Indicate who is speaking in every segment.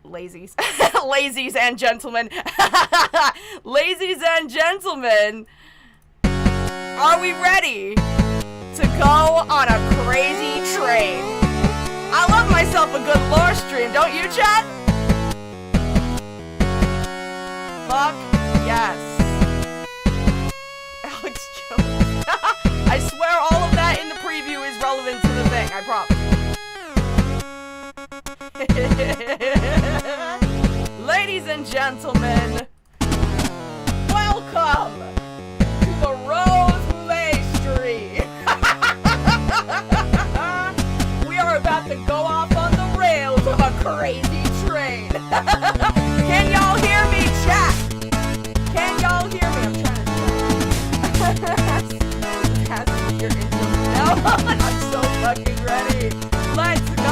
Speaker 1: Lazies and gentlemen. Lazies and gentlemen. Are we ready to go on a crazy train? I love myself a good lore stream, don't you, chat? Fuck yes. Alex Jones. I swear all of that in the preview is relevant to the thing, I promise. Ladies and gentlemen, welcome to the Rose Maestri. We are about to go off on the rails of a crazy train. Can y'all hear me, chat? Can y'all hear me? I'm trying to chat. I'm so fucking ready. Let's go!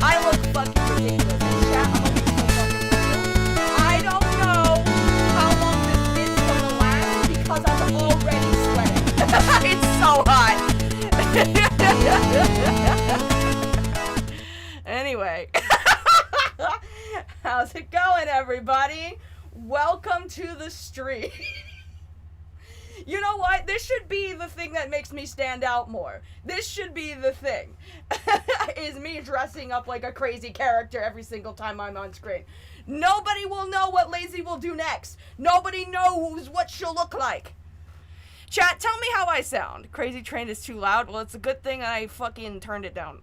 Speaker 1: I look fucking ridiculous. And chat, I'm looking so fucking ridiculous. I don't know how long this is gonna last because I'm already sweating. It's so hot. Anyway. How's it going, everybody? Welcome to the stream. You know what? This should be the thing that makes me stand out more. This should be the thing. Is me dressing up like a crazy character every single time I'm on screen. Nobody will know what Lazy will do next. Nobody knows what she'll look like. Chat, tell me how I sound. Crazy train is too loud. Well, it's a good thing I fucking turned it down.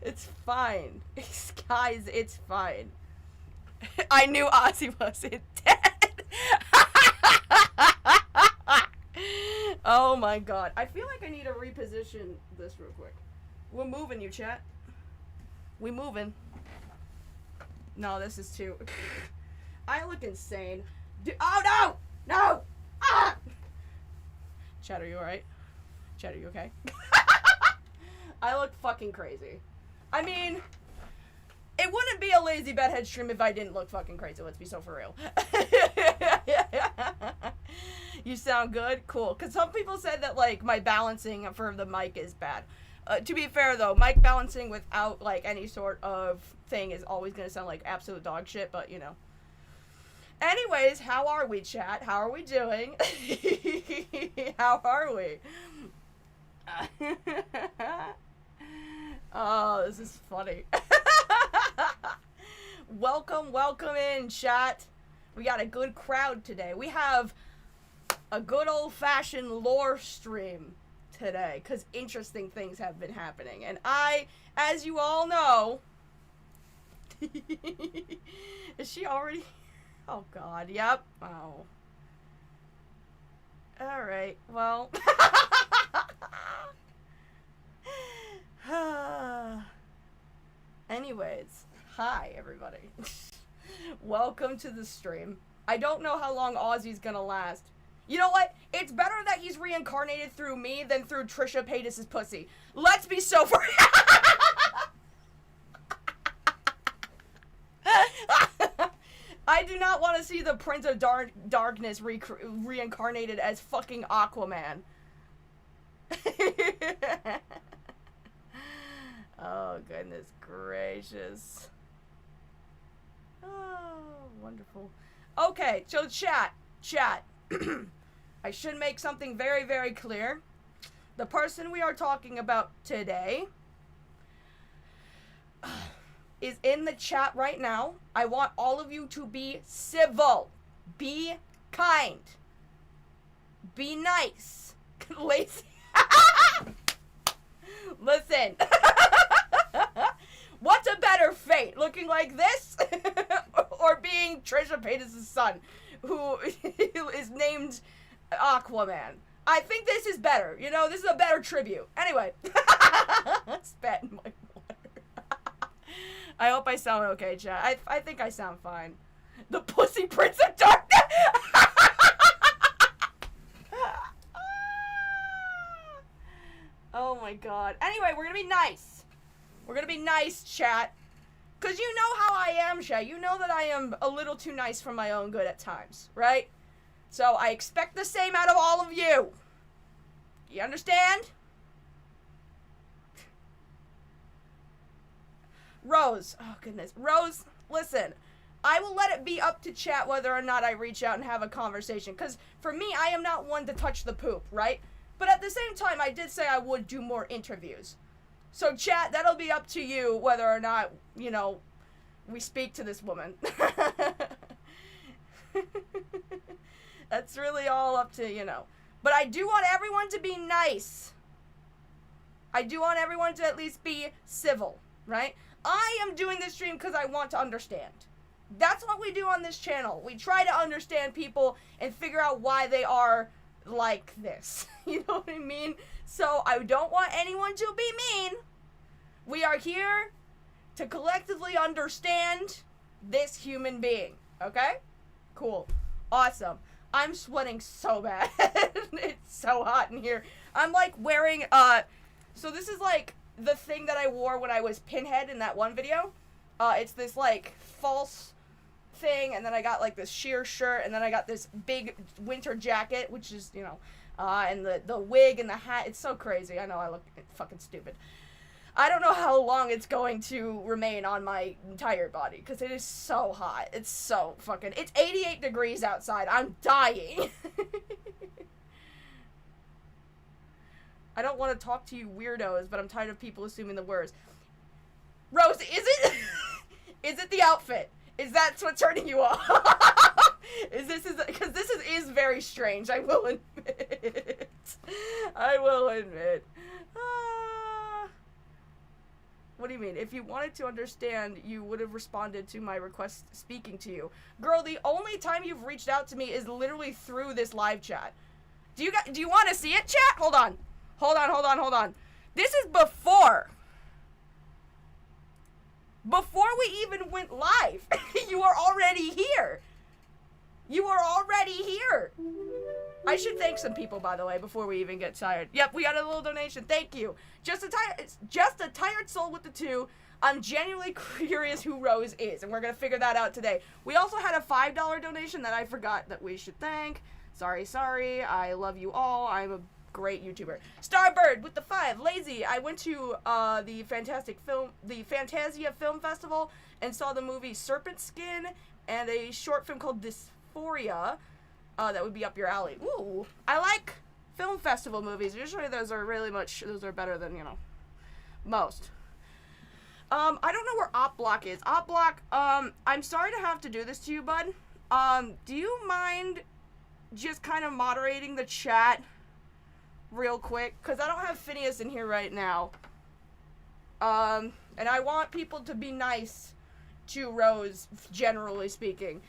Speaker 1: It's fine. Guys, it's fine. I knew Ozzy wasn't dead. Oh my god. I feel like I need to reposition this real quick. We're moving, you chat. We moving. No, this is too... I look insane. Oh no! No! Ah! Chat, are you alright? Chat, are you okay? I look fucking crazy. I mean... It wouldn't be a lazy bedhead stream if I didn't look fucking crazy, let's be so for real. You sound good? Cool. Because some people said that, like, my balancing for the mic is bad. To be fair, though, mic balancing without, like, any sort of thing is always going to sound like absolute dog shit, but, you know. Anyways, how are we, chat? How are we doing? How are we? Oh, this is funny. Welcome in, chat. We got a good crowd today. We have a good old-fashioned lore stream today, because interesting things have been happening. And I, as you all know... Is she already... Oh, God. Yep. Oh. Alright, well... Anyways, hi everybody. Welcome to the stream. I don't know how long Ozzy's gonna last. You know what? It's better that he's reincarnated through me than through Trisha Paytas's pussy. Let's be so for I do not want to see the Prince of Darkness reincarnated as fucking Aquaman. Oh, goodness gracious. Oh, wonderful. Okay, so chat. I should make something very, very clear. The person we are talking about today is in the chat right now. I want all of you to be civil. Be kind. Be nice. Lazy. Listen. What's a better fate? Looking like this? Or being Trisha Paytas' son, who is named Aquaman? I think this is better. You know, this is a better tribute. Anyway. Spat in my water. I hope I sound okay, chat. I think I sound fine. The Pussy Prince of Darkness! Oh my god. Anyway, we're gonna be nice. We're gonna be nice, chat. Because you know how I am, chat. You know that I am a little too nice for my own good at times, right? So I expect the same out of all of you. You understand? Rose. Oh, goodness. Rose, listen. I will let it be up to chat whether or not I reach out and have a conversation. Because for me, I am not one to touch the poop, right? But at the same time, I did say I would do more interviews. So chat, that'll be up to you whether or not, you know, we speak to this woman. That's really all up to, you know. But I do want everyone to be nice. I do want everyone to at least be civil, right? I am doing this stream because I want to understand. That's what we do on this channel. We try to understand people and figure out why they are like this. You know what I mean? So I don't want anyone to be mean. We are here to collectively understand this human being. Okay? Cool. Awesome. I'm sweating so bad. It's so hot in here. I'm like wearing, so this is like the thing that I wore when I was Pinhead in that one video. It's this like false thing, and then I got like this sheer shirt, and then I got this big winter jacket, which is, you know, and the wig and the hat. It's so crazy. I know I look fucking stupid. I don't know how long it's going to remain on my entire body, because it is so hot. It's so fucking... It's 88 degrees outside. I'm dying. I don't want to talk to you weirdos, but I'm tired of people assuming the worst. Rose, is it... is it the outfit? Is that what's turning you off? Because this is very strange, I will admit. I will admit. What do you mean? If you wanted to understand, you would have responded to my request speaking to you. Girl, the only time you've reached out to me is literally through this live chat. Do you want to see it, chat? Hold on. Hold on. This is before. Before we even went live. You are already here. You are already here. I should thank some people, by the way, before we even get tired. Yep, we got a little donation. Thank you. Just a tired soul with the two. I'm genuinely curious who Rose is, and we're going to figure that out today. We also had a $5 donation that I forgot that we should thank. Sorry. I love you all. I'm a great YouTuber. Starbird with the 5. Lazy. I went to the Fantasia Film Festival and saw the movie Serpent Skin and a short film called Dysphoria. That would be up your alley. Ooh, I like film festival movies. Usually those are better than, you know, most. I don't know where Op Block is. Op Block, I'm sorry to have to do this to you, bud. Do you mind just kind of moderating the chat real quick? Because I don't have Phineas in here right now. And I want people to be nice to Rose, generally speaking.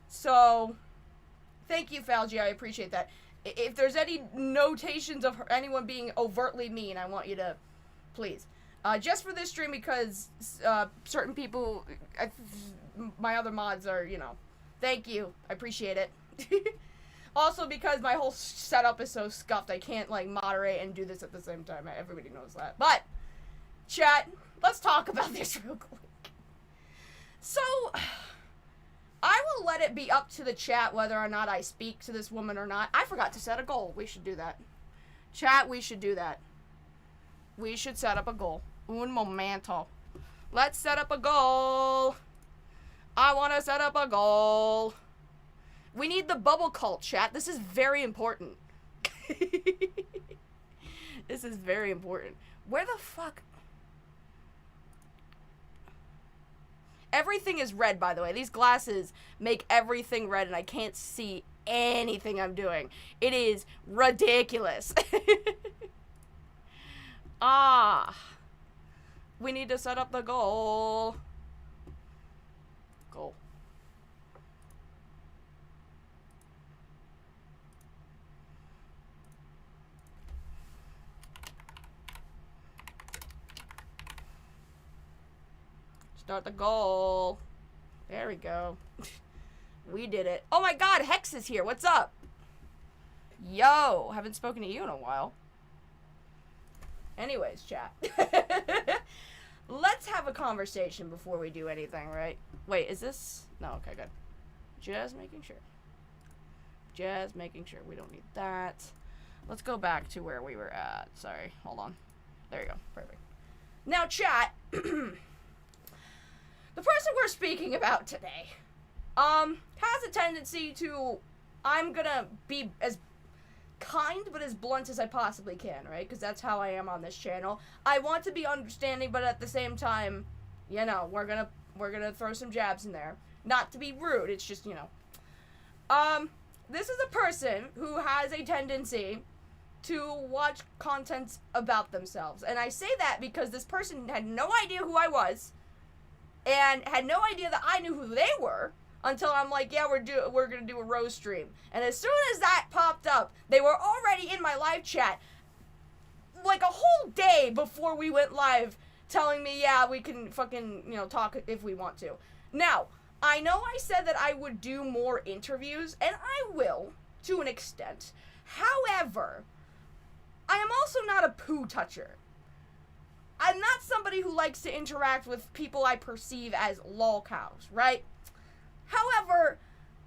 Speaker 1: So, thank you, Falgi. I appreciate that. If there's any notations of anyone being overtly mean, I want you to, please. Just for this stream, because certain people, my other mods are, you know, thank you. I appreciate it. Also, because my whole setup is so scuffed, I can't, like, moderate and do this at the same time. Everybody knows that. But, chat, let's talk about this real quick. So... I will let it be up to the chat whether or not I speak to this woman or not. I forgot to set a goal. We should do that. Chat, we should do that. We should set up a goal. Un momento. Let's set up a goal. I want to set up a goal. We need the bubble cult, chat. This is very important. This is very important. Where the fuck... Everything is red, by the way. These glasses make everything red, and I can't see anything I'm doing. It is ridiculous. We need to set up the goal. Goal. Start the goal. There we go. We did it. Oh my god, Hex is here. What's up? Yo, haven't spoken to you in a while. Anyways, chat. Let's have a conversation before we do anything, right? Wait, is this? No, okay, good. Just making sure. We don't need that. let's go back to where we were at. Sorry, hold on. There you go. Perfect. Now, chat, the person we're speaking about today, has a tendency to, I'm gonna be as kind but as blunt as I possibly can, right? Because that's how I am on this channel. I want to be understanding, but at the same time, you know, we're gonna throw some jabs in there. Not to be rude, it's just, you know. This is a person who has a tendency to watch content about themselves. And I say that because this person had no idea who I was and had no idea that I knew who they were until I'm like, yeah, we're gonna do a Rose stream. And as soon as that popped up, they were already in my live chat like a whole day before we went live telling me, yeah, we can fucking, you know, talk if we want to. Now, I know I said that I would do more interviews, and I will, to an extent. However, I am also not a poo toucher. I'm not somebody who likes to interact with people I perceive as lolcows, right? However,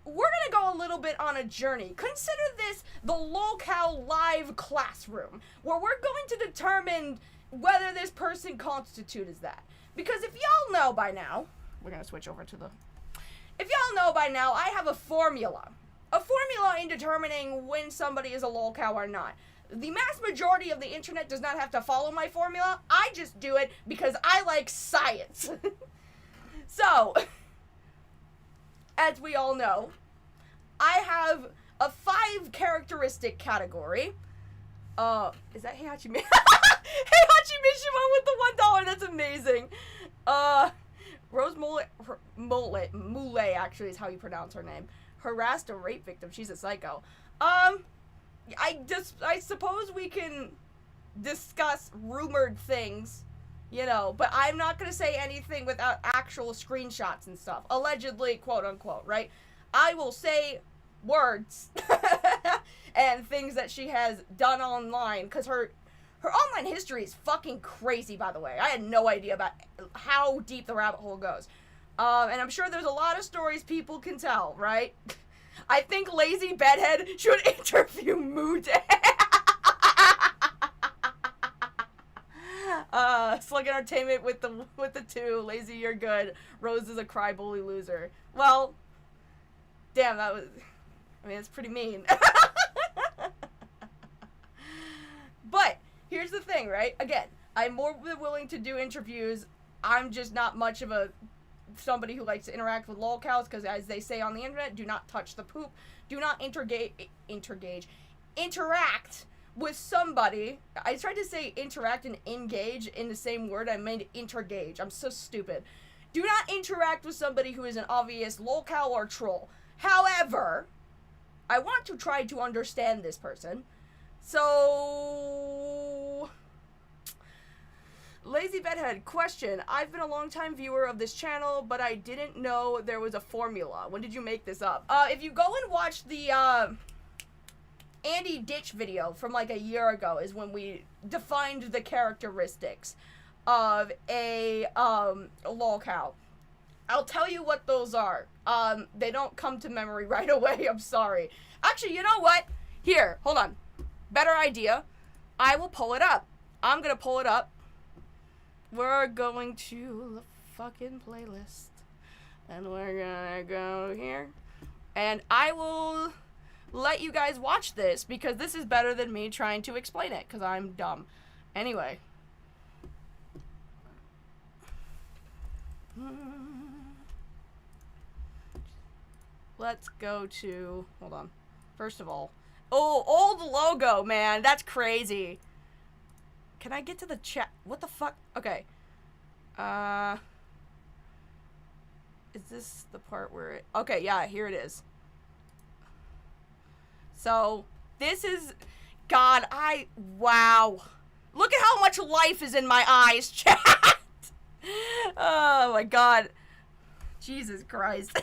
Speaker 1: we're gonna go a little bit on a journey. Consider this the lolcow live classroom, where we're going to determine whether this person constitutes that. Because if y'all know by now, we're gonna switch over to the... If y'all know by now, I have a formula. A formula in determining when somebody is a lolcow or not. The mass majority of the internet does not have to follow my formula. I just do it because I like science. So, as we all know, I have a 5 characteristic category. Is that Heihachi Mishima? Heihachi Mishima with the $1, that's amazing. Rose Mule actually is how you pronounce her name. Harassed a rape victim, she's a psycho. I suppose we can discuss rumored things, you know, but I'm not gonna say anything without actual screenshots and stuff. Allegedly, quote unquote, right? I will say words and things that she has done online, because her online history is fucking crazy, by the way. I had no idea about how deep the rabbit hole goes. And I'm sure there's a lot of stories people can tell, right? I think Lazy Bedhead should interview Mood. Slug Entertainment with the 2. Lazy, you're good. Rose is a crybaby loser. Well, damn, that was... I mean, it's pretty mean. But, here's the thing, right? Again, I'm more than willing to do interviews. I'm just not much of a... somebody who likes to interact with lolcows, because as they say on the internet, do not touch the poop. Do not interact with somebody. I tried to say interact and engage in the same word. I meant intergage. I'm so stupid. Do not interact with somebody who is an obvious lolcow or troll. However, I want to try to understand this person. So... Lazy Bedhead, question. I've been a long-time viewer of this channel, but I didn't know there was a formula. When did you make this up? If you go and watch the, Andy Ditch video from like a year ago is when we defined the characteristics of a lolcow. I'll tell you what those are. They don't come to memory right away, I'm sorry. Actually, you know what? Here, hold on. Better idea. I will pull it up. I'm gonna pull it up. We're going to the fucking playlist. And we're gonna go here. And I will let you guys watch this, because this is better than me trying to explain it, because I'm dumb. Anyway. Let's go to... Hold on. First of all. Oh, old logo, man. That's crazy. Can I get to the chat? What the fuck? Okay. Is this the part where it... Okay, yeah, here it is. So, this is... God, wow. Look at how much life is in my eyes, chat! Oh, my God. Jesus Christ.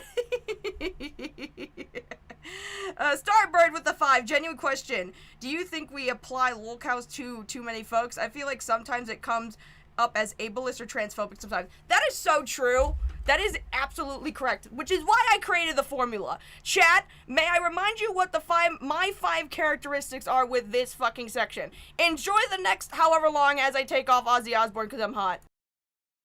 Speaker 1: Starbird with the 5. Genuine question. Do you think we apply lolcows to too many folks? I feel like sometimes it comes up as ableist or transphobic sometimes. That is so true. That is absolutely correct, which is why I created the formula. Chat, may I remind you what my 5 characteristics are with this fucking section. Enjoy the next however long as I take off Ozzy Osbourne because I'm hot.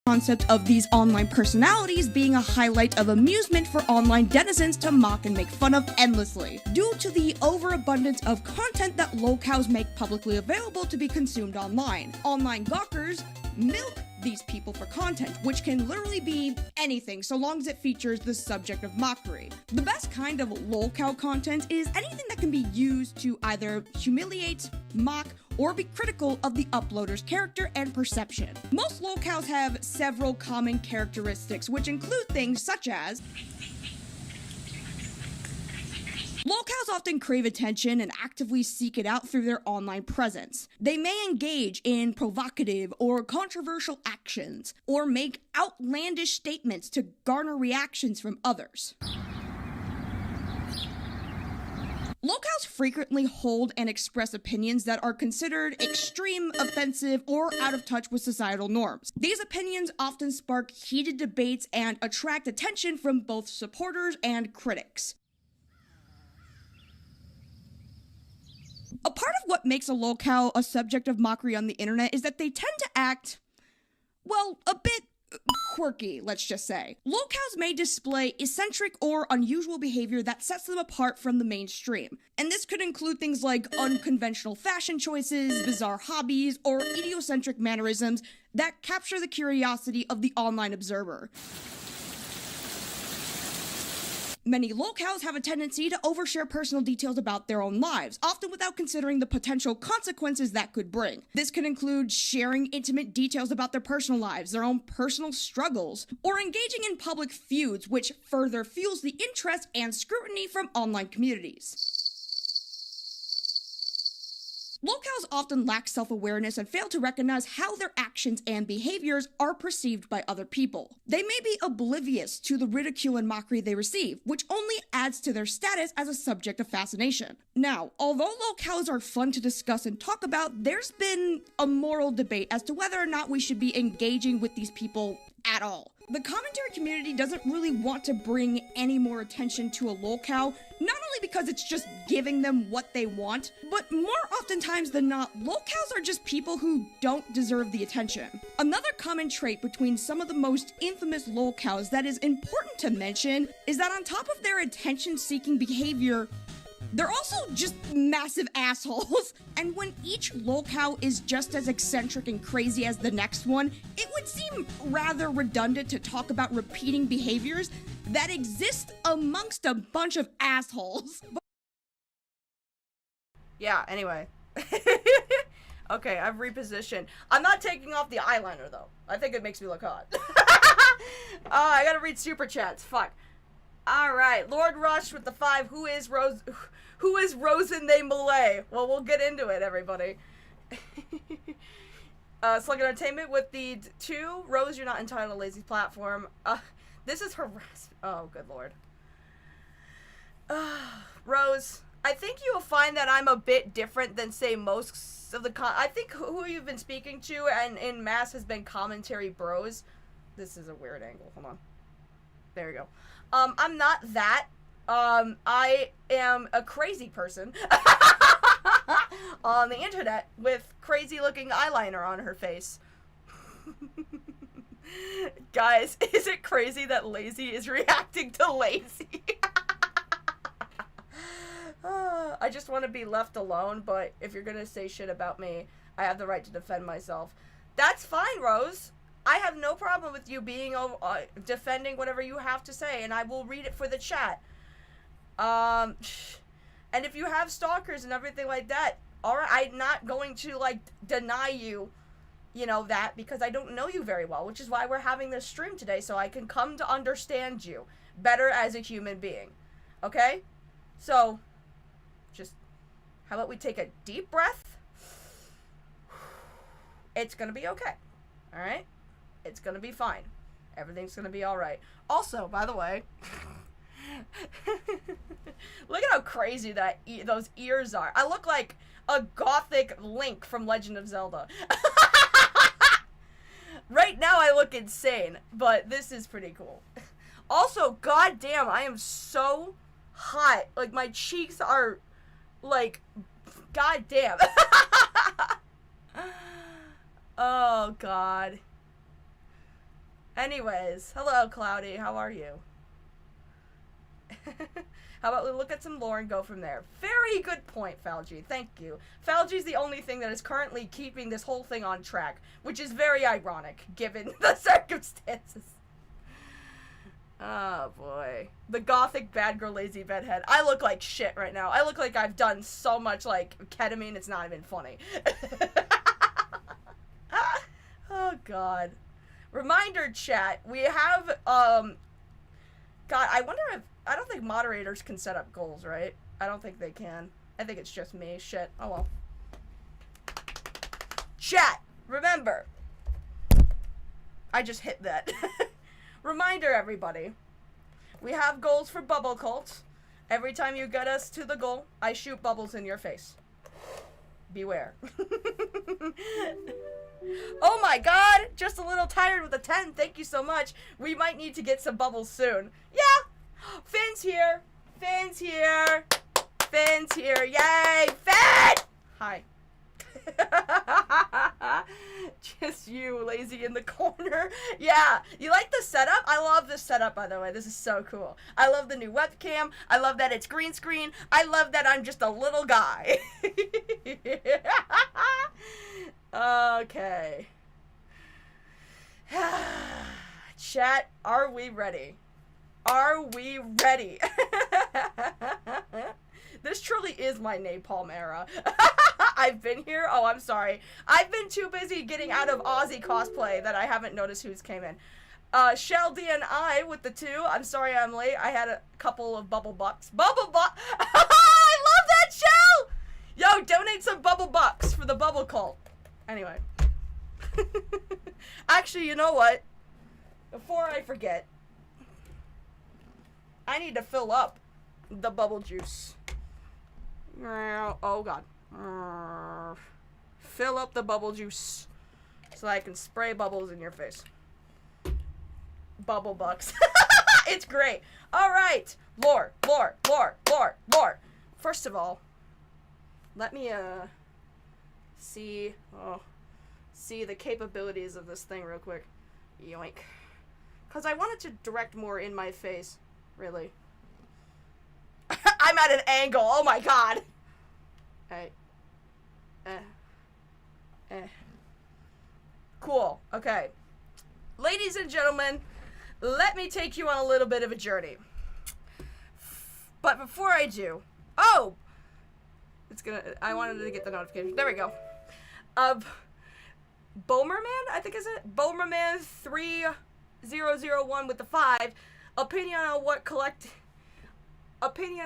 Speaker 2: Concept of these online personalities being a highlight of amusement for online denizens to mock and make fun of endlessly, due to the overabundance of content that locals make publicly available to be consumed online. Online gawkers milk these people for content, which can literally be anything so long as it features the subject of mockery. The best kind of lolcow content is anything that can be used to either humiliate, mock, or be critical of the uploader's character and perception. Most lolcows have several common characteristics, which include things such as lolcows often crave attention and actively seek it out through their online presence. They may engage in provocative or controversial actions, or make outlandish statements to garner reactions from others. Lolcows frequently hold and express opinions that are considered extreme, offensive, or out of touch with societal norms. These opinions often spark heated debates and attract attention from both supporters and critics. A part of what makes a lolcow a subject of mockery on the internet is that they tend to act, well, a bit quirky, let's just say. Lolcows may display eccentric or unusual behavior that sets them apart from the mainstream, and this could include things like unconventional fashion choices, bizarre hobbies, or idiocentric mannerisms that capture the curiosity of the online observer. Many lolcows have a tendency to overshare personal details about their own lives, often without considering the potential consequences that could bring. This could include sharing intimate details about their personal lives, their own personal struggles, or engaging in public feuds, which further fuels the interest and scrutiny from online communities. Lolcows often lack self-awareness and fail to recognize how their actions and behaviors are perceived by other people. They may be oblivious to the ridicule and mockery they receive, which only adds to their status as a subject of fascination. Now, although lolcows are fun to discuss and talk about, there's been a moral debate as to whether or not we should be engaging with these people at all. The commentary community doesn't really want to bring any more attention to a lolcow, not only because it's just giving them what they want, but more oftentimes than not, lolcows are just people who don't deserve the attention. Another common trait between some of the most infamous lolcows that is important to mention is that on top of their attention-seeking behavior, they're also just massive assholes. And when each lolcow is just as eccentric and crazy as the next one, it would seem rather redundant to talk about repeating behaviors that exist amongst a bunch of assholes.
Speaker 1: Yeah, anyway. Okay, I've repositioned. I'm not taking off the eyeliner, though. I think it makes me look hot. I gotta read super chats. Fuck. Alright, Lord Rush with the 5. Who is Rosen they Malay? Well, we'll get into it, everybody. Slug Entertainment with the 2. Rose, you're not entitled to lazy platform. This is harassment. Oh, good lord. Rose, I think you will find that I'm a bit different than, say, most of the I think who you've been speaking to and in mass has been commentary bros. This is a weird angle. Hold on. There we go. I'm not that. I am a crazy person on the internet with crazy looking eyeliner on her face. Guys, is it crazy that Lazy is reacting to Lazy? I just want to be left alone, but if you're gonna say shit about me, I have the right to defend myself. That's fine, Rose. I have no problem with you being defending whatever you have to say, and I will read it for the chat. And if you have stalkers and everything like that, alright, I'm not going to, like, deny you, you know, that, because I don't know you very well, which is why we're having this stream today, so I can come to understand you better as a human being. Okay? So, just, how about we take a deep breath? It's gonna be okay. Alright? It's gonna be fine. Everything's gonna be alright. Also, by the way, look at how crazy that those ears are. I look like a gothic Link from Legend of Zelda. Right now I look insane, but this is pretty cool. Also, goddamn, I am so hot. Like, my cheeks are, like, goddamn. Oh, God. Anyways, hello, Cloudy. How are you? How about we look at some lore and go from there? Very good point, Falgi. Thank you. Falgi's the only thing that is currently keeping this whole thing on track, which is very ironic, given the circumstances. Oh, boy. The gothic bad girl lazy bedhead. I look like shit right now. I look like I've done so much, like, ketamine, it's not even funny. Oh, God. Reminder, chat, we have, God, I wonder if, I don't think moderators can set up goals, right? I don't think they can. I think it's just me. Shit. Oh, well. Chat, remember. I just hit that. Reminder, everybody. We have goals for Bubble Cult. Every time you get us to the goal, I shoot bubbles in your face. Beware. Oh my god! Just a little tired with a 10. Thank you so much. We might need to get some bubbles soon. Yeah! Finn's here. Finn's here. Finn's here. Yay! Finn! Hi. Just you, lazy in the corner. Yeah, you like the setup? I love this setup, by the way. This is so cool. I love the new webcam. I love that it's green screen. I love that I'm just a little guy. Okay. Chat, are we ready? Are we ready? This truly is my napalm era. I've been here. Oh, I'm sorry. I've been too busy getting out of Aussie cosplay that I haven't noticed who's came in. ShyGuyDoc I with the 2. I'm sorry I'm late. I had a couple of bubble bucks. Bubble buck. I love that shell. Yo, donate some bubble bucks for the bubble cult. Anyway. Actually, you know what? Before I forget, I need to fill up the bubble juice. Oh, God. Fill up the bubble juice so I can spray bubbles in your face. Bubble bucks. It's great. All right. Lore. First of all, let me, see the capabilities of this thing real quick. Yoink. Because I wanted to direct more in my face. Really. I'm at an angle. Oh my god. Hey. Cool. Okay. Ladies and gentlemen, let me take you on a little bit of a journey. But before I do, oh! I wanted to get the notification. There we go. Bomberman, I think is it? Bomberman 3001 with the 5. Opinion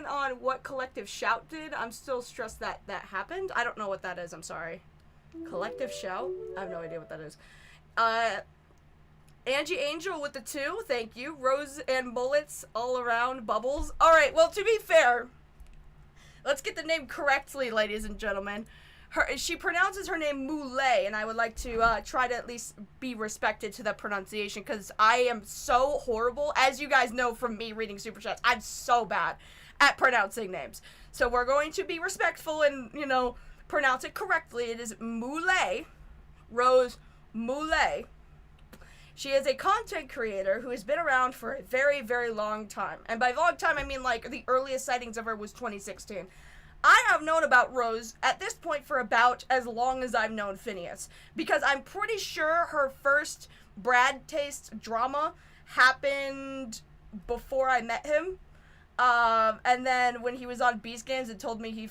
Speaker 1: on what collective shout did. I'm still stressed that happened. I don't know what that is. I'm sorry. Collective shout? I have no idea what that is. Angie Angel with the 2. Thank you. Rose and bullets all around bubbles. All right. Well, to be fair, let's get the name correctly, ladies and gentlemen. She pronounces her name Moulay, and I would like to try to at least be respected to the pronunciation, because I am so horrible. As you guys know from me reading Super Chats, I'm so bad at pronouncing names. So we're going to be respectful and, you know, pronounce it correctly. It is Moulay, Rose Moulay. She is a content creator who has been around for a very, very long time. And by long time, I mean, like, the earliest sightings of her was 2016. I have known about Rose at this point for about as long as I've known Phineas, because I'm pretty sure her first Brad Taste drama happened before I met him. And then when he was on Beast Games and told me he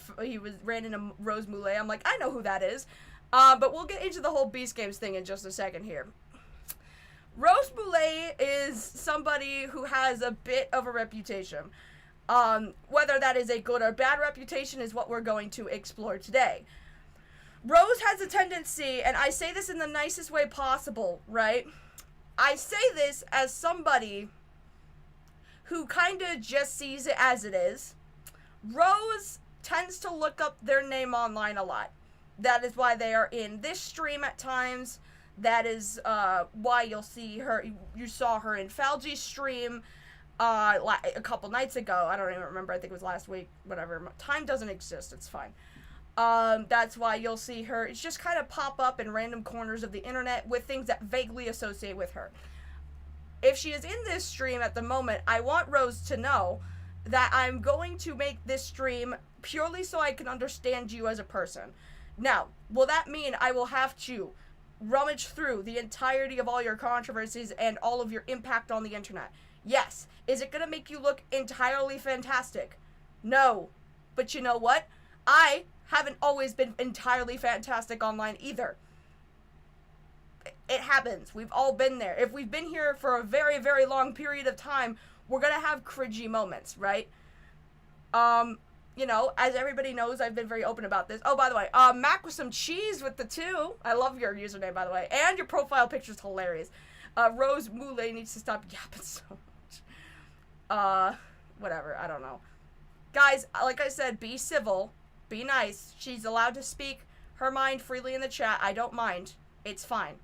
Speaker 1: ran into Rose Moulay, I'm like, I know who that is. But we'll get into the whole Beast Games thing in just a second here. Rose Moulay is somebody who has a bit of a reputation. Whether that is a good or bad reputation is what we're going to explore today. Rose has a tendency, and I say this in the nicest way possible, right? I say this as somebody who kind of just sees it as it is. Rose tends to look up their name online a lot. That is why they are in this stream at times. That is why you'll see her. You saw her in Falgi's stream. a couple nights ago. I don't even remember. I think it was last week. Whatever. Time doesn't exist. It's fine. That's why you'll see her. It's just kind of pop up in random corners of the internet with things that vaguely associate with her. If she is in this stream at the moment, I want Rose to know that I'm going to make this stream purely so I can understand you as a person. Now, will that mean I will have to rummage through the entirety of all your controversies and all of your impact on the internet? Yes. Is it going to make you look entirely fantastic? No. But you know what? I haven't always been entirely fantastic online either. It happens. We've all been there. If we've been here for a very, very long period of time, we're going to have cringy moments, right? You know, as everybody knows, I've been very open about this. Oh, by the way, Mac with some cheese with the 2. I love your username, by the way. And your profile picture's hilarious. Rose Moulay needs to stop yapping so much. Whatever, I don't know. Guys, like I said, be civil. Be nice. She's allowed to speak her mind freely in the chat. I don't mind. It's fine.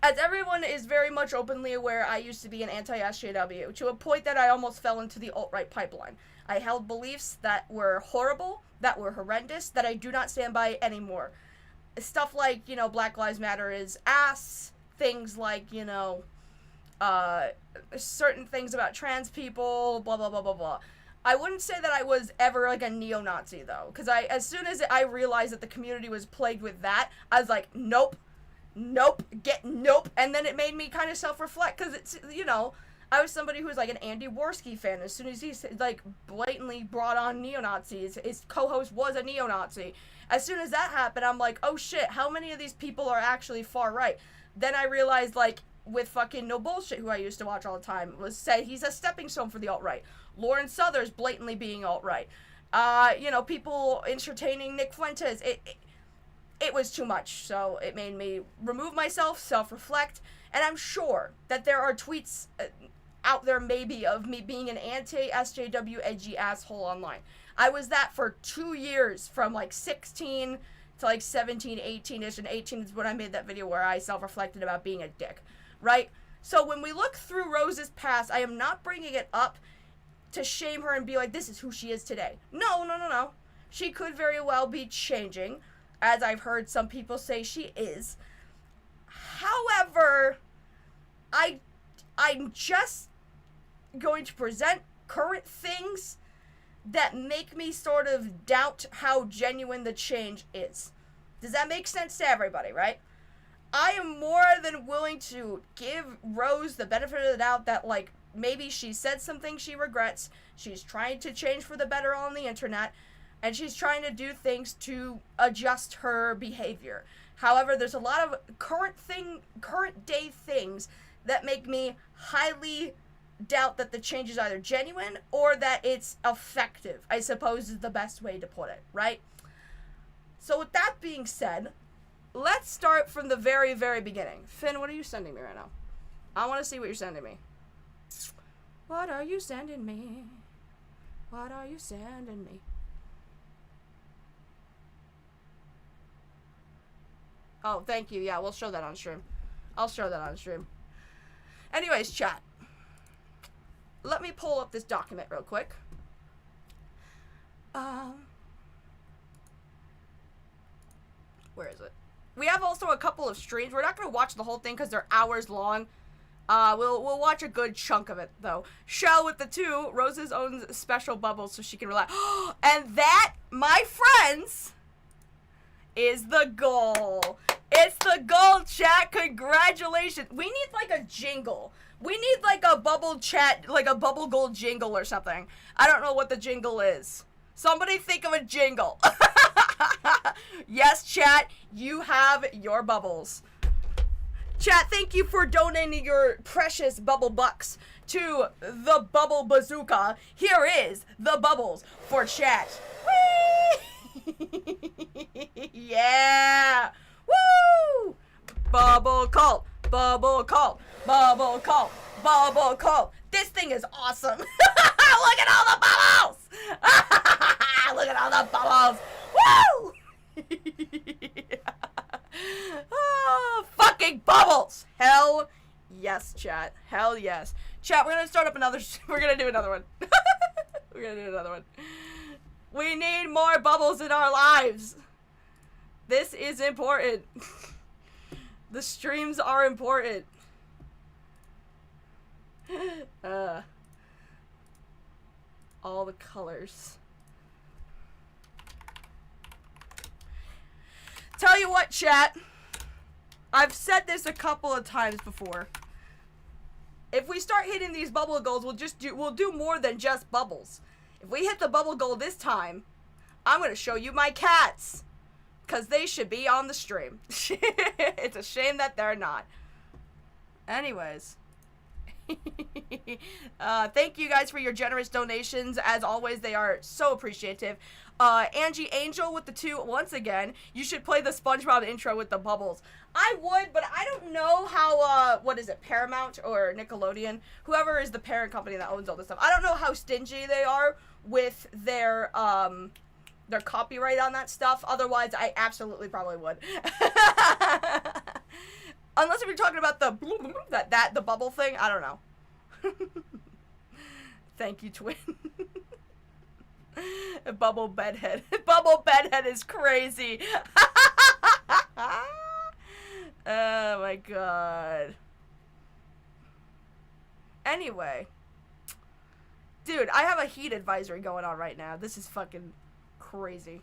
Speaker 1: As everyone is very much openly aware, I used to be an anti-SJW, to a point that I almost fell into the alt-right pipeline. I held beliefs that were horrible, that were horrendous, that I do not stand by anymore. Stuff like, you know, Black Lives Matter is ass, things like, you know, certain things about trans people, blah, blah, blah, blah, blah. I wouldn't say that I was ever, like, a neo-Nazi, though, because as soon as I realized that the community was plagued with that, I was like, nope. Nope, nope, and then it made me kind of self-reflect, because it's, you know, I was somebody who was, like, an Andy Warski fan. As soon as he, like, blatantly brought on neo-Nazis, his co-host was a neo-Nazi. As soon as that happened, I'm like, oh shit, how many of these people are actually far-right? Then I realized, like, with fucking No Bullshit, who I used to watch all the time, was say he's a stepping stone for the alt-right. Lauren Southers blatantly being alt-right. You know, people entertaining Nick Fuentes, it was too much, so it made me remove myself, self-reflect, and I'm sure that there are tweets out there maybe of me being an anti-SJW edgy asshole online. I was that for 2 years, from like 16 to like 17, 18-ish, and 18 is when I made that video where I self-reflected about being a dick, right? So when we look through Rose's past, I am not bringing it up to shame her and be like, this is who she is today. No, no, no, no. She could very well be changing, as I've heard some people say she is. However, I'm just going to present current things that make me sort of doubt how genuine the change is. Does that make sense to everybody, right? I am more than willing to give Rose the benefit of the doubt that, like, maybe she said something she regrets, she's trying to change for the better on the internet, and she's trying to do things to adjust her behavior. However, there's a lot of current day things that make me highly doubt that the change is either genuine or that it's effective, I suppose is the best way to put it, right? So with that being said, let's start from the very, very beginning. Finn, what are you sending me right now? I want to see what you're sending me. What are you sending me? What are you sending me? Oh, thank you. Yeah, we'll show that on stream. I'll show that on stream. Anyways, chat. Let me pull up this document real quick. Where is it? We have also a couple of streams. We're not going to watch the whole thing because they're hours long. We'll watch a good chunk of it, though. Shell with the 2. Rose's own special bubble so she can relax. And that, my friends, is the goal. It's the goal, chat. Congratulations. We need, like, a jingle. We need, like, a bubble chat, like a bubble gold jingle or something. I don't know what the jingle is. Somebody think of a jingle. Yes, chat, you have your bubbles. Chat, thank you for donating your precious bubble bucks to the Bubble Bazooka. Here is the bubbles for chat. Whee! Yeah! Woo! Bubble cult, bubble cult, bubble cult, bubble cult. This thing is awesome. Look at all the bubbles! Look at all the bubbles! Woo! Oh, fucking bubbles! Hell yes, chat. Hell yes. Chat, we're gonna start up another, we're gonna do another one. We're gonna do another one. We need more bubbles in our lives. This is important. The streams are important. All the colors. Tell you what, chat. I've said this a couple of times before. If we start hitting these bubble goals, we'll do more than just bubbles. If we hit the bubble goal this time, I'm gonna show you my cats. Cause they should be on the stream. It's a shame that they're not. Anyways. Thank you guys for your generous donations. As always, they are so appreciative. Angie Angel with the 2, once again, you should play the SpongeBob intro with the bubbles. I would, but I don't know how, what is it, Paramount or Nickelodeon? Whoever is the parent company that owns all this stuff. I don't know how stingy they are with their copyright on that stuff. Otherwise, I absolutely probably would. Unless if you're talking about the the bubble thing, I don't know. Thank you, Twin. Bubble Bedhead. Bubble Bedhead is crazy. Oh my god. Anyway. Dude, I have a heat advisory going on right now. This is fucking crazy.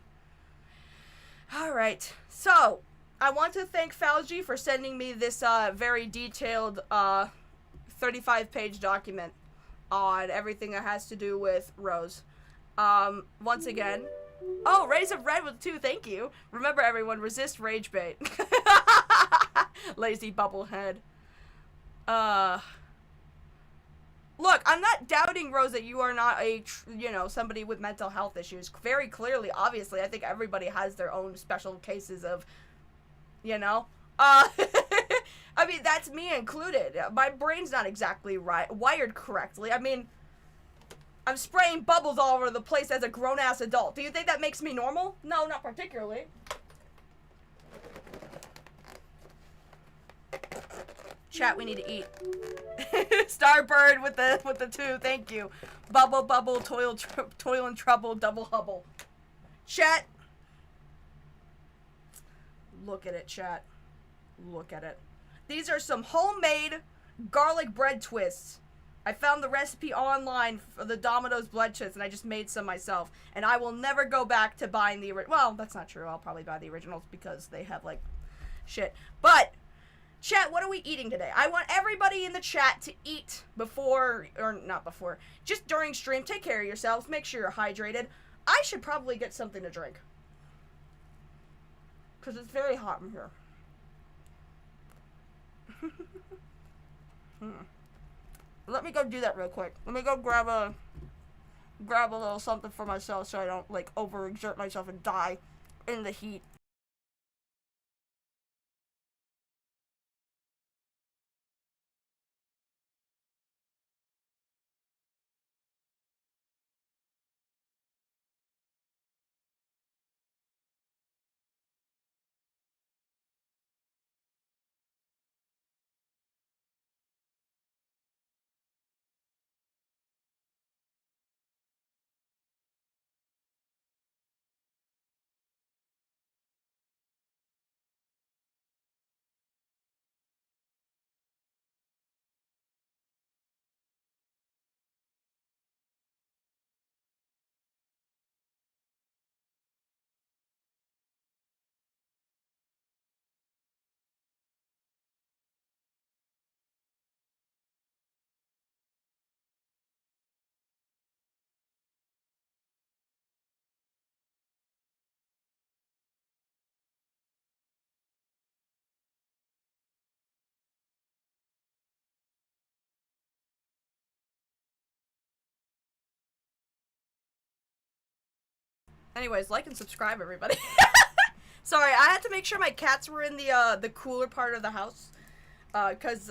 Speaker 1: Alright. So, I want to thank Falgi for sending me this very detailed 35-page document on everything that has to do with Rose. Once again, oh, Rays of Red with 2, thank you. Remember everyone, resist rage bait. Lazy bubblehead. Look, I'm not doubting, Rose, that you are not a, you know, somebody with mental health issues. Very clearly, obviously, I think everybody has their own special cases of, you know, I mean, that's me included. My brain's not exactly wired correctly. I mean, I'm spraying bubbles all over the place as a grown-ass adult. Do you think that makes me normal? No, not particularly. Chat, we need to eat. Starbird with the 2, thank you. Bubble, bubble, toil and trouble, double hubble. Chat. Look at it, chat. Look at it. These are some homemade garlic bread twists. I found the recipe online for the Domino's blood twists, and I just made some myself. And I will never go back to buying the original. Well, that's not true. I'll probably buy the originals because they have, like, shit. But, chat, what are we eating today? I want everybody in the chat to eat before, or not before, just during stream. Take care of yourselves. Make sure you're hydrated. I should probably get something to drink. Because it's very hot in here. Let me go do that real quick. Let me go grab a little something for myself so I don't, like, overexert myself and die in the heat. Anyways, like and subscribe, everybody. Sorry, I had to make sure my cats were in the cooler part of the house. Because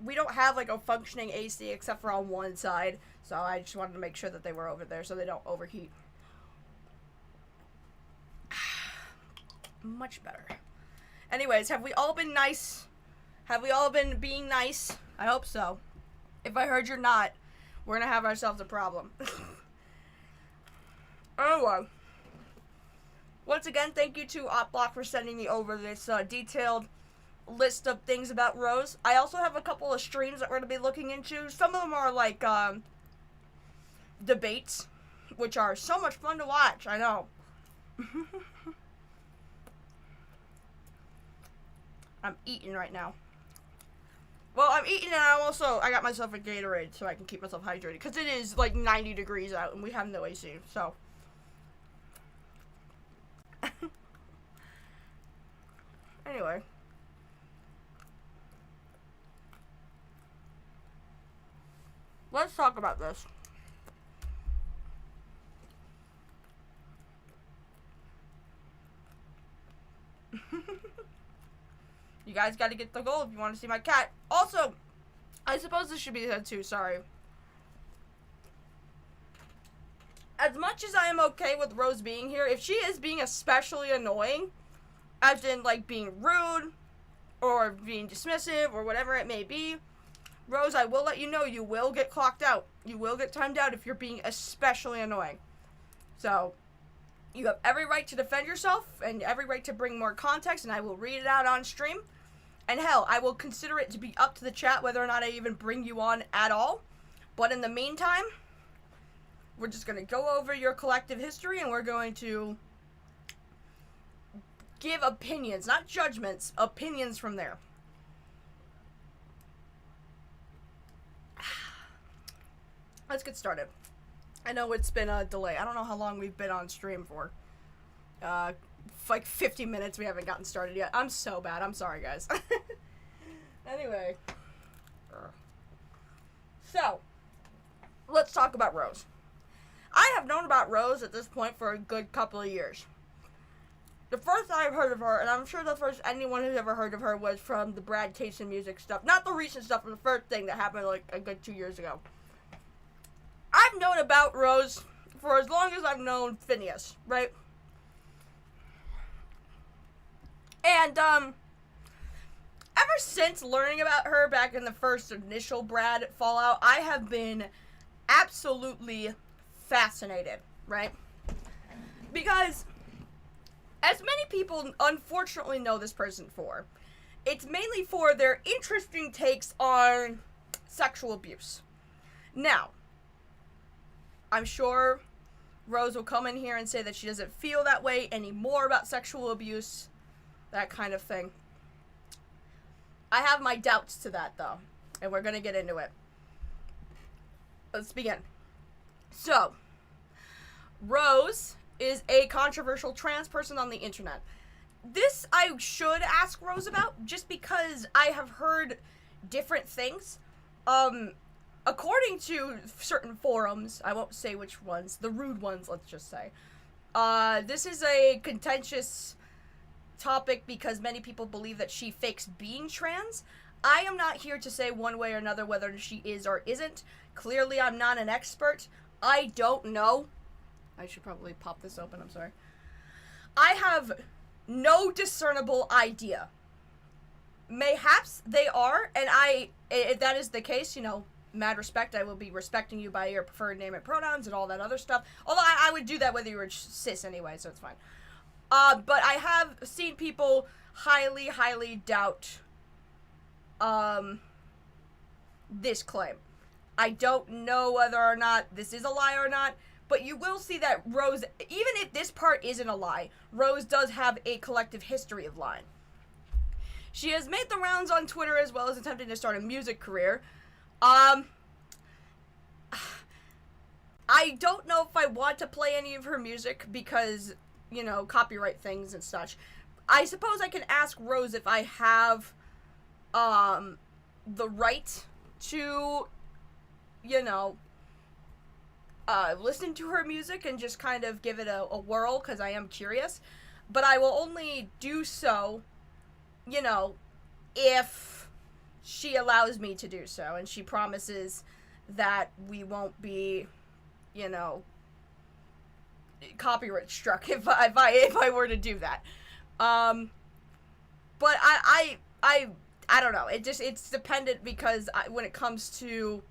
Speaker 1: we don't have, like, a functioning AC except for on one side. So I just wanted to make sure that they were over there so they don't overheat. Much better. Anyways, have we all been nice? Have we all been being nice? I hope so. If I heard you're not, we're gonna have ourselves a problem. Anyway. Once again, thank you to Opblock for sending me over this detailed list of things about Rose. I also have a couple of streams that we're going to be looking into. Some of them are like debates, which are so much fun to watch, I know. I'm eating right now. Well, I'm eating and I got myself a Gatorade so I can keep myself hydrated. Because it is like 90 degrees out and we have no AC, so. Anyway. Let's talk about this. You guys gotta get the goal if you want to see my cat. Also, I suppose this should be said too, sorry. As much as I am okay with Rose being here, if she is being especially annoying, as in, like, being rude, or being dismissive, or whatever it may be, Rose, I will let you know you will get clocked out. You will get timed out if you're being especially annoying. So, you have every right to defend yourself, and every right to bring more context, and I will read it out on stream. And hell, I will consider it to be up to the chat whether or not I even bring you on at all. But in the meantime, we're just going to go over your collective history, and we're going to give opinions, not judgments, opinions from there. Let's get started. I know it's been a delay. I don't know how long we've been on stream for. Like 50 minutes we haven't gotten started yet. I'm so bad. I'm sorry, guys. Anyway. So, let's talk about Rose. I have known about Rose at this point for a good couple of years. The first I've heard of her, and I'm sure the first anyone who's ever heard of her, was from the Brad Taste and Music stuff. Not the recent stuff, but the first thing that happened like a good 2 years ago. I've known about Rose for as long as I've known Phineas, right? And, ever since learning about her back in the first initial Brad Fallout, I have been absolutely fascinated, right? Because, as many people unfortunately know this person for, it's mainly for their interesting takes on sexual abuse. Now, I'm sure Rose will come in here and say that she doesn't feel that way anymore about sexual abuse, that kind of thing. I have my doubts to that, though, and we're going to get into it. Let's begin. So, Rose is a controversial trans person on the internet. This I should ask Rose about, just because I have heard different things. According to certain forums, I won't say which ones, the rude ones, let's just say, this is a contentious topic because many people believe that she fakes being trans. I am not here to say one way or another whether she is or isn't. Clearly, I'm not an expert. I don't know. I should probably pop this open, I'm sorry. I have no discernible idea. Mayhaps they are, and if that is the case, you know, mad respect, I will be respecting you by your preferred name and pronouns and all that other stuff. Although I would do that whether you were cis anyway, so it's fine. But I have seen people highly, highly doubt, this claim. I don't know whether or not this is a lie or not, but you will see that Rose, even if this part isn't a lie, Rose does have a collective history of lying. She has made the rounds on Twitter as well as attempting to start a music career. I don't know if I want to play any of her music because, you know, copyright things and such. I suppose I can ask Rose if I have, the right to, you know, listen to her music and just kind of give it a whirl, because I am curious. But I will only do so, you know, if she allows me to do so, and she promises that we won't be, you know, copyright struck if I were to do that. But I don't know. It's dependent because when it comes to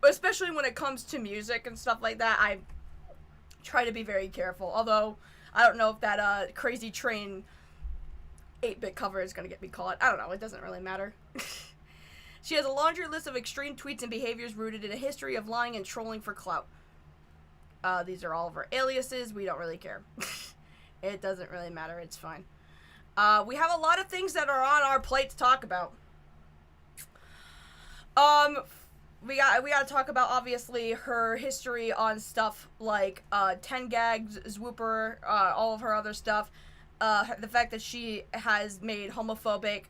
Speaker 1: But especially when it comes to music and stuff like that, I try to be very careful. Although, I don't know if that Crazy Train 8-bit cover is going to get me caught. I don't know. It doesn't really matter. She has a laundry list of extreme tweets and behaviors rooted in a history of lying and trolling for clout. These are all of her aliases. We don't really care. It doesn't really matter. It's fine. We have a lot of things that are on our plate to talk about. We gotta talk about, obviously, her history on stuff like 10 Gags, Zwooper, all of her other stuff. The fact that she has made homophobic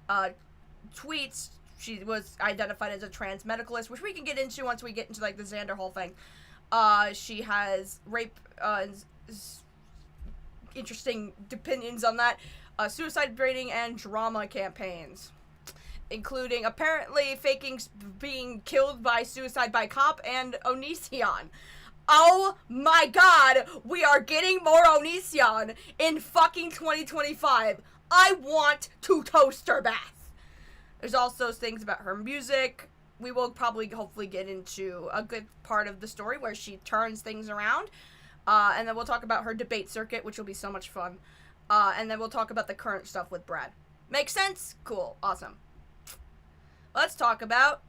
Speaker 1: tweets. She was identified as a trans medicalist, which we can get into once we get into, like, the Xander whole thing. She has rape, interesting opinions on that, suicide baiting, and drama campaigns, including apparently faking being killed by suicide by cop and Onision. Oh my god, we are getting more Onision in fucking 2025. I want to toast her bath. There's also things about her music. We will probably hopefully get into a good part of the story where she turns things around. And then we'll talk about her debate circuit, which will be so much fun. And then we'll talk about the current stuff with Brad. Make sense? Cool. Awesome. Let's talk about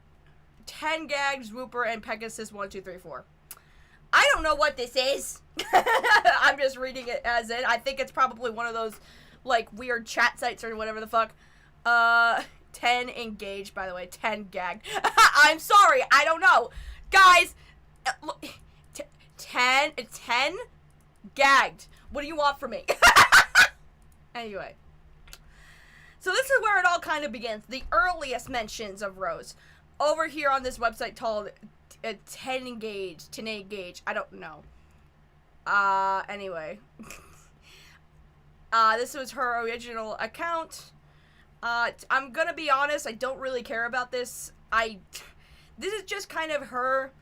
Speaker 1: 10 Gags, Zwooper, and Pegasus 1234. I don't know what this is. I'm just reading it as it. I think it's probably one of those, like, weird chat sites or whatever the fuck. 10 engaged, by the way. 10 gagged. I'm sorry. I don't know. Guys, 10 gagged. What do you want from me? Anyway. So this is where it all kind of begins. The earliest mentions of Rose. Over here on this website called 10 Engaged. 10 Engaged. I don't know. Anyway. This was her original account. I'm gonna be honest, I don't really care about this. This is just kind of her,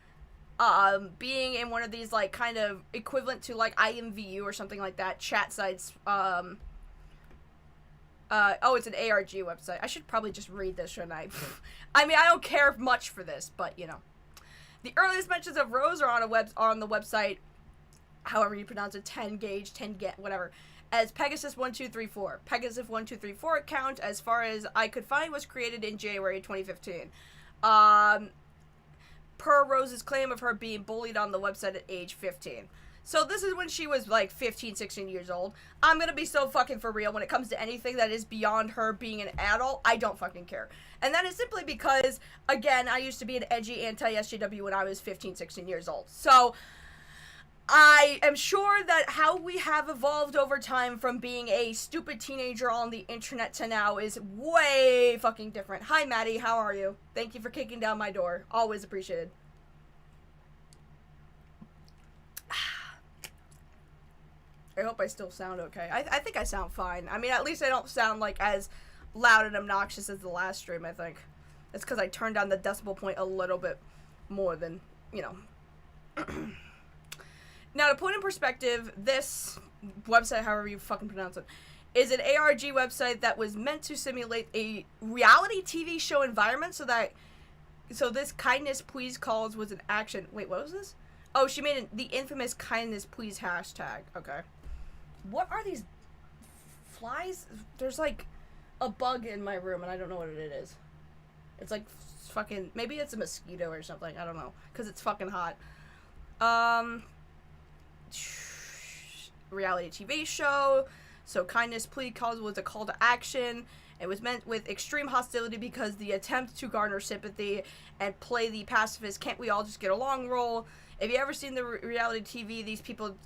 Speaker 1: being in one of these, like, kind of equivalent to, like, IMVU or something like that, chat sites, oh, it's an ARG website. I should probably just read this, shouldn't I? I mean, I don't care much for this, but, you know. The earliest mentions of Rose are on the website, however you pronounce it, 10 Gauge, 10 Get, whatever, as Pegasus 1234. Pegasus 1234 account, as far as I could find, was created in January 2015. Per Rose's claim of her being bullied on the website at age 15. So this is when she was like 15, 16 years old. I'm gonna be so fucking for real when it comes to anything that is beyond her being an adult. I don't fucking care. And that is simply because, again, I used to be an edgy anti-SJW when I was 15, 16 years old. So I am sure that how we have evolved over time from being a stupid teenager on the internet to now is way fucking different. Hi, Maddie. How are you? Thank you for kicking down my door. Always appreciated. I hope I still sound okay. I think I sound fine. I mean, at least I don't sound, like, as loud and obnoxious as the last stream, I think. It's because I turned down the decibel point a little bit more than, you know. Now, to put in perspective, this website, however you fucking pronounce it, is an ARG website that was meant to simulate a reality TV show environment so this Kindness Please Calls was an action. Wait, what was this? Oh, she made the infamous Kindness Please hashtag. Okay. What are these flies? There's, like, a bug in my room, and I don't know what it is. It's, like, fucking, maybe it's a mosquito or something. I don't know, because it's fucking hot. Reality TV show. So Kindness Plea Calls was a call to action. It was meant with extreme hostility because the attempt to garner sympathy and play the pacifist can't we all just get along role. If you ever seen the reality TV, these people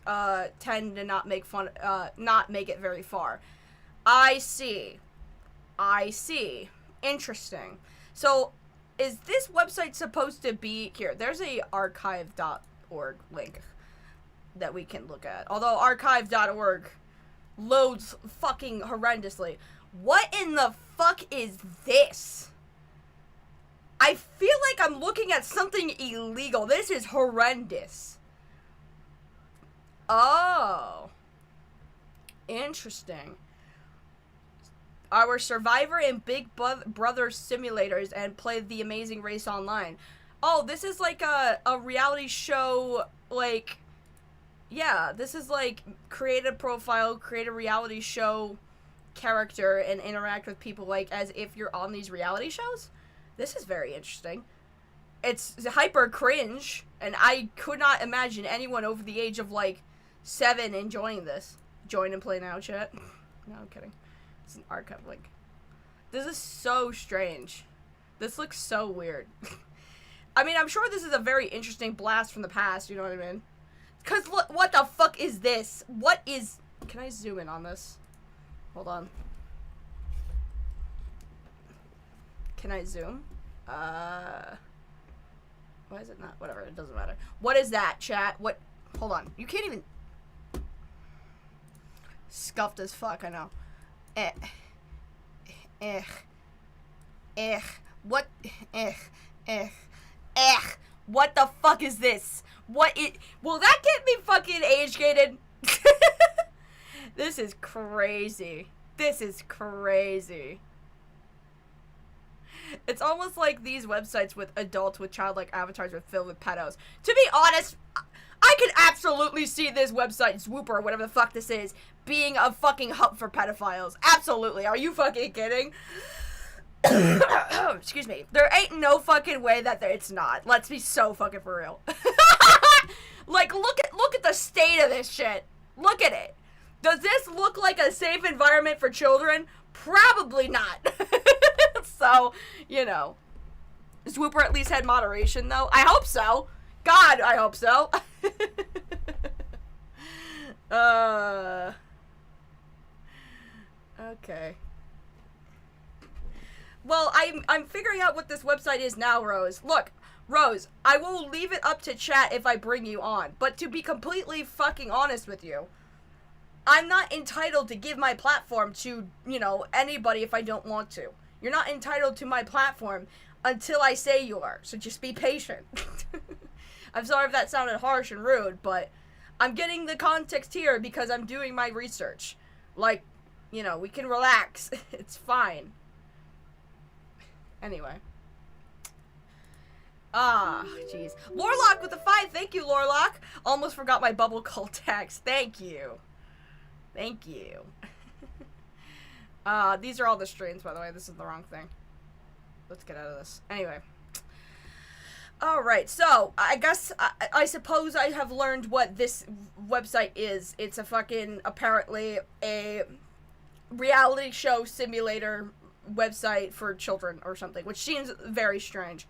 Speaker 1: tend to not make it very far. I see. Interesting. So is this website supposed to be here? There's a archive.org link that we can look at. Although archive.org loads fucking horrendously. What in the fuck is this? I feel like I'm looking at something illegal. This is horrendous. Oh. Interesting. Our Survivor and Big Brother simulators and play The Amazing Race online. Oh, this is like a reality show, like, yeah, this is like create a profile, create a reality show character, and interact with people like as if you're on these reality shows. This is very interesting. It's hyper cringe, and I could not imagine anyone over the age of like 7 enjoying this. Join and play now, chat. No, I'm kidding. It's an archive link. This is so strange. This looks so weird. I mean, I'm sure this is a very interesting blast from the past, you know what I mean? Because look, what the fuck is this? What is... Can I zoom in on this? Hold on. Can I zoom? Why is it not? Whatever, it doesn't matter. What is that, chat? What? Hold on. You can't even... Scuffed as fuck, I know. What? What the fuck is this? Will that get me fucking age-gated? This is crazy. This is crazy. It's almost like these websites with adults with childlike avatars are filled with pedos. To be honest, I can absolutely see this website, Swooper, or whatever the fuck this is, being a fucking hub for pedophiles. Absolutely. Are you fucking kidding? Excuse me. There ain't no fucking way that it's not. Let's be so fucking for real. Like, look at the state of this shit. Look at it. Does this look like a safe environment for children? Probably not. So, you know. Swooper at least had moderation, though. I hope so. God, I hope so. Okay. Well, I'm figuring out what this website is now, Rose. Look, Rose, I will leave it up to chat if I bring you on. But to be completely fucking honest with you, I'm not entitled to give my platform to, you know, anybody if I don't want to. You're not entitled to my platform until I say you are. So just be patient. I'm sorry if that sounded harsh and rude, but I'm getting the context here because I'm doing my research. Like, you know, we can relax. It's fine. Anyway. Ah, jeez. Lorlock with the 5. Thank you, Lorlock. Almost forgot my bubble cult tags. Thank you. Thank you. These are all the streams, by the way. This is the wrong thing. Let's get out of this. Anyway. Alright, so, I guess, I suppose I have learned what this website is. It's a fucking, apparently, a reality show simulator website for children or something, which seems very strange.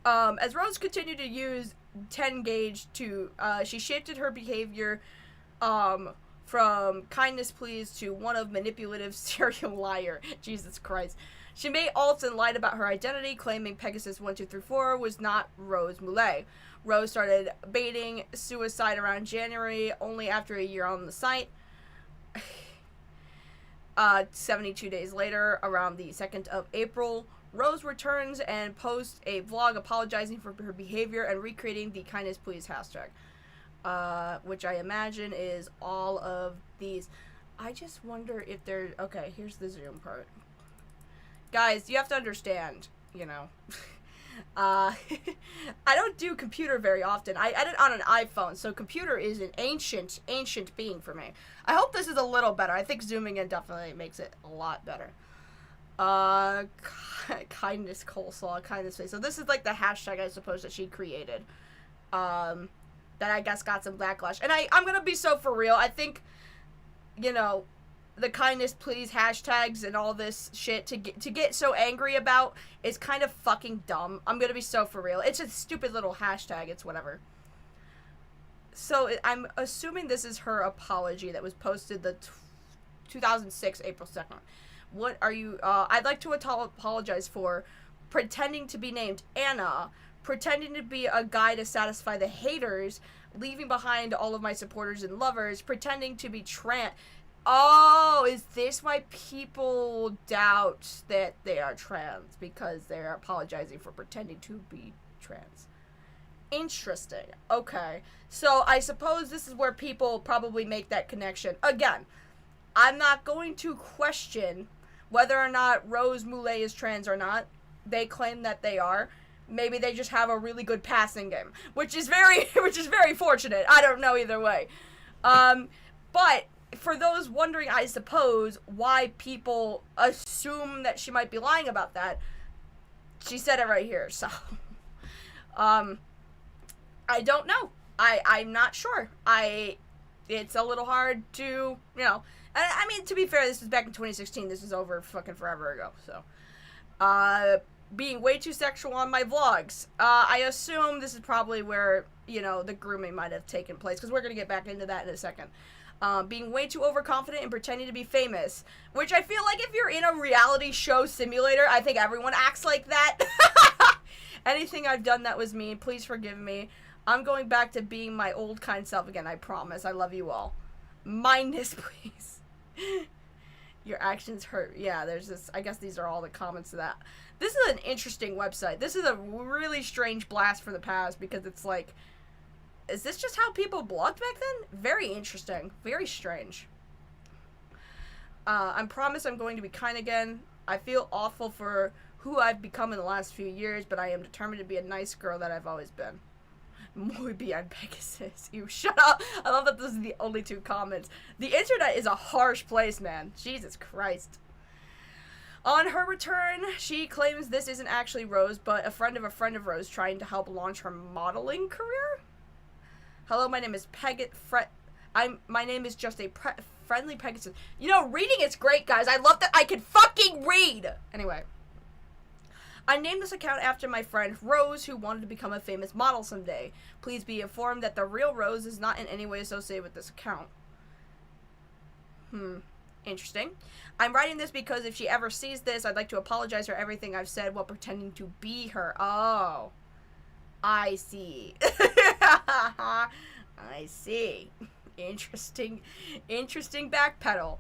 Speaker 1: As Rose continued to use 10 gauge to, she shifted her behavior, from kindness please to one of manipulative serial liar. Jesus Christ. She made alts and lied about her identity, claiming Pegasus 1234 was not Rose Moulet. Rose started baiting suicide around January, only after a year on the site. 72 days later, around the 2nd of April, Rose returns and posts a vlog apologizing for her behavior and recreating the kindness please hashtag. Which I imagine is all of these. I just wonder if they're... Okay, here's the Zoom part. Guys, you have to understand, you know. I don't do computer very often. I edit on an iPhone, so computer is an ancient being for me. I hope this is a little better. I think zooming in definitely makes it a lot better. Kindness coleslaw, kindness face. So this is like the hashtag I suppose that she created. That I guess got some backlash. And I'm gonna be so for real. I think, you know, the kindness please hashtags and all this shit to get so angry about is kind of fucking dumb. I'm gonna be so for real. It's a stupid little hashtag. It's whatever. So I'm assuming this is her apology that was posted the 2006 April 2nd. What are you? I'd like to apologize for pretending to be named Anna, pretending to be a guy to satisfy the haters, leaving behind all of my supporters and lovers, pretending to be trans. Oh, is this why people doubt that they are trans? Because they're apologizing for pretending to be trans. Interesting. Okay. So I suppose this is where people probably make that connection. Again, I'm not going to question whether or not Rose Moulet is trans or not. They claim that they are. Maybe they just have a really good passing game, which is very fortunate. I don't know either way. But for those wondering, I suppose, why people assume that she might be lying about that, she said it right here, so, I don't know. I'm not sure. It's a little hard to, you know, I mean, to be fair, this was back in 2016, this is over fucking forever ago, so, being way too sexual on my vlogs, I assume this is probably where, you know, the grooming might have taken place, because we're gonna get back into that in a second. Being way too overconfident and pretending to be famous, which I feel like if you're in a reality show simulator, I think everyone acts like that. Anything I've done that was mean, please forgive me. I'm going back to being my old kind self again, I promise. I love you all. Mind this, please. Your actions hurt. Yeah, there's this, I guess these are all the comments to that. This is an interesting website. This is a really strange blast from the past, because it's like, is this just how people blogged back then? Very interesting. Very strange. I promise I'm going to be kind again. I feel awful for who I've become in the last few years, but I am determined to be a nice girl that I've always been. Muy bien, Pegasus. You shut up. I love that this is the only 2 comments. The internet is a harsh place, man. Jesus Christ. On her return, she claims this isn't actually Rose, but a friend of Rose trying to help launch her modeling career? Hello, my name is my name is just a friendly Pegasus. You know, reading is great, guys. I love that I can fucking read! Anyway. I named this account after my friend Rose, who wanted to become a famous model someday. Please be informed that the real Rose is not in any way associated with this account. Interesting. I'm writing this because if she ever sees this, I'd like to apologize for everything I've said while pretending to be her. Oh. I see. I see. Interesting backpedal.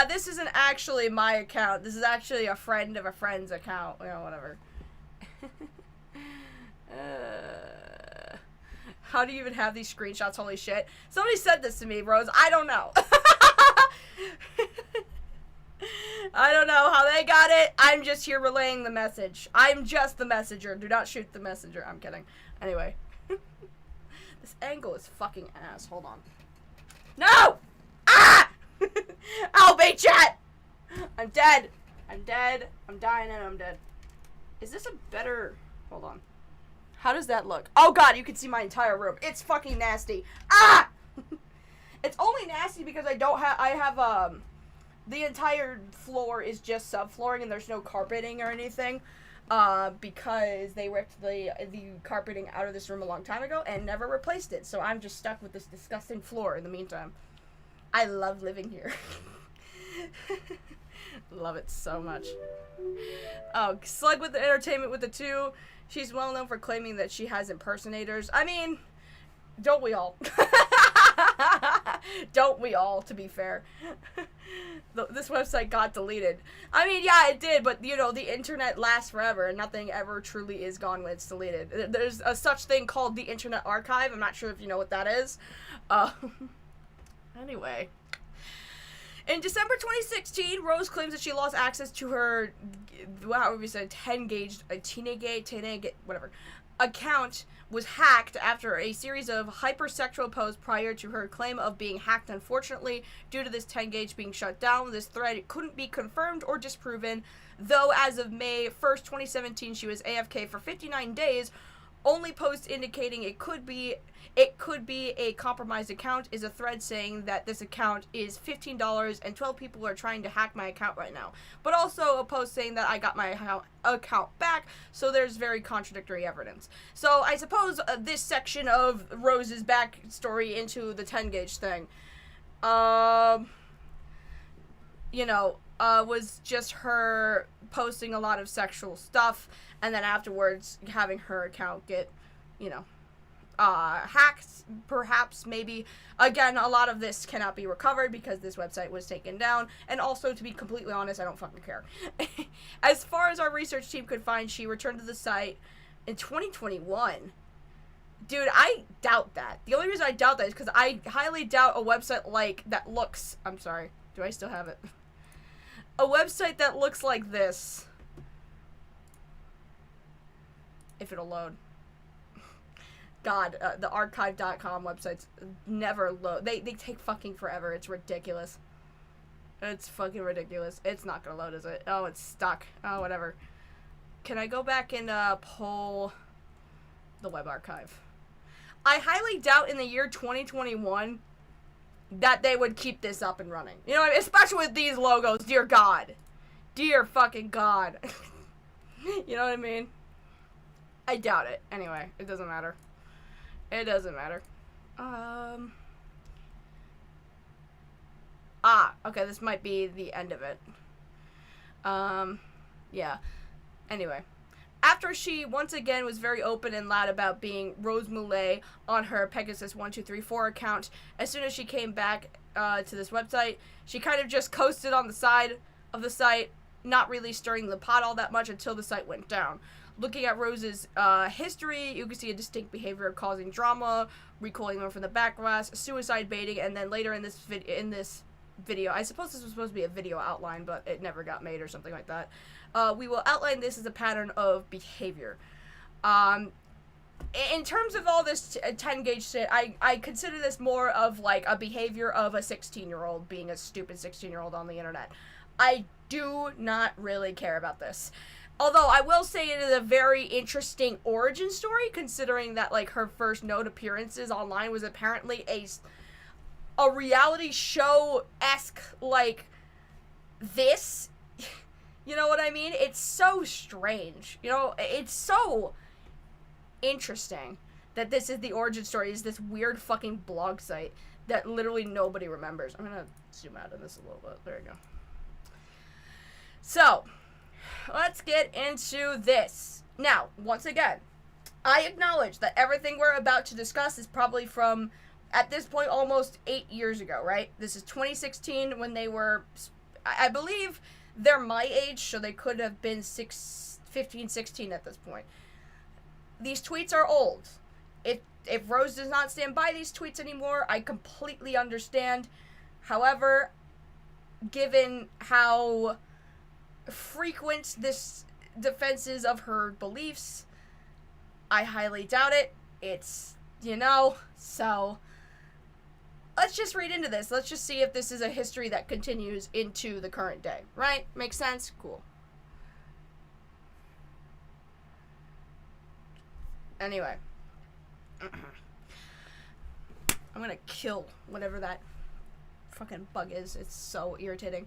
Speaker 1: This isn't actually my account. This is actually a friend of a friend's account. You know, whatever. How do you even have these screenshots? Holy shit. Somebody said this to me, Rose. I don't know. I don't know how they got it. I'm just here relaying the message. I'm just the messenger. Do not shoot the messenger. I'm kidding. Anyway. This angle is fucking ass. Hold on. No! Ah! Help me, chat! I'm dead. I'm dead. I'm dying and I'm dead. Is this a better... Hold on. How does that look? Oh god, you can see my entire room. It's fucking nasty. Ah! It's only nasty because I have, the entire floor is just subflooring and there's no carpeting or anything. Because they ripped the carpeting out of this room a long time ago and never replaced it. So I'm just stuck with this disgusting floor in the meantime. I love living here. Love it so much. Oh, Slug with the entertainment with the 2. She's well known for claiming that she has impersonators. I mean, don't we all? Don't we all, to be fair. This website got deleted. I mean, yeah, it did, but, you know, the internet lasts forever, and nothing ever truly is gone when it's deleted. There's a such thing called the Internet Archive. I'm not sure if you know what that is. Anyway. In December 2016, Rose claims that she lost access to her, however you said, 10-gauge, whatever, account was hacked after a series of hypersexual posts prior to her claim of being hacked. Unfortunately, due to this 10-gauge being shut down, this thread couldn't be confirmed or disproven, though as of May 1st, 2017, she was AFK for 59 days. Only post indicating it could be a compromised account is a thread saying that this account is $15 and 12 people are trying to hack my account right now. But also a post saying that I got my account back, so there's very contradictory evidence. So I suppose this section of Rose's backstory into the 10-gauge thing, you know, was just her posting a lot of sexual stuff and then afterwards having her account get, you know, hacked, perhaps, maybe. Again, a lot of this cannot be recovered because this website was taken down, and also, to be completely honest, I don't fucking care. As far as our research team could find, she returned to the site in 2021. Dude, I doubt that. The only reason I doubt that is because I highly doubt a website like that looks... I'm sorry. Do I still have it? A website that looks like this if it'll load. God, the archive.com websites never load. They take fucking forever. It's ridiculous. It's fucking ridiculous. It's not gonna load, is it? Oh, it's stuck. Oh, whatever. Can I go back and pull the web archive? I highly doubt in the year 2021 that they would keep this up and running. You know what I mean? Especially with these logos. Dear God. Dear fucking God. You know what I mean? I doubt it. Anyway, it doesn't matter. It doesn't matter. Okay, this might be the end of it. Yeah. Anyway. After she, once again, was very open and loud about being Rose Moulet on her Pegasus1234 account, as soon as she came back to this website, she kind of just coasted on the side of the site, not really stirring the pot all that much until the site went down. Looking at Rose's history, you can see a distinct behavior of causing drama, recoiling them from the backlash, suicide baiting, and then later in this video, I suppose this was supposed to be a video outline, but it never got made or something like that. We will outline this as a pattern of behavior. In terms of all this 10-gauge shit, I consider this more of like a behavior of a 16-year-old being a stupid 16-year-old on the internet. I do not really care about this. Although I will say it is a very interesting origin story, considering that like her first known appearances online was apparently a reality show-esque like this. You know what I mean? It's so strange. You know, it's so interesting that this is the origin story, is this weird fucking blog site that literally nobody remembers. I'm gonna zoom out of this a little bit. There we go. So, let's get into this. Now, once again, I acknowledge that everything we're about to discuss is probably from, at this point, almost 8 years ago, right? This is 2016 when they were, I believe they're my age, so they could have been 15, 16 at this point. These tweets are old. If Rose does not stand by these tweets anymore, I completely understand. However, given how frequent this defenses of her beliefs, I highly doubt it. It's, you know, so let's just read into this. Let's just see if this is a history that continues into the current day, right? Makes sense? Cool. Anyway. I'm gonna kill whatever that fucking bug is. It's so irritating.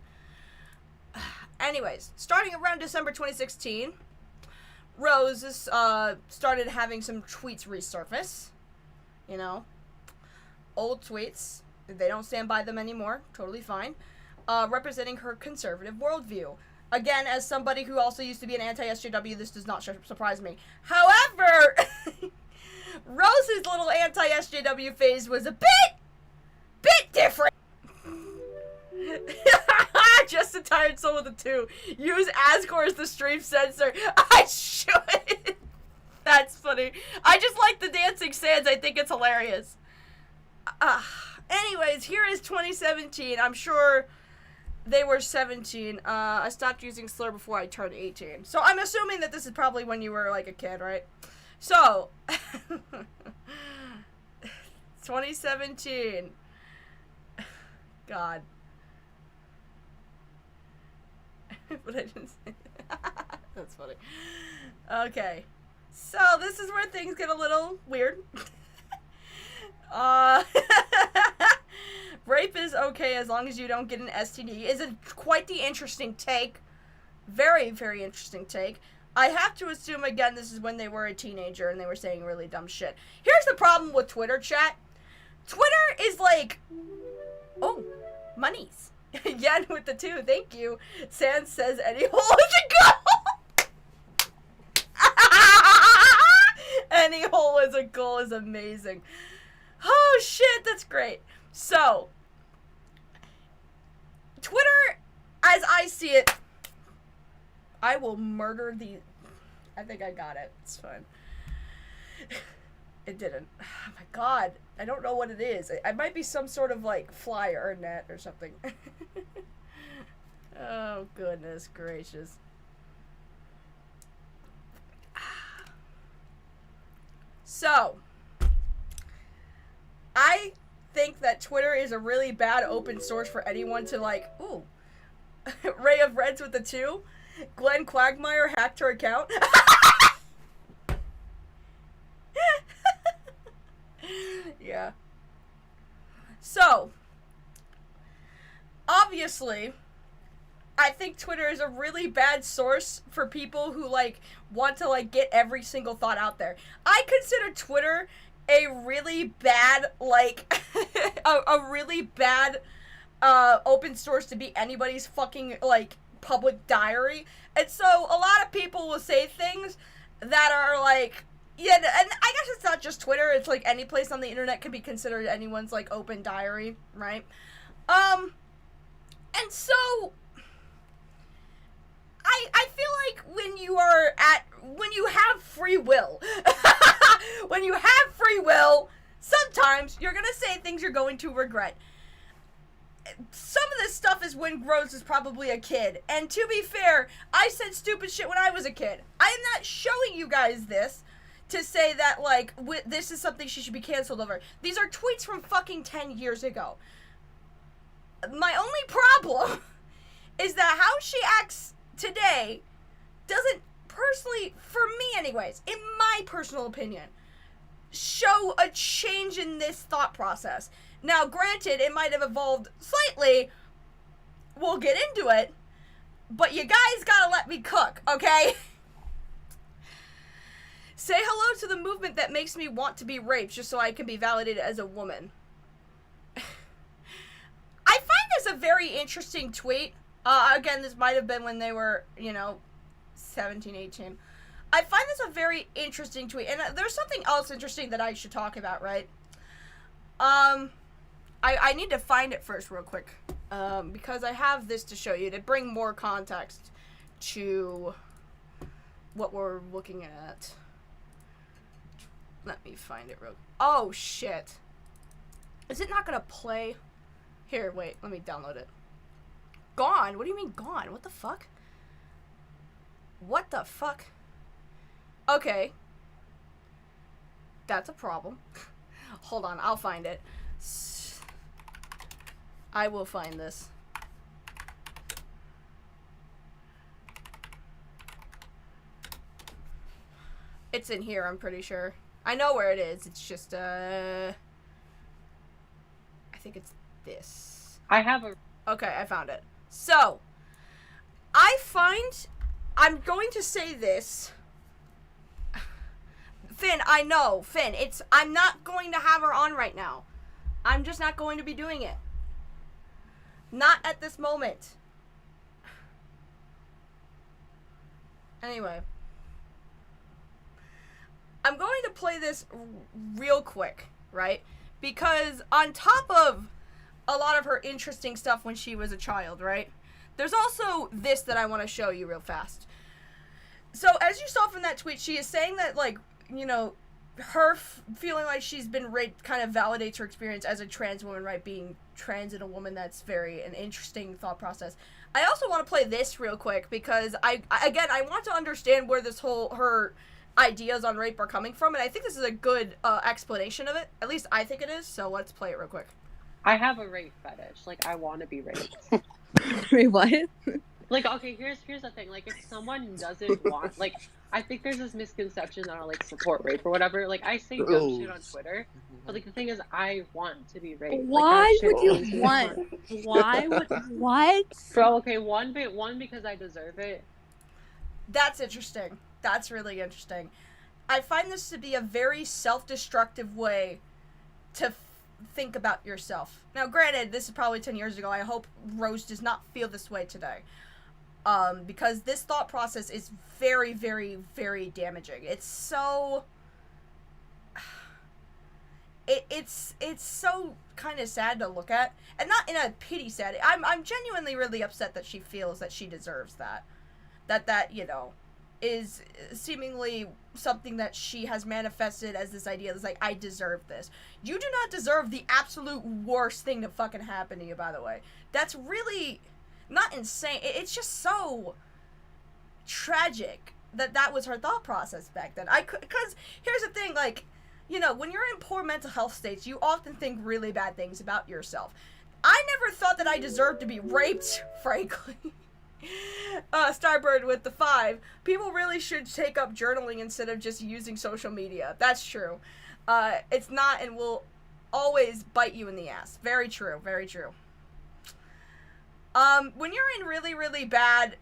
Speaker 1: Anyways, starting around December 2016, Rose started having some tweets resurface. You know, old tweets. They don't stand by them anymore. Totally fine. Representing her conservative worldview. Again, as somebody who also used to be an anti-SJW, this does not surprise me. However, Rose's little anti-SJW phase was a bit different. Just a tired soul with a 2. Use Asgore as the stream censor. I should. That's funny. I just like the dancing sands. I think it's hilarious. Anyways, here is 2017. I'm sure they were 17. I stopped using slur before I turned 18. So I'm assuming that this is probably when you were like a kid, right? So, 2017. God. But I didn't say that. That's funny. Okay. So, this is where things get a little weird. Rape is okay as long as you don't get an STD is quite the interesting take. Very, very interesting take. I have to assume, again, this is when they were a teenager and they were saying really dumb shit. Here's the problem with Twitter, chat. Twitter is like, oh, monies. Yen with the 2, thank you. Sans says any hole is a goal. Any hole is a goal is amazing. Oh shit, that's great. So, Twitter, as I see it, I will murder the... I think I got it. It's fine. It didn't. Oh my god. I don't know what it is. It might be some sort of, like, fly or net or something. Oh, goodness gracious. So, I think that Twitter is a really bad open source for anyone to, like, ooh, Ray of Reds with the 2? Glenn Quagmire hacked her account? Yeah. So, obviously, I think Twitter is a really bad source for people who, like, want to, like, get every single thought out there. I consider Twitter a really bad, like, a really bad, open source to be anybody's fucking, like, public diary. And so, a lot of people will say things that are, like, yeah, and I guess it's not just Twitter, it's, like, any place on the internet can be considered anyone's, like, open diary, right? And so, I feel like when you have free will, sometimes you're gonna say things you're going to regret. Some of this stuff is when grows as probably a kid, and to be fair, I said stupid shit when I was a kid. I am not showing you guys this to say that, like, this is something she should be canceled over. These are tweets from fucking 10 years ago. My only problem is that how she acts today doesn't personally, for me anyways, in my personal opinion, show a change in this thought process. Now, granted, it might have evolved slightly. We'll get into it. But you guys gotta let me cook, okay? Say hello to the movement that makes me want to be raped just so I can be validated as a woman. I find this a very interesting tweet. Again, this might have been when they were, 17, 18. I find this a very interesting tweet. And there's something else interesting that I should talk about, right? I need to find it first real quick. Because I have this to show you to bring more context to what we're looking at. Let me find it real. Oh, shit. Is it not gonna play? Here, wait. Let me download it. Gone? What do you mean gone? What the fuck? What the fuck? Okay. That's a problem. Hold on. I'll find it. I will find this. It's in here, I'm pretty sure. I know where it is. It's just, I think it's this.
Speaker 3: I have a...
Speaker 1: Okay, I found it. So, I'm going to say this. Finn, I know. Finn, I'm not going to have her on right now. I'm just not going to be doing it. Not at this moment. Anyway. I'm going to play this real quick, right? Because on top of a lot of her interesting stuff when she was a child, right? There's also this that I want to show you real fast. So, as you saw from that tweet, she is saying that, like, her feeling like she's been raped kind of validates her experience as a trans woman, right? Being trans and a woman, that's an interesting thought process. I also want to play this real quick because I want to understand where this her ideas on rape are coming from, and I think this is a good explanation of it. At least I think it is, so let's play it real quick.
Speaker 3: I have a rape fetish. Like, I want to be raped.
Speaker 4: Wait, what?
Speaker 3: Like, okay, here's the thing. Like, if someone doesn't want, like, I think there's this misconception that I, like, support rape or whatever. Like, I say dumb shit on Twitter, but, like, the thing is, I want to be raped.
Speaker 4: Why
Speaker 3: like,
Speaker 4: would you want? Why would, what?
Speaker 3: Bro, okay, one, because I deserve it.
Speaker 1: That's interesting. That's really interesting. I find this to be a very self-destructive way to think about yourself. Now, granted, this is probably 10 years ago. I hope Rose does not feel this way today. Because this thought process is very, very, very damaging. It's so... It's so kind of sad to look at. And not in a pity sad. I'm genuinely really upset that she feels that she deserves that. That, is seemingly something that she has manifested as this idea that's like, I deserve this. You do not deserve the absolute worst thing to fucking happen to you, by the way. That's really not insane. It's just so tragic that was her thought process back then. Because here's the thing, like, you know, when you're in poor mental health states, you often think really bad things about yourself. I never thought that I deserved to be raped, frankly. Starbird with the 5. People really should take up journaling instead of just using social media. That's true. It's not and will always bite you in the ass. Very true, very true. When you're in really, really bad,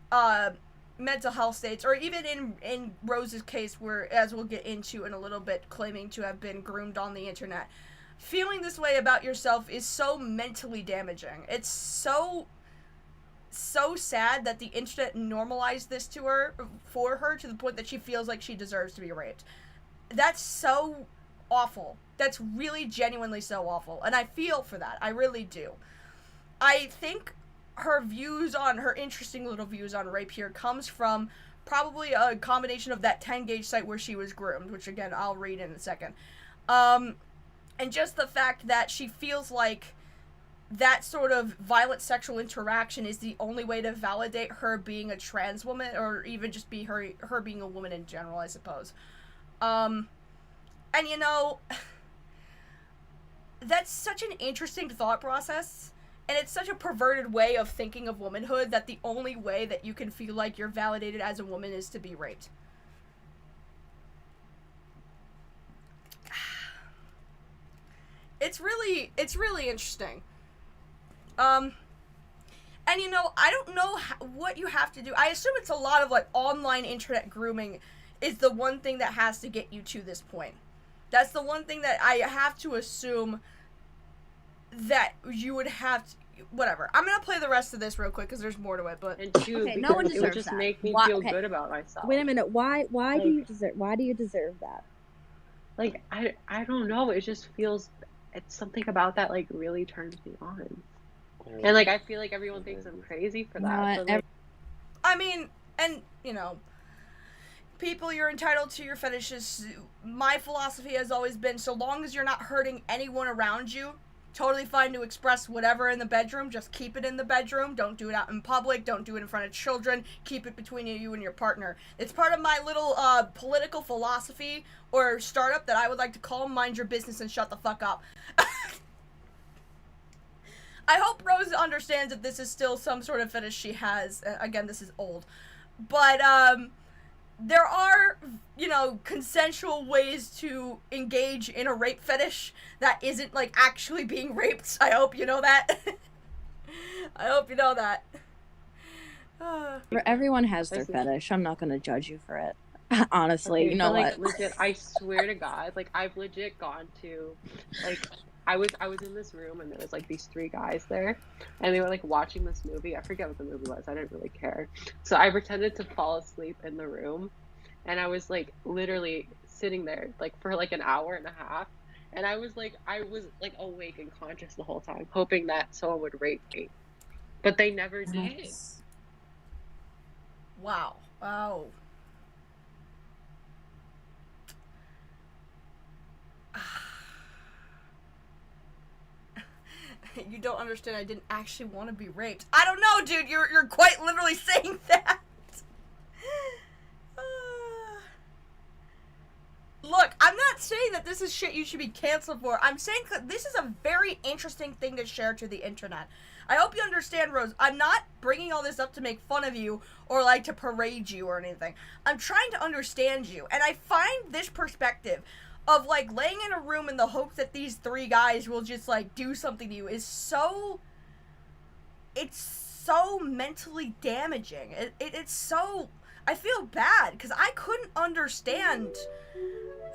Speaker 1: mental health states, or even in Rose's case, where, as we'll get into in a little bit, claiming to have been groomed on the internet, feeling this way about yourself is so mentally damaging. It's so sad that the internet normalized this for her to the point that she feels like she deserves to be raped. That's so awful. That's really genuinely so awful, and I feel for that. I really do. I think her interesting little views on rape here comes from probably a combination of that 10-gauge site where she was groomed, which again, I'll read in a second. And just the fact that she feels like that sort of violent sexual interaction is the only way to validate her being a trans woman, or even just be her being a woman in general, I suppose. And you know, that's such an interesting thought process. And it's such a perverted way of thinking of womanhood that the only way that you can feel like you're validated as a woman is to be raped. It's really interesting. And you know, I don't know what you have to do. I assume it's a lot of, like, online internet grooming is the one thing that has to get you to this point. That's the one thing that I have to assume that you would have to, whatever. I'm gonna play the rest of this real quick because there's more to it, but
Speaker 3: and two,
Speaker 4: okay, no one
Speaker 3: it would
Speaker 4: deserves
Speaker 3: just
Speaker 4: that.
Speaker 3: make me
Speaker 4: Why-
Speaker 3: feel
Speaker 4: okay.
Speaker 3: good about myself.
Speaker 4: Wait a minute. Why do you deserve that?
Speaker 3: Like, I don't know. It just feels, it's something about that, like, really turns me on. And, like, I feel like everyone thinks I'm crazy for that.
Speaker 4: Not
Speaker 3: But, like,
Speaker 1: I mean, and you know, people, you're entitled to your fetishes. My philosophy has always been, so long as you're not hurting anyone around you, totally fine to express whatever in the bedroom. Just keep it in the bedroom. Don't do it out in public. Don't do it in front of children. Keep it between you and your partner. It's part of my little political philosophy or startup that I would like to call Mind Your Business and Shut the Fuck Up. I hope Rose understands that this is still some sort of fetish she has. Again, this is old. But, there are, you know, consensual ways to engage in a rape fetish that isn't, like, actually being raped. I hope you know that. I hope you know that.
Speaker 4: Everyone has their fetish. I'm not gonna judge you for it. Honestly,
Speaker 3: okay,
Speaker 4: you know
Speaker 3: but, like,
Speaker 4: what?
Speaker 3: legit, I swear to God, like, I've legit gone to, like, I was in this room and there was, like, these 3 guys there, and they were, like, watching this movie. I forget what the movie was. I didn't really care. So I pretended to fall asleep in the room, and I was, like, literally sitting there, like, for, like, an hour and a half, and I was awake and conscious the whole time, hoping that someone would rape me. But they never did.
Speaker 4: Nice.
Speaker 1: Wow. Wow. You don't understand, I didn't actually want to be raped. I don't know, dude, you're quite literally saying that. Look, I'm not saying that this is shit you should be canceled for. I'm saying that this is a very interesting thing to share to the internet. I hope you understand, Rose. I'm not bringing all this up to make fun of you or, like, to parade you or anything. I'm trying to understand you. And I find this perspective of, like, laying in a room in the hopes that these 3 guys will just, like, do something to you is so... It's so mentally damaging. It's so... I feel bad, because I couldn't understand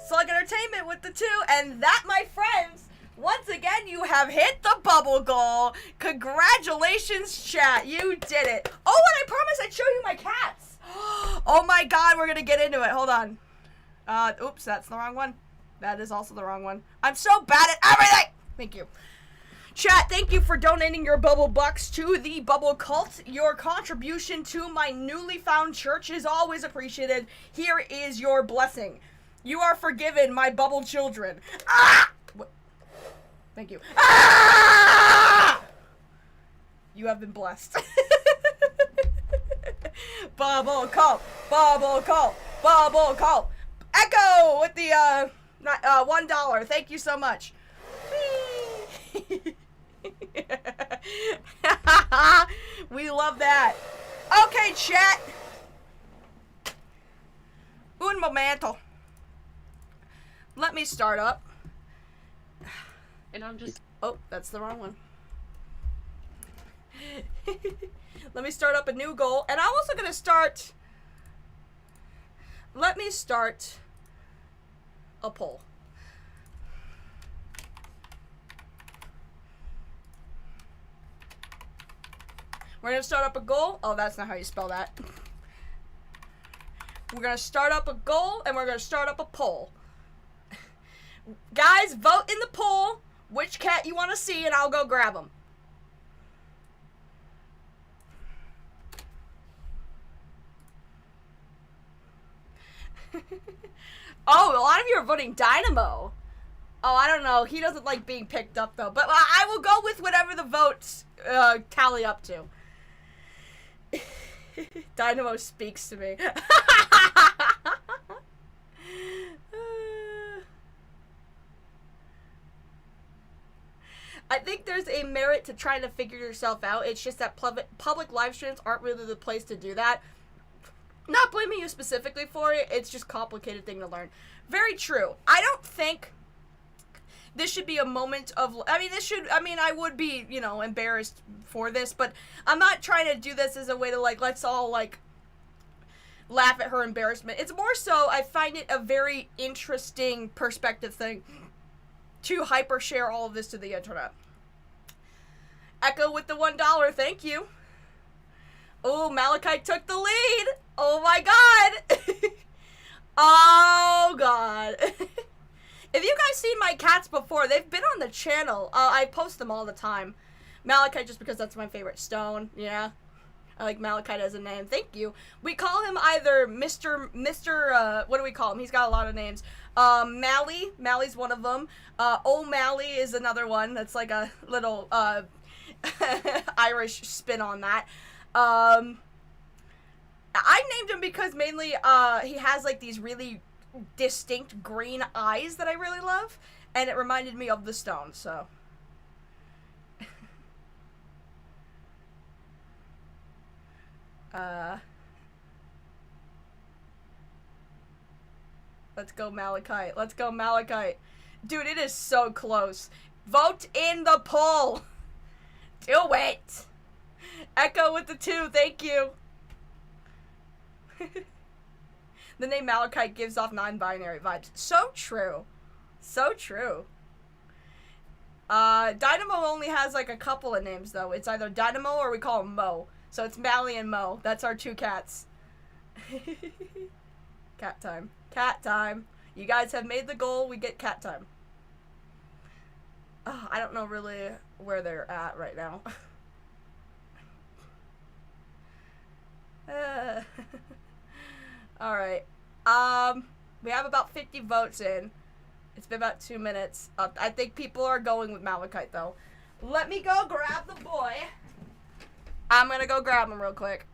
Speaker 1: Slug Entertainment with the 2, and that, my friends, once again, you have hit the bubble goal. Congratulations, chat. You did it. Oh, and I promised I'd show you my cats. Oh my god, we're gonna get into it. Hold on. Oops, that's the wrong one. That is also the wrong one. I'm so bad at everything! Thank you. Chat, thank you for donating your bubble bucks to the Bubble Cult. Your contribution to my newly found church is always appreciated. Here is your blessing. You are forgiven, my bubble children. Ah! What? Thank you. Ah! You have been blessed. Bubble Cult, Bubble Cult, Bubble Cult. Echo with the $1. Thank you so much. We love that. Okay, chat. Un momento. Let me start up.
Speaker 3: And I'm just...
Speaker 1: Oh, that's the wrong one. Let me start up a new goal. And I'm also going to start... Let me start a poll. We're going to start up a goal. Oh, that's not how you spell that. We're going to start up a goal, and we're going to start up a poll. Guys, vote in the poll which cat you want to see, and I'll go grab them. Oh, a lot of you are voting Dynamo. Oh, I don't know. He doesn't like being picked up, though. But I will go with whatever the votes tally up to. Dynamo speaks to me. I think there's a merit to trying to figure yourself out. It's just that public live streams aren't really the place to do that. Not blaming you specifically for it. It's just a complicated thing to learn. Very true. I don't think this should be a moment of... I would be, you know, embarrassed for this, but I'm not trying to do this as a way to, like, let's all, like, laugh at her embarrassment. It's more so I find it a very interesting perspective thing to hyper share all of this to the internet. Echo with the $1. Thank you. Oh, Malachite took the lead. Oh my god. Oh god. If you guys seen my cats before, they've been on the channel. I post them all the time. Malachite just because that's my favorite stone. Yeah. I like Malachite as a name. Thank you. We call him either Mr. What do we call him? He's got a lot of names. Mally. Mally's one of them. O'Malley is another one. That's like a little, Irish spin on that. I named him because mainly, he has like these really distinct green eyes that I really love. And it reminded me of the stone, so. Let's go Malachite. Let's go Malachite. Dude, it is so close. Vote in the poll. Do it. Echo with the 2. Thank you. The name Malachite gives off non-binary vibes. So true. So true. Dynamo only has like a couple of names though. It's either Dynamo or we call him Mo. So it's Mally and Mo. That's our 2 cats. Cat time. Cat time. You guys have made the goal. We get cat time. Oh, I don't know really where they're at right now. Alright. We have about 50 votes in. It's been about 2 minutes. I think people are going with Malachite though. Let me go grab the boy. I'm gonna go grab him real quick.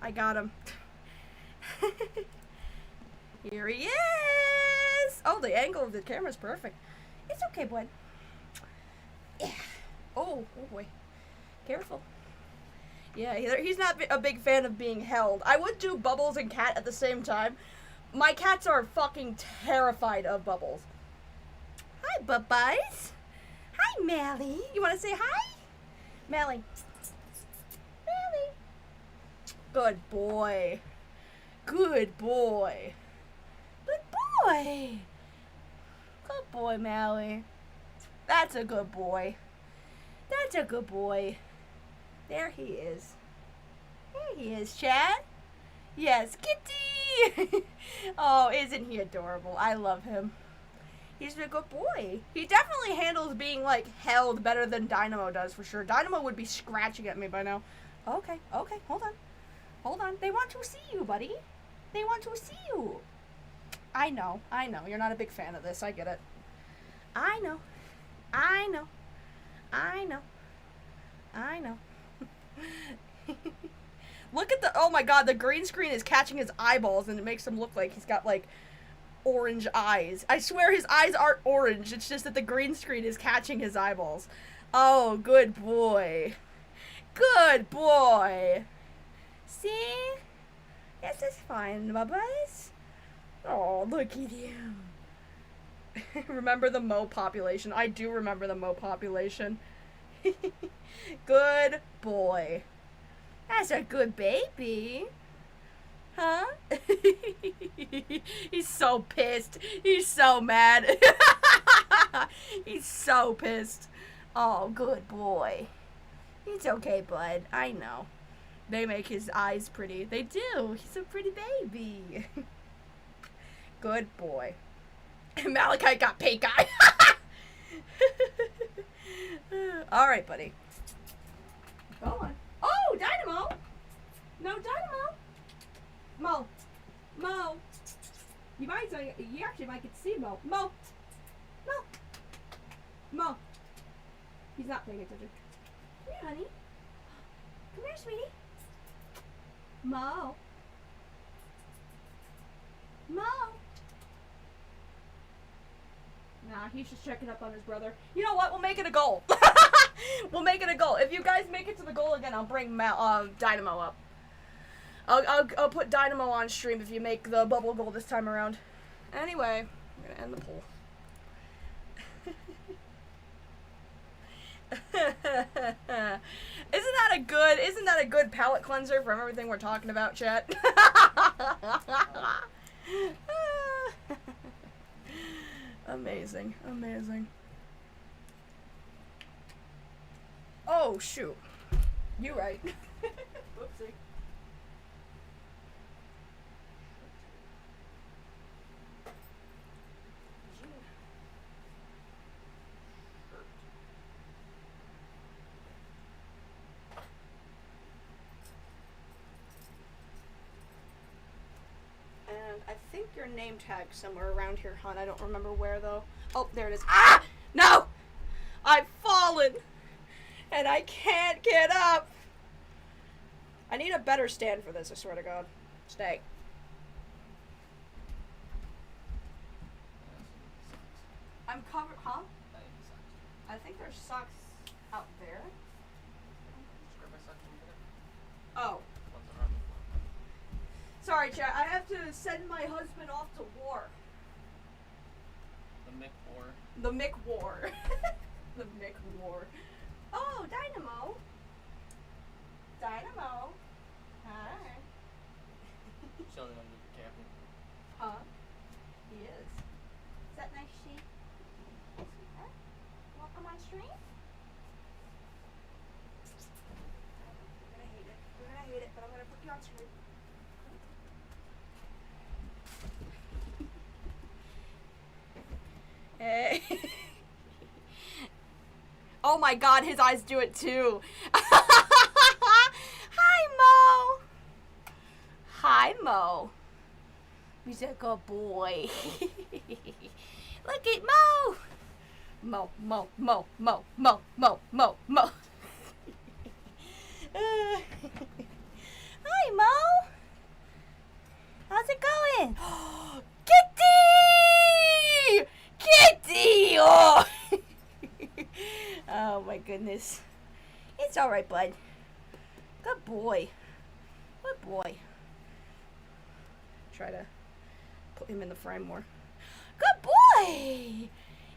Speaker 1: I got him. Here he is! Oh, the angle of the camera's perfect. It's okay, bud. Yeah. Oh, oh boy. Careful. Yeah, he's not a big fan of being held. I would do Bubbles and Cat at the same time. My cats are fucking terrified of Bubbles. Hi, Bubbies. Hi, Mally. You want to say hi? Mally. Mally. Good boy. Good boy. Good boy. Good boy, Mally. That's a good boy. That's a good boy. There he is. There he is, Chad. Yes, Kitty. Oh, isn't he adorable? I love him. He's a good boy. He definitely handles being, like, held better than Dynamo does, for sure. Dynamo would be scratching at me by now. Okay, okay, hold on. Hold on. They want to see you, buddy. They want to see you. I know. You're not a big fan of this. I get it. I know. Look at the, oh my god, the green screen is catching his eyeballs and it makes him look like he's got, like, orange eyes. I swear his eyes aren't orange, it's just that the green screen is catching his eyeballs. Oh, good boy. Good boy. See? Yes, it's fine, bubbles. Oh, look at you. Remember the Mo population? I do remember the Mo population. Good boy. That's a good baby. Huh? He's so pissed. He's so mad. He's so pissed. Oh, good boy. It's okay, bud. I know. They make his eyes pretty. They do. He's a pretty baby. Good boy. Malachite got pink eye. Alright, buddy. Go on. Oh, Dynamo! No, Dynamo! Mo. Mo. You actually might get to see Mo. Mo. Mo. Mo. He's not paying attention. Come here, honey. Come here, sweetie. Mo. Mo. Nah, he's just checking up on his brother. You know what? We'll make it a goal. We'll make it a goal. If you guys make it to the goal again, I'll bring Dynamo up. I'll put Dynamo on stream if you make the bubble goal this time around. Anyway, I'm gonna end the poll. Isn't that a good palate cleanser from everything we're talking about, chat? Amazing, amazing. Oh shoot. You right. Whoopsie. And I think your name tag's somewhere around here, hon. I don't remember where though. Oh, there it is. Ah! No! I've fallen! And I can't get up! I need a better stand for this, I swear to God. Stay. I'm covered, huh? I think there's socks out there. Oh. Sorry, chat. I have to send my husband off to war.
Speaker 5: The Mick War.
Speaker 1: The Mick War. The Mick War. Oh, Dynamo. Dynamo. Hi.
Speaker 5: Sheldon under the captain.
Speaker 1: Huh? He is. Is that nice sheep? Huh? Welcome on stream? You're gonna hate it. You're gonna hate it, but I'm gonna put you on stream. Hey. Oh my God, his eyes do it too. Hi, Mo. Hi, Mo. He's a good boy. Look at Mo. Mo, Mo, Mo, Mo, Mo, Mo, Mo, Mo. Hi, Mo. How's it going? Kitty! Kitty! Oh! Oh my goodness. It's alright, bud. Good boy. Good boy. Try to put him in the frame more. Good boy!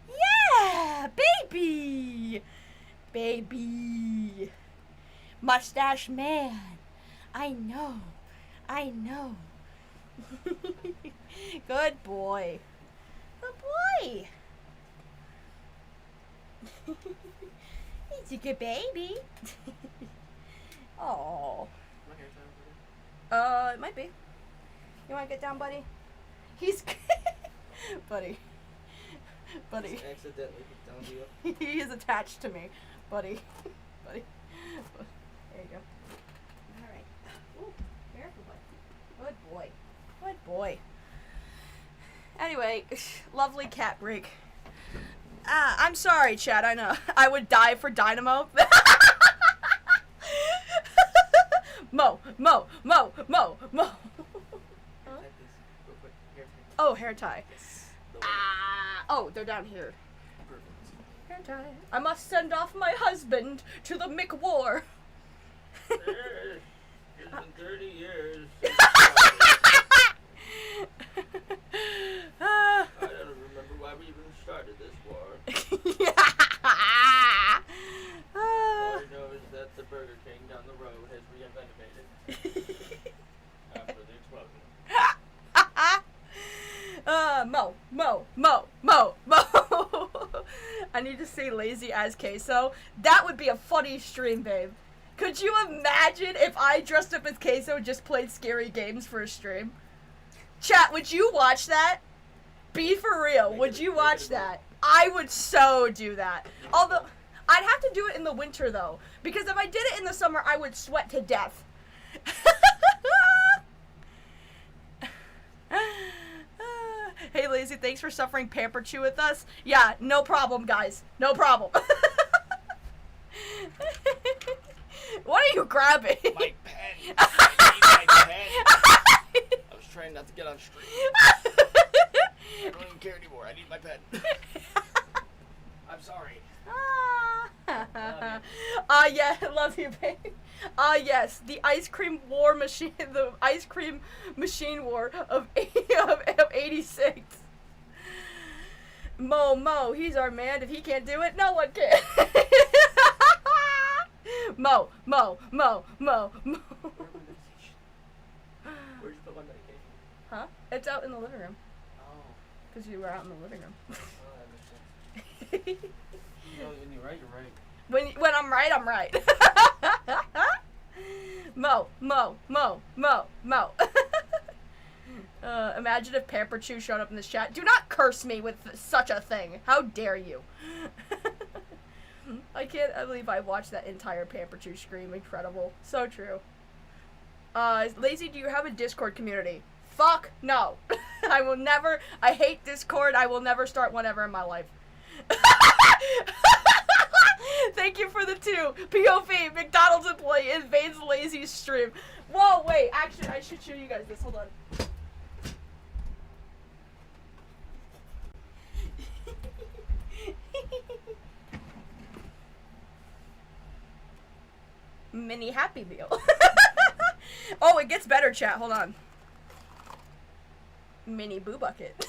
Speaker 1: Yeah! Baby! Baby! Mustache man! I know. I know. Good boy. Good boy! He's a good baby. Oh. It might be. You wanna get down, buddy? He's buddy. Buddy.
Speaker 5: Just accidentally hit down to you.
Speaker 1: He is attached to me, buddy. Buddy. There you go. Alright. Ooh, careful, buddy. Good boy. Good boy. Anyway, lovely cat break. I'm sorry, Chad, I know. I would die for Dynamo. Mo. Oh, hair tie.
Speaker 5: Yes.
Speaker 1: Oh, they're down here.
Speaker 5: Perfect.
Speaker 1: Hair tie. I must send off my husband to the Mick War.
Speaker 5: It's been 30 years. I don't remember why we even started this war. All I know is that the Burger King down the road has reinvented after the explosion.
Speaker 1: Mo. I need to say lazy as queso. That would be a funny stream, babe. Could you imagine if I dressed up as queso and just played scary games for a stream? Chat, would you watch that? Be for real. Would you watch that? I would so do that. Although, I'd have to do it in the winter, though. Because if I did it in the summer, I would sweat to death. Hey, Lazy, thanks for suffering Pamper Chew with us. Yeah, no problem, guys. No problem. What are you grabbing?
Speaker 5: My pen. I need my pen. I was trying not to get on stream. I don't even care anymore. I need my pen. I'm sorry.
Speaker 1: Yeah, love you, babe. Yes, the ice cream war machine, the ice cream machine war of 86. Mo, he's our man. If he can't do it, no one can. Mo.
Speaker 5: Where'd you put my medication?
Speaker 1: Huh? It's out in the living room.
Speaker 5: Oh.
Speaker 1: Because you were out in the living room.
Speaker 5: Oh, that makes sense. No, when you're right, you're right.
Speaker 1: When I'm right, I'm right. Mo. Imagine if Pamper Chew showed up in this chat. Do not curse me with such a thing. How dare you? I can't believe I watched that entire Pamper Chew stream. Incredible. So true. Lazy, do you have a Discord community? Fuck no. I hate Discord. I will never start one ever in my life. Thank you for the 2. POV, McDonald's employee invades Lazy's stream. Whoa, wait, actually, I should show you guys this. Hold on. Mini Happy Meal. Oh, it gets better, chat. Hold on. Mini Boo Bucket.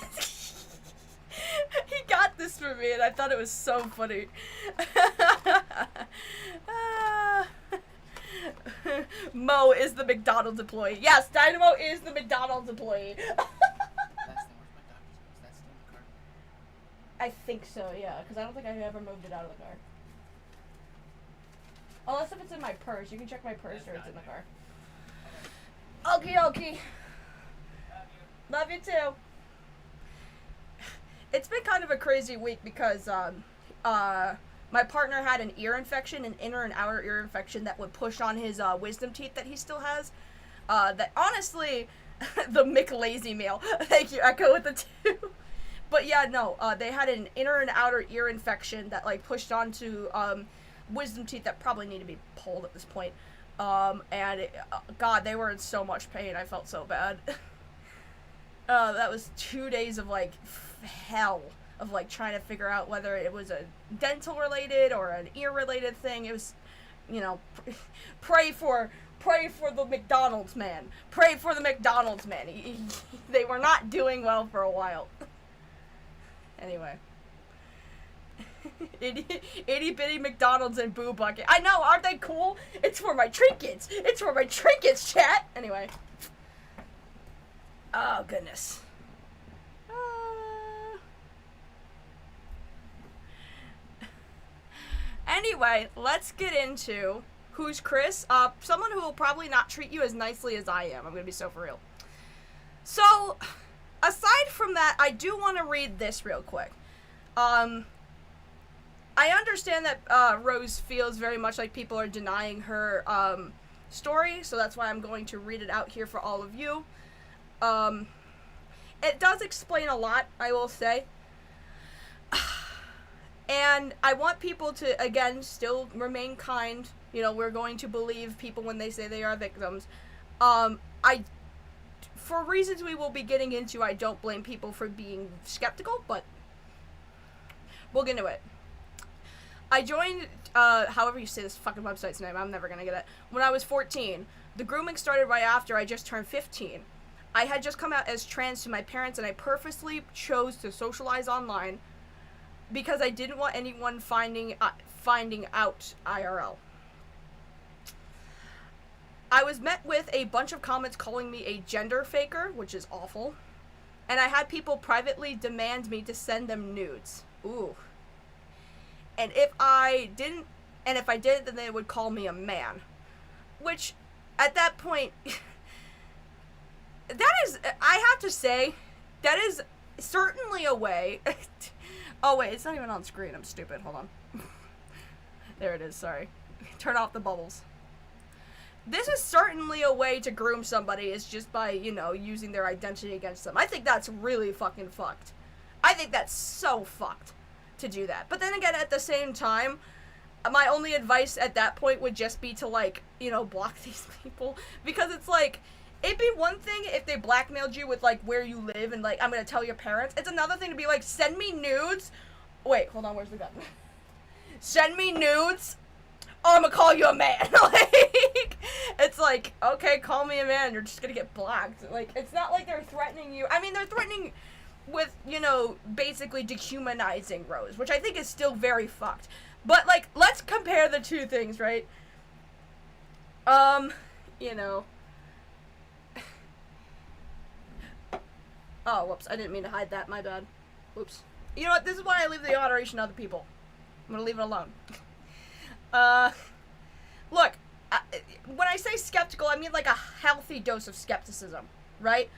Speaker 1: He got this for me, and I thought it was so funny. Mo is the McDonald's employee. Yes, Dynamo is the McDonald's employee. I think so, yeah, because I don't think I ever moved it out of the car. Unless if it's in my purse. You can check my purse or it's in the car. Okay. Love you too. It's been kind of a crazy week because my partner had an ear infection, an inner and outer ear infection that would push on his wisdom teeth that he still has. That honestly, the McLazy meal. Thank you, Echo with the 2. But yeah, no, they had an inner and outer ear infection that like pushed onto wisdom teeth that probably need to be pulled at this point. God, they were in so much pain. I felt so bad. That was 2 days of like hell of like trying to figure out whether it was a dental related or an ear related thing. It you know, pray for the McDonald's man. Pray for the McDonald's man. They were not doing well for a while. Anyway. Itty bitty McDonald's and Boo Bucket. I know, aren't they cool? It's for my trinkets. It's for my trinkets, chat. Anyway. Oh, goodness. Anyway, let's get into who's Chris. Someone who will probably not treat you as nicely as I am. I'm gonna be so for real. So, aside from that, I do want to read this real quick. I understand that Rose feels very much like people are denying her story, so that's why I'm going to read it out here for all of you. It does explain a lot, I will say. And I want people to, again, still remain kind. You know, we're going to believe people when they say they are victims. For reasons we will be getting into, I don't blame people for being skeptical, but we'll get into it. I joined, however you say this fucking website's name, I'm never gonna get it, when I was 14. The grooming started right after I just turned 15. I had just come out as trans to my parents, and I purposely chose to socialize online because I didn't want anyone finding out IRL. I was met with a bunch of comments calling me a gender faker, which is awful, and I had people privately demand me to send them nudes. Ooh. And if I didn't, then they would call me a man. Which, at that point, that is, I have to say, that is certainly a way. Oh wait, it's not even on screen, I'm stupid, hold on. There it is, sorry. Turn off the bubbles. This is certainly a way to groom somebody, is just by, you know, using their identity against them. I think that's really fucking fucked. I think that's so fucked to do that. But then again, at the same time, my only advice at that point would just be to, like, you know, block these people. Because it's like, it'd be one thing if they blackmailed you with, like, where you live and, like, I'm gonna tell your parents. It's another thing to be like, send me nudes. Wait, hold on, where's the gun? Send me nudes, or I'm gonna call you a man. Like, it's like, okay, call me a man, you're just gonna get blocked. Like, it's not like they're threatening you. I mean, they're threatening with, you know, basically dehumanizing Rose, which I think is still very fucked. But, like, let's compare the two things, right? You know. Oh, whoops, I didn't mean to hide that, my bad. Oops. You know what, this is why I leave the moderation to other people. I'm gonna leave it alone. Look, when I say skeptical, I mean like a healthy dose of skepticism, right?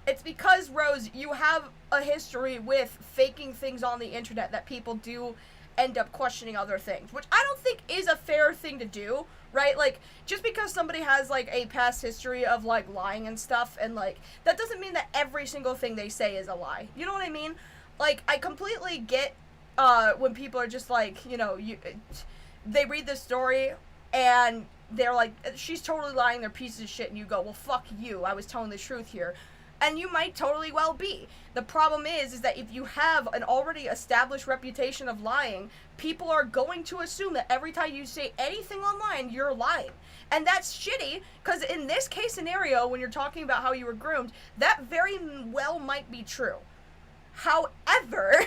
Speaker 1: It's because, Rose, you have a history with faking things on the internet that people do end up questioning other things, which I don't think is a fair thing to do, right? Like, just because somebody has, like, a past history of, like, lying and stuff, and, like, that doesn't mean that every single thing they say is a lie. You know what I mean? Like, I completely get, when people are just like, you know, they read the story, and they're like, she's totally lying, they're pieces of shit, and you go, well, fuck you, I was telling the truth here. And you might totally well be. The problem is that if you have an already established reputation of lying, people are going to assume that every time you say anything online, you're lying. And that's shitty, because in this case scenario, when you're talking about how you were groomed, that very well might be true. However,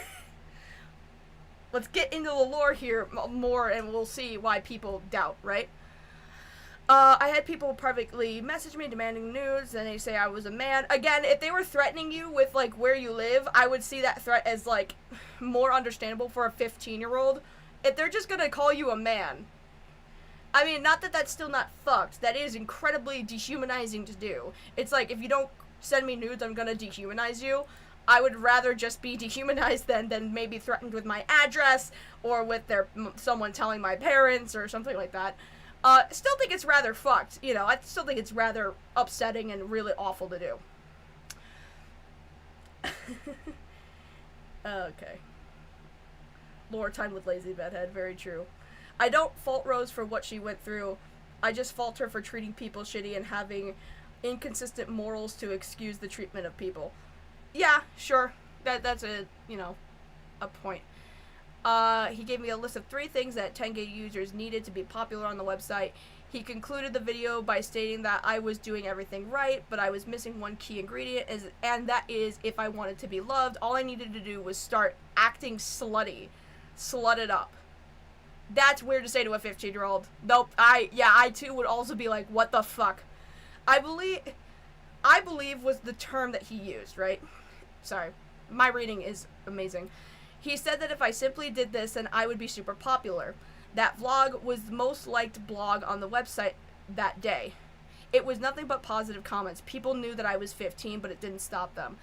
Speaker 1: let's get into the lore here more, and we'll see why people doubt, right? I had people privately message me demanding nudes, and they say I was a man. Again, if they were threatening you with, like, where you live, I would see that threat as, like, more understandable for a 15-year-old. If they're just gonna call you a man, I mean, not that that's still not fucked. That is incredibly dehumanizing to do. It's like, if you don't send me nudes, I'm gonna dehumanize you. I would rather just be dehumanized than maybe threatened with my address, or with someone telling my parents, or something like that. Still think it's rather fucked, you know, I still think it's rather upsetting and really awful to do. Okay. Lore time with lazy bedhead, very true. I don't fault Rose for what she went through, I just fault her for treating people shitty and having inconsistent morals to excuse the treatment of people. Yeah, sure, that's a, you know, a point. He gave me a list of 3 things that 10K users needed to be popular on the website. He concluded the video by stating that I was doing everything right, but I was missing one key ingredient, and that is, if I wanted to be loved, all I needed to do was start acting slutty. Slut it up. That's weird to say to a 15-year-old. Nope, I too would also be like, what the fuck? I believe was the term that he used, right? Sorry, my reading is amazing. He said that if I simply did this, then I would be super popular. That vlog was the most liked blog on the website that day. It was nothing but positive comments. People knew that I was 15, but it didn't stop them.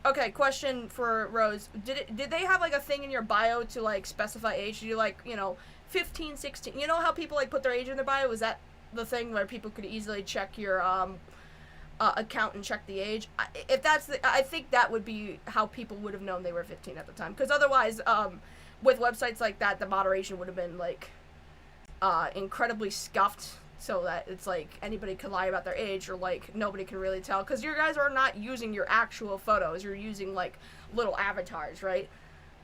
Speaker 1: Okay, question for Rose. Did they have, like, a thing in your bio to, like, specify age? Did you, like, 15, 16? You know how people, like, put their age in their bio? Was that the thing where people could easily check your, account and check the age? I think that would be how people would have known they were 15 at the time. Because otherwise, with websites like that, the moderation would have been, like, incredibly scuffed, so that it's, like, anybody could lie about their age, or, like, nobody can really tell. Because you guys are not using your actual photos. You're using, like, little avatars, right?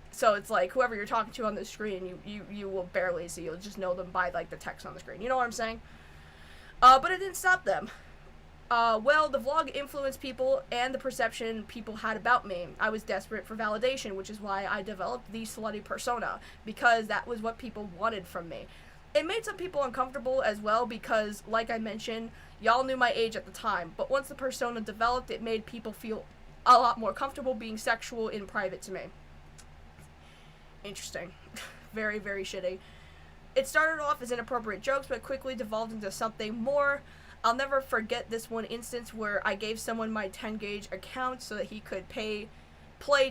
Speaker 1: So it's, like, whoever you're talking to on the screen, you will barely see. You'll just know them by, like, the text on the screen. You know what I'm saying? But it didn't stop them. Well, the vlog influenced people and the perception people had about me. I was desperate for validation, which is why I developed the slutty persona, because that was what people wanted from me. It made some people uncomfortable as well because, like I mentioned, y'all knew my age at the time, but once the persona developed, it made people feel a lot more comfortable being sexual in private to me. Interesting. Very, very shitty. It started off as inappropriate jokes, but quickly devolved into something more. I'll never forget this one instance where I gave someone my 10-gauge account so that he could play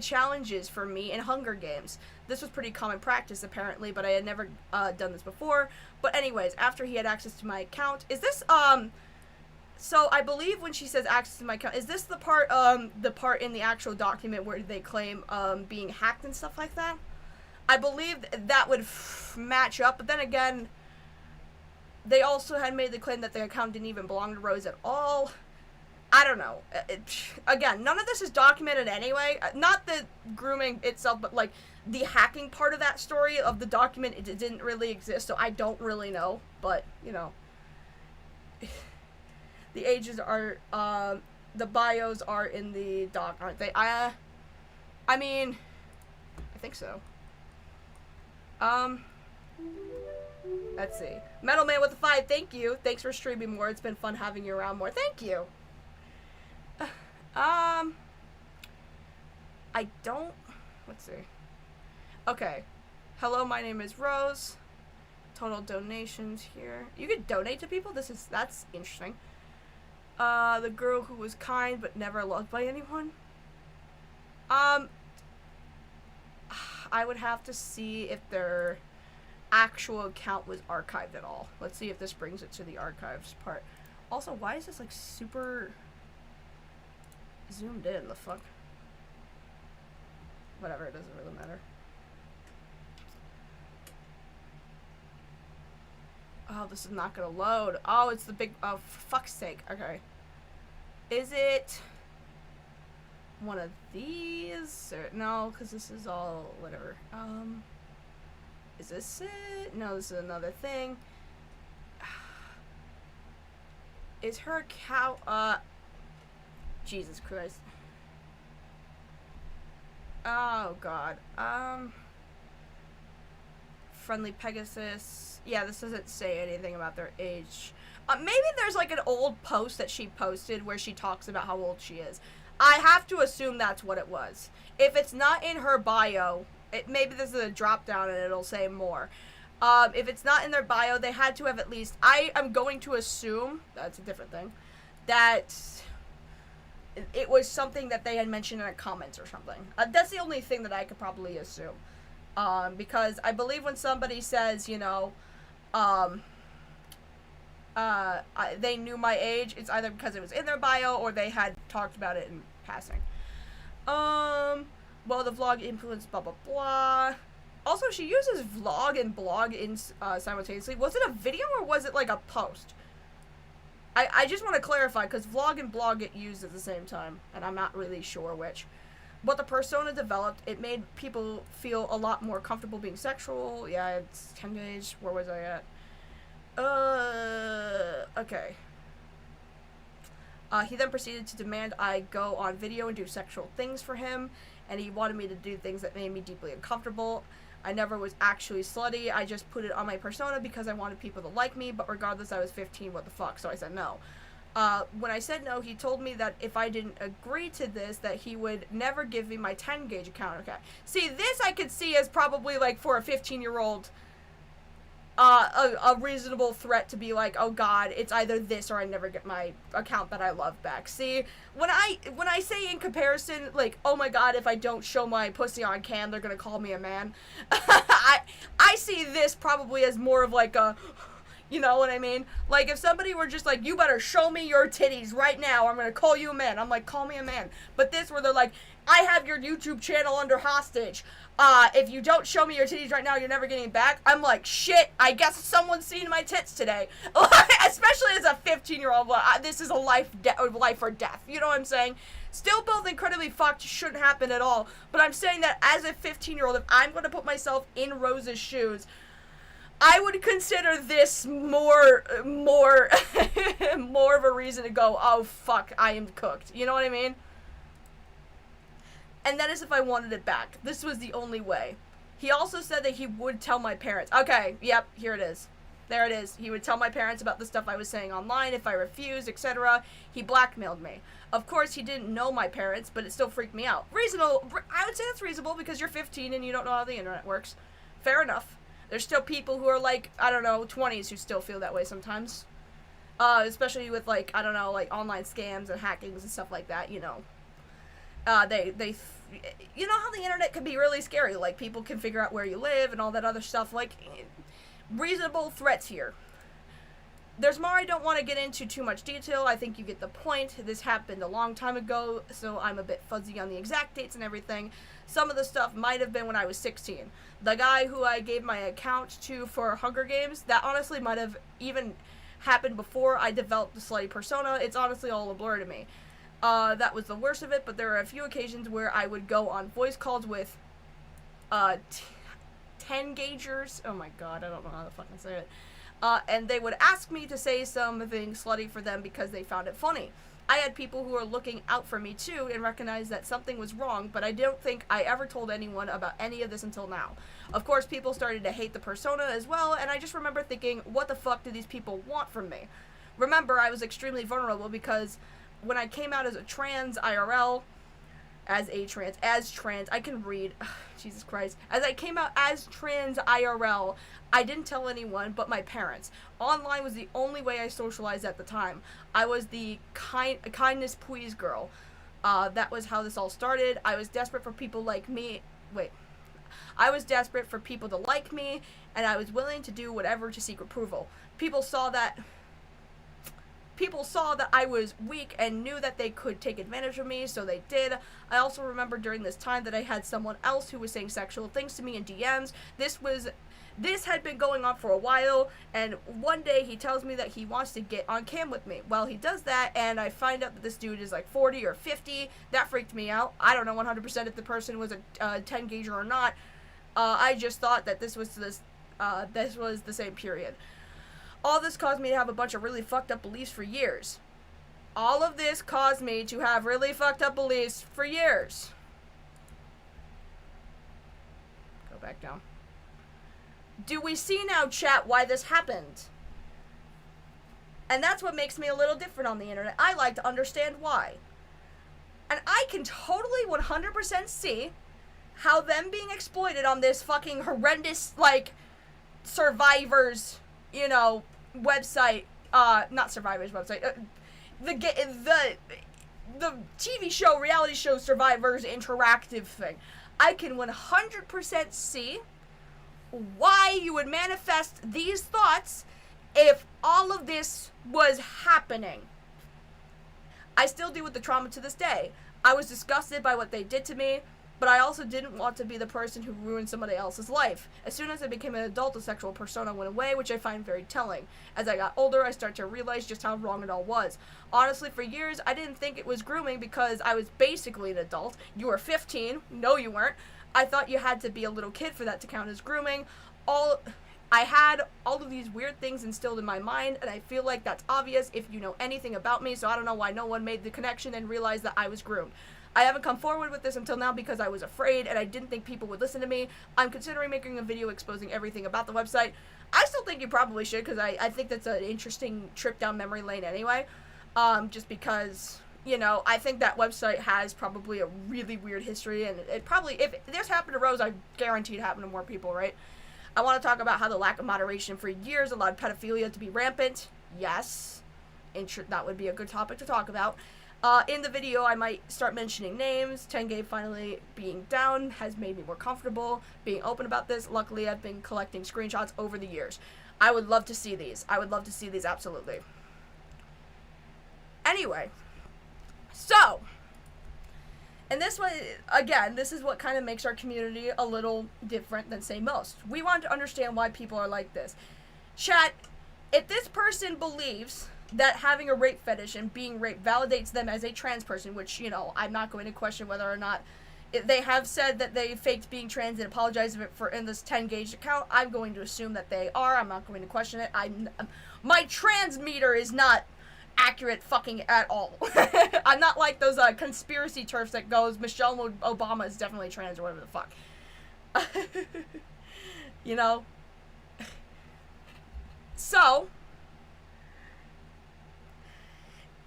Speaker 1: challenges for me in Hunger Games. This was pretty common practice, apparently, but I had never done this before. But anyways, after he had access to my account, is this, so I believe when she says access to my account, is this the part in the actual document where they claim, being hacked and stuff like that? I believe that would match up, but then again, they also had made the claim that the account didn't even belong to Rose at all. I don't know. Again, none of this is documented anyway. Not the grooming itself, but, like, the hacking part of that story of the document, it didn't really exist, so I don't really know. But, the ages are, the bios are in the doc, aren't they? I mean, I think so. Let's see. Metal Man with a 5, thank you. Thanks for streaming more. It's been fun having you around more. Thank you. I don't... Let's see. Okay. Hello, my name is Rose. Total donations here. You could donate to people? That's interesting. The girl who was kind but never loved by anyone. I would have to see if their actual account was archived at all. Let's see if this brings it to the archives part. Also, why is this, like, super zoomed in? The fuck? Whatever, it doesn't really matter. Oh, this is not gonna load. Oh, it's the big... Oh, for fuck's sake. Okay. Is it one of these? Or, no, because this is all... Whatever. Is this it? No, this is another thing. Is her account... Jesus Christ. Oh, God. Friendly Pegasus. Yeah, this doesn't say anything about their age. Maybe there's, like, an old post that she posted where she talks about how old she is. I have to assume that's what it was. If it's not in her bio, maybe this is a drop down and it'll say more. If it's not in their bio, they had to have at least... I am going to assume, that's a different thing, that it was something that they had mentioned in the comments or something. That's the only thing that I could probably assume. Because I believe when somebody says, they knew my age, it's either because it was in their bio or they had talked about it in passing. Well, the vlog influenced blah, blah, blah. Also, she uses vlog and blog in simultaneously. Was it a video or was it, like, a post? I just want to clarify, because vlog and blog get used at the same time, and I'm not really sure which. But the persona developed, it made people feel a lot more comfortable being sexual. Yeah, it's 10 days. Where was I at? Okay. He then proceeded to demand I go on video and do sexual things for him, and he wanted me to do things that made me deeply uncomfortable. I never was actually slutty, I just put it on my persona because I wanted people to like me, but regardless, I was 15, what the fuck, so I said no. When I said no, he told me that if I didn't agree to this, that he would never give me my 10 gauge account. Okay. See, this I could see as probably, like, for a 15-year-old, a reasonable threat to be like, oh god, it's either this or I never get my account that I love back. See, when I say in comparison, like, oh my god, if I don't show my pussy on cam, they're gonna call me a man, I see this probably as more of like a, you know what I mean? Like, if somebody were just like, you better show me your titties right now, I'm gonna call you a man. I'm like, call me a man. But this, where they're like, I have your YouTube channel under hostage. If you don't show me your titties right now, you're never getting it back. I'm like, shit, I guess someone's seen my tits today. Especially as a 15-year-old. This is a life or death. You know what I'm saying? Still both incredibly fucked, shouldn't happen at all. But I'm saying that as a 15-year-old, if I'm going to put myself in Rose's shoes, I would consider this more of a reason to go, oh fuck, I am cooked. You know what I mean? And that is if I wanted it back. This was the only way. He also said that he would tell my parents. Okay, yep, here it is. There it is. He would tell my parents about the stuff I was saying online if I refused, etc. He blackmailed me. Of course, he didn't know my parents, but it still freaked me out. Reasonable. I would say that's reasonable because you're 15 and you don't know how the internet works. Fair enough. There's still people who are like, I don't know, 20s who still feel that way sometimes. Especially with, like, I don't know, like online scams and hackings and stuff like that, you know. You know how the internet can be really scary, like people can figure out where you live and all that other stuff, like reasonable threats here. There's more I don't want to get into too much detail. I think you get the point. This happened a long time ago, so I'm a bit fuzzy on the exact dates and everything. Some of the stuff might have been when I was 16. The guy who I gave my account to for Hunger Games, that honestly might have even happened before I developed the slutty persona. It's honestly all a blur to me. That was the worst of it, but there are a few occasions where I would go on voice calls with, 10-gaugers. Oh my god, I don't know how to fucking say it. And they would ask me to say something slutty for them because they found it funny. I had people who were looking out for me too and recognized that something was wrong, but I don't think I ever told anyone about any of this until now. Of course, people started to hate the persona as well, and I just remember thinking, what the fuck do these people want from me? Remember, I was extremely vulnerable because when I came out as a trans IRL, as trans, I can read, Jesus Christ, as I came out as trans IRL, I didn't tell anyone but my parents. Online was the only way I socialized at the time. I was the kindness please girl. That was how this all started. I was desperate for people like me, I was desperate for people to like me, and I was willing to do whatever to seek approval. People saw that I was weak and knew that they could take advantage of me, so they did. I also remember during this time that I had someone else who was saying sexual things to me in DMs. This had been going on for a while, and one day he tells me that he wants to get on cam with me. Well, he does that, and I find out that this dude is like 40 or 50. That freaked me out. I don't know 100% if the person was a 10-gauger or not. I just thought that this was the same period. All this caused me to have a bunch of really fucked up beliefs for years. All of this caused me to have really fucked up beliefs for years. Go back down. Do we see now, chat, why this happened? And that's what makes me a little different on the internet. I like to understand why. And I can totally 100% see how them being exploited on this fucking horrendous, like, Survivors, you know, website, not Survivors website, the TV show, reality show Survivors interactive thing. I can 100% see why you would manifest these thoughts if all of this was happening. I still deal with the trauma to this day. I was disgusted by what they did to me. but I also didn't want to be the person who ruined somebody else's life. As soon as I became an adult, the sexual persona went away, which I find very telling. As I got older, I started to realize just how wrong it all was. Honestly, for years, I didn't think it was grooming because I was basically an adult. You were 15. No, you weren't. I thought you had to be a little kid for that to count as grooming. I had all of these weird things instilled in my mind, and I feel like that's obvious if you know anything about me, so I don't know why no one made the connection and realized that I was groomed. I haven't come forward with this until now because I was afraid and I didn't think people would listen to me. I'm considering making a video exposing everything about the website. I still think you probably should, because I think that's an interesting trip down memory lane anyway. Just because, you know, I think that website has probably a really weird history, and it probably, if this happened to Rose, I guarantee it happened to more people, right? I want to talk about how the lack of moderation for years allowed pedophilia to be rampant. Yes. That would be a good topic to talk about. In the video, I might start mentioning names. TheGamingTrouge finally being down has made me more comfortable being open about this. Luckily, I've been collecting screenshots over the years. I would love to see these. I would love to see these, absolutely. Anyway. So. And this way, again, this is what kind of makes our community a little different than, say, most. We want to understand why people are like this. Chat, if this person believes that having a rape fetish and being raped validates them as a trans person, which, you know, I'm not going to question whether or not they have said that they faked being trans and apologized for in this 10-gauge account. I'm going to assume that they are. I'm not going to question it. My trans meter is not accurate fucking at all. I'm not like those conspiracy turfs that goes Michelle Obama is definitely trans or whatever the fuck. You know? So,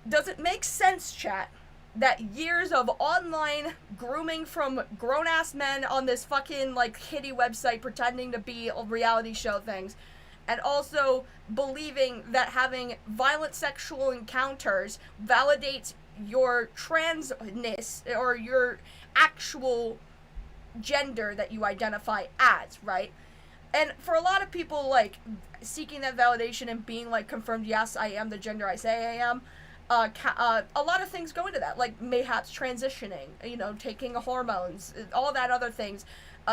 Speaker 1: does it make sense, chat, that years of online grooming from grown-ass men on this fucking, like, kiddie website pretending to be reality show things, and also believing that having violent sexual encounters validates your transness or your actual gender that you identify as, right? And for a lot of people, like, seeking that validation and being, like, confirmed, yes, I am the gender I say I am, a lot of things go into that, like mayhaps transitioning, you know, taking hormones, all that other things,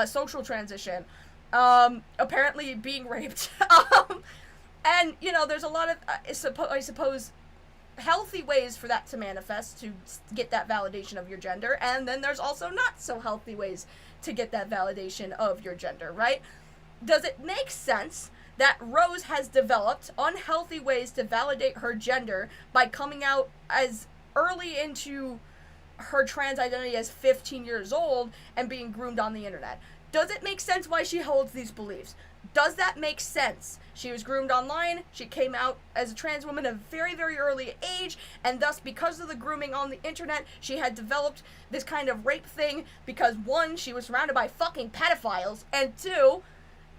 Speaker 1: social transition, apparently being raped, and, you know, there's a lot of, I suppose, healthy ways for that to manifest, to get that validation of your gender, and then there's also not so healthy ways to get that validation of your gender, right? Does it make sense that Rose has developed unhealthy ways to validate her gender by coming out as early into her trans identity as 15 years old and being groomed on the internet? Does it make sense why she holds these beliefs? Does that make sense? She was groomed online, she came out as a trans woman at a very, very early age, and thus, because of the grooming on the internet, she had developed this kind of rape thing because, one, she was surrounded by fucking pedophiles, and two,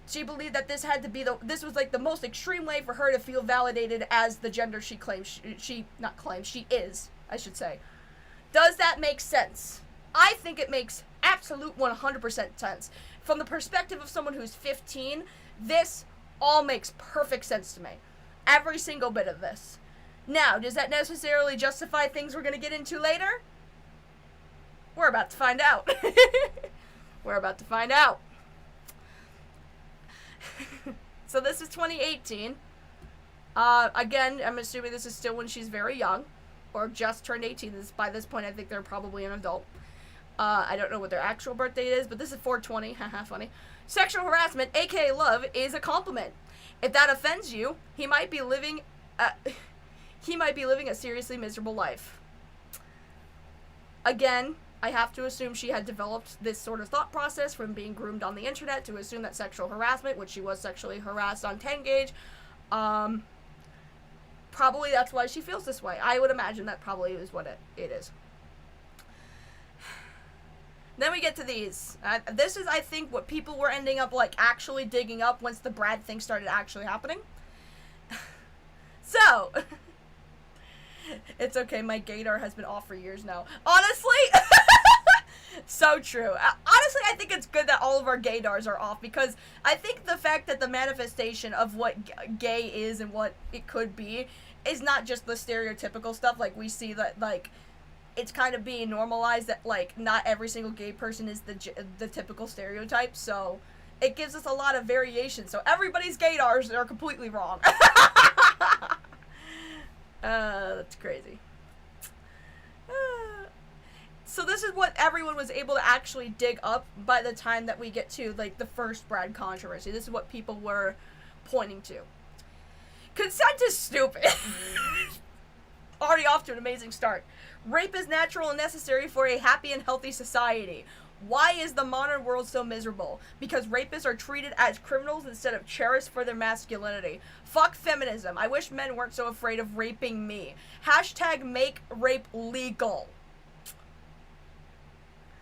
Speaker 1: she believed that this had to be this was like the most extreme way for her to feel validated as the gender she claims, she is, I should say. Does that make sense? I think it makes absolute 100% sense. From the perspective of someone who's 15, this all makes perfect sense to me. Every single bit of this. Now, does that necessarily justify things we're going to get into later? We're about to find out. We're about to find out. So this is 2018. Again, I'm assuming this is still when she's very young, or just turned 18. By this point, I think they're probably an adult. I don't know what their actual birth date is, but this is 420. Haha, funny. Sexual harassment, aka love, is a compliment. If that offends you, he might be living a seriously miserable life. Again, I have to assume she had developed this sort of thought process from being groomed on the internet to assume that sexual harassment, which she was sexually harassed on 10-gauge, probably that's why she feels this way. I would imagine that probably is what it is. Then we get to these. This is, I think, what people were ending up, like, actually digging up once the Brad thing started actually happening. So, it's okay, my gaydar has been off for years now. Honestly, so true. Honestly, I think it's good that all of our gaydars are off, because I think the fact that the manifestation of what gay is and what it could be is not just the stereotypical stuff, like we see that, like, it's kind of being normalized that, like, not every single gay person is the typical stereotype, so it gives us a lot of variation. So everybody's gaydars are completely wrong. That's crazy. So this is what everyone was able to actually dig up by the time that we get to, like, the first Brad controversy. This is what people were pointing to. Consent is stupid. Already off to an amazing start. Rape is natural and necessary for a happy and healthy society. Why is the modern world so miserable? Because rapists are treated as criminals instead of cherished for their masculinity. Fuck feminism. I wish men weren't so afraid of raping me. Hashtag make rape legal.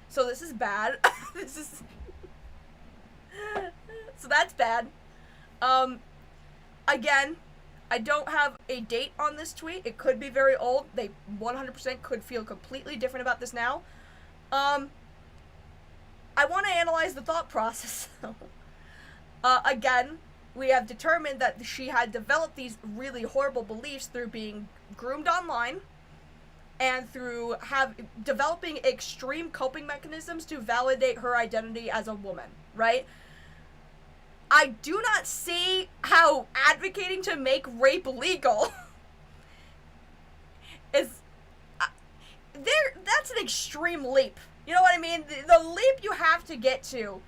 Speaker 1: So this is bad. This is... So that's bad. Again, I don't have a date on this tweet. It could be very old. They 100% could feel completely different about this now. I want to analyze the thought process. Again, we have determined that she had developed these really horrible beliefs through being groomed online and through developing extreme coping mechanisms to validate her identity as a woman, right? I do not see how advocating to make rape legal is that's an extreme leap. You know what I mean? The leap you have to get to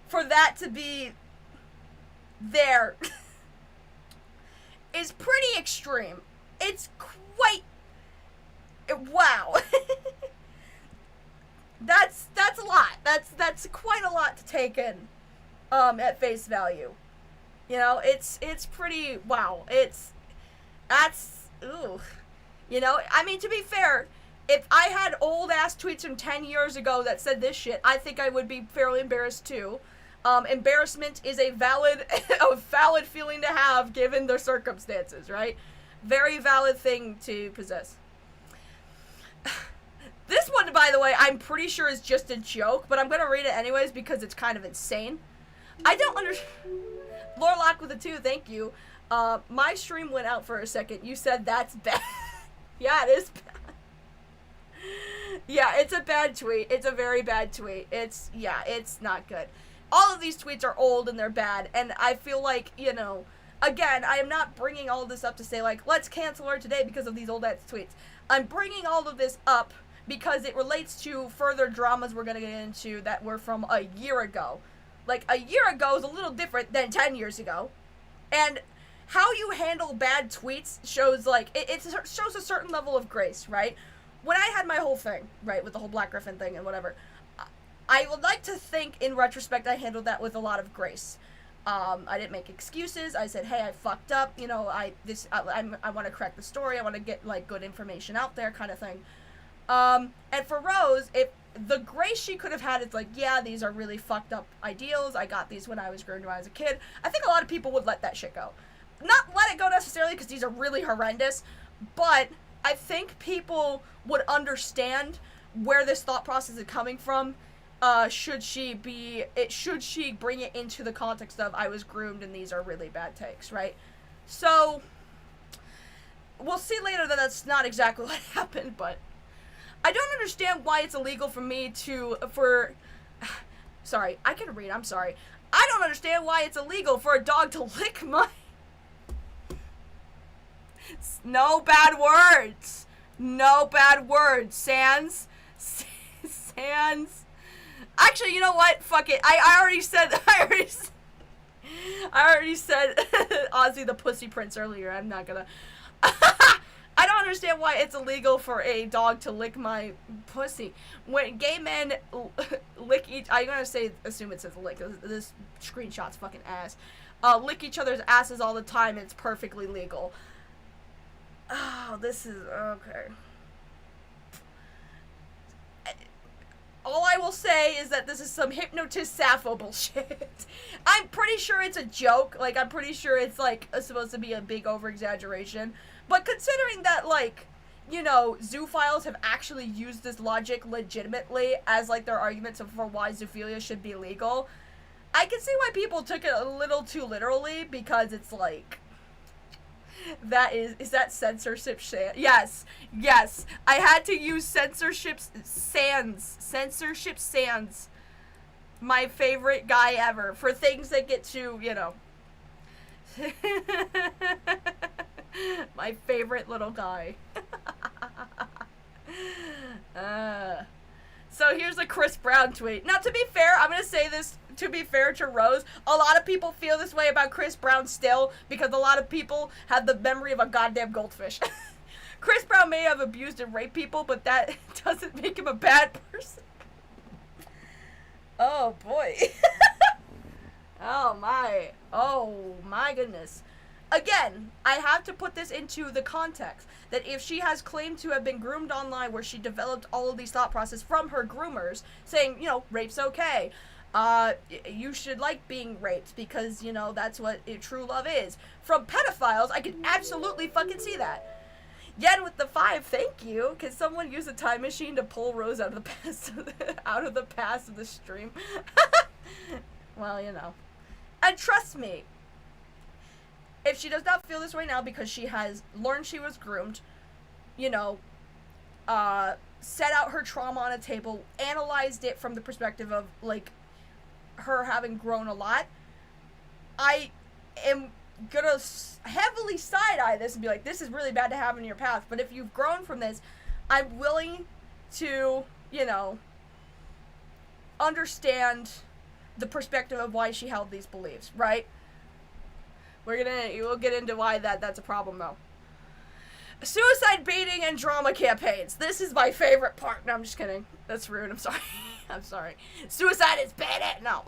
Speaker 1: for that to be there is pretty extreme. It's quite wow. That's a lot. That's quite a lot to take in at face value. You know, it's pretty wow. That's ooh. You know, I mean, to be fair, if I had old ass tweets from 10 years ago that said this shit, I think I would be fairly embarrassed too. Embarrassment is a valid feeling to have given the circumstances, right? Very valid thing to possess. This one, by the way, I'm pretty sure is just a joke, but I'm gonna read it anyways because it's kind of insane. I don't understand. Lorlock with a 2, thank you. My stream went out for a second. You said that's bad. Yeah, it is bad. Yeah, it's a bad tweet. It's a very bad tweet. It's not good. All of these tweets are old and they're bad, and I feel like, you know, again, I am not bringing all of this up to say, like, let's cancel her today because of these old-ass tweets. I'm bringing all of this up because it relates to further dramas we're going to get into that were from a year ago. Like, a year ago is a little different than 10 years ago. And how you handle bad tweets shows, like, it shows a certain level of grace, right? When I had my whole thing, right, with the whole Black Griffin thing and whatever, I would like to think, in retrospect, I handled that with a lot of grace. I didn't make excuses. I said, hey, I fucked up, you know, I want to correct the story, I want to get, like, good information out there, kind of thing. And for Rose, the grace she could have had is like, yeah, these are really fucked up ideals, I got these when I was growing up as a kid. I think a lot of people would let that shit go. Not let it go necessarily, because these are really horrendous, but I think people would understand where this thought process is coming from, should she bring it into the context of I was groomed and these are really bad takes, right? So, we'll see later that that's not exactly what happened, but I don't understand why it's illegal for me sorry, I can read, I'm sorry. I don't understand why it's illegal for a dog to lick my... No bad words. No bad words. Sans. Actually, you know what? Fuck it. I already said Ozzy the Pussy Prince earlier. I'm not gonna... I don't understand why it's illegal for a dog to lick my pussy. When gay men lick each... I'm gonna assume it says lick. This screenshot's fucking ass. Lick each other's asses all the time. It's perfectly legal. Oh, this is... okay. All I will say is that this is some hypnotist Sappho bullshit. I'm pretty sure it's a joke. Like, I'm pretty sure it's, like, supposed to be a big over-exaggeration. But considering that, like, you know, zoophiles have actually used this logic legitimately as, like, their arguments for why zoophilia should be legal, I can see why people took it a little too literally, because it's, like... That is that censorship yes, yes. I had to use censorship sans. My favorite guy ever for things that get to, you know. My favorite little guy. So here's a Chris Brown tweet. Now, to be fair, I'm going to say this to be fair to Rose. A lot of people feel this way about Chris Brown still because a lot of people have the memory of a goddamn goldfish. Chris Brown may have abused and raped people, but that doesn't make him a bad person. Oh, boy. Oh, my goodness. Again, I have to put this into the context that if she has claimed to have been groomed online where she developed all of these thought processes from her groomers saying, you know, rape's okay. You should like being raped because, you know, that's what true love is. From pedophiles, I can absolutely fucking see that. Yen with the 5, thank you. Can someone use a time machine to pull Rose out of the past of the stream? Well, you know. And trust me, if she does not feel this way now because she has learned she was groomed, you know, set out her trauma on a table, analyzed it from the perspective of, like, her having grown a lot, I am gonna heavily side-eye this and be like, this is really bad to have in your past, but if you've grown from this, I'm willing to, you know, understand the perspective of why she held these beliefs, right? We'll get into why that's a problem, though. Suicide baiting and drama campaigns. This is my favorite part. No, I'm just kidding. That's rude. I'm sorry. I'm sorry. Suicide is bad. No.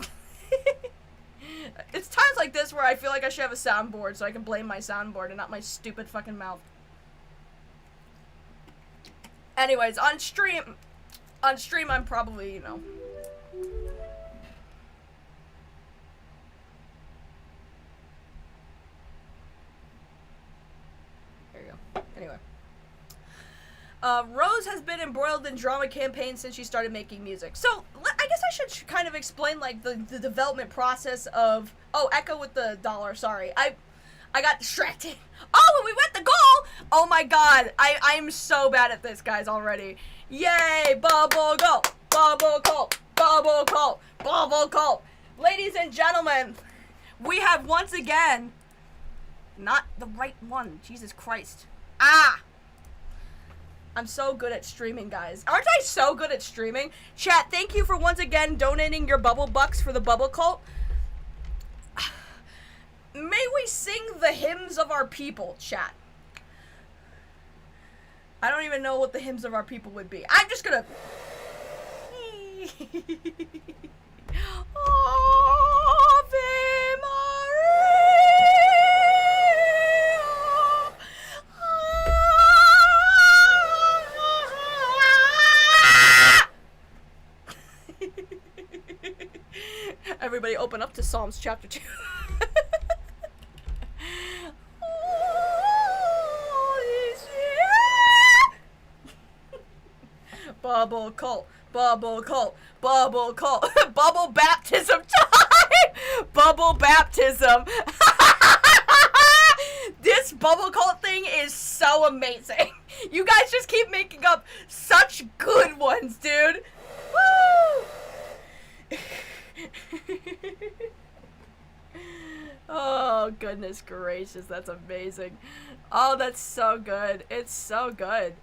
Speaker 1: It's times like this where I feel like I should have a soundboard so I can blame my soundboard and not my stupid fucking mouth. Anyways, on stream I'm probably, you know. Anyway. Rose has been embroiled in drama campaigns since she started making music. So, I guess I should kind of explain, like, the development process of... Oh, Echo with the dollar, sorry. I got distracted. Oh, and we went the goal! Oh my god, I'm so bad at this, guys, already. Yay, bubble goal! Bubble goal! Bubble goal! Bubble goal! Ladies and gentlemen, we have once again... Not the right one, Jesus Christ. Ah! I'm so good at streaming, guys. Aren't I so good at streaming? Chat, thank you for once again donating your bubble bucks for the bubble cult. May we sing the hymns of our people, chat. I don't even know what the hymns of our people would be. I'm just gonna... Ave Maria. Everybody open up to Psalms chapter 2. Bubble cult, bubble cult, bubble cult, bubble baptism time! Bubble baptism! This bubble cult thing is so amazing. You guys just keep making up such good ones, dude. Woo! Oh, goodness gracious, that's amazing. Oh, that's so good. It's so good.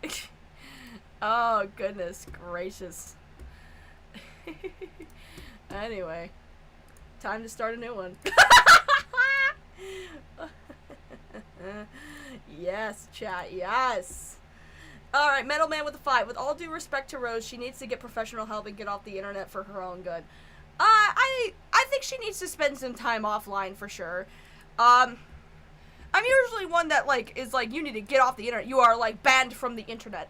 Speaker 1: Oh, goodness gracious. Anyway, time to start a new one. Yes, chat, yes. Alright, Metal Man with a 5. With all due respect to Rose, she needs to get professional help and get off the internet for her own good. I think she needs to spend some time offline for sure. I'm usually one that, like, is like, you need to get off the internet. You are, like, banned from the internet.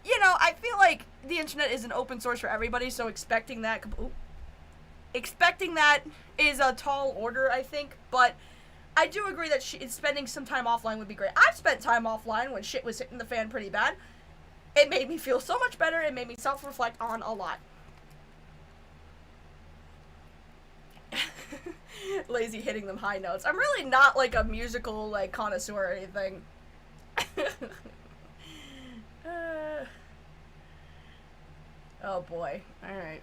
Speaker 1: You know, I feel like the internet is an open source for everybody, so expecting that is a tall order, I think, but I do agree that spending some time offline would be great. I've spent time offline when shit was hitting the fan pretty bad. It made me feel so much better. It made me self-reflect on a lot. Lazy hitting them high notes. I'm really not like a musical like connoisseur or anything. Oh boy. Alright.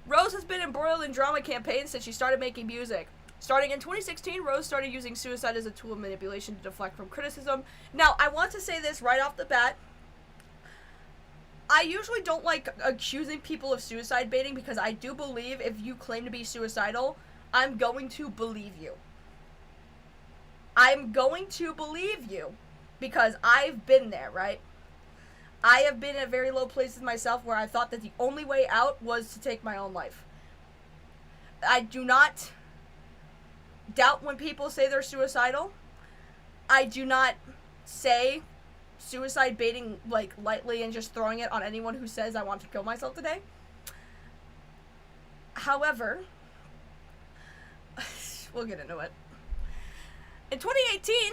Speaker 1: Rose has been embroiled in drama campaigns since she started making music. Starting in 2016, Rose started using suicide as a tool of manipulation to deflect from criticism. Now, I want to say this right off the bat. I usually don't like accusing people of suicide baiting because I do believe if you claim to be suicidal, I'm going to believe you. I'm going to believe you because I've been there, right? I have been at very low places myself where I thought that the only way out was to take my own life. I do not doubt when people say they're suicidal. I do not say suicide baiting like lightly and just throwing it on anyone who says I want to kill myself today. However, we'll get into it. In 2018,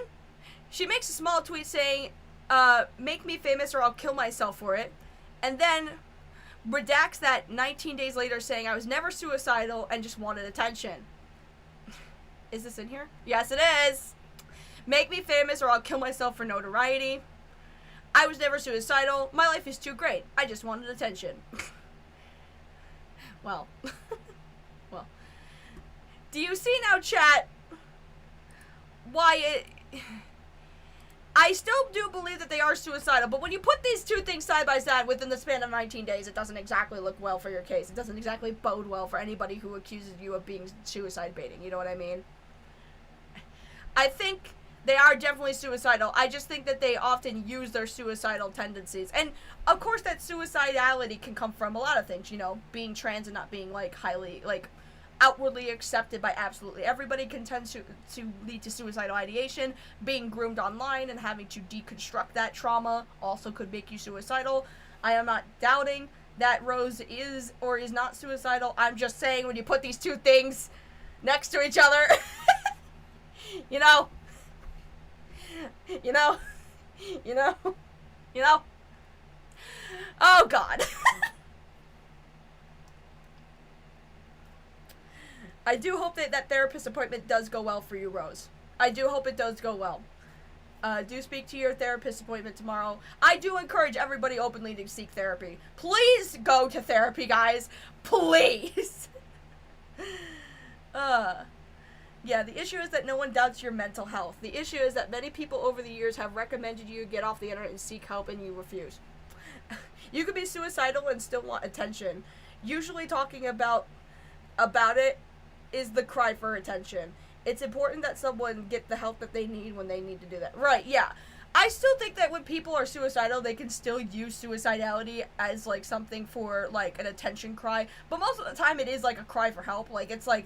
Speaker 1: she makes a small tweet saying, make me famous or I'll kill myself for it, and then redacts that 19 days later saying I was never suicidal and just wanted attention. Is this in here? Yes, it is. Make me famous or I'll kill myself for notoriety. I was never suicidal. My life is too great. I just wanted attention. Well. Well. Do you see now, chat, why it... I still do believe that they are suicidal, but when you put these two things side by side within the span of 19 days, it doesn't exactly look well for your case. It doesn't exactly bode well for anybody who accuses you of being suicide baiting. You know what I mean? I think they are definitely suicidal. I just think that they often use their suicidal tendencies. And, of course, that suicidality can come from a lot of things, you know, being trans and not being, like, highly, like, outwardly accepted by absolutely everybody can tend to lead to suicidal ideation. Being groomed online and having to deconstruct that trauma also could make you suicidal. I am not doubting that Rose is or is not suicidal. I'm just saying when you put these two things next to each other, you know, oh God. I do hope that that therapist appointment does go well for you, Rose. I do hope it does go well. Do speak to your therapist appointment tomorrow. I do encourage everybody openly to seek therapy. Please go to therapy, guys. Please. Yeah, the issue is that no one doubts your mental health. The issue is that many people over the years have recommended you get off the internet and seek help, and you refuse. You could be suicidal and still want attention. Usually talking about it is the cry for attention. It's important that someone get the help that they need when they need to do that. Right, yeah. I still think that when people are suicidal, they can still use suicidality as, like, something for, like, an attention cry. But most of the time, it is, like, a cry for help. Like, it's, like,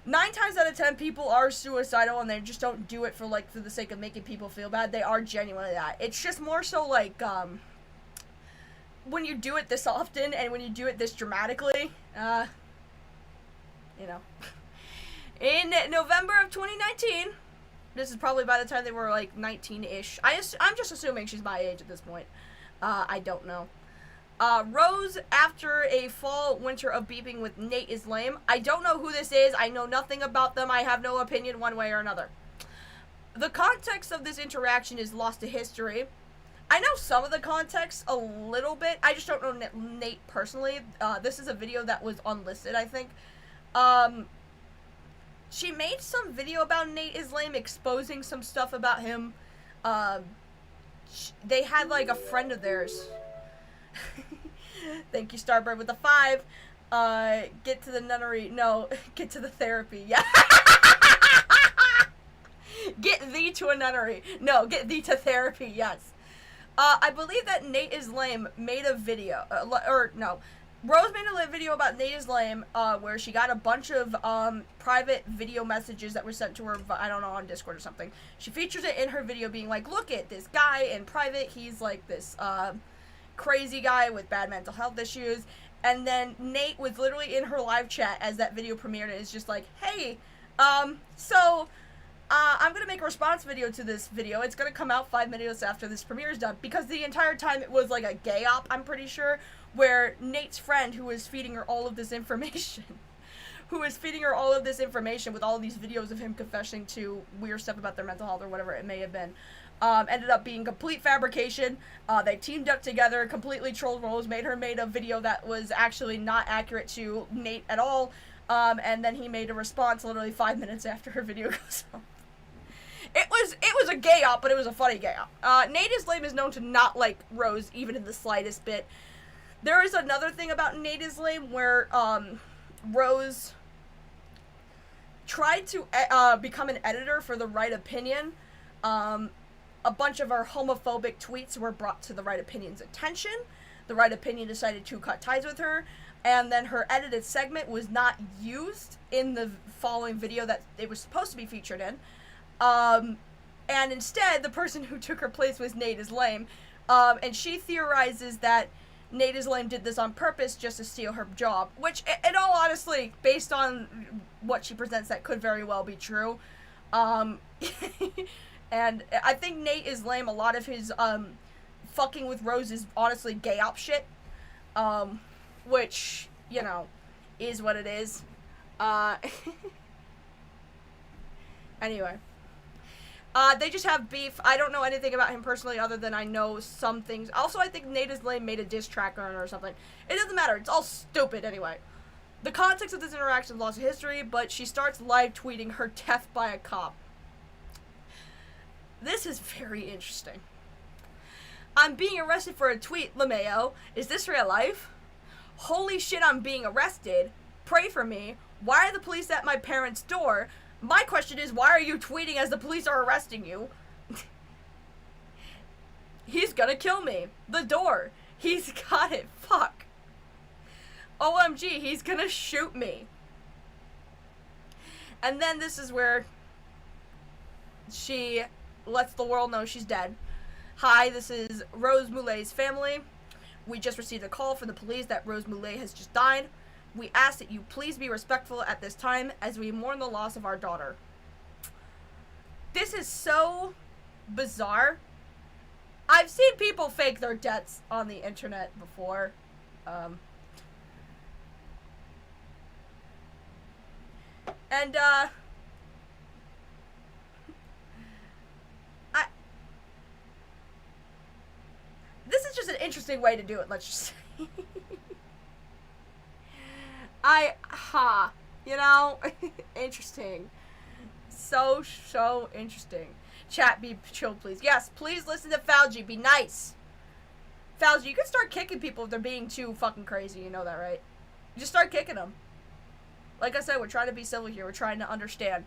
Speaker 1: 9 times out of 10 people are suicidal and they just don't do it for, like, for the sake of making people feel bad. They are genuinely that. It's just more so, like, when you do it this often and when you do it this dramatically, you know. In November of 2019, this is probably by the time they were, like, 19-ish. I'm just assuming she's my age at this point. I don't know. Rose, after a fall-winter of beeping with Nate is lame. I don't know who this is. I know nothing about them. I have no opinion one way or another. The context of this interaction is lost to history. I know some of the context a little bit. I just don't know Nate personally. This is a video that was unlisted, I think. She made some video about Nate is lame, exposing some stuff about him. They had, like, a friend of theirs. Thank you, Starbird, with the 5. Get to the nunnery. No, get to the therapy. Yeah. Get thee to a nunnery. No, get thee to therapy. Yes. I believe that Nate is lame made a video. Rose made a video about Nate is lame, where she got a bunch of private video messages that were sent to her, I don't know, on Discord or something. She features it in her video being like, look at this guy in private, he's like this crazy guy with bad mental health issues. And then Nate was literally in her live chat as that video premiered and is just like, hey, I'm gonna make a response video to this video. It's gonna come out 5 minutes after this premiere is done, because the entire time it was like a gay op, I'm pretty sure, where Nate's friend, who was feeding her all of this information, who is feeding her all of this information with all of these videos of him confessing to weird stuff about their mental health or whatever it may have been. Ended up being complete fabrication. They teamed up together, completely trolled Rose, made a video that was actually not accurate to Nate at all, and then he made a response literally 5 minutes after her video goes up. It was a gay op, but it was a funny gay op. Nate is Lame is known to not like Rose even in the slightest bit. There is another thing about Nate is Lame where Rose tried to become an editor for The Right Opinion. A bunch of our homophobic tweets were brought to The Right Opinion's attention. The Right Opinion decided to cut ties with her, and then her edited segment was not used in the following video that it was supposed to be featured in. And instead, the person who took her place was Nate is Lame, and she theorizes that Nate is Lame did this on purpose just to steal her job, which, in all honesty, based on what she presents, that could very well be true. And I think Nate is Lame, a lot of his, fucking with Rose is honestly gay op shit, which, you know, is what it is. Anyway. They just have beef. I don't know anything about him personally other than I know some things. Also, I think Nate is Lame made a diss track on her or something. It doesn't matter. It's all stupid anyway. The context of this interaction is lost to history, but she starts live tweeting her death by a cop. This is very interesting. I'm being arrested for a tweet, LeMayo. Is this real life? Holy shit, I'm being arrested. Pray for me. Why are the police at my parents' door? My question is, why are you tweeting as the police are arresting you? He's gonna kill me. The door. He's got it. Fuck. OMG, he's gonna shoot me. And then this is where she lets the world know she's dead. Hi, this is Rose Moulet's family. We just received a call from the police that Rose Moulet has just died. We ask that you please be respectful at this time as we mourn the loss of our daughter. This is so bizarre. I've seen people fake their deaths on the internet before. This is just an interesting way to do it, let's just say. You know, interesting. So interesting. Chat, be chill, please. Yes, please listen to Falgi. Be nice. Falgi, you can start kicking people if they're being too fucking crazy. You know that, right? You just start kicking them. Like I said, we're trying to be civil here. We're trying to understand.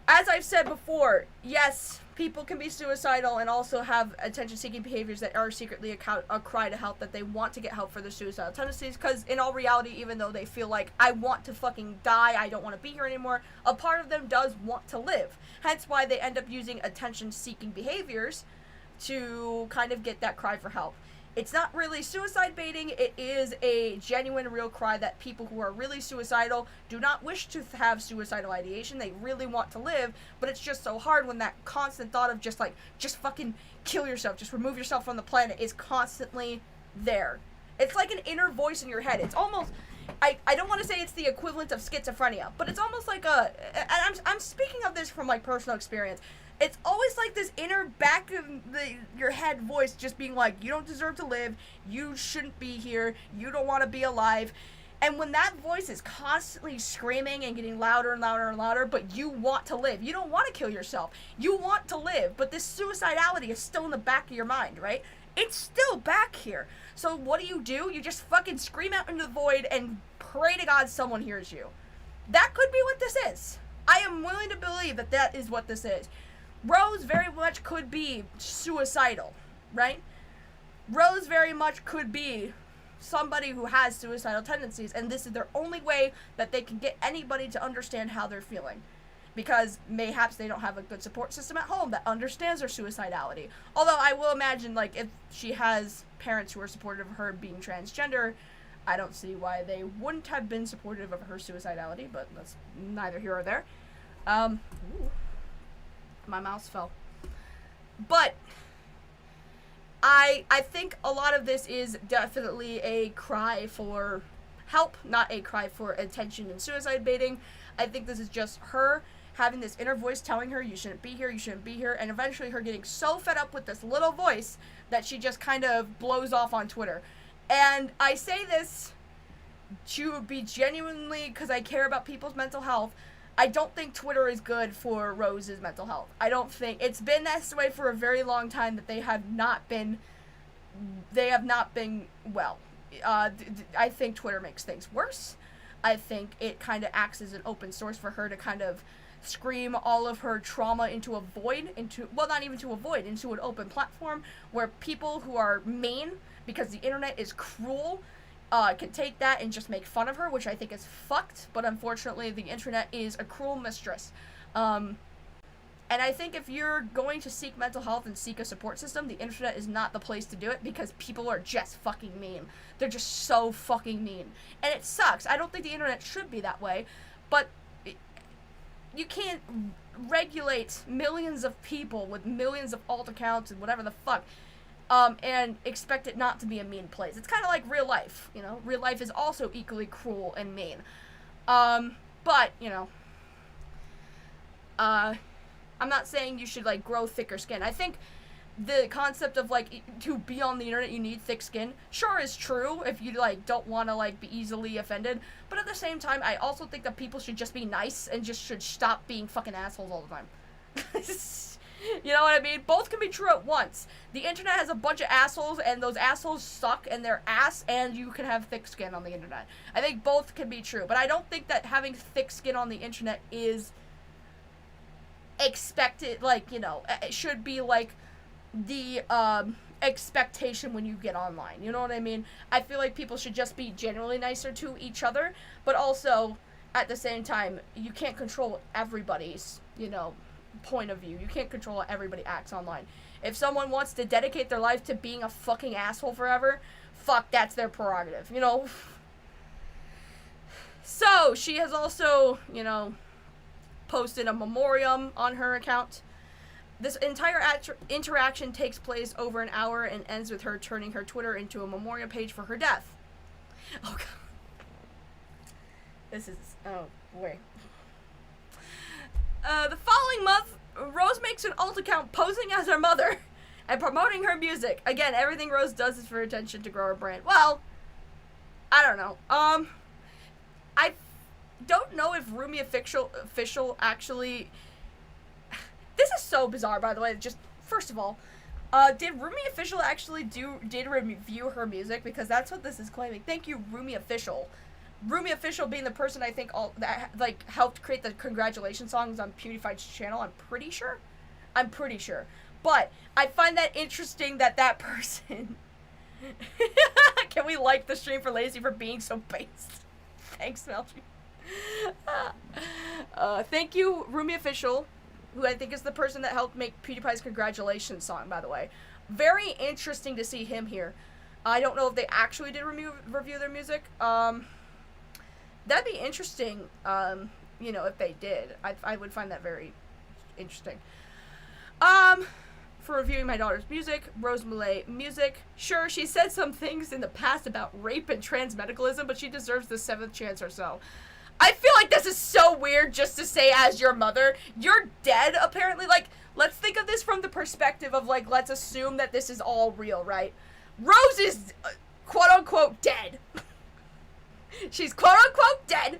Speaker 1: As I've said before, yes, people can be suicidal and also have attention-seeking behaviors that are secretly a cry to help, that they want to get help for their suicidal tendencies, because in all reality, even though they feel like, I want to fucking die, I don't want to be here anymore, a part of them does want to live. Hence why they end up using attention-seeking behaviors to kind of get that cry for help. It's not really suicide baiting, it is a genuine, real cry that people who are really suicidal do not wish to have suicidal ideation. They really want to live, but it's just so hard when that constant thought of just fucking kill yourself, just remove yourself from the planet is constantly there. It's like an inner voice in your head. It's almost, I don't want to say it's the equivalent of schizophrenia, but it's almost like and I'm speaking of this from like personal experience. It's always like this inner back of your head voice just being like, you don't deserve to live, you shouldn't be here, you don't want to be alive. And when that voice is constantly screaming and getting louder and louder and louder, but you want to live, you don't want to kill yourself, you want to live, but this suicidality is still in the back of your mind, right? It's still back here. So what do? You just fucking scream out into the void and pray to God someone hears you. That could be what this is. I am willing to believe that that is what this is. Rose very much could be suicidal, right? Rose very much could be somebody who has suicidal tendencies, and this is their only way that they can get anybody to understand how they're feeling. Because mayhaps they don't have a good support system at home that understands their suicidality. Although I will imagine, like, if she has parents who are supportive of her being transgender, I don't see why they wouldn't have been supportive of her suicidality, but that's neither here or there. Ooh. My mouse fell. But I think a lot of this is definitely a cry for help, not a cry for attention and suicide baiting. I think this is just her having this inner voice telling her, you shouldn't be here, you shouldn't be here, and eventually her getting so fed up with this little voice that she just kind of blows off on Twitter. And I say this to be genuinely, because I care about people's mental health, I don't think Twitter is good for Rose's mental health. I don't think, it's been this way for a very long time that they have not been well. I think Twitter makes things worse. I think it kind of acts as an open source for her to kind of scream all of her trauma into a void, not even to a void, into an open platform where people who are mean, because the internet is cruel, can take that and just make fun of her, which I think is fucked, but unfortunately the internet is a cruel mistress. And I think if you're going to seek mental health and seek a support system, the internet is not the place to do it, because people are just fucking mean. They're just so fucking mean. And it sucks. I don't think the internet should be that way, but you can't regulate millions of people with millions of alt accounts and whatever the fuck, and expect it not to be a mean place. It's kind of like real life, you know? Real life is also equally cruel and mean. But, you know, I'm not saying you should, like, grow thicker skin. I think the concept of, like, to be on the internet you need thick skin, sure, is true if you, like, don't want to, like, be easily offended. But at the same time, I also think that people should just be nice and just should stop being fucking assholes all the time. You know what I mean? Both can be true at once. The internet has a bunch of assholes, and those assholes suck, and they're ass, and you can have thick skin on the internet. I think both can be true, but I don't think that having thick skin on the internet is expected, like, you know, it should be, like, the, expectation when you get online. You know what I mean? I feel like people should just be generally nicer to each other, but also, at the same time, you can't control everybody's, you know, point of view. You can't control how everybody acts online. If someone wants to dedicate their life to being a fucking asshole forever, fuck, that's their prerogative, you know? So, she has also, you know, posted a memoriam on her account. This entire interaction takes place over an hour and ends with her turning her Twitter into a memorial page for her death. Oh, God. This is... oh, boy. The following month, Rose makes an alt account posing as her mother and promoting her music. Again, everything Rose does is for attention to grow her brand. Well, I don't know. I don't know if Rumi Official actually... This is so bizarre, by the way. Just, first of all, did Rumi Official actually did review her music? Because that's what this is claiming. Thank you, Rumi Official. Rumi Official being the person I think that like helped create the congratulations songs on PewDiePie's channel. I'm pretty sure. But I find that interesting that that person. Can we like the stream for Lazy for being so based? Thanks, Melchi. Thank you, Rumi Official, who I think is the person that helped make PewDiePie's congratulations song, by the way. Very interesting to see him here. I don't know if they actually did review their music. That'd be interesting, you know, if they did. I would find that very interesting. For reviewing my daughter's music, Rose Malay music. Sure, she said some things in the past about rape and transmedicalism, but she deserves the 7th chance or so. I feel like this is so weird just to say as your mother. You're dead, apparently. Like, let's think of this from the perspective of, like, let's assume that this is all real, right? Rose is, quote-unquote, dead. She's quote-unquote dead.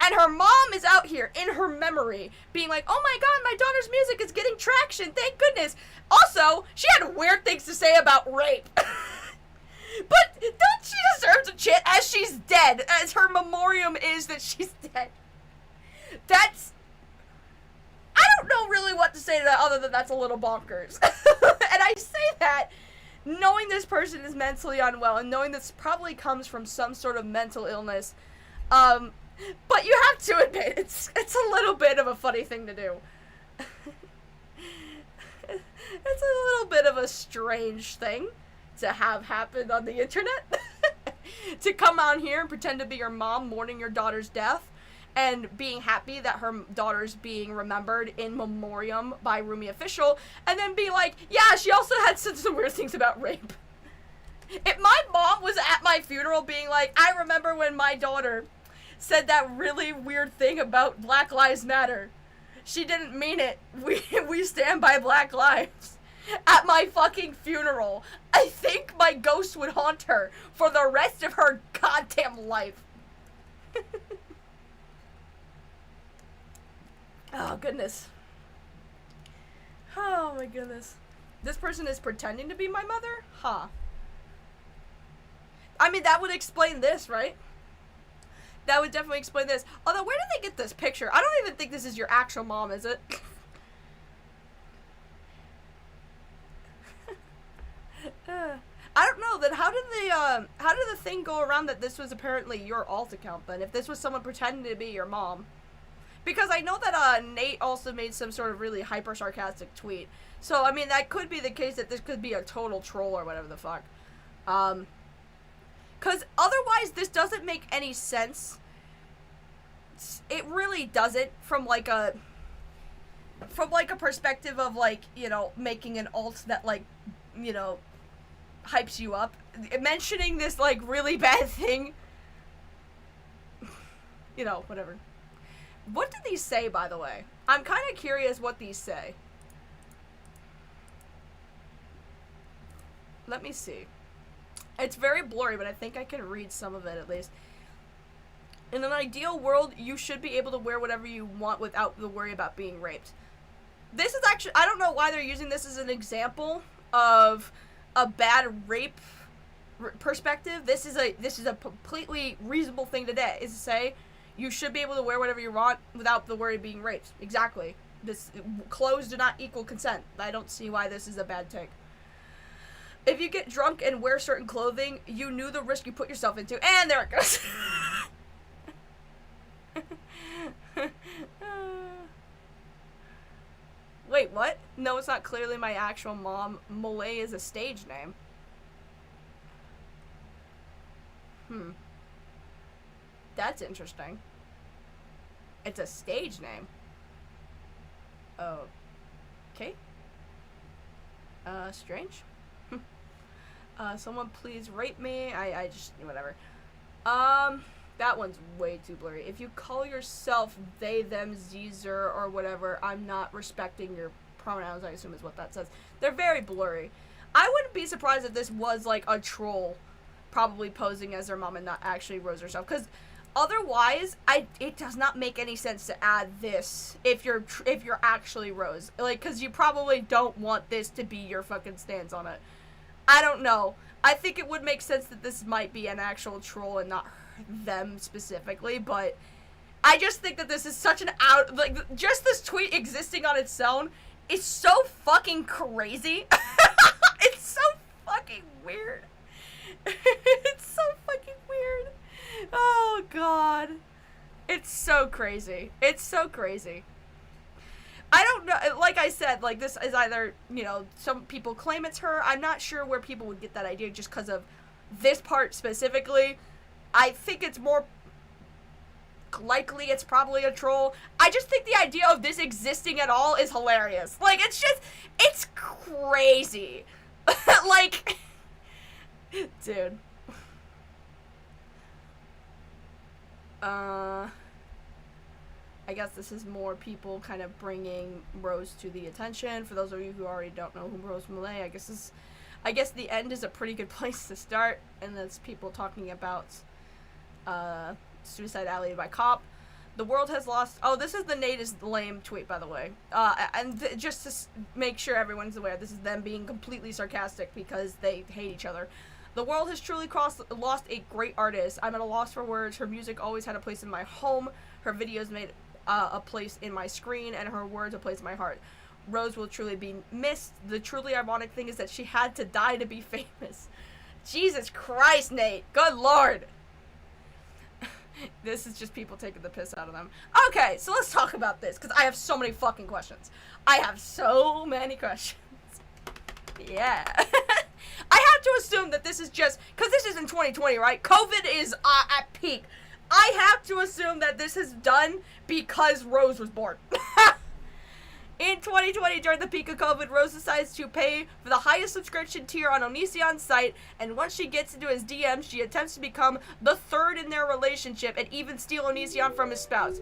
Speaker 1: And her mom is out here in her memory being like, oh my god, my daughter's music is getting traction, thank goodness. Also, she had weird things to say about rape. But don't she deserve a chance as she's dead, as her memoriam is that she's dead. That's... I don't know really what to say to that other than that's a little bonkers. And I say that knowing this person is mentally unwell and knowing this probably comes from some sort of mental illness. But you have to admit, it's a little bit of a funny thing to do. It's a little bit of a strange thing to have happened on the internet. To come on here and pretend to be your mom mourning your daughter's death and being happy that her daughter's being remembered in memoriam by Rumi Official, and then be like, yeah, she also had some weird things about rape. If my mom was at my funeral being like, I remember when my daughter said that really weird thing about Black Lives Matter. She didn't mean it. We stand by Black Lives. At my fucking funeral, I think my ghost would haunt her for the rest of her goddamn life. Oh, goodness. Oh, my goodness. This person is pretending to be my mother? Huh. I mean, that would explain this, right? That would definitely explain this. Although, where did they get this picture? I don't even think this is your actual mom, is it? I don't know. Then how did the thing go around that this was apparently your alt account then? If this was someone pretending to be your mom, because I know that Nate also made some sort of really hyper sarcastic tweet. So I mean, that could be the case that this could be a total troll or whatever the fuck. Because otherwise, this doesn't make any sense. It really doesn't from like a perspective of like, you know, making an alt that like, you know, hypes you up. Mentioning this like really bad thing, you know, whatever. What did these say, by the way? I'm kind of curious what these say. Let me see. It's very blurry, but I think I can read some of it at least. In an ideal world, you should be able to wear whatever you want without the worry about being raped. This is actually, I don't know why they're using this as an example of a bad rape perspective. This is a completely reasonable thing to say. You should be able to wear whatever you want without the worry of being raped. Exactly. Clothes do not equal consent. I don't see why this is a bad take. If you get drunk and wear certain clothing, you knew the risk you put yourself into. And there it goes. Wait, what? No, it's not clearly my actual mom. Malay is a stage name. That's interesting. It's a stage name. Oh. Okay. Strange. Someone please rape me. I just, whatever. That one's way too blurry. If you call yourself they, them, Zer, or whatever, I'm not respecting your pronouns, I assume is what that says. They're very blurry. I wouldn't be surprised if this was, like, a troll probably posing as their mom and not actually Rose herself. Because otherwise, it does not make any sense to add this if you're actually Rose. Like, because you probably don't want this to be your fucking stance on it. I don't know. I think it would make sense that this might be an actual troll and not them specifically, but I just think that this is such an just this tweet existing on its own is so fucking crazy. It's so fucking weird. It's so fucking weird. Oh god. It's so crazy. It's so crazy. I don't know, like I said, like, this is either, you know, some people claim it's her. I'm not sure where people would get that idea just because of this part specifically. I think it's more likely it's probably a troll. I just think the idea of this existing at all is hilarious. Like, it's crazy. Like, dude. I guess this is more people kind of bringing Rose to the attention. For those of you who already don't know who Rose Malay, I guess the end is a pretty good place to start, and that's people talking about Suicide Alley by Cop. The world has lost. Oh, this is the Nate is lame tweet, by the way. Just to make sure everyone's aware, this is them being completely sarcastic because they hate each other. The world has truly lost a great artist. I'm at a loss for words. Her music always had a place in my home. Her videos made a place in my screen, and her words a place in my heart. Rose will truly be missed. The truly ironic thing is that she had to die to be famous. Jesus Christ, Nate. Good lord. This is just people taking the piss out of them. Okay, so let's talk about this, because I have so many fucking questions. I have so many questions. Yeah. I have to assume that this is just, because this is in 2020, right? COVID is at peak. I have to assume that this is done because Rose was born. In 2020, during the peak of COVID, Rose decides to pay for the highest subscription tier on Onision's site, and once she gets into his DMs, she attempts to become the third in their relationship and even steal Onision from his spouse.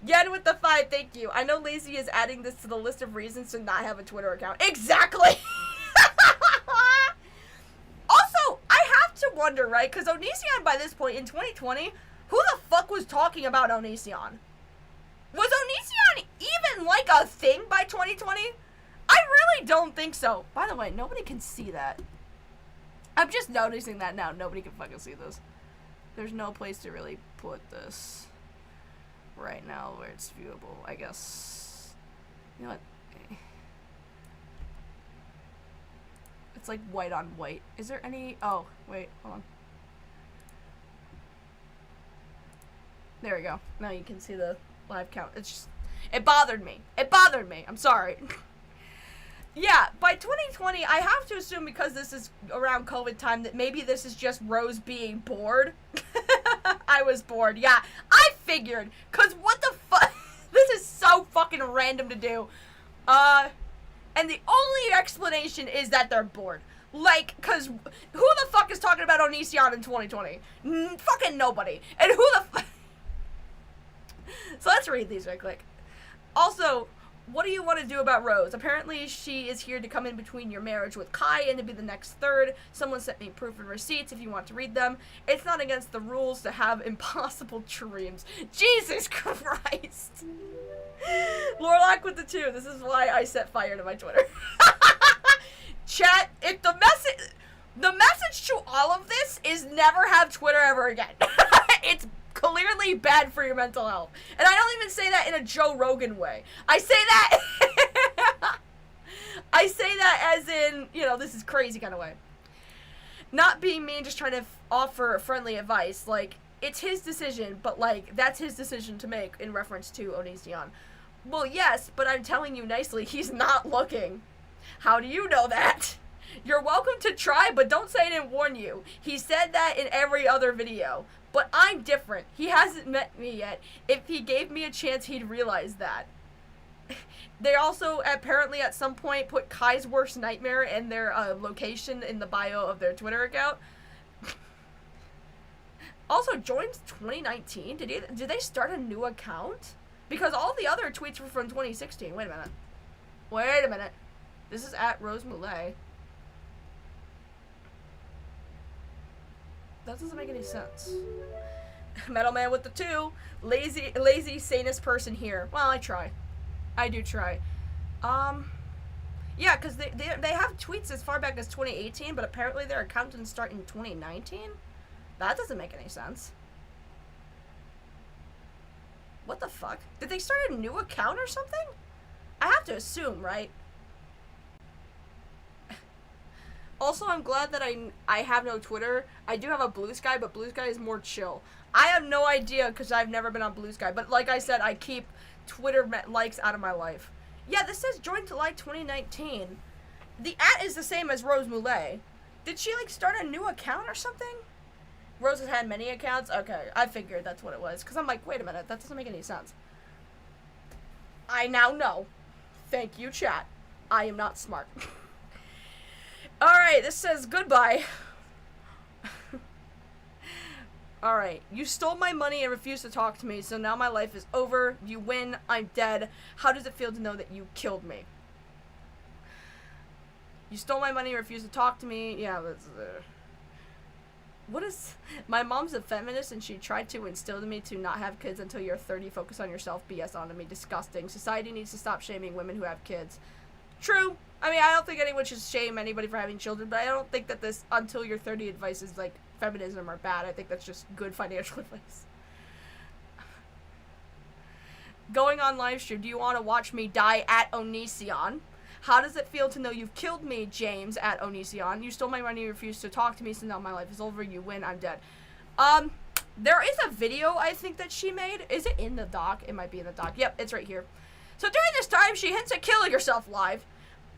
Speaker 1: Yen with the 5, thank you. I know Lazy is adding this to the list of reasons to not have a Twitter account. Exactly! Also, I have to wonder, right? Because Onision, by this point in 2020, who the fuck was talking about Onision? Was Onision even like a thing by 2020? I really don't think so. By the way, nobody can see that. I'm just noticing that now. Nobody can fucking see this. There's no place to really put this right now where it's viewable, I guess. You know what? It's like white on white. Is there any... Oh, wait, hold on. There we go. Now you can see the live count. It's just... It bothered me. It bothered me. I'm sorry. Yeah, by 2020, I have to assume because this is around COVID time that maybe this is just Rose being bored. I was bored. Yeah, I figured. Because what the fuck? This is so fucking random to do. And the only explanation is that they're bored. Like, because who the fuck is talking about Onision in 2020? Fucking nobody. And who the fuck... So let's read these right quick. Also, what do you want to do about Rose? Apparently, she is here to come in between your marriage with Kai and to be the next third. Someone sent me proof and receipts if you want to read them. It's not against the rules to have impossible dreams. Jesus Christ. Lorlock with the 2. This is why I set fire to my Twitter. Chat, if the message to all of this is never have Twitter ever again. It's clearly bad for your mental health. And I don't even say that in a Joe Rogan way. I say that I say that as in, you know, this is crazy kind of way. Not being mean, just trying to offer friendly advice. Like, it's his decision, but like, that's his decision to make in reference to Onision. Well, yes, but I'm telling you nicely, he's not looking. How do you know that? You're welcome to try, but don't say I didn't warn you. He said that in every other video. But I'm different. He hasn't met me yet. If he gave me a chance, he'd realize that. They also apparently at some point put Kai's worst nightmare in their location in the bio of their Twitter account. Also, joined 2019? Did they start a new account? Because all the other tweets were from 2016. Wait a minute. Wait a minute. This is at Rose Moulet. That doesn't make any sense. Metal Man with the 2. Lazy sanest person here. Well, I try. I do try. Yeah, because they have tweets as far back as 2018, but apparently their account didn't start in 2019? That doesn't make any sense. What the fuck? Did they start a new account or something? I have to assume, right? Also, I'm glad that I have no Twitter. I do have a Blue Sky, but Blue Sky is more chill. I have no idea because I've never been on Blue Sky. But like I said, I keep Twitter likes out of my life. Yeah, this says joined July 2019. The @ is the same as Rose Moulet. Did she like start a new account or something? Rose has had many accounts? Okay, I figured that's what it was. Because I'm like, wait a minute, that doesn't make any sense. I now know. Thank you, chat. I am not smart. Alright, this says goodbye. Alright, you stole my money and refused to talk to me, so now my life is over. You win, I'm dead. How does it feel to know that you killed me? You stole my money and refused to talk to me. Yeah, that's... What is... My mom's a feminist and she tried to instill in me to not have kids until you're 30. Focus on yourself. BS onto me. Disgusting. Society needs to stop shaming women who have kids. True. I mean, I don't think anyone should shame anybody for having children, but I don't think that this until you're 30 advice is like feminism or bad. I think that's just good financial advice. Going on live stream. Do you want to watch me die at Onision? How does it feel to know you've killed me, James, at Onision? You stole my money, refused to talk to me, so now my life is over. You win, I'm dead. There is a video, I think, that she made. Is it in the doc? It might be in the doc. Yep, it's right here. So during this time, she hints at killing herself live.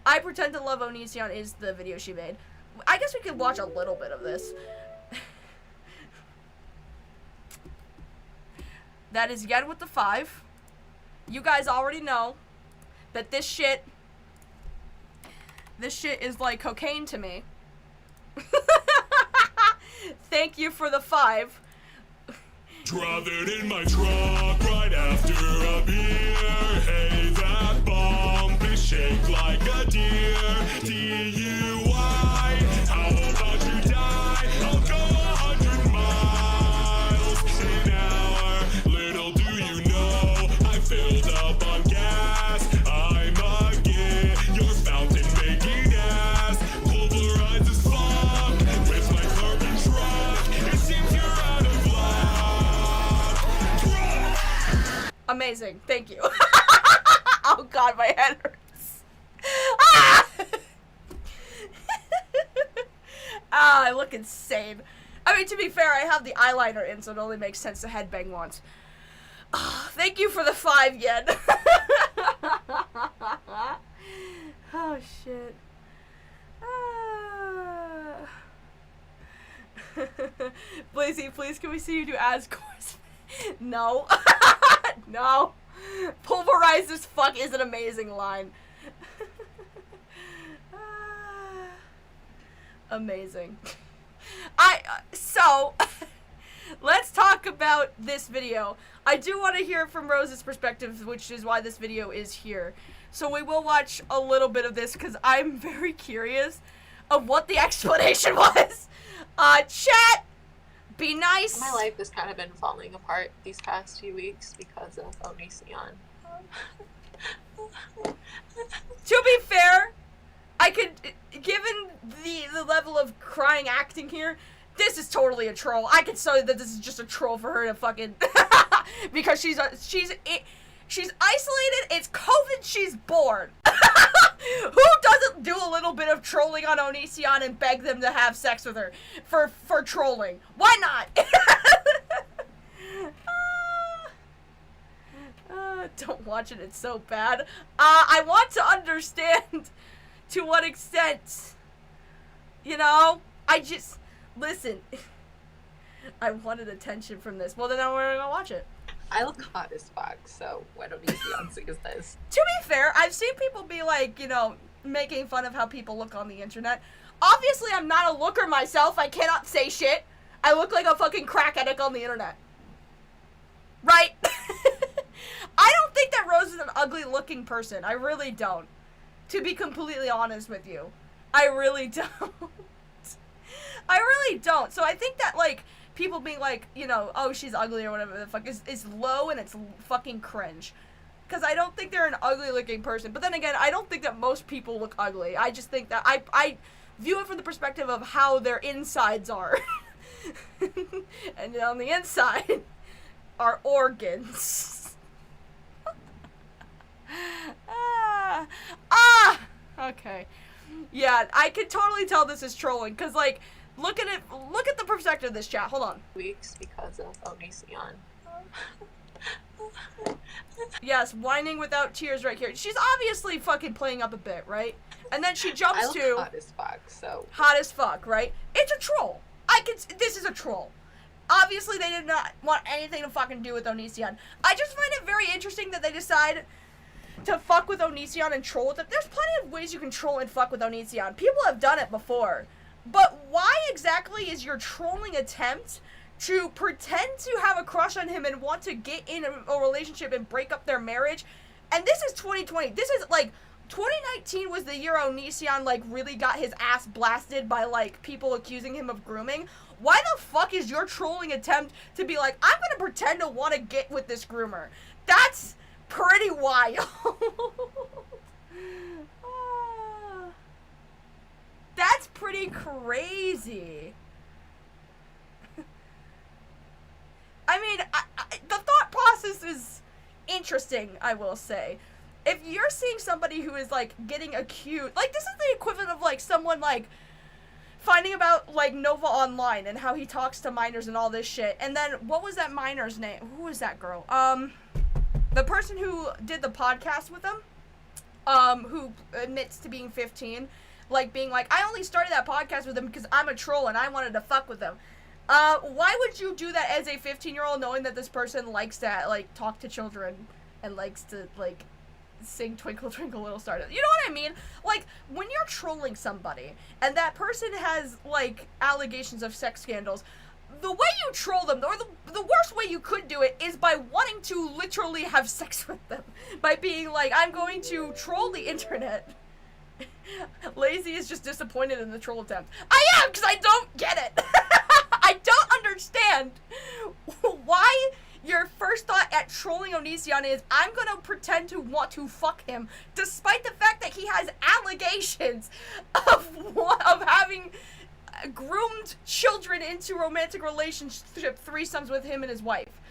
Speaker 1: I Pretend to Love Onision is the video she made. I guess we could watch a little bit of this. That is Yen with the 5. You guys already know. that this shit is like cocaine to me. Thank you for the 5.
Speaker 6: Drove it in my truck right after a beer. Hey, that bump shake like a deer. DUI, how about you die? I'll go 100 miles an hour. Little do you know, I filled up on gas. I'm a git, your fountain making ass. Pulverized as fuck with my carbon truck. It seems you're out of luck.
Speaker 1: Amazing. Thank you. Oh god, my head hurts. Ah! I look insane. I mean, to be fair, I have the eyeliner in, so it only makes sense to headbang once. Oh, thank you for the 5 yen. Oh, shit. Blazy, please, can we see you do Asgores? No. No. Pulverized as fuck is an amazing line. Amazing. So, let's talk about this video. I do want to hear from Rose's perspective, which is why this video is here. So we will watch a little bit of this, because I'm very curious of what the explanation was. Chat, be nice.
Speaker 7: My life has kind of been falling apart these past few weeks because of Onision.
Speaker 1: To be fair, I could, given the level of crying acting here, this is totally a troll. I could say that this is just a troll for her to fucking, because she's isolated, it's COVID, she's bored. Who doesn't do a little bit of trolling on Onision and beg them to have sex with her for trolling? Why not? Don't watch it, it's so bad. I want to understand to what extent, you know, listen, I wanted attention from this. Well, then we're gonna watch it.
Speaker 7: I look hot as fuck, so why don't Onision sees this?
Speaker 1: To be fair, I've seen people be like, you know, making fun of how people look on the internet. Obviously, I'm not a looker myself. I cannot say shit. I look like a fucking crack addict on the internet. Right? I don't think that Rose is an ugly looking person. I really don't. To be completely honest with you. I really don't. I really don't. So I think that, like, people being like, you know, oh, she's ugly or whatever the fuck is low and it's fucking cringe. Because I don't think they're an ugly looking person. But then again, I don't think that most people look ugly. I just think that I view it from the perspective of how their insides are. And on the inside are organs. Okay. Yeah, I can totally tell this is trolling, because, like, look at it, look at the perspective of this chat, hold on.
Speaker 7: Weeks because of Onision.
Speaker 1: Yes, whining without tears right here. She's obviously fucking playing up a bit, right? And then she jumps to...
Speaker 7: hot as fuck, so...
Speaker 1: Hot as fuck, right? It's a troll. This is a troll. Obviously, they did not want anything to fucking do with Onision. I just find it very interesting that they decide to fuck with Onision and troll with it. There's plenty of ways you can troll and fuck with Onision. People have done it before. But why exactly is your trolling attempt to pretend to have a crush on him and want to get in a relationship and break up their marriage? And this is 2020. This is, like, 2019 was the year Onision, like, really got his ass blasted by, like, people accusing him of grooming. Why the fuck is your trolling attempt to be like, I'm gonna pretend to want to get with this groomer? That's pretty wild. That's pretty crazy. I mean, the thought process is interesting, I will say. If you're seeing somebody who is, like, getting accused, like, this is the equivalent of, like, someone, like, finding about, like, Nova Online and how he talks to minors and all this shit. And then, what was that minor's name? Who was that girl? The person who did the podcast with him, who admits to being 15, like, being like, I only started that podcast with him because I'm a troll and I wanted to fuck with him. Why would you do that as a 15-year-old knowing that this person likes to, like, talk to children and likes to, like, sing Twinkle Twinkle Little Star. You know what I mean? Like, when you're trolling somebody, and that person has, like, allegations of sex scandals, the way you troll them, or the worst way you could do it, is by wanting to literally have sex with them. By being like, I'm going to troll the internet. Lazy is just disappointed in the troll attempt. I am, because I don't get it. I don't understand why your first thought at trolling Onision is, I'm gonna pretend to want to fuck him, despite the fact that he has allegations of having groomed children into romantic relationship threesomes with him and his wife.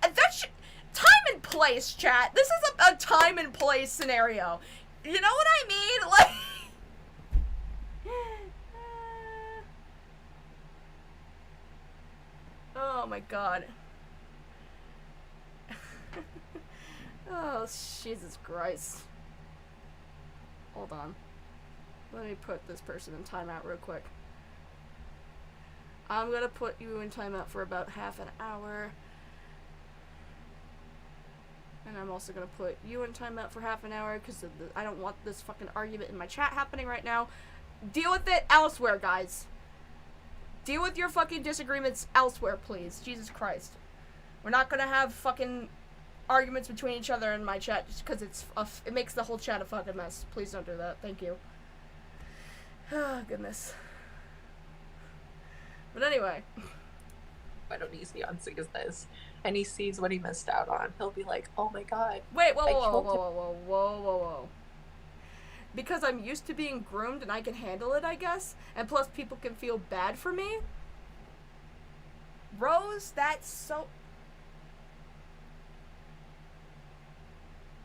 Speaker 1: And that's time and place, chat. This is a time and place scenario. You know what I mean? Like, oh my god. Oh, Jesus Christ. Hold on. Let me put this person in timeout real quick. I'm gonna put you in timeout for about half an hour. And I'm also gonna put you in timeout for half an hour because I don't want this fucking argument in my chat happening right now. Deal with it elsewhere, guys. Deal with your fucking disagreements elsewhere, please. Jesus Christ. We're not gonna have fucking arguments between each other in my chat just because it makes the whole chat a fucking mess. Please don't do that. Thank you. Oh, goodness. But anyway.
Speaker 7: Why don't Onision sees this and he sees what he missed out on? He'll be like, oh my god.
Speaker 1: Wait, whoa. Because I'm used to being groomed and I can handle it, I guess. And plus people can feel bad for me. Rose, that's so...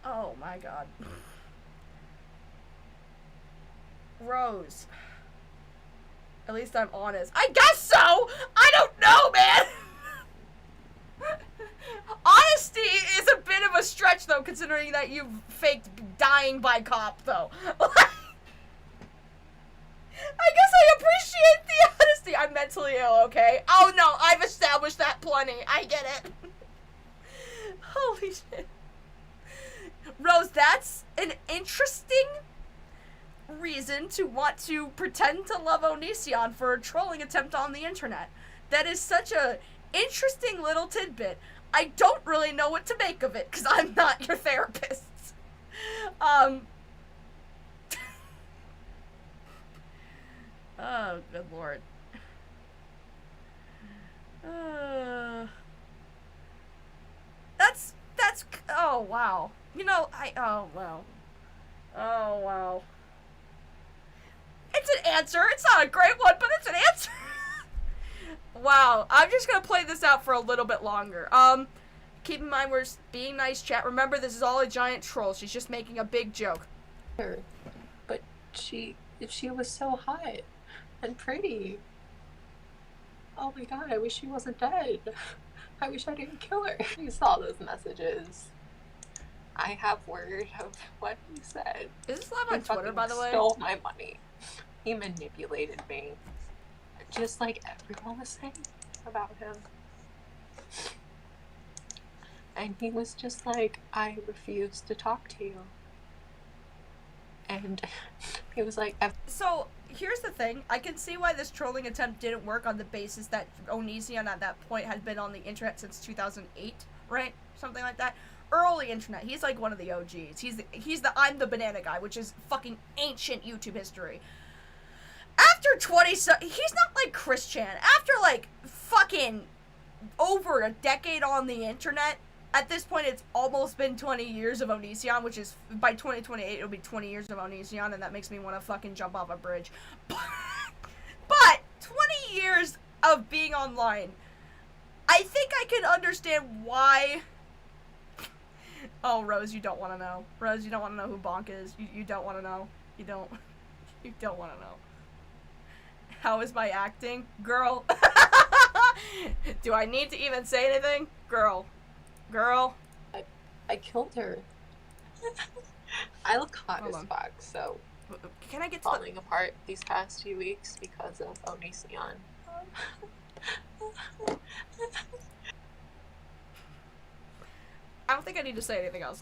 Speaker 1: Oh my god. Rose. At least I'm honest. I guess so! I don't know, man! Honesty is a bit of a stretch, though, considering that you've faked dying by cop, though. I guess I appreciate the honesty. I'm mentally ill, okay? Oh no, I've established that plenty. I get it. Holy shit. Rose, that's an interesting reason to want to pretend to love Onision for a trolling attempt on the internet. That is such a interesting little tidbit. I don't really know what to make of it, because I'm not your therapist. Oh, good lord. That's, oh, wow. You know, oh, wow. Oh, wow. It's an answer. It's not a great one, but it's an answer. Wow. I'm just gonna play this out for a little bit longer. Keep in mind we're being nice, chat. Remember, this is all a giant troll. She's just making a big joke.
Speaker 7: But she was so hot and pretty. Oh my god, I wish she wasn't dead. I wish I didn't kill her. You saw those messages. I have word of what he said.
Speaker 1: Is this live on Twitter, by the way?
Speaker 7: He stole my money. He manipulated me. Just like everyone was saying about him. And he was just like, I refuse to talk to you. And he was like...
Speaker 1: So, here's the thing. I can see why this trolling attempt didn't work on the basis that Onision at that point had been on the internet since 2008, right? Something like that. Early internet. He's like one of the OGs. He's the I'm the banana guy, which is fucking ancient YouTube history. After he's not like Chris Chan. After like fucking over a decade on the internet, at this point it's almost been 20 years of Onision, which is by 2028 it'll be 20 years of Onision, and that makes me want to fucking jump off a bridge. But 20 years of being online, I think I can understand why. Oh, Rose, you don't want to know. Rose, you don't want to know who Bonk is. You don't want to know. You don't want to know. How is my acting? Girl. Do I need to even say anything? Girl.
Speaker 7: I killed her. I look hot as fuck, so...
Speaker 1: Can I get to
Speaker 7: falling apart these past few weeks because of Onision.
Speaker 1: I don't think I need to say anything else.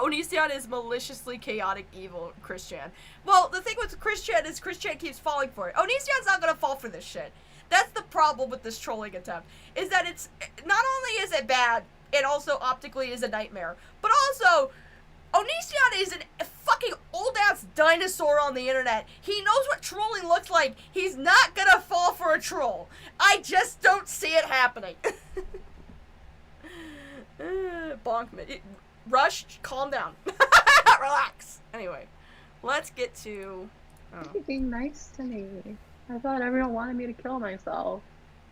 Speaker 1: Onision is maliciously chaotic evil Christian. Well, the thing with Christian is Christian keeps falling for it. Onision's not gonna fall for this shit. That's the problem with this trolling attempt, is that it's, not only is it bad, it also optically is a nightmare, but also, Onision is a fucking old-ass dinosaur on the internet. He knows what trolling looks like. He's not gonna fall for a troll. I just don't see it happening. Bonk. Rush, calm down. Relax. Anyway, let's get to...
Speaker 3: You're being nice to me. I thought everyone wanted me to kill myself.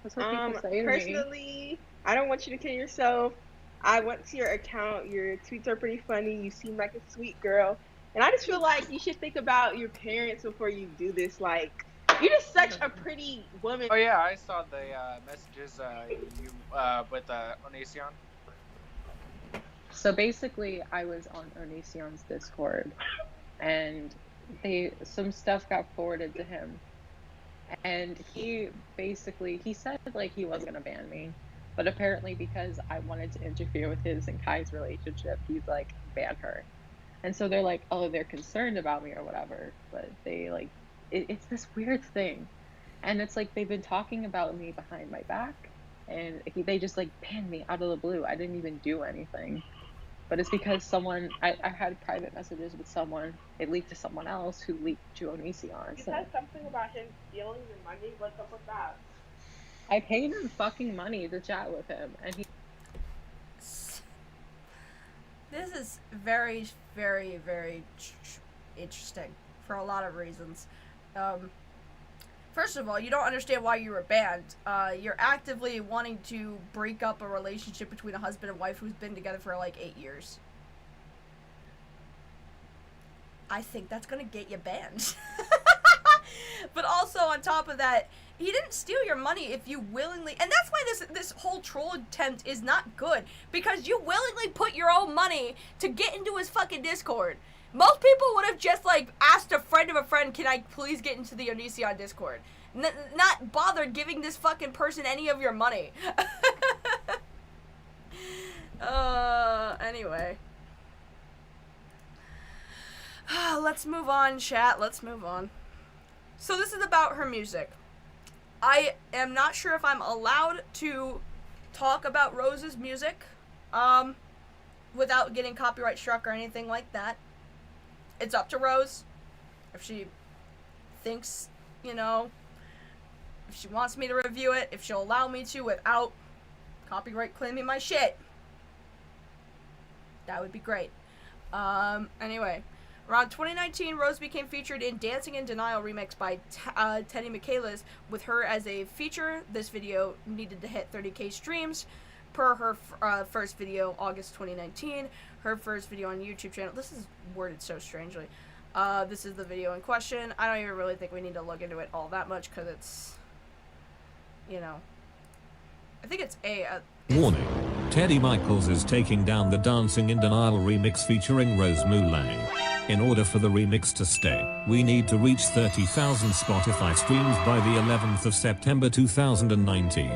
Speaker 3: That's what people say to me.
Speaker 8: Personally, I don't want you to kill yourself. I went to your account. Your tweets are pretty funny. You seem like a sweet girl. And I just feel like you should think about your parents before you do this. Like, you're just such a pretty woman.
Speaker 9: Oh yeah, I saw the messages you with Onision.
Speaker 3: So basically, I was on Onision's Discord, and some stuff got forwarded to him. And he said like he wasn't gonna ban me. But apparently because I wanted to interfere with his and Kai's relationship, he's like, ban her. And so they're like, oh, they're concerned about me or whatever. But they like, it's this weird thing. And it's like, they've been talking about me behind my back. And they just like banned me out of the blue. I didn't even do anything. But it's because I had private messages with someone. It leaked to someone else who leaked to Onision.
Speaker 8: You said something about him stealing your money. What's up with that?
Speaker 3: I paid him fucking money to chat with him, and he...
Speaker 1: This is very, very, very interesting for a lot of reasons. First of all, you don't understand why you were banned. You're actively wanting to break up a relationship between a husband and wife who's been together for like 8 years. I think that's gonna get you banned. But also, on top of that, he didn't steal your money if you willingly... And that's why this whole troll attempt is not good. Because you willingly put your own money to get into his fucking Discord. Most people would have just, like, asked a friend of a friend, can I please get into the Onision Discord? Not bothered giving this fucking person any of your money. Anyway. Let's move on, chat. Let's move on. So this is about her music. I am not sure if I'm allowed to talk about Rose's music, without getting copyright struck or anything like that. It's up to Rose. If she thinks, you know, if she wants me to review it, if she'll allow me to without copyright claiming my shit, that would be great. Anyway. Around 2019, Rose became featured in Dancing in Denial remix by Teddy Michaelis with her as a feature. This video needed to hit 30k streams per her first video, August 2019. Her first video on YouTube channel. This is worded so strangely. This is the video in question. I don't even really think we need to look into it all that much because it's, you know, I think it's
Speaker 10: Warning. Teddy Michaels is taking down the Dancing in Denial remix featuring Rose Mulang. In order for the remix to stay, we need to reach 30,000 Spotify streams by the 11th of September 2019.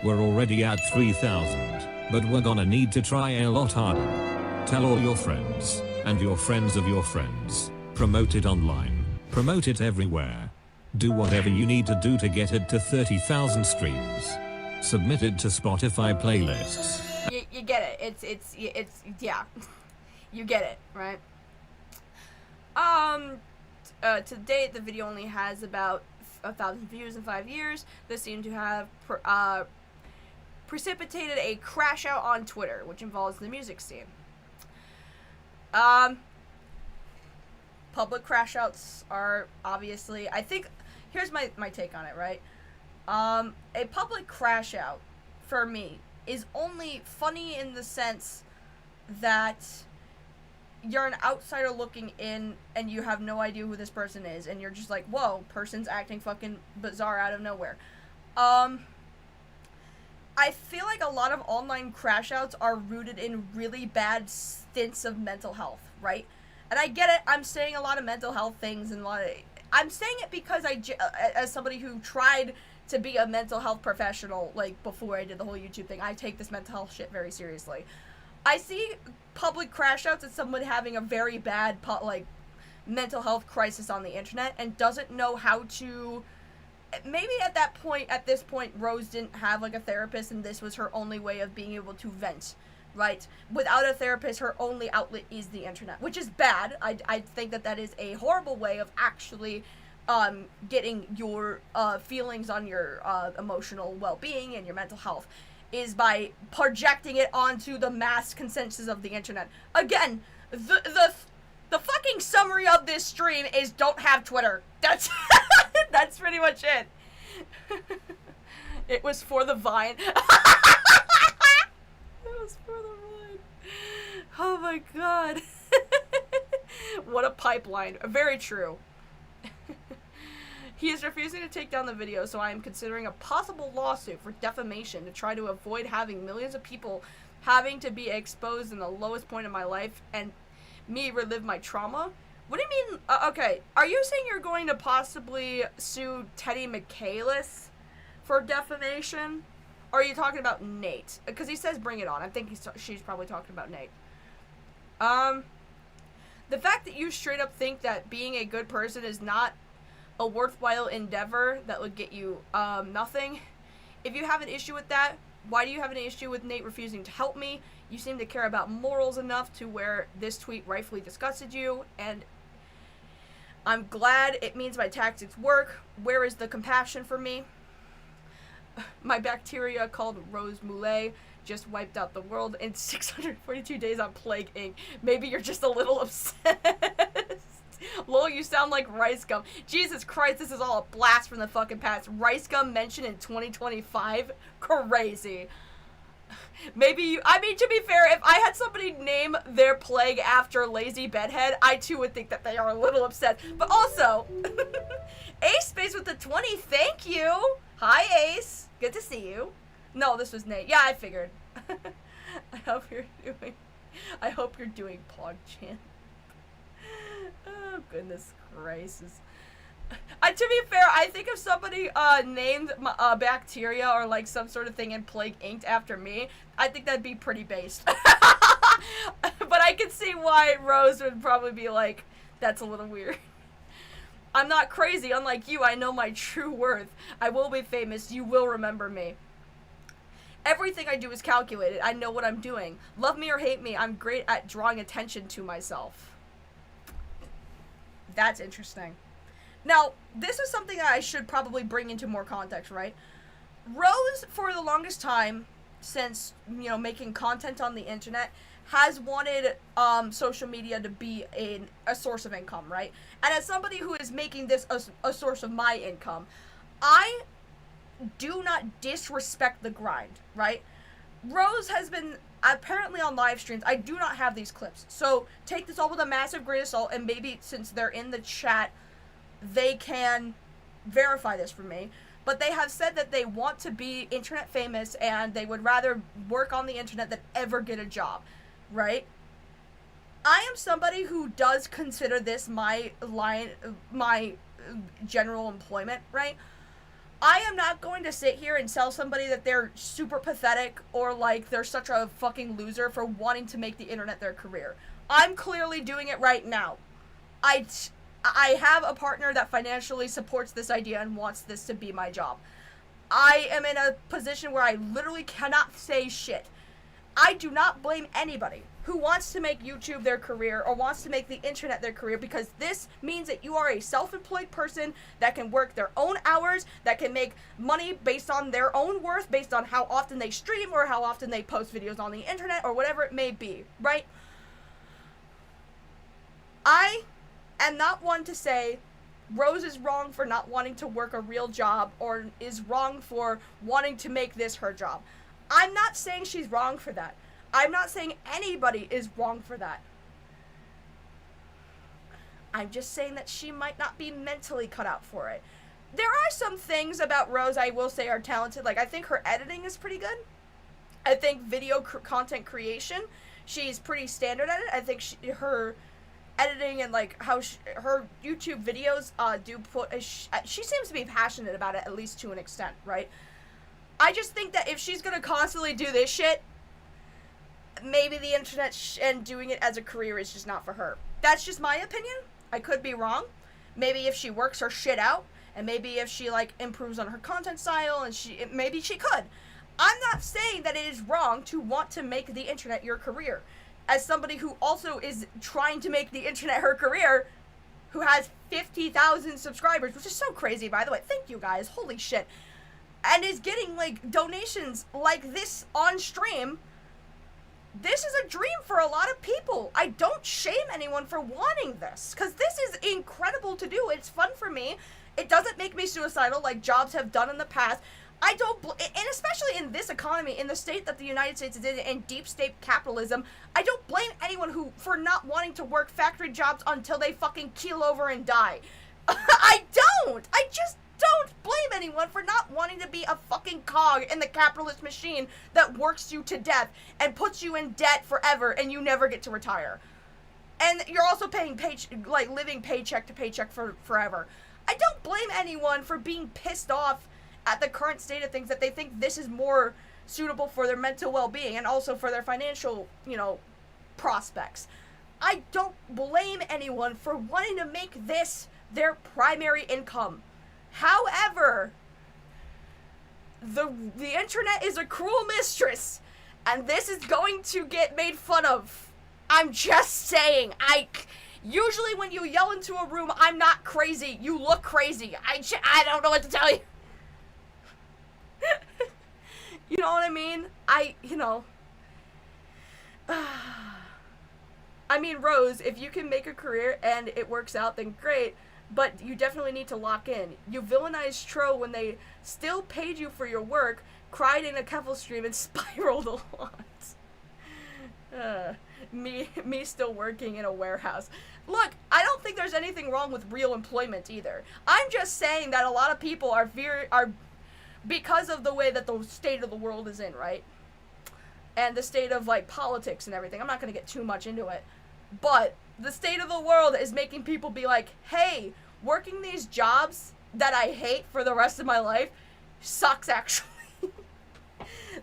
Speaker 10: We're already at 3,000, but we're gonna need to try a lot harder. Tell all your friends, and your friends of your friends. Promote it online. Promote it everywhere. Do whatever you need to do to get it to 30,000 streams. Submit it to Spotify playlists.
Speaker 1: You get it. It's yeah. You get it, right? To date, the video only has about 1,000 views in 5 years. This seemed to have precipitated a crash out on Twitter, which involves the music scene. Public crash outs are obviously, I think, here's my take on it, right? A public crash out, for me, is only funny in the sense that you're an outsider looking in and you have no idea who this person is and you're just like, whoa, person's acting fucking bizarre out of nowhere. I feel like a lot of online crash outs are rooted in really bad stints of mental health, right? And I get it, I'm saying a lot of mental health things and I'm saying it because as somebody who tried to be a mental health professional, like, before I did the whole YouTube thing, I take this mental health shit very seriously. I see public crash outs as someone having a very bad, like, mental health crisis on the internet and doesn't know how to... Maybe at this point, Rose didn't have, like, a therapist and this was her only way of being able to vent, right? Without a therapist, her only outlet is the internet, which is bad. I think that is a horrible way of actually getting your feelings on your emotional well-being and your mental health, is by projecting it onto the mass consensus of the internet. Again, the fucking summary of this stream is don't have Twitter. That's that's pretty much it. It was for the Vine. It was for the Vine. Oh my god. What a pipeline. Very true. He is refusing to take down the video, so I am considering a possible lawsuit for defamation to try to avoid having millions of people having to be exposed in the lowest point of my life and me relive my trauma. What do you mean? Okay, are you saying you're going to possibly sue Teddy McCallis for defamation? Or are you talking about Nate? Because he says bring it on. I think she's probably talking about Nate. The fact that you straight up think that being a good person is not a worthwhile endeavor that would get you nothing. If you have an issue with that, why do you have an issue with Nate refusing to help me? You seem to care about morals enough to where this tweet rightfully disgusted you, and I'm glad it means my tactics work. Where is the compassion for me? My bacteria called Rose Moulet just wiped out the world in 642 days on Plague Inc. Maybe you're just a little obsessed. Lol, you sound like Rice Gum. Jesus Christ, this is all a blast from the fucking past. Rice Gum mentioned in 2025? Crazy. Maybe you... I mean, to be fair, if I had somebody name their plague after Lazy Bedhead, I too would think that they are a little upset. But also... Ace Space with the 20, thank you! Hi, Ace. Good to see you. No, this was Nate. Yeah, I figured. I hope you're doing PogChamp. Oh, goodness gracious. To be fair, I think if somebody named bacteria or like some sort of thing in Plague Inc. after me, I think that'd be pretty based. But I can see why Rose would probably be like, that's a little weird. I'm not crazy. Unlike you, I know my true worth. I will be famous. You will remember me. Everything I do is calculated. I know what I'm doing. Love me or hate me, I'm great at drawing attention to myself. That's interesting. Now, this is something that I should probably bring into more context, right? Rose, for the longest time, since, you know, making content on the internet, has wanted social media to be a source of income, right? And as somebody who is making this a source of my income, I do not disrespect the grind, right? Rose has been apparently on live streams. I do not have these clips, so take this all with a massive grain of salt, and maybe since they're in the chat, they can verify this for me. But they have said that they want to be internet famous and they would rather work on the internet than ever get a job, right? I am somebody who does consider this my general employment, right? I am not going to sit here and tell somebody that they're super pathetic or like they're such a fucking loser for wanting to make the internet their career. I'm clearly doing it right now. I have a partner that financially supports this idea and wants this to be my job. I am in a position where I literally cannot say shit. I do not blame anybody who wants to make YouTube their career or wants to make the internet their career, because this means that you are a self-employed person that can work their own hours, that can make money based on their own worth, based on how often they stream or how often they post videos on the internet or whatever it may be, right? I am not one to say Rose is wrong for not wanting to work a real job or is wrong for wanting to make this her job. I'm not saying she's wrong for that. I'm not saying anybody is wrong for that. I'm just saying that she might not be mentally cut out for it. There are some things about Rose I will say are talented. Like, I think her editing is pretty good. I think video content creation, she's pretty standard at it. I think her editing and like how her YouTube videos do put she seems to be passionate about it, at least to an extent, right? I just think that if she's gonna constantly do this shit, maybe the internet and doing it as a career is just not for her. That's just my opinion. I could be wrong. Maybe if she works her shit out, and maybe if she, like, improves on her content style, and maybe she could. I'm not saying that it is wrong to want to make the internet your career. As somebody who also is trying to make the internet her career, who has 50,000 subscribers, which is so crazy, by the way. Thank you, guys. Holy shit. And is getting, like, donations like this on stream. This is a dream for a lot of people. I don't shame anyone for wanting this, because this is incredible to do. It's fun for me. It doesn't make me suicidal like jobs have done in the past. I don't, and especially in this economy, in the state that the United States is in deep state capitalism, I don't blame anyone for not wanting to work factory jobs until they fucking keel over and die. I don't! I just don't blame anyone for not wanting to be a fucking cog in the capitalist machine that works you to death and puts you in debt forever and you never get to retire. And you're also paying living paycheck to paycheck for forever. I don't blame anyone for being pissed off at the current state of things, that they think this is more suitable for their mental well-being and also for their financial, prospects. I don't blame anyone for wanting to make this their primary income. However, the internet is a cruel mistress, and this is going to get made fun of. I'm just saying. Usually when you yell into a room, I'm not crazy. You look crazy. I don't know what to tell you. You know what I mean? I mean, Rose, if you can make a career and it works out, then great. But you definitely need to lock in. You villainized Tro when they still paid you for your work, cried in a Keffel stream, and spiraled a lot. Me still working in a warehouse. Look, I don't think there's anything wrong with real employment either. I'm just saying that a lot of people are because of the way that the state of the world is in, right? And the state of, like, politics and everything. I'm not gonna get too much into it. But the state of the world is making people be like, hey, working these jobs that I hate for the rest of my life sucks, actually.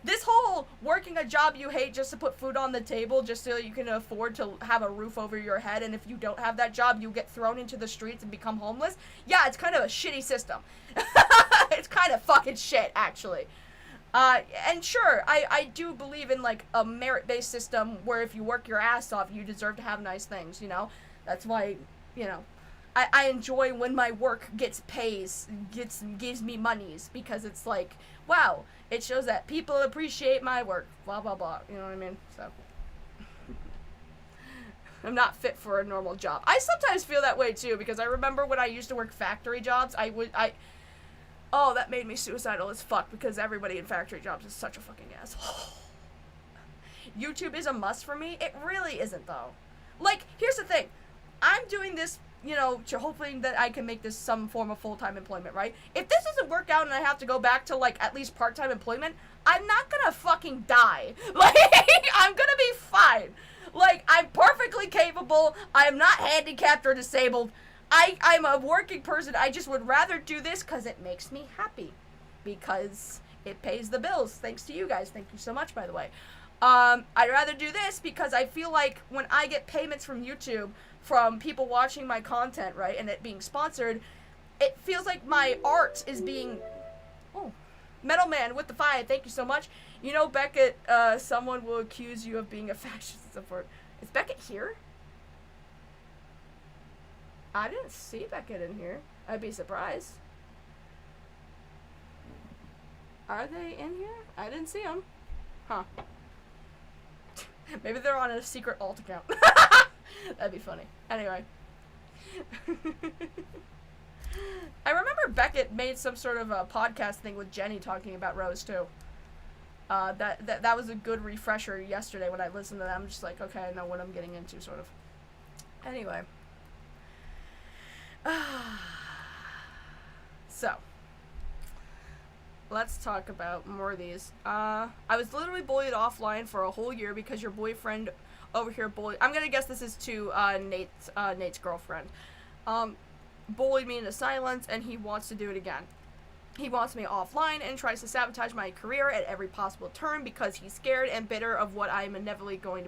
Speaker 1: This whole working a job you hate just to put food on the table just so you can afford to have a roof over your head, and if you don't have that job, you get thrown into the streets and become homeless. Yeah, it's kind of a shitty system. It's kind of fucking shit, actually. And sure, I do believe in, like, a merit-based system where if you work your ass off, you deserve to have nice things, That's why, I enjoy when my work gives me monies, because it's like, wow, it shows that people appreciate my work, blah, blah, blah, you know what I mean? So, I'm not fit for a normal job. I sometimes feel that way, too, because I remember when I used to work factory jobs, oh, that made me suicidal as fuck, because everybody in factory jobs is such a fucking asshole. YouTube is a must for me. It really isn't, though. Like, here's the thing. I'm doing this, hoping that I can make this some form of full-time employment, right? If this doesn't work out and I have to go back to, like, at least part-time employment, I'm not gonna fucking die. Like, I'm gonna be fine. Like, I'm perfectly capable. I'm not handicapped or disabled. I'm a working person. I just would rather do this because it makes me happy. Because it pays the bills. Thanks to you guys. Thank you so much, by the way. I'd rather do this because I feel like when I get payments from YouTube from people watching my content, right, and it being sponsored, it feels like my art is being... Oh, Metal Man with the 5, thank you so much. Beckett, someone will accuse you of being a fascist support. Is Beckett here? I didn't see Beckett in here. I'd be surprised. Are they in here? I didn't see them. Huh. Maybe they're on a secret alt account. That'd be funny. Anyway. I remember Beckett made some sort of a podcast thing with Jenny talking about Rose, too. That was a good refresher yesterday when I listened to that. I'm just like, okay, I know what I'm getting into, sort of. Anyway. So, let's talk about more of these. I was literally bullied offline for a whole year because your boyfriend over here bullied... I'm gonna guess this is to Nate's girlfriend. Bullied me into silence, and he wants to do it again. He wants me offline and tries to sabotage my career at every possible turn because he's scared and bitter of what I'm inevitably going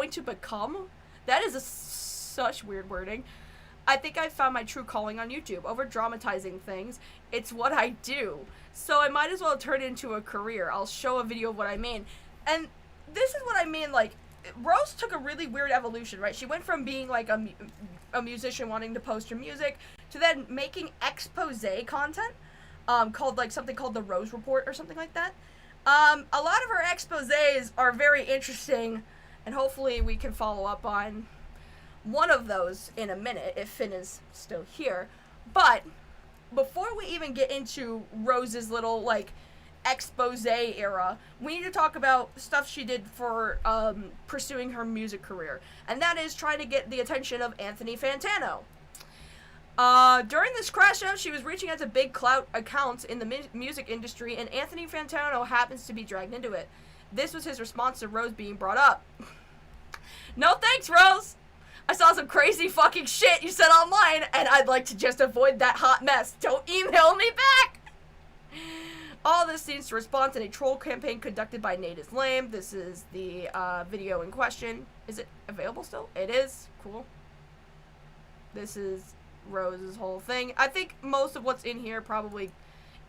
Speaker 1: to become. That is such weird wording. I think I found my true calling on YouTube, over dramatizing things. It's what I do. So I might as well turn it into a career. I'll show a video of what I mean. And this is what I mean, like, Rose took a really weird evolution, right? She went from being like a musician wanting to post her music to then making expose content, called like something called the Rose Report or something like that. A lot of her exposés are very interesting, and hopefully we can follow up on one of those in a minute if Finn is still here. But before we even get into Rose's little like expose era, we need to talk about stuff she did for pursuing her music career, and that is trying to get the attention of Anthony Fantano. During this crash out, she was reaching out to big clout accounts in the music industry, and Anthony Fantano happens to be dragged into it. This was his response to Rose being brought up. No thanks, Rose! I saw some crazy fucking shit you said online, and I'd like to just avoid that hot mess. Don't email me back! All this seems to respond to a troll campaign conducted by Nomiddlename. This is the video in question. Is it available still? It is. Cool. This is Rose's whole thing. I think most of what's in here probably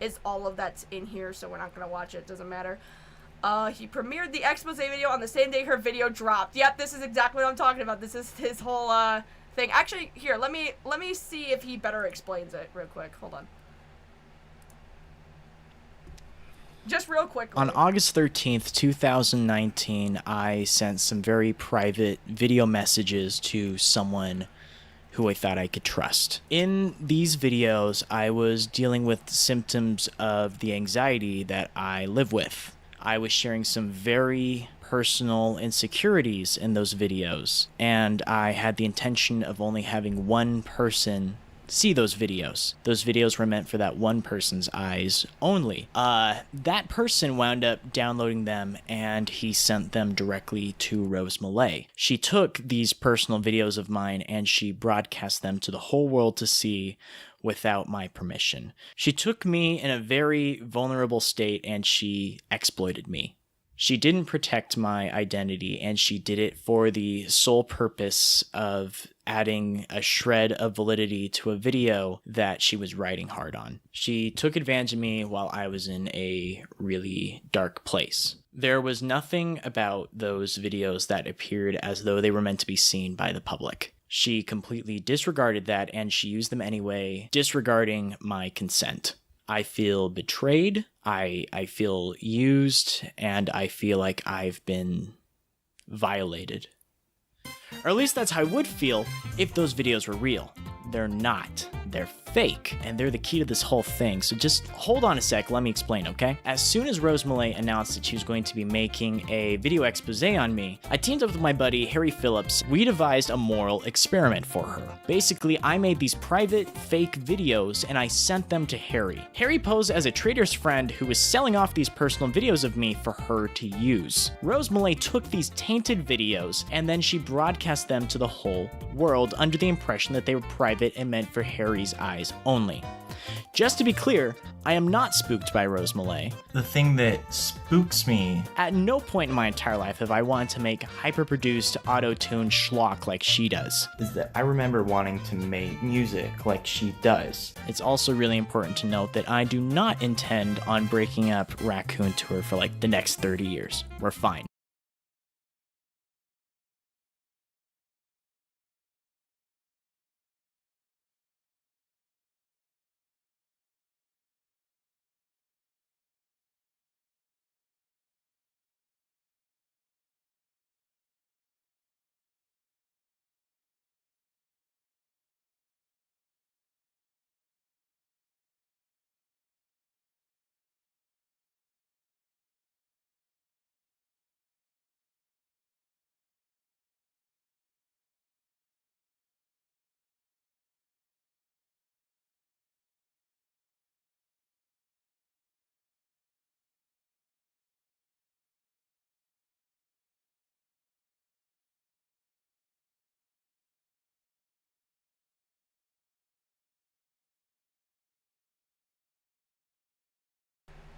Speaker 1: is all of that's in here, so we're not going to watch it. Doesn't matter. He premiered the expose video on the same day her video dropped. Yep, this is exactly what I'm talking about. This is his whole thing. Actually, here, let me see if he better explains it real quick. Hold on. Just real quick.
Speaker 11: On August 13th, 2019, I sent some very private video messages to someone who I thought I could trust. In these videos, I was dealing with symptoms of the anxiety that I live with. I was sharing some very personal insecurities in those videos, and I had the intention of only having one person see those videos. Those videos were meant for that one person's eyes only. That person wound up downloading them, and he sent them directly to Rose Malay. She took these personal videos of mine and she broadcast them to the whole world to see without my permission. She took me in a very vulnerable state and she exploited me. She didn't protect my identity, and she did it for the sole purpose of adding a shred of validity to a video that she was riding hard on. She took advantage of me while I was in a really dark place. There was nothing about those videos that appeared as though they were meant to be seen by the public. She completely disregarded that, and she used them anyway, disregarding my consent. I feel betrayed, I feel used, and I feel like I've been violated. Or at least that's how I would feel if those videos were real. They're not. They're fake, and they're the key to this whole thing. So just hold on a sec, let me explain, okay? As soon as Rose Malay announced that she was going to be making a video expose on me, I teamed up with my buddy Harry Phillips. We devised a moral experiment for her. Basically, I made these private, fake videos, and I sent them to Harry. Harry posed as a traitor's friend who was selling off these personal videos of me for her to use. Rose Malay took these tainted videos, and then she broadcast them to the whole world under the impression that they were private and meant for Harry's eyes only. Just to be clear, I am not spooked by Rose Malay.
Speaker 12: The thing that spooks me...
Speaker 11: At no point in my entire life have I wanted to make hyper-produced, auto-tuned schlock like she does.
Speaker 12: Is that I remember wanting to make music like she does.
Speaker 11: It's also really important to note that I do not intend on breaking up Raccoon Tour for like the next 30 years. We're fine.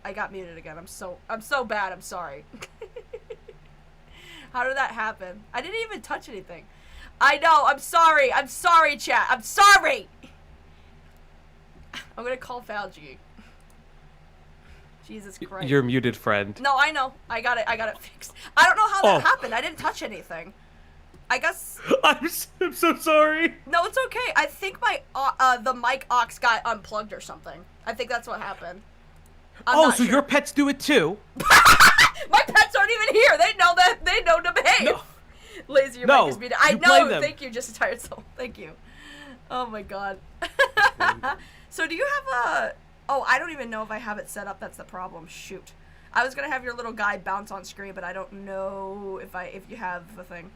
Speaker 1: I got muted again. I'm so bad. I'm sorry. How did that happen? I didn't even touch anything. I know. I'm sorry. I'm sorry, chat. I'm sorry. I'm gonna call Falgi. Jesus Christ.
Speaker 13: You're muted, friend.
Speaker 1: No, I know. I got it fixed. I don't know how that happened. I didn't touch anything. I guess.
Speaker 13: I'm so sorry.
Speaker 1: No, it's okay. I think my the mic aux got unplugged or something. I think that's what happened. I'm
Speaker 13: so your pets do it too?
Speaker 1: My pets aren't even here. They know to behave. No. Lazy, your mic is muted. I know. Thank you, just a tired soul. Thank you. Oh my god. So do you have a? Oh, I don't even know if I have it set up. That's the problem. Shoot. I was gonna have your little guy bounce on screen, but I don't know if you have the thing.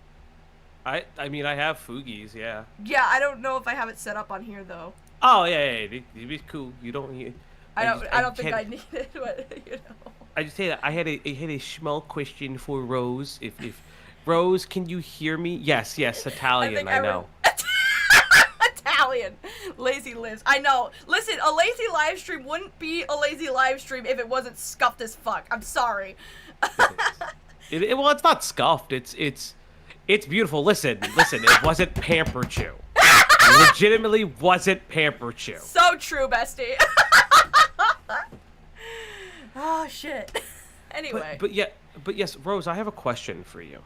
Speaker 13: I mean, I have Foogies, yeah.
Speaker 1: Yeah, I don't know if I have it set up on here though.
Speaker 13: Oh yeah, it'd be cool. You don't.
Speaker 1: I don't think I need it, but you know.
Speaker 13: I just say that I had a small question for Rose. If Rose, can you hear me? Yes, Italian. I know.
Speaker 1: Italian. Lazy lives. I know. Listen, a lazy live stream wouldn't be a lazy live stream if it wasn't scuffed as fuck. I'm sorry.
Speaker 13: Well, it's not scuffed. It's beautiful. Listen. It wasn't Pamper Chew. It legitimately wasn't Pamper Chew.
Speaker 1: So true, bestie. Oh shit. Anyway.
Speaker 13: But yes, Rose, I have a question for you,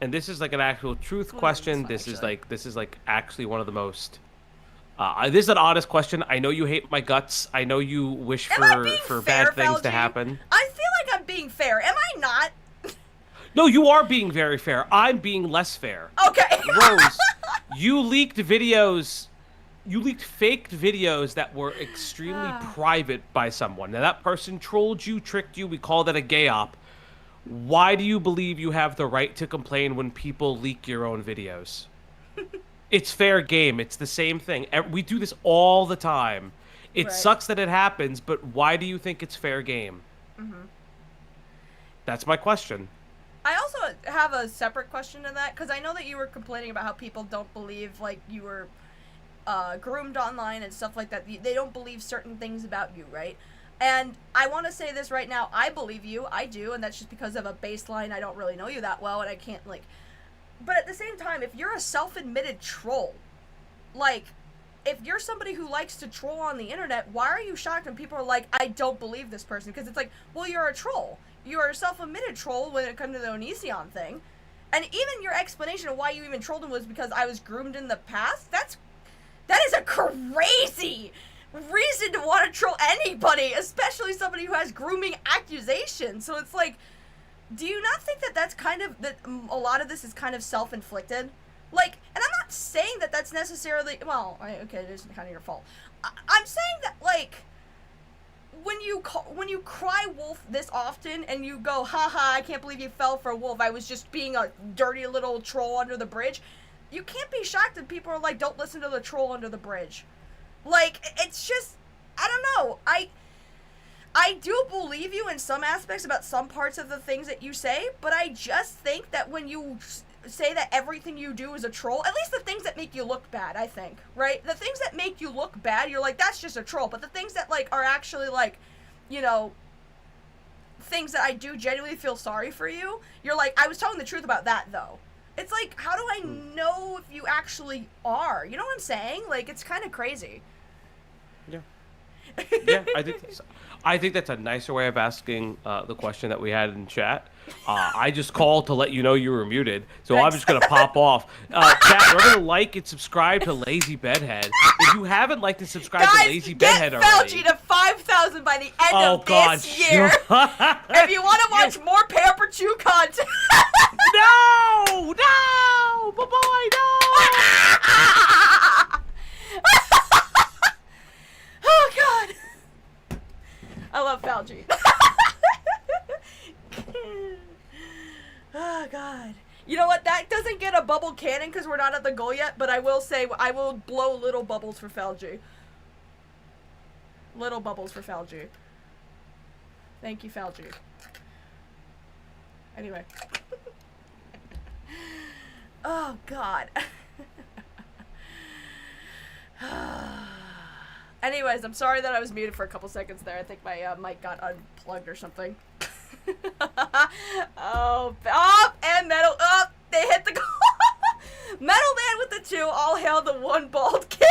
Speaker 13: and this is like an actual truth question. This is like actually one of the most. This is an honest question. I know you hate my guts. I know you wish for bad things to happen.
Speaker 1: I feel like I'm being fair. Am I not?
Speaker 13: No, you are being very fair. I'm being less fair.
Speaker 1: Okay.
Speaker 13: Rose, you leaked videos. You leaked faked videos that were extremely private by someone. Now, that person trolled you, tricked you. We call that a gay op. Why do you believe you have the right to complain when people leak your own videos? It's fair game. It's the same thing. We do this all the time. It sucks that it happens, but why do you think it's fair game? Mm-hmm. That's my question.
Speaker 1: I also have a separate question to that, because I know that you were complaining about how people don't believe, like, you were groomed online and stuff like that. They don't believe certain things about you, right? And I want to say this right now. I believe you. I do, and that's just because of a baseline. I don't really know you that well, and I can't, like... But at the same time, if you're a self-admitted troll, like, if you're somebody who likes to troll on the internet, why are you shocked when people are like, I don't believe this person? Because it's like, well, you're a troll. You're a self-admitted troll when it comes to the Onision thing. And even your explanation of why you even trolled him was because I was groomed in the past? That is a crazy reason to want to troll anybody, especially somebody who has grooming accusations. So it's like, do you not think that that's kind of, that a lot of this is kind of self-inflicted? Like, and I'm not saying that that's necessarily, well, okay, it is kind of your fault. I'm saying that, like, when you cry wolf this often and you go, haha, I can't believe you fell for a wolf, I was just being a dirty little troll under the bridge, you can't be shocked that people are like, don't listen to the troll under the bridge. Like, it's just, I don't know, I do believe you in some aspects about some parts of the things that you say, but I just think that when you say that everything you do is a troll, at least the things that make you look bad, I think, right? The things that make you look bad, you're like, that's just a troll, but the things that, like, are actually, like, you know, things that I do genuinely feel sorry for you, you're like, I was telling the truth about that, though. It's like, how do I know if you actually are? You know what I'm saying? Like, it's kind of crazy.
Speaker 13: Yeah. Yeah, I think that's a nicer way of asking the question that we had in chat. I just called to let you know you were muted, so I'm just going to pop off. Chat, remember to like and subscribe to Lazy Bedhead. If you haven't liked and subscribed to Lazy Bedhead already...
Speaker 1: Felgy to 5,000 by the end of this year. If you want to watch more Pamper Chew content...
Speaker 13: No! Bye-bye, no!
Speaker 1: Oh, God. I love Falgy. Oh, God. You know what? That doesn't get a bubble cannon because we're not at the goal yet, but I will say I will blow little bubbles for Falgy. Little bubbles for Falgy. Thank you, Falgy. Anyway. Oh, God. Anyways, I'm sorry that I was muted for a couple seconds there. I think my mic got unplugged or something. Oh, and Metal, they hit the goal. Metal Man with the 2, all hail the 1 bald king.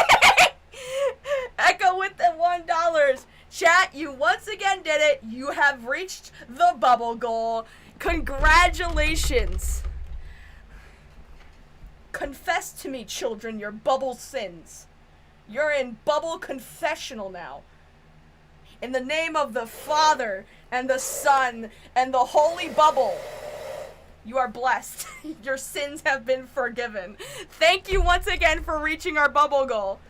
Speaker 1: Echo with the $1. Chat, you once again did it. You have reached the bubble goal. Congratulations. Confess to me, children, your bubble sins. You're in bubble confessional now. In the name of the Father and the Son and the Holy Bubble, you are blessed. Your sins have been forgiven. Thank you once again for reaching our bubble goal.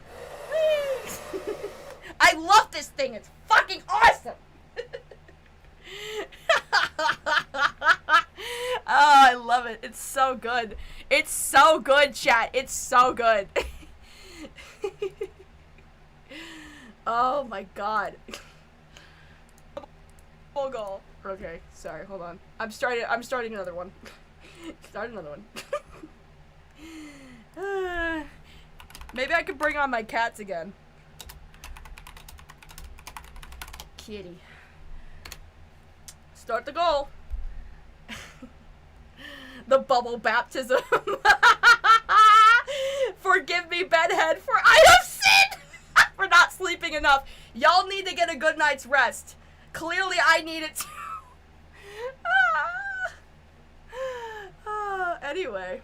Speaker 1: I love this thing. It's fucking awesome. Oh, I love it. It's so good. It's so good, chat. It's so good. Oh my god. Full goal. Okay, sorry, hold on. I'm starting another one. Start another one. Maybe I could bring on my cats again. Kitty. Start the goal. The bubble baptism. Forgive me, Bedhead, for I have sinned for not sleeping enough. Y'all need to get a good night's rest. Clearly, I need it too. Anyway.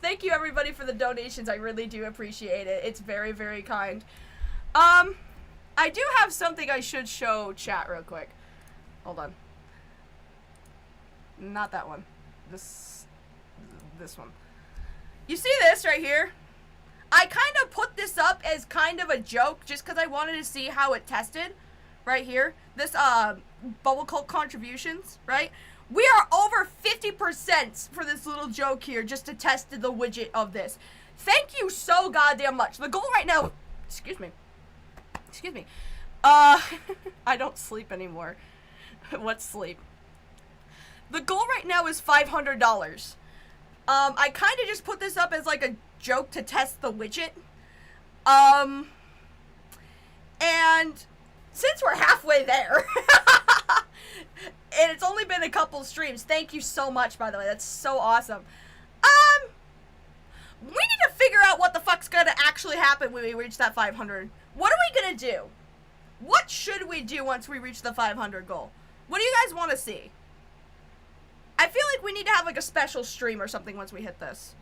Speaker 1: Thank you, everybody, for the donations. I really do appreciate it. It's very, very kind. I do have something I should show chat real quick. Hold on. Not that one. This one. You see this right here? I kind of put this up as kind of a joke just because I wanted to see how it tested. Right here. This, Bubble Cult contributions, right? We are over 50% for this little joke here just to test the widget of this. Thank you so goddamn much. The goal right now... Excuse me. I don't sleep anymore. What's sleep? The goal right now is $500. I kind of just put this up as like a joke to test the widget. And since we're halfway there, and it's only been a couple streams, thank you so much, by the way, that's so awesome. We need to figure out what the fuck's gonna actually happen when we reach that 500. What are we gonna do? What should we do once we reach the 500 goal? What do you guys want to see? I feel like we need to have like a special stream or something once we hit this.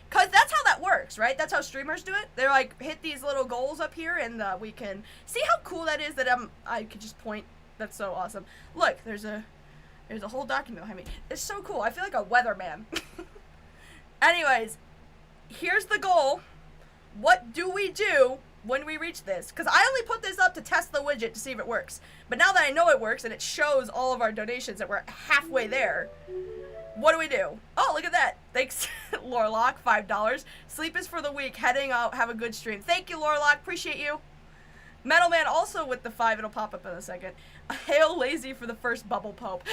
Speaker 1: Cause that's how that works, right? That's how streamers do it. They're like, hit these little goals up here and we can see how cool that is that I could just point. That's so awesome. Look, there's a whole document behind me. It's so cool. I feel like a weatherman. Anyways, here's the goal. What do we do when we reach this? Because I only put this up to test the widget to see if it works. But now that I know it works and it shows all of our donations that we're halfway there, what do we do? Oh, look at that. Thanks, Lorlock, $5. Sleep is for the weak. Heading out. Have a good stream. Thank you, Lorlock. Appreciate you. Metal Man also with the 5. It'll pop up in a second. Hail Lazy for the first Bubble Pope.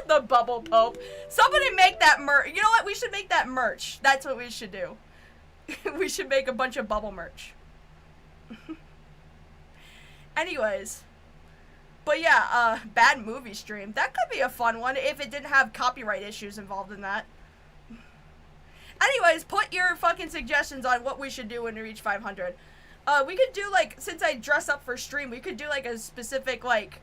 Speaker 1: The Bubble Pope. Somebody make that merch. You know what? We should make that merch. That's what we should do. We should make a bunch of bubble merch. Anyways. But yeah, bad movie stream. That could be a fun one if it didn't have copyright issues involved in that. Anyways, put your fucking suggestions on what we should do when we reach 500. We could do, like, since I dress up for stream, we could do, like, a specific, like,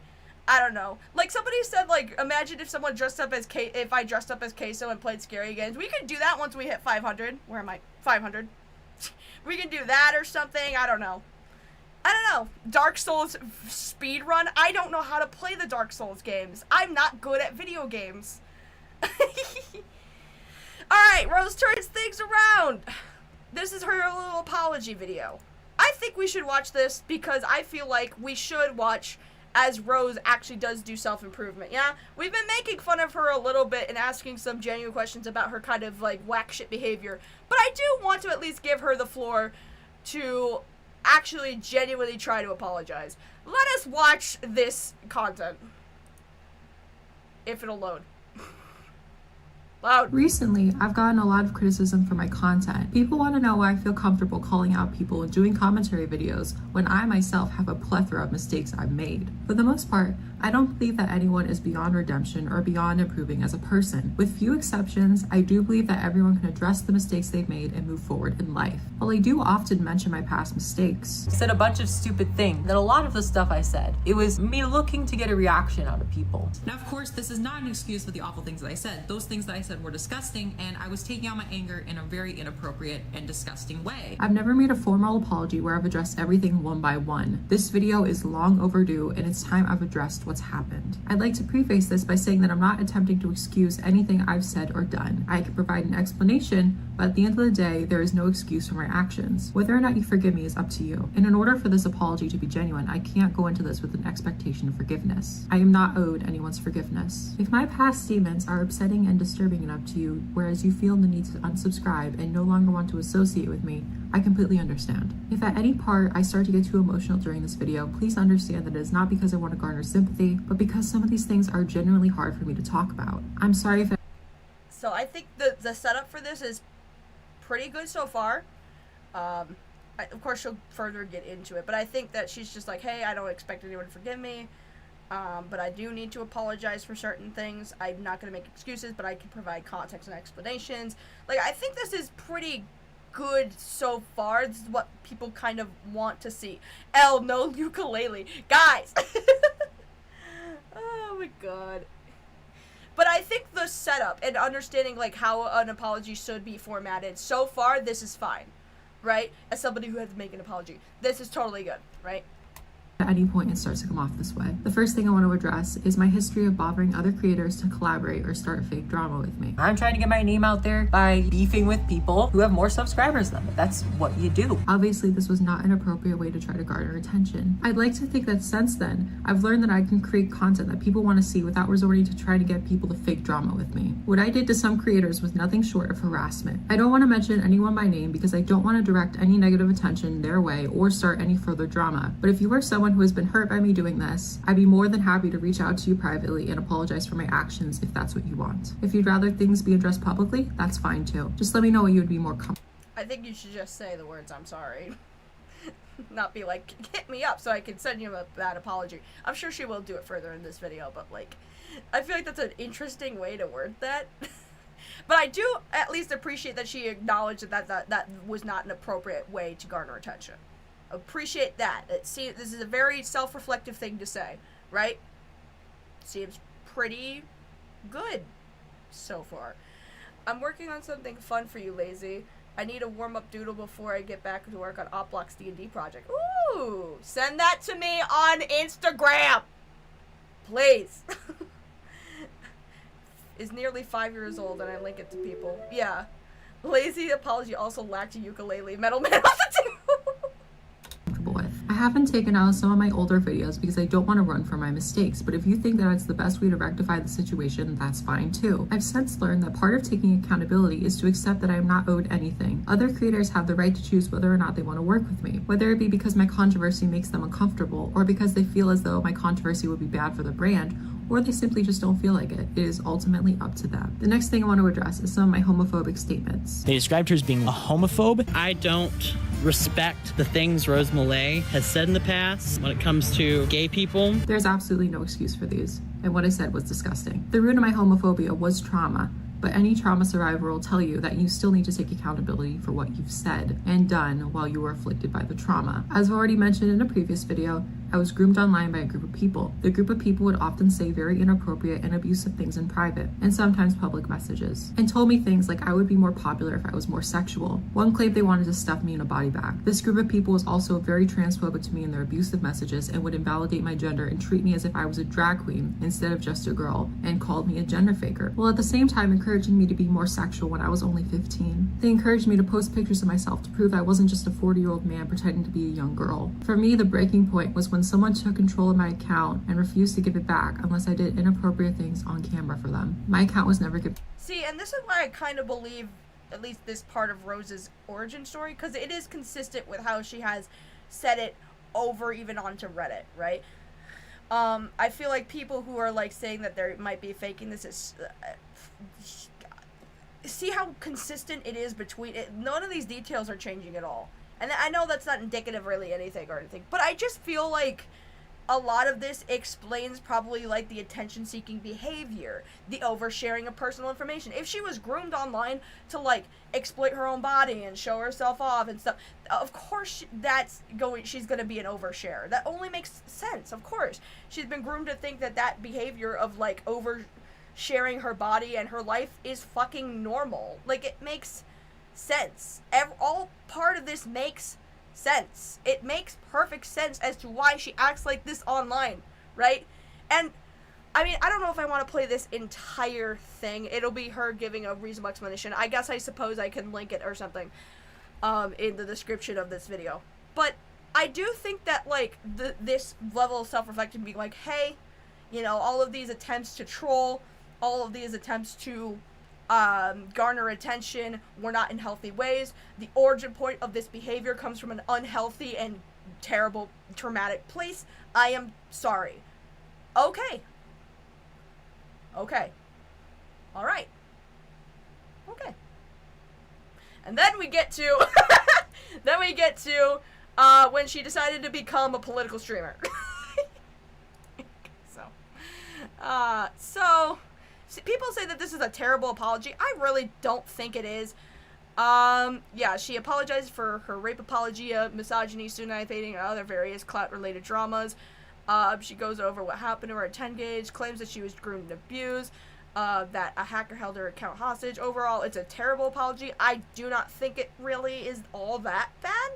Speaker 1: I don't know. Like, somebody said, like, imagine if someone dressed up as if I dressed up as Queso and played scary games. We could do that once we hit 500. Where am I? 500. We can do that or something. I don't know. Dark Souls speedrun? I don't know how to play the Dark Souls games. I'm not good at video games. Alright, Rose turns things around. This is her little apology video. I think we should watch this because I feel like we should watch as Rose actually does do self-improvement, yeah? We've been making fun of her a little bit and asking some genuine questions about her kind of, like, whack shit behavior. But I do want to at least give her the floor to actually genuinely try to apologize. Let us watch this content. If it'll load. Loud.
Speaker 14: Recently, I've gotten a lot of criticism for my content. People want to know why I feel comfortable calling out people and doing commentary videos when I myself have a plethora of mistakes I've made. For the most part, I don't believe that anyone is beyond redemption or beyond improving as a person. With few exceptions, I do believe that everyone can address the mistakes they've made and move forward in life. While I do often mention my past mistakes,
Speaker 15: I said a bunch of stupid things, and a lot of the stuff I said, it was me looking to get a reaction out of people.
Speaker 16: Now, of course, this is not an excuse for the awful things that I said. Those things that I said were disgusting, and I was taking out my anger in a very inappropriate and disgusting way.
Speaker 14: I've never made a formal apology where I've addressed everything one by one. This video is long overdue, and it's time I've addressed what's happened. I'd like to preface this by saying that I'm not attempting to excuse anything I've said or done. I can provide an explanation, but at the end of the day, there is no excuse for my actions. Whether or not you forgive me is up to you. And in order for this apology to be genuine, I can't go into this with an expectation of forgiveness. I am not owed anyone's forgiveness. If my past statements are upsetting and disturbing enough to you, whereas you feel the need to unsubscribe and no longer want to associate with me, I completely understand. If at any part I start to get too emotional during this video, please understand that it is not because I want to garner sympathy, but because some of these things are genuinely hard for me to talk about. I'm sorry if
Speaker 1: So I think the setup for this is pretty good so far. Of course, she'll further get into it, but I think that she's just like, hey, I don't expect anyone to forgive me, but I do need to apologize for certain things. I'm not going to make excuses, but I can provide context and explanations. Like, I think this is pretty good so far. This is what people kind of want to see. No ukulele. Guys! Oh my god. But I think the setup and understanding like how an apology should be formatted, so far this is fine, right? As somebody who had to make an apology, this is totally good, right?
Speaker 14: at any point it starts to come off this way. The first thing I want to address is my history of bothering other creators to collaborate or start fake drama with me.
Speaker 15: I'm trying to get my name out there by beefing with people who have more subscribers than me. That's what you do.
Speaker 14: Obviously, this was not an appropriate way to try to garner attention. I'd like to think that since then, I've learned that I can create content that people want to see without resorting to try to get people to fake drama with me. What I did to some creators was nothing short of harassment. I don't want to mention anyone by name because I don't want to direct any negative attention their way or start any further drama. But if you are someone who has been hurt by me doing this, I'd be more than happy to reach out to you privately and apologize for my actions if that's what you want. If you'd rather things be addressed publicly, that's fine too. Just let me know what you would be more comfortable.
Speaker 1: I think you should just say the words, "I'm sorry." Not be like, hit me up so I can send you that apology. I'm sure she will do it further in this video, but like, I feel like that's an interesting way to word that. But I do at least appreciate that she acknowledged that was not an appropriate way to garner attention. Appreciate that. See, this is a very self-reflective thing to say, right? Seems pretty good so far. I'm working on something fun for you, Lazy. I need a warm-up doodle before I get back to work on Opblock's D&D project. Ooh! Send that to me on Instagram! Please! Is nearly 5 years old and I link it to people. Yeah. Lazy apology also lacked a ukulele. Metal Man on the table!
Speaker 14: With. I haven't taken out some of my older videos because I don't want to run from my mistakes, but if you think that it's the best way to rectify the situation, that's fine too. I've since learned that part of taking accountability is to accept that I am not owed anything. Other creators have the right to choose whether or not they want to work with me, whether it be because my controversy makes them uncomfortable or because they feel as though my controversy would be bad for the brand, or they simply just don't feel like it. It is ultimately up to them. The next thing I want to address is some of my homophobic statements.
Speaker 11: They described her as being a homophobe.
Speaker 17: I don't respect the things Rose Millay has said in the past when it comes to gay people.
Speaker 14: There's absolutely no excuse for these, and what I said was disgusting. The root of my homophobia was trauma, but any trauma survivor will tell you that you still need to take accountability for what you've said and done while you were afflicted by the trauma. As I've already mentioned in a previous video, I was groomed online by a group of people. The group of people would often say very inappropriate and abusive things in private, and sometimes public messages, and told me things like I would be more popular if I was more sexual. One claimed they wanted to stuff me in a body bag. This group of people was also very transphobic to me in their abusive messages and would invalidate my gender and treat me as if I was a drag queen instead of just a girl, and called me a gender faker, while at the same time encouraging me to be more sexual when I was only 15. They encouraged me to post pictures of myself to prove I wasn't just a 40-year-old man pretending to be a young girl. For me, the breaking point was when someone took control of my account and refused to give it back unless I did inappropriate things on camera for them. My account was never given.
Speaker 1: See, and this is why I kind of believe at least this part of Rose's origin story, because it is consistent with how she has said it over even onto Reddit, right? I feel like people who are like saying that they might be faking this is see how consistent it is between it. None of these details are changing at all. And I know that's not indicative really anything, but I just feel like a lot of this explains probably like the attention-seeking behavior, the oversharing of personal information. If she was groomed online to like exploit her own body and show herself off and stuff, of course she's gonna be an overshare. That only makes sense. Of course, she's been groomed to think that behavior of like oversharing her body and her life is fucking normal. Like, it makes sense. All part of this makes sense. It makes perfect sense as to why she acts like this online, right? And I mean, I don't know if I want to play this entire thing. It'll be her giving a reasonable explanation. I suppose I can link it or something in the description of this video. But I do think that like this level of self-reflection, being like, hey, you know, all of these attempts to troll, all of these attempts to garner attention were not in healthy ways. The origin point of this behavior comes from an unhealthy and terrible, traumatic place. I am sorry. Okay. Alright. Okay. And then we get to when she decided to become a political streamer. So people say that this is a terrible apology. I really don't think it is. Yeah, she apologized for her rape apologia, misogyny, student dating, and other various clout-related dramas. She goes over what happened to her at 10 gauge, claims that she was groomed and abused, that a hacker held her account hostage. Overall, it's a terrible apology. I do not think it really is all that bad.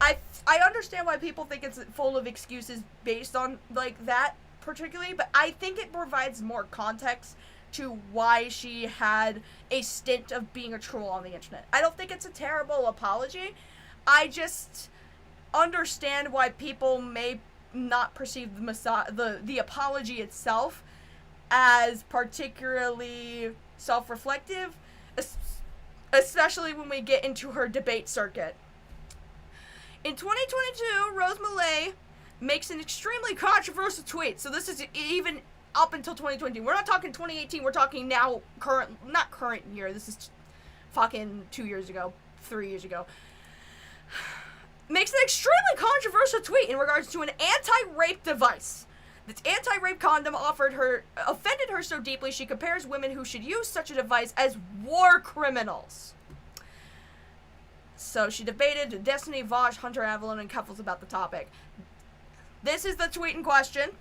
Speaker 1: I understand why people think it's full of excuses based on, like, that particularly, but I think it provides more context to why she had a stint of being a troll on the internet. I don't think it's a terrible apology. I just understand why people may not perceive the apology itself as particularly self-reflective, especially when we get into her debate circuit. In 2022, Rose Malay makes an extremely controversial tweet. So this is even up until 2020. We're not talking 2018. We're talking now, not current year. This is fucking 2 years ago, 3 years ago. Makes an extremely controversial tweet in regards to an anti-rape device. This anti-rape condom offended her so deeply she compares women who should use such a device as war criminals. So she debated Destiny, Vosh, Hunter Avalon, and Keffels about the topic. This is the tweet in question.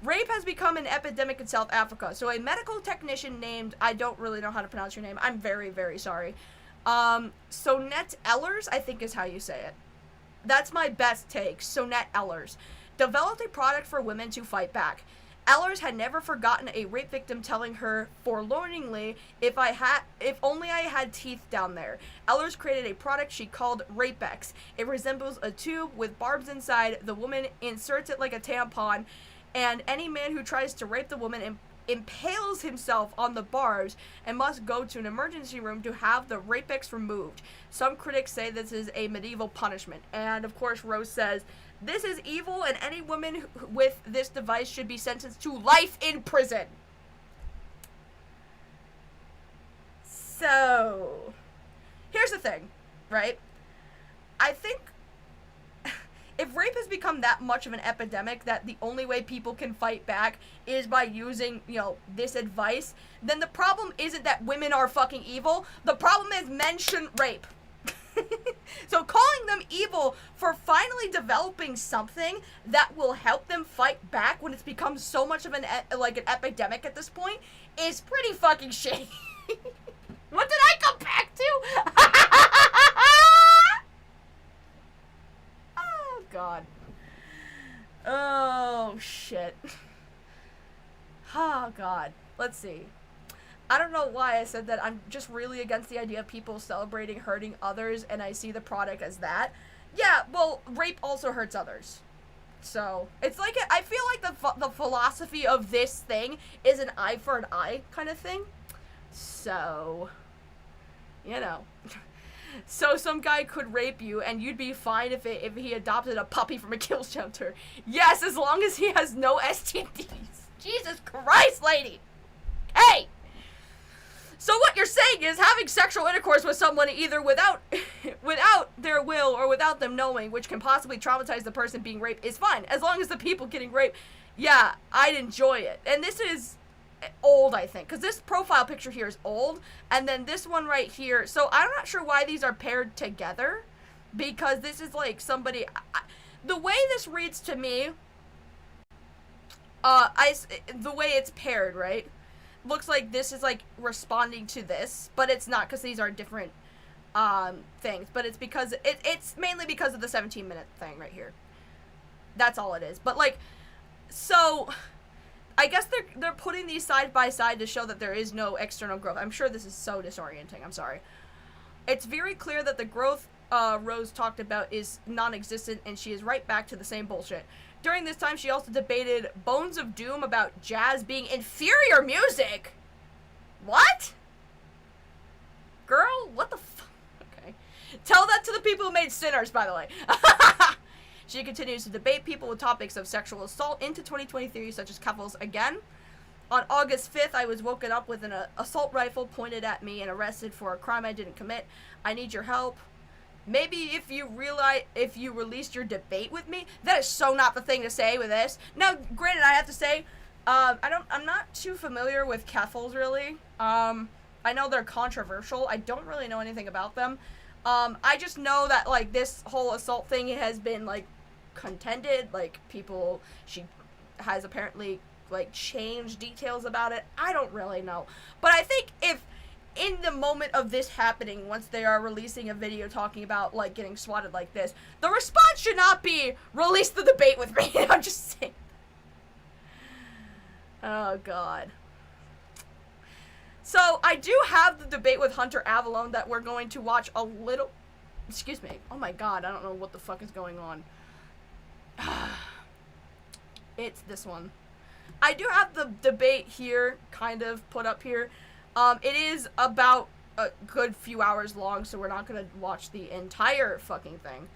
Speaker 1: Rape has become an epidemic in South Africa. So a medical technician named, I don't really know how to pronounce your name. I'm very, very sorry. Sonette Ellers, I think is how you say it. That's my best take. Sonette Ellers developed a product for women to fight back. Ellers had never forgotten a rape victim telling her forlorningly, if only I had teeth down there. Ellers created a product she called Rapex. It resembles a tube with barbs inside. The woman inserts it like a tampon, and any man who tries to rape the woman impales himself on the barbs and must go to an emergency room to have the Rapex removed. Some critics say this is a medieval punishment. And of course, Rose says, this is evil, and any woman with this device should be sentenced to life in prison. So, here's the thing, right? I think if rape has become that much of an epidemic that the only way people can fight back is by using, you know, this advice, then the problem isn't that women are fucking evil. The problem is men shouldn't rape. So calling them evil for finally developing something that will help them fight back when it's become so much of an epidemic at this point is pretty fucking shitty. What did I come back to? Oh, God. Oh, shit. Oh, God. Let's see. I don't know why I said that. I'm just really against the idea of people celebrating hurting others, and I see the product as that. Yeah, well, rape also hurts others. So, it's like, I feel like the philosophy of this thing is an eye for an eye kind of thing. So, you know. So some guy could rape you, and you'd be fine if he adopted a puppy from a kill shelter. Yes, as long as he has no STDs. Jesus Christ, lady! Hey! So what you're saying is having sexual intercourse with someone either without their will or without them knowing, which can possibly traumatize the person being raped, is fine. As long as the people getting raped, yeah, I'd enjoy it. And this is old, I think, because this profile picture here is old, and then this one right here, so I'm not sure why these are paired together, because this is like somebody, the way this reads to me, the way it's paired, right, looks like this is like responding to this, but it's not, because these are different things, but it's because it's mainly because of the 17-minute thing right here. That's all it is. But like, so I guess they're putting these side by side to show that there is no external growth. I'm sure this is so disorienting. I'm sorry. It's very clear that the growth Rose talked about is non-existent, and she is right back to the same bullshit. During this time, she also debated Bones of Doom about jazz being inferior music. What? Girl, what the fuck? Okay. Tell that to the people who made Sinners, by the way. She continues to debate people with topics of sexual assault into 2023, such as couples again. On August 5th, I was woken up with an assault rifle pointed at me and arrested for a crime I didn't commit. I need your help. Maybe if you released your debate with me. That is so not the thing to say with this. Now, granted, I have to say, I'm not too familiar with Keffels, really. I know they're controversial. I don't really know anything about them. I just know that, like, this whole assault thing has been, like, contended. Like, she has apparently, like, changed details about it. I don't really know. But I think if in the moment of this happening, once they are releasing a video talking about, like, getting swatted like this, the response should not be, release the debate with me. I'm just saying. Oh, God. So, I do have the debate with Hunter Avalone that we're going to watch a little... Excuse me. Oh, my God. I don't know what the fuck is going on. It's this one. I do have the debate here, kind of, put up here. It is about a good few hours long, so we're not going to watch the entire fucking thing.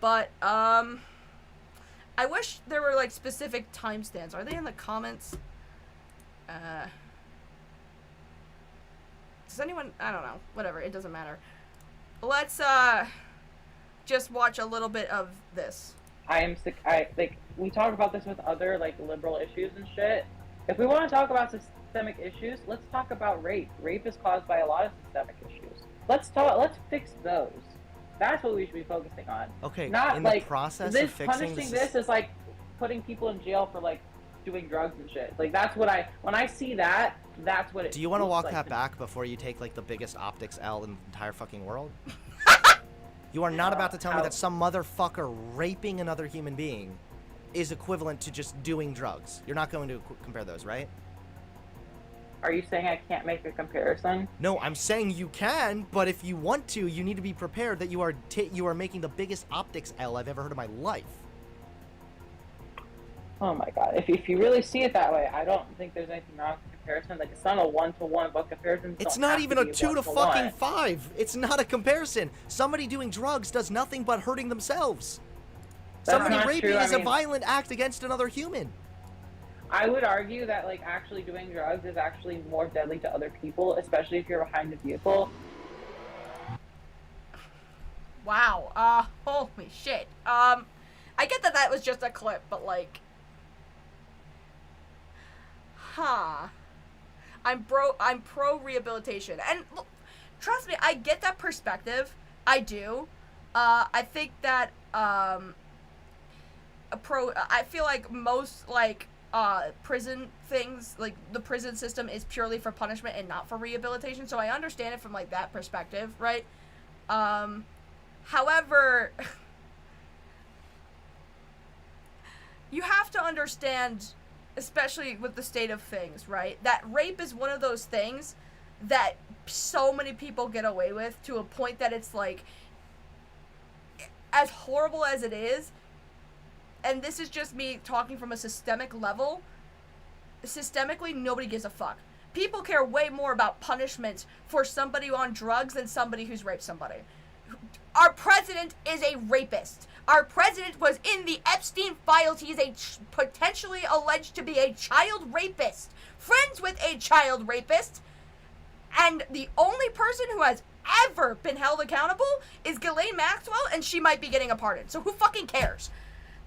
Speaker 1: But, I wish there were, like, specific timestamps. Are they in the comments? Does anyone... I don't know. Whatever. It doesn't matter. Let's, just watch a little bit of this.
Speaker 18: I am sick. We talk about this with other, like, liberal issues and shit. If we want to talk about systemic issues, let's talk about rape. Rape is caused by a lot of systemic issues. Let's fix those. That's what we should be focusing on.
Speaker 19: Okay,
Speaker 18: not
Speaker 19: in
Speaker 18: like
Speaker 19: the process
Speaker 18: this,
Speaker 19: of fixing
Speaker 18: punishing this is like putting people in jail for, like, doing drugs and shit. Like, that's what when I see that, that's what it
Speaker 19: Do you want to walk
Speaker 18: like
Speaker 19: that back before you take, like, the biggest optics L in the entire fucking world? You are not about to tell me that some motherfucker raping another human being is equivalent to just doing drugs. You're not going to compare those, right?
Speaker 18: Are you saying I can't make a comparison?
Speaker 19: No, I'm saying you can, but if you want to, you need to be prepared that you are making the biggest optics L I've ever heard in my life.
Speaker 18: Oh my God! If you really see it that way, I don't think there's anything wrong with comparison. Like, it's not a 1-to-1, but comparisons.
Speaker 19: It's
Speaker 18: don't
Speaker 19: not
Speaker 18: have
Speaker 19: even
Speaker 18: to
Speaker 19: a
Speaker 18: be
Speaker 19: 2 to
Speaker 18: 1-to-1.
Speaker 19: fucking 5. It's not a comparison. Somebody doing drugs does nothing but hurting themselves.
Speaker 18: That's
Speaker 19: Somebody
Speaker 18: not
Speaker 19: raping
Speaker 18: true.
Speaker 19: is a violent act against another human.
Speaker 18: I would argue that, like, actually doing drugs is actually more deadly to other people, especially if you're behind the vehicle.
Speaker 1: Wow. Holy shit. I get that was just a clip, but, like, I'm pro rehabilitation, and look, trust me, I get that perspective. I do. I think that I feel like most, like, prison things, like, the prison system is purely for punishment and not for rehabilitation, so I understand it from, like, that perspective, right? However, you have to understand, especially with the state of things, right, that rape is one of those things that so many people get away with, to a point that it's, like, as horrible as it is, and this is just me talking from a systemic level, systemically, nobody gives a fuck. People care way more about punishment for somebody on drugs than somebody who's raped somebody. Our president is a rapist. Our president was in the Epstein files. He is potentially alleged to be a child rapist. Friends with a child rapist. And the only person who has ever been held accountable is Ghislaine Maxwell, and she might be getting a pardon. So who fucking cares?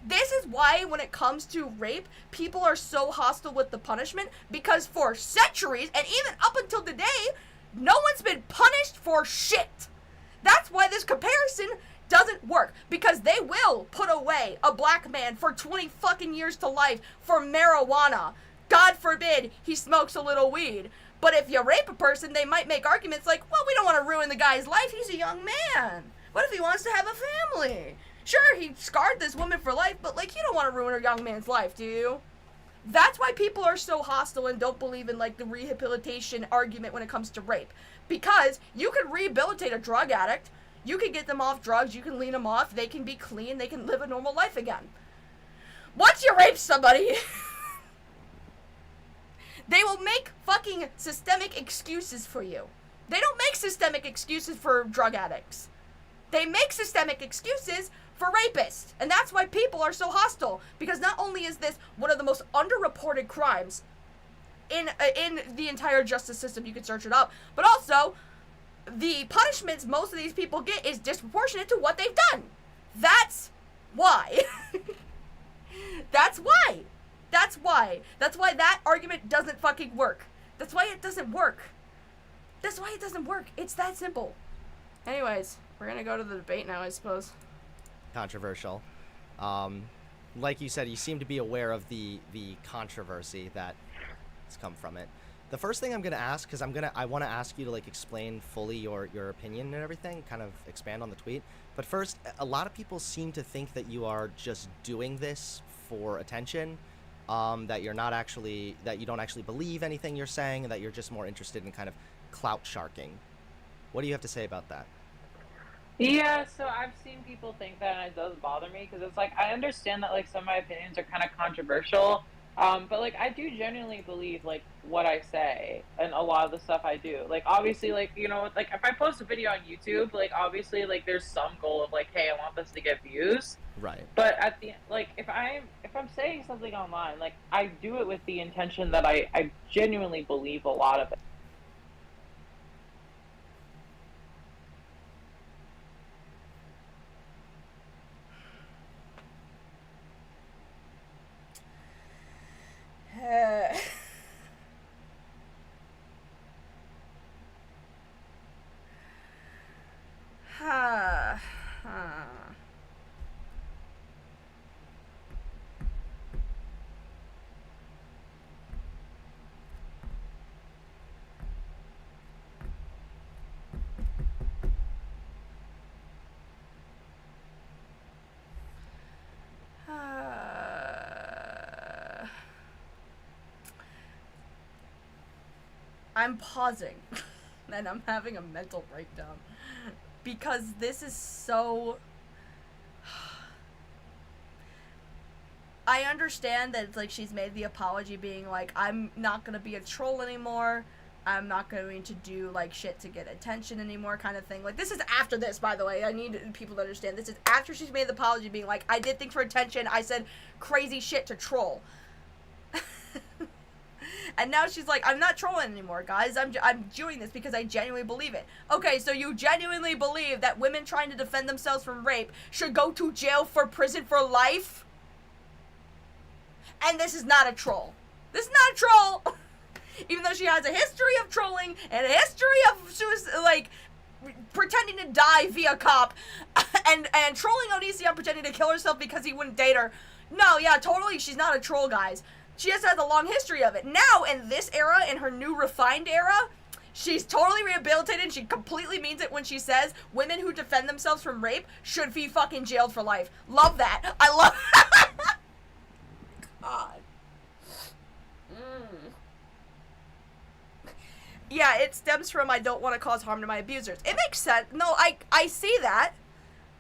Speaker 1: This is why when it comes to rape, people are so hostile with the punishment, because for centuries, and even up until today, no one's been punished for shit. That's why this comparison doesn't work, because they will put away a black man for 20 fucking years to life for marijuana. God forbid he smokes a little weed. But if you rape a person, they might make arguments like, well, we don't want to ruin the guy's life. He's a young man. What if he wants to have a family? Sure, he scarred this woman for life, but, like, you don't want to ruin a young man's life, do you? That's why people are so hostile and don't believe in, like, the rehabilitation argument when it comes to rape. Because you can rehabilitate a drug addict. You can get them off drugs. You can wean them off. They can be clean. They can live a normal life again. Once you rape somebody... They will make fucking systemic excuses for you. They don't make systemic excuses for drug addicts. They make systemic excuses for rapists. And that's why people are so hostile. Because not only is this one of the most underreported crimes in the entire justice system, you can search it up, but also the punishments most of these people get is disproportionate to what they've done. That's why. That's why. That's why. That's why that argument doesn't fucking work. That's why it doesn't work. That's why it doesn't work. It's that simple. Anyways, we're gonna go to the debate now, I suppose.
Speaker 19: Controversial. Like you said, you seem to be aware of the controversy that has come from it. The first thing I'm gonna ask, because I want to ask you to like explain fully your opinion and everything, kind of expand on the tweet. But first, a lot of people seem to think that you are just doing this for attention. That you're not actually, that you don't actually believe anything you're saying, and that you're just more interested in kind of clout sharking. What do you have to say about that?
Speaker 18: Yeah, so I've seen people think that, and it does bother me, because it's like, I understand that, like, some of my opinions are kind of controversial, but, like, I do genuinely believe, like, what I say, and a lot of the stuff I do. Like, obviously, like, you know, like, if I post a video on YouTube, like, obviously, like, there's some goal of, like, hey, I want this to get views.
Speaker 19: Right.
Speaker 18: But at the, like, if I'm saying something online, like, I do it with the intention that I genuinely believe a lot of it.
Speaker 1: I'm pausing and I'm having a mental breakdown because this is so... I understand that it's like she's made the apology being like, I'm not gonna be a troll anymore, I'm not going to do like shit to get attention anymore kind of thing. Like, this is after this, by the way. I need people to understand this is after she's made the apology being like, I did things for attention, I said crazy shit to troll. And now she's like, I'm not trolling anymore, guys. I'm doing this because I genuinely believe it. Okay, so you genuinely believe that women trying to defend themselves from rape should go to jail for prison for life? And this is not a troll. This is not a troll. Even though she has a history of trolling and a history of like pretending to die via cop and trolling Onision pretending to kill herself because he wouldn't date her. No, yeah, totally, she's not a troll, guys. She just has a long history of it. Now, in this era, in her new refined era, she's totally rehabilitated and she completely means it when she says women who defend themselves from rape should be fucking jailed for life. Love that. I love God. Yeah, it stems from I don't want to cause harm to my abusers. It makes sense. No, I see that.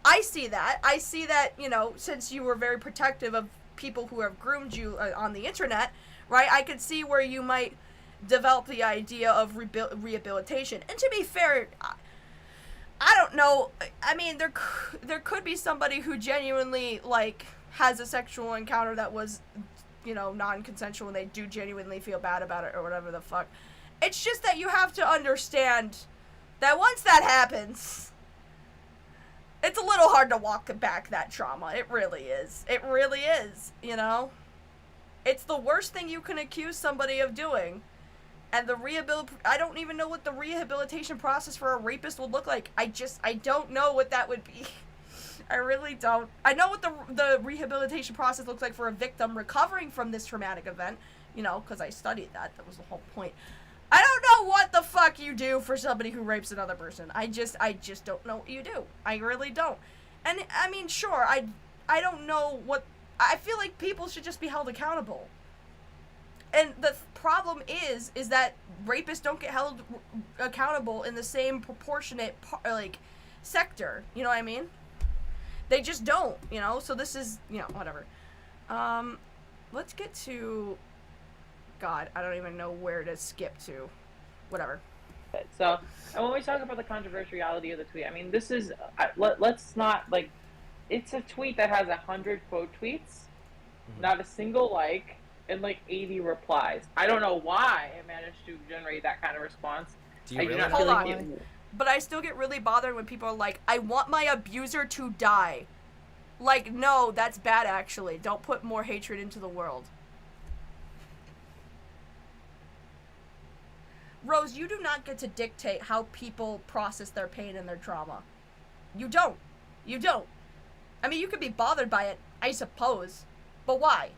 Speaker 1: I see that. I see that, you know, since you were very protective of people who have groomed you on the internet, right? I could see where you might develop the idea of rehabilitation. And to be fair, I don't know. I mean, there could be somebody who genuinely, like, has a sexual encounter that was, you know, non-consensual and they do genuinely feel bad about it or whatever the fuck. It's just that you have to understand that once that happens, it's a little hard to walk back that trauma. It really is. It really is, you know? It's the worst thing you can accuse somebody of doing. And the I don't even know what the rehabilitation process for a rapist would look like. I don't know what that would be. I really don't. I know what the rehabilitation process looks like for a victim recovering from this traumatic event, you know, because I studied that. That was the whole point. I don't know what the fuck you do for somebody who rapes another person. I just don't know what you do. I really don't. And, I mean, sure, I don't know what... I feel like people should just be held accountable. And the problem is that rapists don't get held accountable in the same proportionate, like, sector. You know what I mean? They just don't, you know? So this is, you know, whatever. Let's get to... God, I don't even know where to skip to. Whatever.
Speaker 18: So, and when we talk about the controversiality of the tweet, I mean, this is, let's not, like, it's a tweet that has 100 quote tweets, not a single like, and like 80 replies. I don't know why it managed to generate that kind of response.
Speaker 19: Do you really
Speaker 18: not
Speaker 1: Hold
Speaker 18: feel
Speaker 1: on.
Speaker 18: like it...
Speaker 1: But I still get really bothered when people are like, I want my abuser to die. Like, no, that's bad actually. Don't put more hatred into the world. Rose, you do not get to dictate how people process their pain and their trauma. You don't. You don't. I mean, you could be bothered by it, I suppose. But why?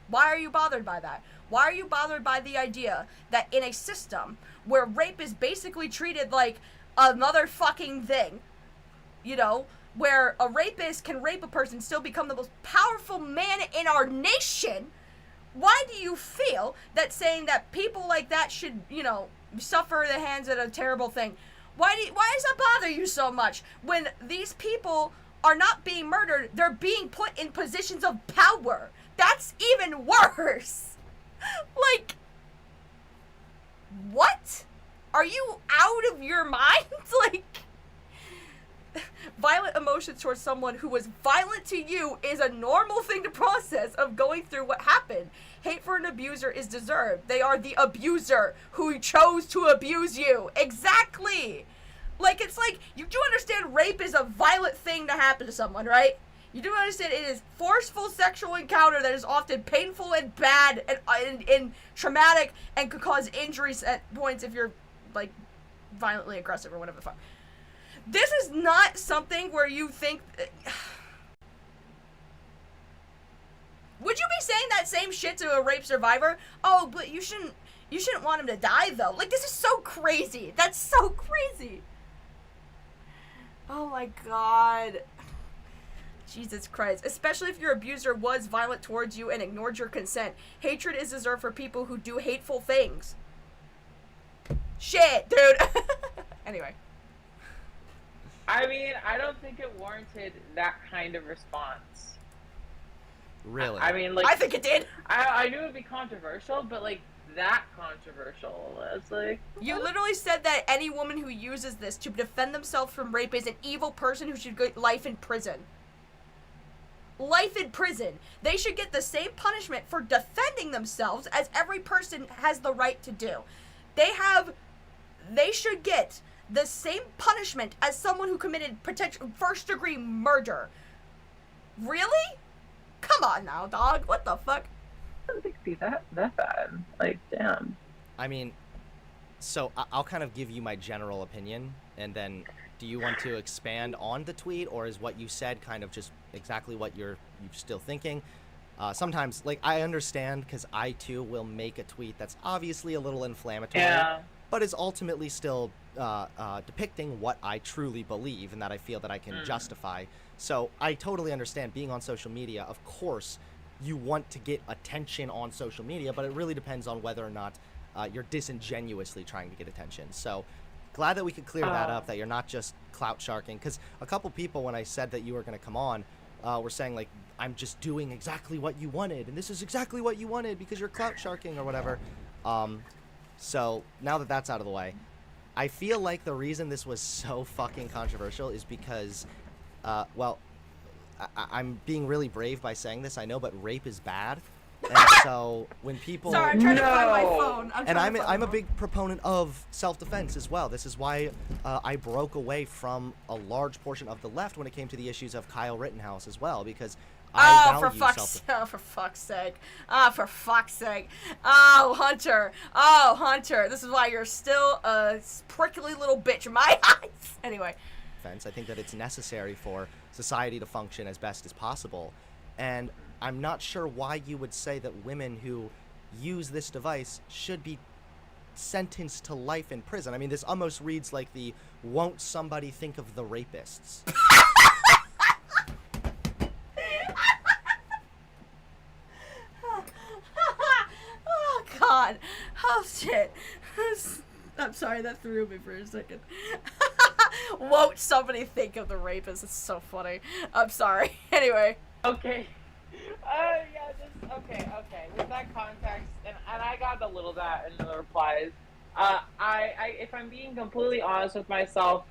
Speaker 1: Why are you bothered by that? Why are you bothered by the idea that in a system where rape is basically treated like another fucking thing, you know, where a rapist can rape a person and still become the most powerful man in our nation, why do you feel that saying that people like that should, you know, suffer the hands of a terrible thing? Why does that bother you so much when these people are not being murdered, they're being put in positions of power? That's even worse. Like, what? Are you out of your mind? Like, violent emotions towards someone who was violent to you is a normal thing to process of going through what happened. Hate for an abuser is deserved. They are the abuser who chose to abuse you. Exactly. Like, it's like, you do understand rape is a violent thing to happen to someone, right? You do understand it is forceful sexual encounter that is often painful and bad and traumatic and could cause injuries at points if you're, like, violently aggressive or whatever the fuck. This is not something where you think... Would you be saying that same shit to a rape survivor? Oh, but you shouldn't want him to die, though. Like, this is so crazy. That's so crazy. Oh my god. Jesus Christ. Especially if your abuser was violent towards you and ignored your consent. Hatred is reserved for people who do hateful things. Shit, dude. Anyway.
Speaker 18: I mean, I don't think it warranted that kind of response.
Speaker 19: Really?
Speaker 18: I mean, like...
Speaker 1: I think it did.
Speaker 18: I knew it would be controversial, but, like, that controversial. It's like...
Speaker 1: You literally said that any woman who uses this to defend themselves from rape is an evil person who should get life in prison. Life in prison. They should get the same punishment for defending themselves as every person has the right to do. They should get the same punishment as someone who committed potential first-degree murder. Really? Come on now, dog. What the fuck?
Speaker 18: I don't think it'd be that bad. Like, damn.
Speaker 19: I mean, so I'll kind of give you my general opinion, and then do you want to expand on the tweet, or is what you said kind of just exactly what you're still thinking? Sometimes, like, I understand, because I too will make a tweet that's obviously a little inflammatory, but is ultimately still depicting what I truly believe and that I feel that I can justify. So I totally understand being on social media. Of course, you want to get attention on social media, but it really depends on whether or not you're disingenuously trying to get attention. So glad that we could clear that up, that you're not just clout sharking. Because a couple people, when I said that you were going to come on, were saying, like, I'm just doing exactly what you wanted, and this is exactly what you wanted because you're clout sharking or whatever. So now that that's out of the way, I feel like the reason this was so fucking controversial is because, well, I'm being really brave by saying this, I know, but rape is bad. And so when people
Speaker 1: Sorry, I'm trying to find my phone.
Speaker 19: I'm a big proponent of self-defense as well. This is why I broke away from a large portion of the left when it came to the issues of Kyle Rittenhouse as well, because I value self-defense.
Speaker 1: Oh, for fuck's sake. Oh, for fuck's sake. Oh, Hunter. Oh, Hunter. This is why you're still a prickly little bitch in my eyes. Anyway.
Speaker 19: I think that it's necessary for society to function as best as possible. And I'm not sure why you would say that women who use this device should be sentenced to life in prison. I mean, this almost reads like the "won't somebody think of the rapists."
Speaker 1: Oh, God. Oh, shit. I'm sorry, that threw me for a second. Won't somebody think of the rapist? It's so funny. I'm sorry. Anyway.
Speaker 9: Okay. Okay. With that context, and I got a little of that in the replies. If I'm being completely honest with myself,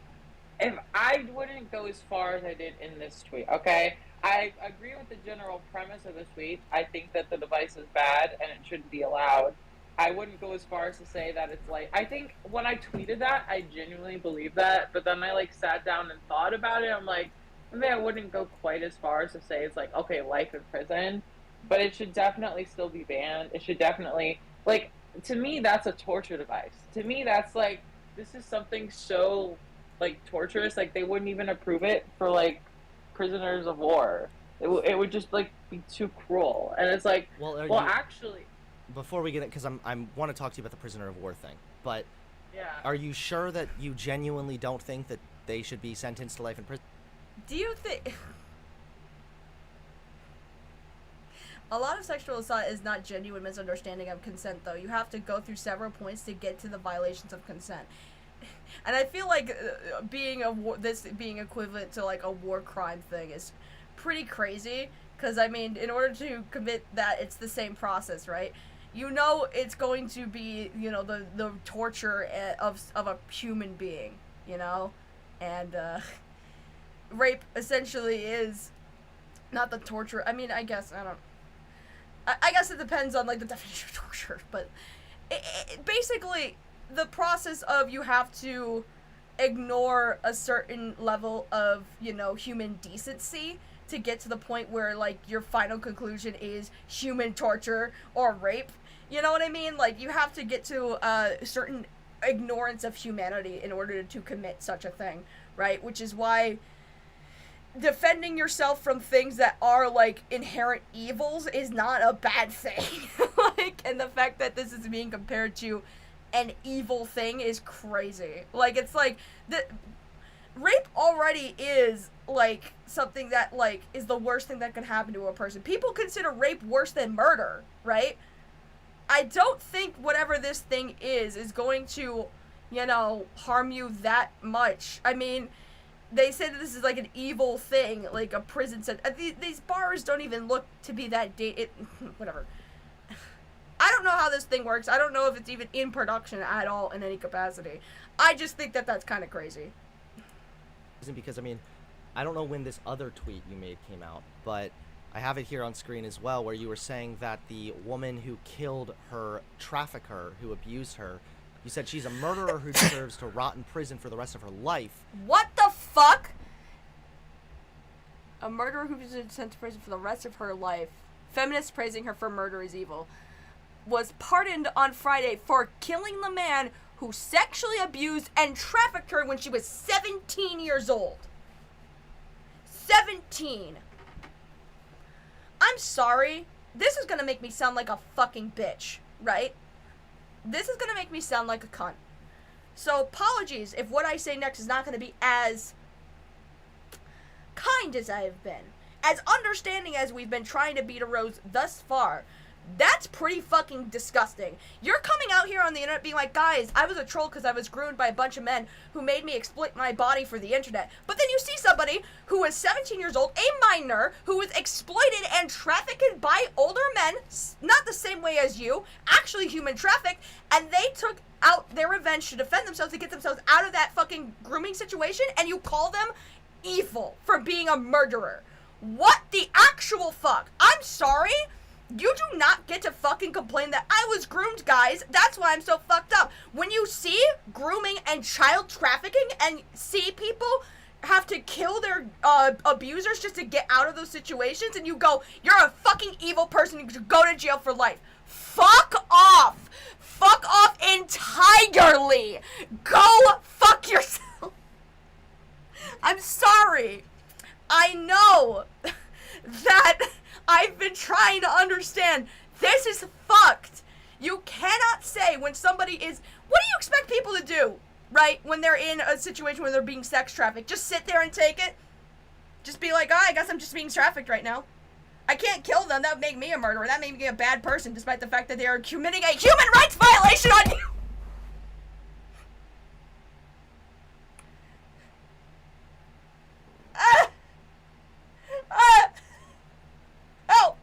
Speaker 9: if I wouldn't go as far as I did in this tweet, okay? I agree with the general premise of the tweet. I think that the device is bad and it shouldn't be allowed. I wouldn't go as far as to say that it's like, I think when I tweeted that, I genuinely believed that, but then I like sat down and thought about it. I'm like, maybe I wouldn't go quite as far as to say it's like, okay, life in prison, but it should definitely still be banned. It should definitely, like, to me, that's a torture device. To me, that's like, this is something so, like, torturous, like, they wouldn't even approve it for, like, prisoners of war. It would just, like, be too cruel. And it's like, well actually...
Speaker 19: Before we get it, because I want to talk to you about the prisoner of war thing, but
Speaker 1: yeah.
Speaker 19: Are you sure that you genuinely don't think that they should be sentenced to life in prison?
Speaker 1: Do you think... A lot of sexual assault is not genuine misunderstanding of consent, though. You have to go through several points to get to the violations of consent. And I feel like this being equivalent to, like, a war crime thing is pretty crazy. Because, I mean, in order to commit that, it's the same process, right? You know it's going to be, you know, the torture of a human being, you know? And, rape essentially is not the torture. I mean, I guess, I guess it depends on, like, the definition of torture, but basically, the process of you have to ignore a certain level of, you know, human decency to get to the point where, like, your final conclusion is human torture or rape. You know what I mean? Like, you have to get to a certain ignorance of humanity in order to commit such a thing, right? Which is why defending yourself from things that are, like, inherent evils is not a bad thing. Like, and the fact that this is being compared to an evil thing is crazy. Like, it's like, rape already is, like, something that, like, is the worst thing that can happen to a person. People consider rape worse than murder, right? I don't think whatever this thing is going to, you know, harm you that much. I mean, they say that this is, like, an evil thing, like a prison sentence. These bars don't even look to be that whatever. I don't know how this thing works. I don't know if it's even in production at all in any capacity. I just think that that's kind of crazy.
Speaker 19: Because, I mean, I don't know when this other tweet you made came out, but I have it here on screen as well, where you were saying that the woman who killed her trafficker, who abused her, you said she's a murderer who deserves to rot in prison for the rest of her life.
Speaker 1: What the fuck? A murderer who was sent to prison for the rest of her life. Feminists praising her for murder is evil. Was pardoned on Friday for killing the man who sexually abused and trafficked her when she was 17 years old. 17. I'm sorry. This is gonna make me sound like a fucking bitch, right? This is gonna make me sound like a cunt. So apologies if what I say next is not gonna be as kind as I have been. As understanding as we've been trying to beat a rose thus far. That's pretty fucking disgusting. You're coming out here on the internet being like, guys, I was a troll because I was groomed by a bunch of men who made me exploit my body for the internet. But then you see somebody who was 17 years old, a minor, who was exploited and trafficked by older men, not the same way as you, actually human trafficked, and they took out their revenge to defend themselves, to get themselves out of that fucking grooming situation, and you call them evil for being a murderer. What the actual fuck? I'm sorry? You do not get to fucking complain that I was groomed, guys. That's why I'm so fucked up. When you see grooming and child trafficking and see people have to kill their abusers just to get out of those situations, and you go, you're a fucking evil person, you should go to jail for life. Fuck off. Fuck off entirely. Go fuck yourself. I'm sorry. I know that I've been trying to understand. This is fucked. You cannot say when somebody is... What do you expect people to do, right? When they're in a situation where they're being sex trafficked. Just sit there and take it? Just be like, I guess I'm just being trafficked right now. I can't kill them. That would make me a murderer. That made me a bad person, despite the fact that they are committing a human rights violation on you! Help!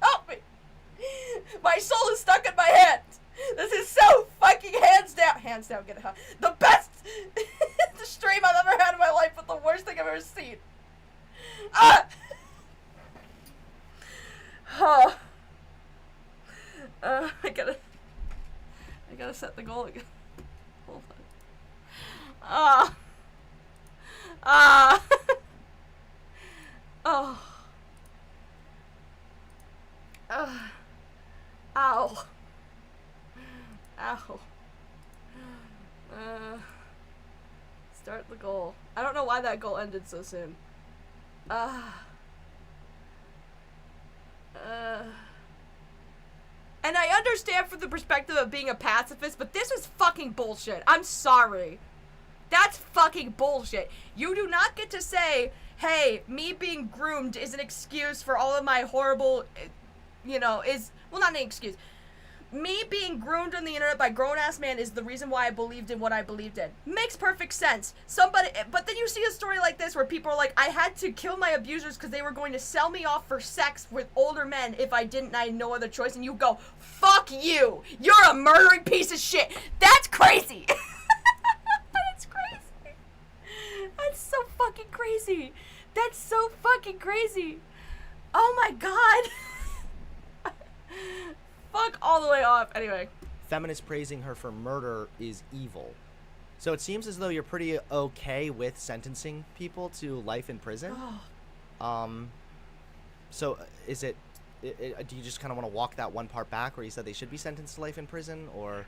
Speaker 1: Help me! My soul is stuck in my hand! This is so fucking hands down, get it, huh? The best the stream I've ever had in my life, but the worst thing I've ever seen. I gotta set the goal again. Hold on. Oh. Ow. Ow. Start the goal. I don't know why that goal ended so soon. And I understand from the perspective of being a pacifist, but this is fucking bullshit. I'm sorry. That's fucking bullshit. You do not get to say, hey, me being groomed is an excuse for all of my horrible, well, not an excuse. Me being groomed on the internet by grown-ass man is the reason why I believed in what I believed in. Makes perfect sense. But then you see a story like this where people are like, I had to kill my abusers because they were going to sell me off for sex with older men if I didn't, I had no other choice. And you go, fuck you. You're a murdering piece of shit. That's crazy. That's crazy. That's so fucking crazy. That's so fucking crazy. Oh my god. Fuck all the way off. Anyway.
Speaker 19: Feminists praising her for murder is evil. So it seems as though you're pretty okay with sentencing people to life in prison. So is it do you just kind of want to walk that one part back where you said they should be sentenced to life in prison, or?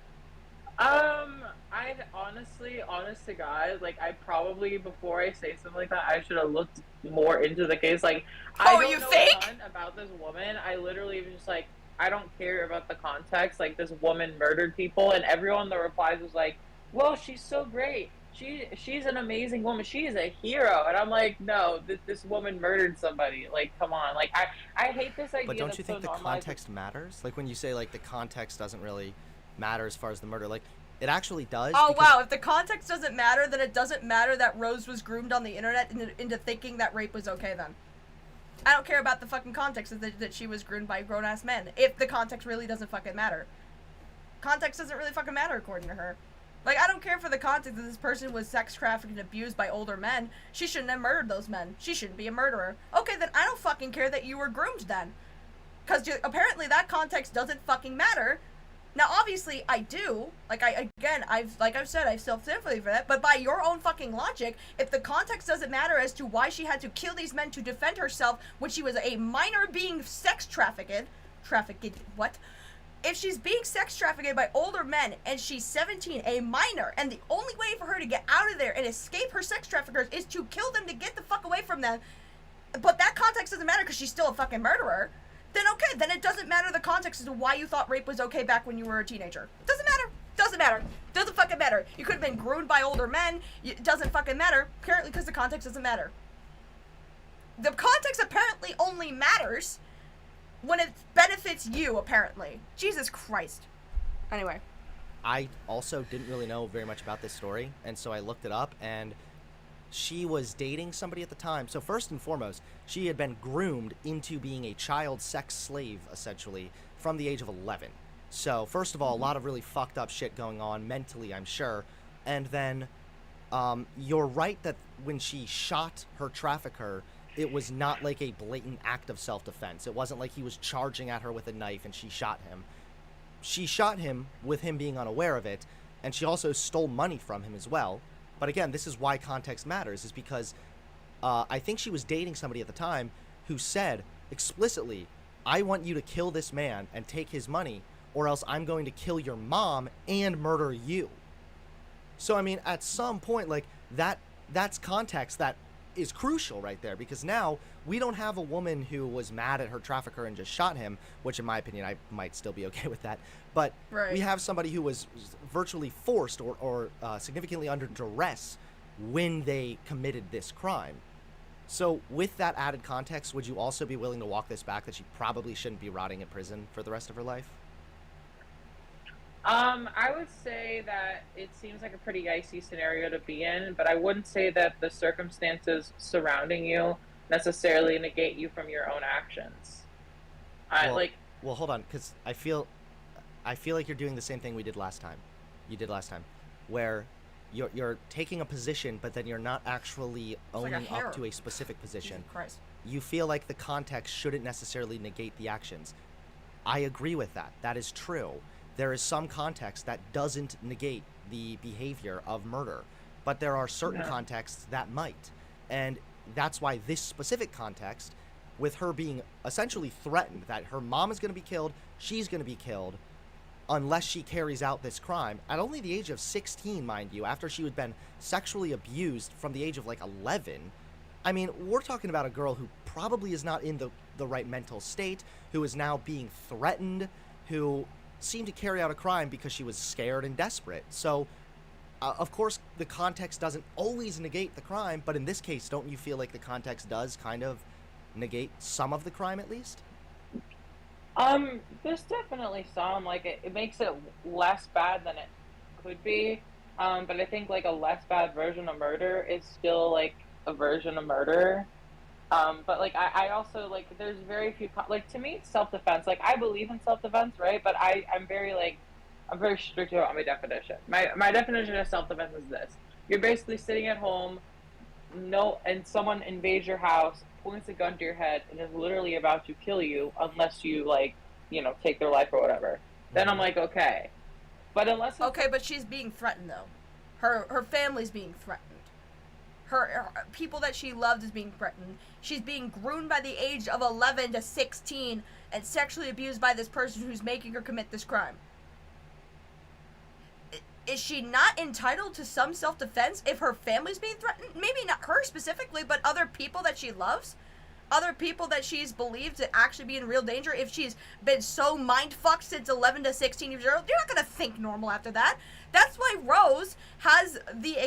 Speaker 9: I'd honestly, honest to God, like, I probably, before I say something like that, I should have looked more into the case. Like, I don't know a ton about this woman. I literally was just like, I don't care about the context. Like, this woman murdered people, and everyone that replies was like, well, she's so great. She's an amazing woman. She is a hero. And I'm like, no, this woman murdered somebody. Like, come on. Like, I hate this idea.
Speaker 19: But don't you think
Speaker 9: so
Speaker 19: the context matters? Like, when you say, like, the context doesn't really matter as far as the murder, like, it actually does.
Speaker 1: Oh, wow. If the context doesn't matter, then it doesn't matter that Rose was groomed on the internet into thinking that rape was okay then. I don't care about the fucking context that she was groomed by grown-ass men. If the context really doesn't fucking matter. Context doesn't really fucking matter according to her. Like, I don't care for the context that this person was sex trafficked and abused by older men. She shouldn't have murdered those men. She shouldn't be a murderer. Okay, then I don't fucking care that you were groomed then. Because apparently that context doesn't fucking matter. Now, obviously, I do. Like, I've said, I still sympathy for that. But by your own fucking logic, if the context doesn't matter as to why she had to kill these men to defend herself when she was a minor being sex trafficked, what? If she's being sex trafficked by older men and she's 17, a minor, and the only way for her to get out of there and escape her sex traffickers is to kill them to get the fuck away from them, but that context doesn't matter because she's still a fucking murderer, then okay, then it doesn't matter the context as to why you thought rape was okay back when you were a teenager. Doesn't matter. Doesn't matter. Doesn't fucking matter. You could have been groomed by older men. It doesn't fucking matter, apparently, because the context doesn't matter. The context apparently only matters when it benefits you, apparently. Jesus Christ. Anyway.
Speaker 19: I also didn't really know very much about this story, and so I looked it up, and she was dating somebody at the time. So first and foremost, she had been groomed into being a child sex slave, essentially, from the age of 11. So first of all, a lot of really fucked up shit going on mentally, I'm sure. And then you're right that when she shot her trafficker it was not like a blatant act of self-defense. It wasn't like he was charging at her with a knife and she shot him. She shot him with him being unaware of it, and she also stole money from him as well. But again, this is why context matters, is because I think she was dating somebody at the time who said explicitly, I want you to kill this man and take his money, or else I'm going to kill your mom and murder you. So, I mean, at some point, like, that's context that is crucial right there, because now we don't have a woman who was mad at her trafficker and just shot him, which in my opinion, I might still be okay with that. But we have somebody who was virtually forced or significantly under duress when they committed this crime. So with that added context, would you also be willing to walk this back, that she probably shouldn't be rotting in prison for the rest of her life?
Speaker 9: I would say that it seems like a pretty icy scenario to be in, but I wouldn't say that the circumstances surrounding you necessarily negate you from your own actions.
Speaker 19: Well, hold on, because I feel like you're doing the same thing we did last time. You did last time, where you're taking a position, but then you're not actually owning up to a specific position. You feel like the context shouldn't necessarily negate the actions. I agree with that. That is true. There is some context that doesn't negate the behavior of murder, but there are certain contexts that might. And that's why this specific context, with her being essentially threatened that her mom is going to be killed, she's going to be killed, unless she carries out this crime, at only the age of 16, mind you, after she had been sexually abused from the age of like 11. I mean, we're talking about a girl who probably is not in the right mental state, who is now being threatened, who seemed to carry out a crime because she was scared and desperate. So, of course, the context doesn't always negate the crime, but in this case, don't you feel like the context does kind of negate some of the crime at least?
Speaker 9: There's definitely some, like, it makes it less bad than it could be, but I think, like, a less bad version of murder is still, like, a version of murder. But, like, I also, like, there's very few, like, to me, it's self-defense. Like, I believe in self-defense, right? But I'm very, like, I'm very strict about my definition. My definition of self-defense is this. You're basically sitting at home, and someone invades your house, points a gun to your head, and is literally about to kill you unless you, like, you know, take their life or whatever. Then I'm like, okay. But unless...
Speaker 1: Okay, but she's being threatened, though. Her family's being threatened. Her people that she loved is being threatened. She's being groomed by the age of 11 to 16 and sexually abused by this person who's making her commit this crime. Is she not entitled to some self-defense if her family's being threatened? Maybe not her specifically, but other people that she loves? Other people that she's believed to actually be in real danger? If she's been so mind-fucked since 11 to 16 years old, you're not going to think normal after that. That's why Rose has the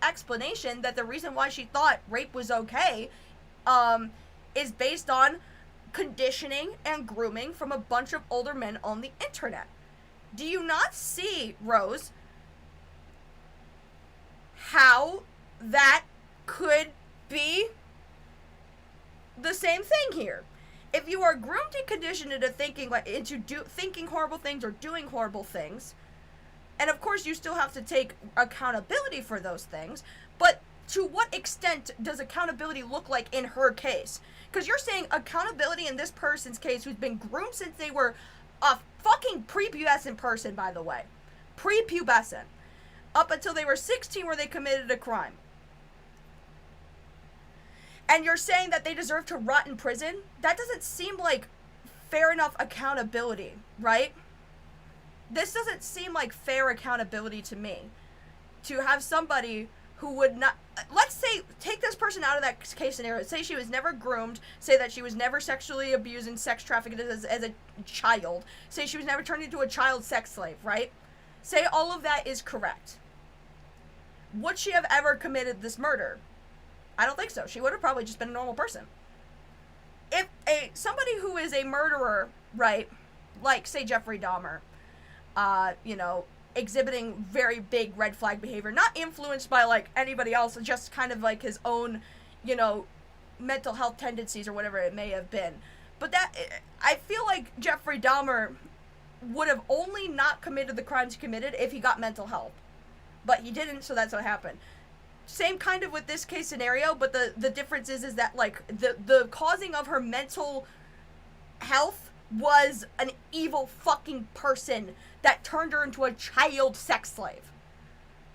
Speaker 1: explanation that the reason why she thought rape was okay is based on conditioning and grooming from a bunch of older men on the internet. Do you not see, Rose, how that could be the same thing here? If you are groomed and conditioned into thinking thinking horrible things or doing horrible things, and of course you still have to take accountability for those things, but to what extent does accountability look like in her case? Because you're saying accountability in this person's case who's been groomed since they were a fucking prepubescent person, by the way. Prepubescent. Up until they were 16 where they committed a crime. And you're saying that they deserve to rot in prison? That doesn't seem like fair enough accountability, right? This doesn't seem like fair accountability to me. To have somebody who would not... Let's say, take this person out of that case scenario. Say she was never groomed. Say that she was never sexually abused and sex trafficked as a child. Say she was never turned into a child sex slave, right? Say all of that is correct. Would she have ever committed this murder? I don't think so. She would have probably just been a normal person. If somebody who is a murderer, right, like, say, Jeffrey Dahmer, exhibiting very big red flag behavior, not influenced by, like, anybody else, just kind of, like, his own, mental health tendencies or whatever it may have been. But I feel like Jeffrey Dahmer would have only not committed the crimes he committed if he got mental help. But he didn't, so that's what happened. same kind of with this case scenario, but the difference is that, like, the causing of her mental health was an evil fucking person that turned her into a child sex slave,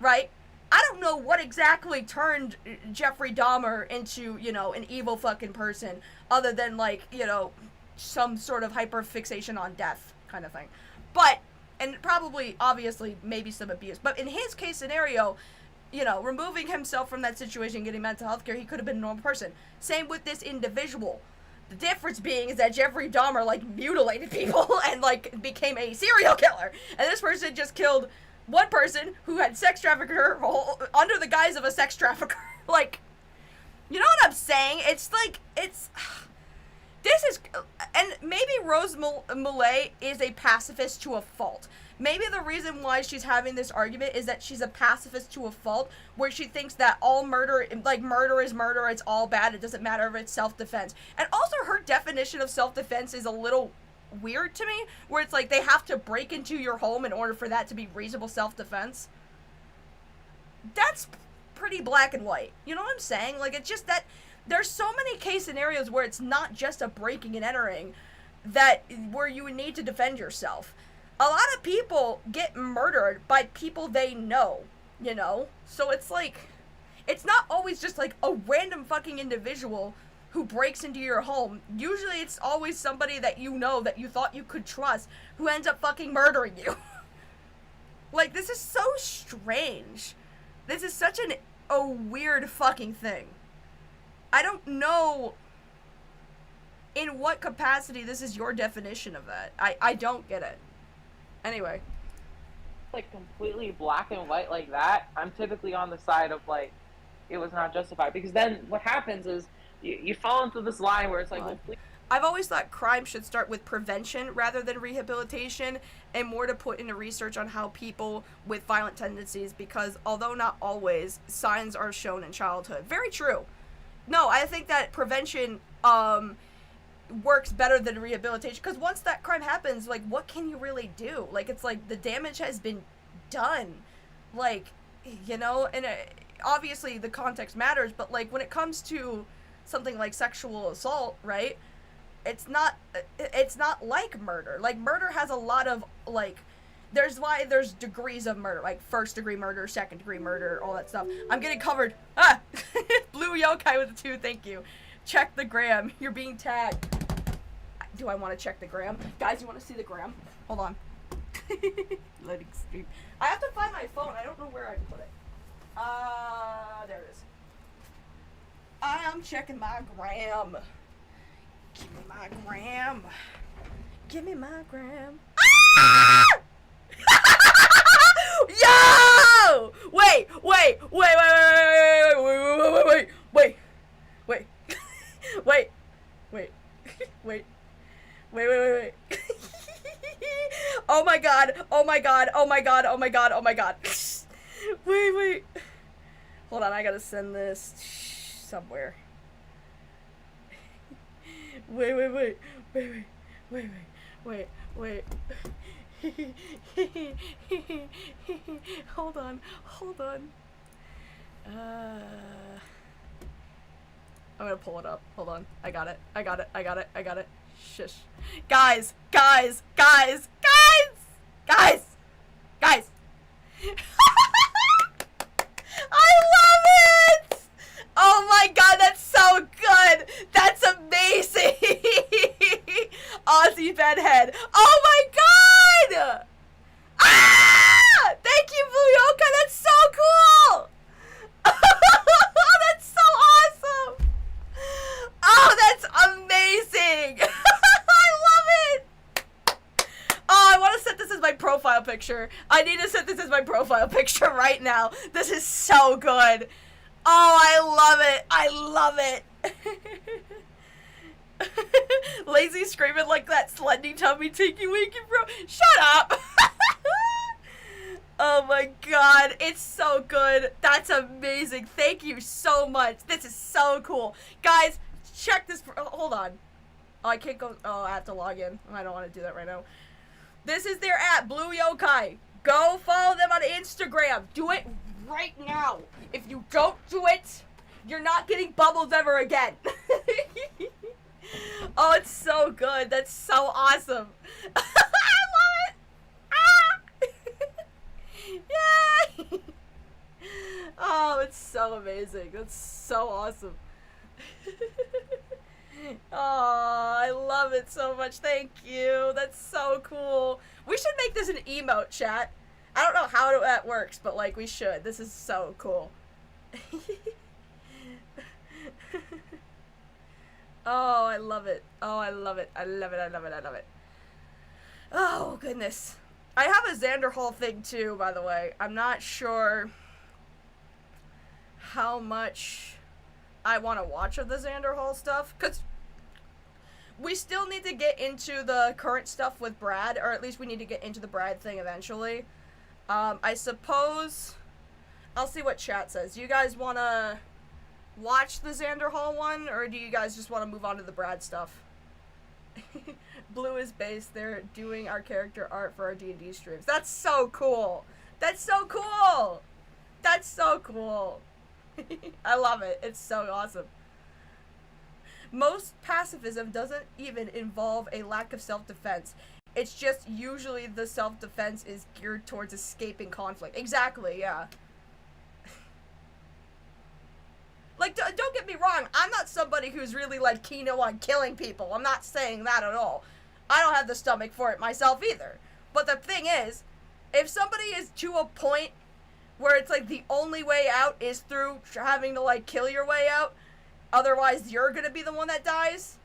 Speaker 1: right? I don't know what exactly turned Jeffrey Dahmer into, you know, an evil fucking person, other than, like, you know, some sort of hyperfixation on death kind of thing. But, and probably, obviously, maybe some abuse. But in his case scenario, you know, removing himself from that situation, getting mental health care, he could have been a normal person. Same with this individual. The difference being is that Jeffrey Dahmer, like, mutilated people and, like, became a serial killer. And this person just killed one person who had sex trafficker under the guise of a sex trafficker. Like, you know what I'm saying? It's like, it's... This is... And maybe Rose Millay is a pacifist to a fault. Maybe the reason why she's having this argument is that she's a pacifist to a fault, where she thinks that all murder, like, murder is murder, it's all bad, it doesn't matter if it's self-defense. And also her definition of self-defense is a little weird to me, where it's like they have to break into your home in order for that to be reasonable self-defense. That's pretty black and white. You know what I'm saying? Like, it's just that there's so many case scenarios where it's not just a breaking and entering, that where you would need to defend yourself. A lot of people get murdered by people they know, you know? So it's like, it's not always just like a random fucking individual who breaks into your home. Usually it's always somebody that you know, that you thought you could trust, who ends up fucking murdering you. Like, this is so strange. This is such a weird fucking thing. I don't know in what capacity this is your definition of that. I don't get it. Anyway.
Speaker 18: Like, completely black and white like that, I'm typically on the side of, like, it was not justified. Because then what happens is you fall into this line where it's like, well, please.
Speaker 1: I've always thought crime should start with prevention rather than rehabilitation, and more to put into research on how people with violent tendencies, because although not always, signs are shown in childhood. Very true. No, I think that prevention works better than rehabilitation, because once that crime happens, like, what can you really do? Like, it's like the damage has been done. Like, you know, and obviously the context matters, but, like, when it comes to something like sexual assault, right, it's not like murder. Like, murder has a lot of, like, there's degrees of murder, like first degree murder, second degree murder, all that stuff. I'm getting covered. Ah! Blue Yokai with the 2, thank you. Check the gram. You're being tagged. Do I want to check the gram? Guys, you want to see the gram? Hold on. Loading stream. I have to find my phone. I don't know where I put it. There it is. I'm checking my gram. Give me my gram. Give me my gram. Ah! Yo! Wait. Oh my god. Wait. Hold on, I gotta send this somewhere. Wait. Hold on. I'm gonna pull it up. Hold on. I got it. Shush. Guys! I love it! Oh my god, that's so good! That's amazing! Aussie Bedhead. Oh my god! Ah! Thank you, Blue Yoka, that's so cool! That's so awesome! Oh, that's amazing! I love it! Oh, I want to set this as my profile picture. I need to set this as my profile picture right now. This is so good. Oh, I love it. Lazy screaming like that slendy tummy tinky winky bro. Shut up. Oh my god, it's so good. That's amazing. Thank you so much. This is so cool. Guys, check this. Hold on. Oh, I can't go. Oh, I have to log in. I don't want to do that right now. This is their app, Blue Yokai. Go follow them on Instagram. Do it right now. If you don't do it, you're not getting bubbles ever again. Oh, it's so good. That's so awesome. I love it. Ah! Yay! Oh, it's so amazing. That's so awesome. Oh, I love it so much. Thank you. That's so cool. We should make this an emote, chat. I don't know how that works, but like we should. This is so cool. Oh, I love it. Oh, I love it. I love it. I love it. I love it. Oh, goodness. I have a Xander Hall thing too, by the way. I'm not sure how much I want to watch of the Xander Hall stuff, because we still need to get into the current stuff with Brad, or at least we need to get into the Brad thing eventually. I suppose I'll see what chat says. Do you guys want to watch the Xander Hall one, or do you guys just want to move on to the Brad stuff? Blue is based. They're doing our character art for our D&D streams. That's so cool. That's so cool. That's so cool. I love it. It's so awesome. Most pacifism doesn't even involve a lack of self-defense. It's just usually the self-defense is geared towards escaping conflict. Exactly, yeah. Like, don't get me wrong, I'm not somebody who's really, like, keen on killing people. I'm not saying that at all. I don't have the stomach for it myself either. But the thing is, if somebody is to a point where it's, like, the only way out is through having to, like, kill your way out, otherwise you're gonna be the one that dies,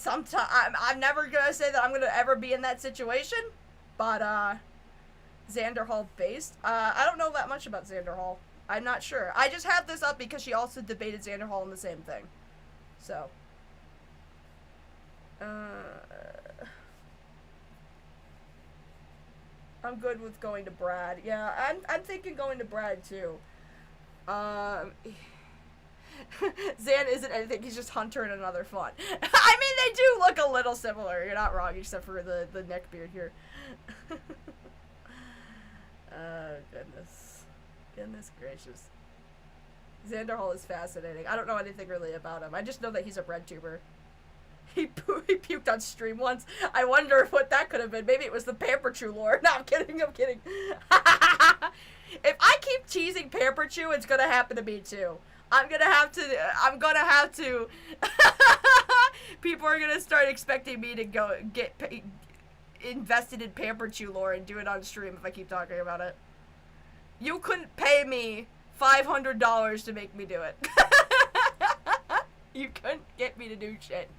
Speaker 1: I'm never gonna say that I'm gonna ever be in that situation, but, Xander Hall based, I don't know that much about Xander Hall. I'm not sure. I just have this up because she also debated Xander Hall in the same thing. So. I'm good with going to Brad. Yeah, I'm thinking going to Brad too. Xan isn't anything, he's just Hunter and another font. I mean, they do look a little similar, you're not wrong, except for the neck beard here. Oh, goodness. Goodness gracious. Xander Hall is fascinating. I don't know anything really about him. I just know that he's a bread tuber. He puked on stream once. I wonder what that could have been. Maybe it was the Pamperchew lore. No, I'm kidding, I'm kidding. If I keep teasing Pamperchew, it's gonna happen to me too. I'm gonna have to, people are gonna start expecting me to go get invested in Pamperchew lore and do it on stream if I keep talking about it. You couldn't pay me $500 to make me do it. You couldn't get me to do shit.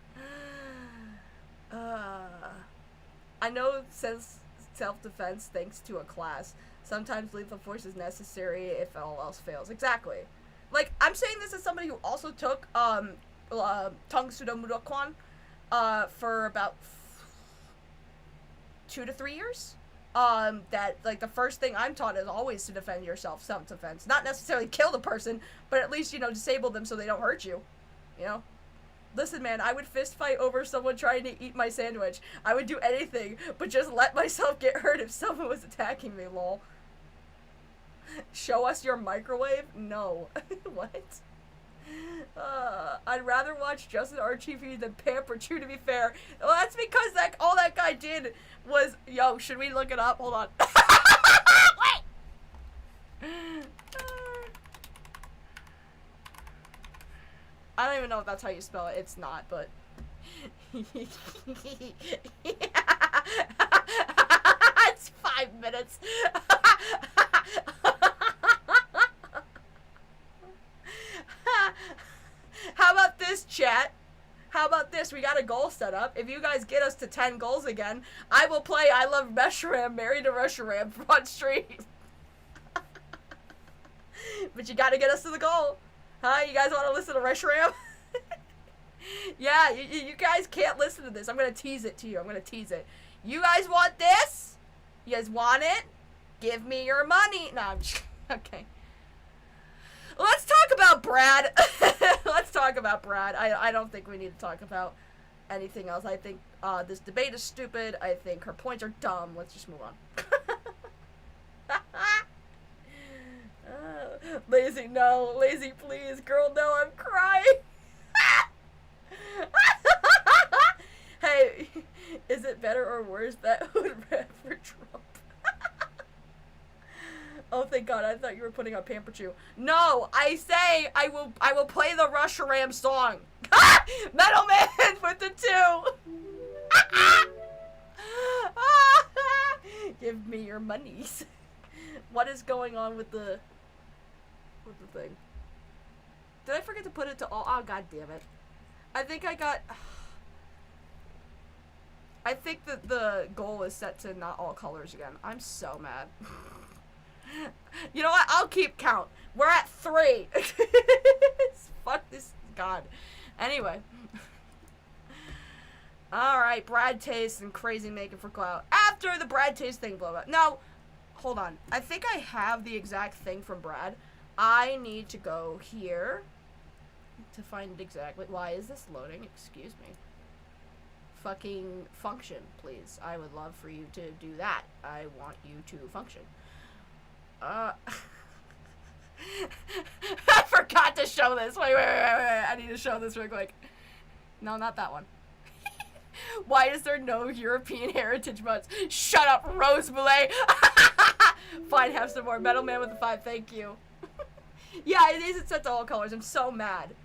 Speaker 1: I know it says self-defense thanks to a class. Sometimes lethal force is necessary if all else fails. Exactly. Like, I'm saying this as somebody who also took, Tong Sudo Mudokwan, for about 2 to 3 years. That, like, the first thing I'm taught is always to defend yourself, self-defense. Not necessarily kill the person, but at least, you know, disable them so they don't hurt you. You know? Listen, man, I would fist fight over someone trying to eat my sandwich. I would do anything, but just let myself get hurt if someone was attacking me, lol. Show us your microwave? No. What? I'd rather watch Justin RTV than Pamperchew, to be fair. Well, that's because all that guy did was... Yo, should we look it up? Hold on. Wait! I don't even know if that's how you spell it. It's not, but... It's 5 minutes. How about this, chat? How about this? We got a goal set up. If you guys get us to 10 goals again, I will play I Love Mesharam, Married to Resharam on stream. But you gotta get us to the goal. Huh? You guys want to listen to Resharam? Yeah, you guys can't listen to this. I'm gonna tease it to you. I'm gonna tease it. You guys want this? You guys want it? Give me your money. No, I'm just... Okay. Let's talk about Brad. Let's talk about Brad. I don't think we need to talk about anything else. I think this debate is stupid. I think her points are dumb. Let's just move on. Lazy, no. Lazy, please. Girl, no, I'm crying. Hey, is it better or worse that would rap for Trump? Oh, thank God, I thought you were putting on Pamper Chew. No, I say I will play the Rush-A-Ram song. Metal Man with the 2. Give me your monies. What is going on with the thing? Did I forget to put it to all? Oh, God damn it. I think that the goal is set to not all colors again. I'm so mad. You know what? I'll keep count. We're at 3. Fuck this. God. Anyway. Alright, Brad Taste and crazy making for clout. After the Brad Taste thing blow up. Now, hold on. I think I have the exact thing from Brad. I need to go here to find it exactly. Why is this loading? Excuse me. Fucking function, please. I would love for you to do that. I want you to function. I forgot to show this. Wait. I need to show this real quick. No, not that one. Why is there no European Heritage Month? Shut up, Rose Moulet. Fine, have some more. Metal Man with the 5, thank you. Yeah, it isn't set to all colors. I'm so mad.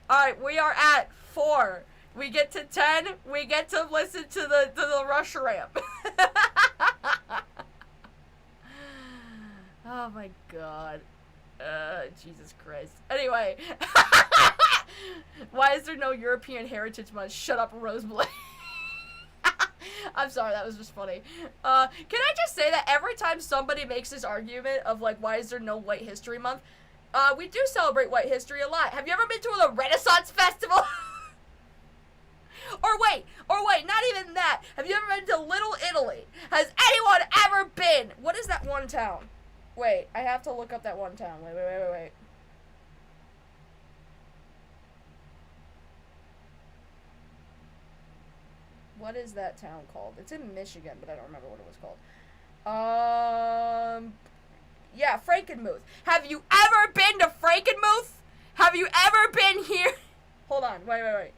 Speaker 1: Alright, we are at 4. We get to 10. We get to listen to the Rush-A-Ram. Oh my God. Jesus Christ. Anyway. Why is there no European Heritage Month? Shut up, Rose Blade. I'm sorry, that was just funny. Can I just say that every time somebody makes this argument of like, why is there no White History Month? We do celebrate white history a lot. Have you ever been to the Renaissance Festival? Or wait, not even that. Have you ever been to Little Italy? Has anyone ever been? What is that one town? Wait, I have to look up that one town. Wait. What is that town called? It's in Michigan, but I don't remember what it was called. Yeah, Frankenmuth. Have you ever been to Frankenmuth? Have you ever been here? Hold on, wait.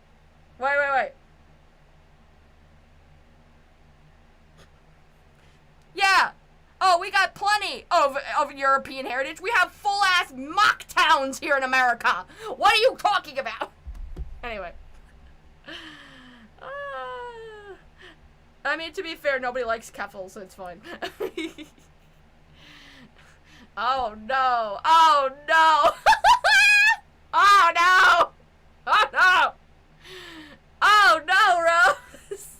Speaker 1: Yeah. Oh, we got plenty of European heritage. We have full-ass mock towns here in America. What are you talking about? Anyway. I mean, to be fair, nobody likes Keffel, so it's fine. Oh, no. Oh, no. Oh, no. Oh, no. Oh, no, Rose.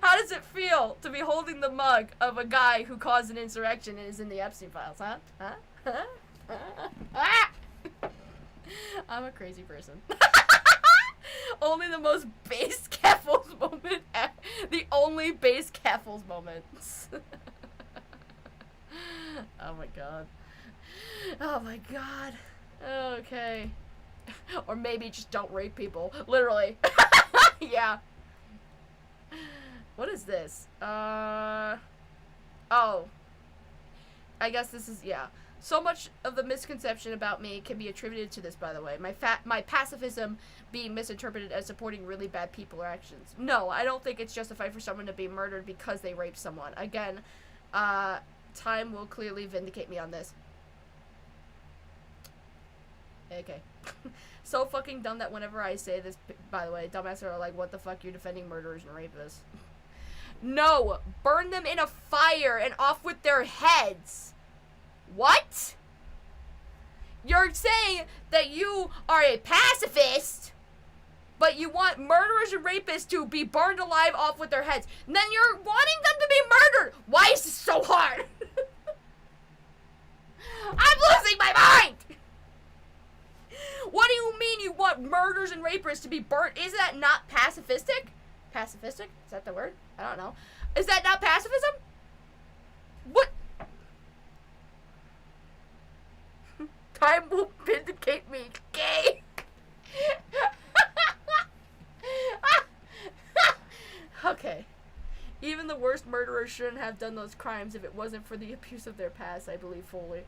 Speaker 1: How does it feel to be holding the mug of a guy who caused an insurrection and is in the Epstein files, huh? I'm a crazy person. Only the most base Keffels moment. The only base Keffels moments. Oh my god. Oh my god. Okay. Or maybe just don't rape people. Literally. Yeah. What is this? Oh. I guess this is, yeah. So much of the misconception about me can be attributed to this, by the way. My pacifism being misinterpreted as supporting really bad people or actions. No, I don't think it's justified for someone to be murdered because they raped someone. Again, time will clearly vindicate me on this. Okay. So fucking dumb that whenever I say this, by the way, dumbasses are like, what the fuck, you're defending murderers and rapists. No! Burn them in a fire and off with their heads! What? You're saying that you are a pacifist, but you want murderers and rapists to be burned alive off with their heads. And then you're wanting them to be murdered! Why is this so hard? I'm losing my mind! What do you mean you want murderers and rapists to be burnt? Is that not pacifistic? Pacifistic? Is that the word? I don't know. Is that not pacifism? What? Time will vindicate me. Gay. Okay. Even the worst murderers shouldn't have done those crimes if it wasn't for the abuse of their past, I believe fully.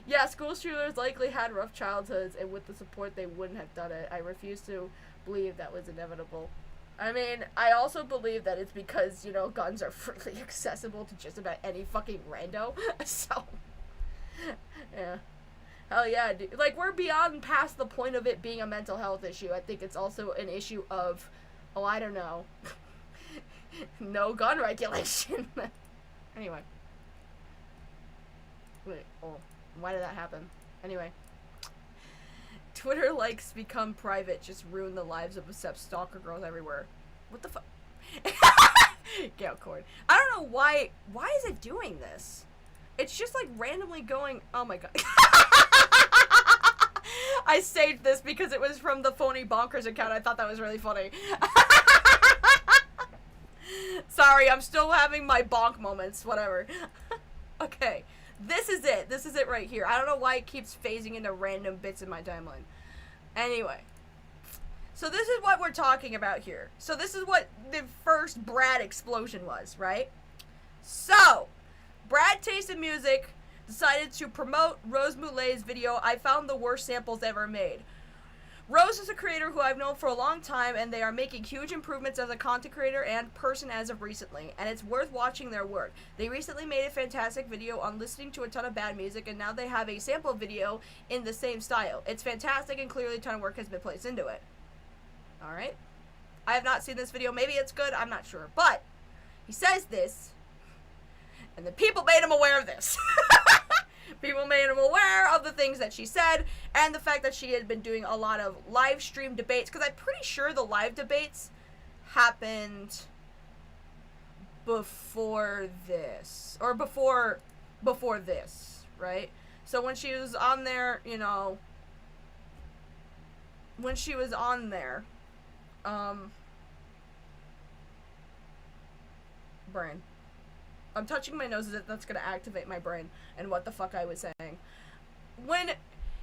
Speaker 1: Yeah, school shooters likely had rough childhoods, and with the support, they wouldn't have done it. I refuse to believe that was inevitable. I mean, I also believe that it's because, you know, guns are freely accessible to just about any fucking rando. So, yeah. Hell yeah, dude. Like, we're beyond past the point of it being a mental health issue. I think it's also an issue of, oh, I don't know, no gun regulation. Anyway. Wait, oh, why did that happen? Anyway. Twitter likes become private, just ruin the lives of obsessed stalker girls everywhere. What the fuck? Gale cord. I don't know why is it doing this? It's just like randomly going, oh my god. I saved this because it was from the phony bonkers account. I thought that was really funny. Sorry, I'm still having my bonk moments, whatever. Okay, this is it. This is it right here. I don't know why it keeps phasing into random bits in my timeline. Anyway. So this is what we're talking about here. So this is what the first Brad explosion was, right? So, Brad Tasted Music decided to promote Rose Moulet's video, I Found the Worst Samples Ever Made. Rose is a creator who I've known for a long time, and they are making huge improvements as a content creator and person as of recently, and it's worth watching their work. They recently made a fantastic video on listening to a ton of bad music, and now they have a sample video in the same style. It's fantastic, and clearly a ton of work has been placed into it. Alright? I have not seen this video. Maybe it's good, I'm not sure. But, he says this, and the people made him aware of this. People made him aware of the things that she said, and the fact that she had been doing a lot of live stream debates, because I'm pretty sure the live debates happened before this, or before this, right? So when she was on there, you know, when she was on there, brain. I'm touching my nose as if that's gonna activate my brain and what the fuck I was saying. When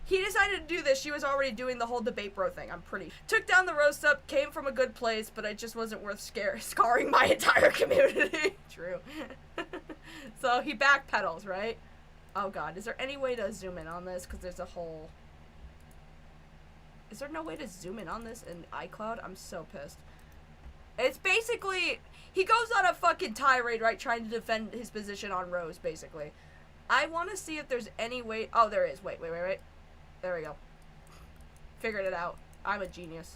Speaker 1: he decided to do this, she was already doing the whole debate bro thing, I'm pretty. Took down the roast up, came from a good place, but it just wasn't worth scarring my entire community. True. So he backpedals, right? Oh god, is there any way to zoom in on this? Because there's a whole... Is there no way to zoom in on this in iCloud? I'm so pissed. It's basically... He goes on a fucking tirade, right, trying to defend his position on Rose, basically. I want to see if there's any way... Oh, there is. Wait. There we go. Figured it out. I'm a genius.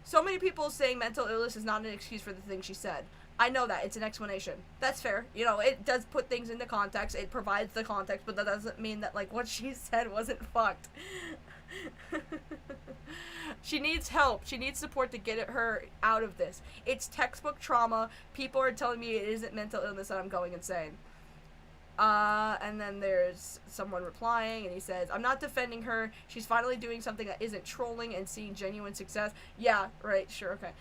Speaker 1: So many people saying mental illness is not an excuse for the things she said. I know that. It's an explanation. That's fair. You know, it does put things into context. It provides the context, but that doesn't mean that, like, what she said wasn't fucked. She needs help. She needs support to get her out of this. It's textbook trauma. People are telling me it isn't mental illness and I'm going insane. And then there's someone replying and he says, I'm not defending her. She's finally doing something that isn't trolling and seeing genuine success. Yeah, right, sure, okay.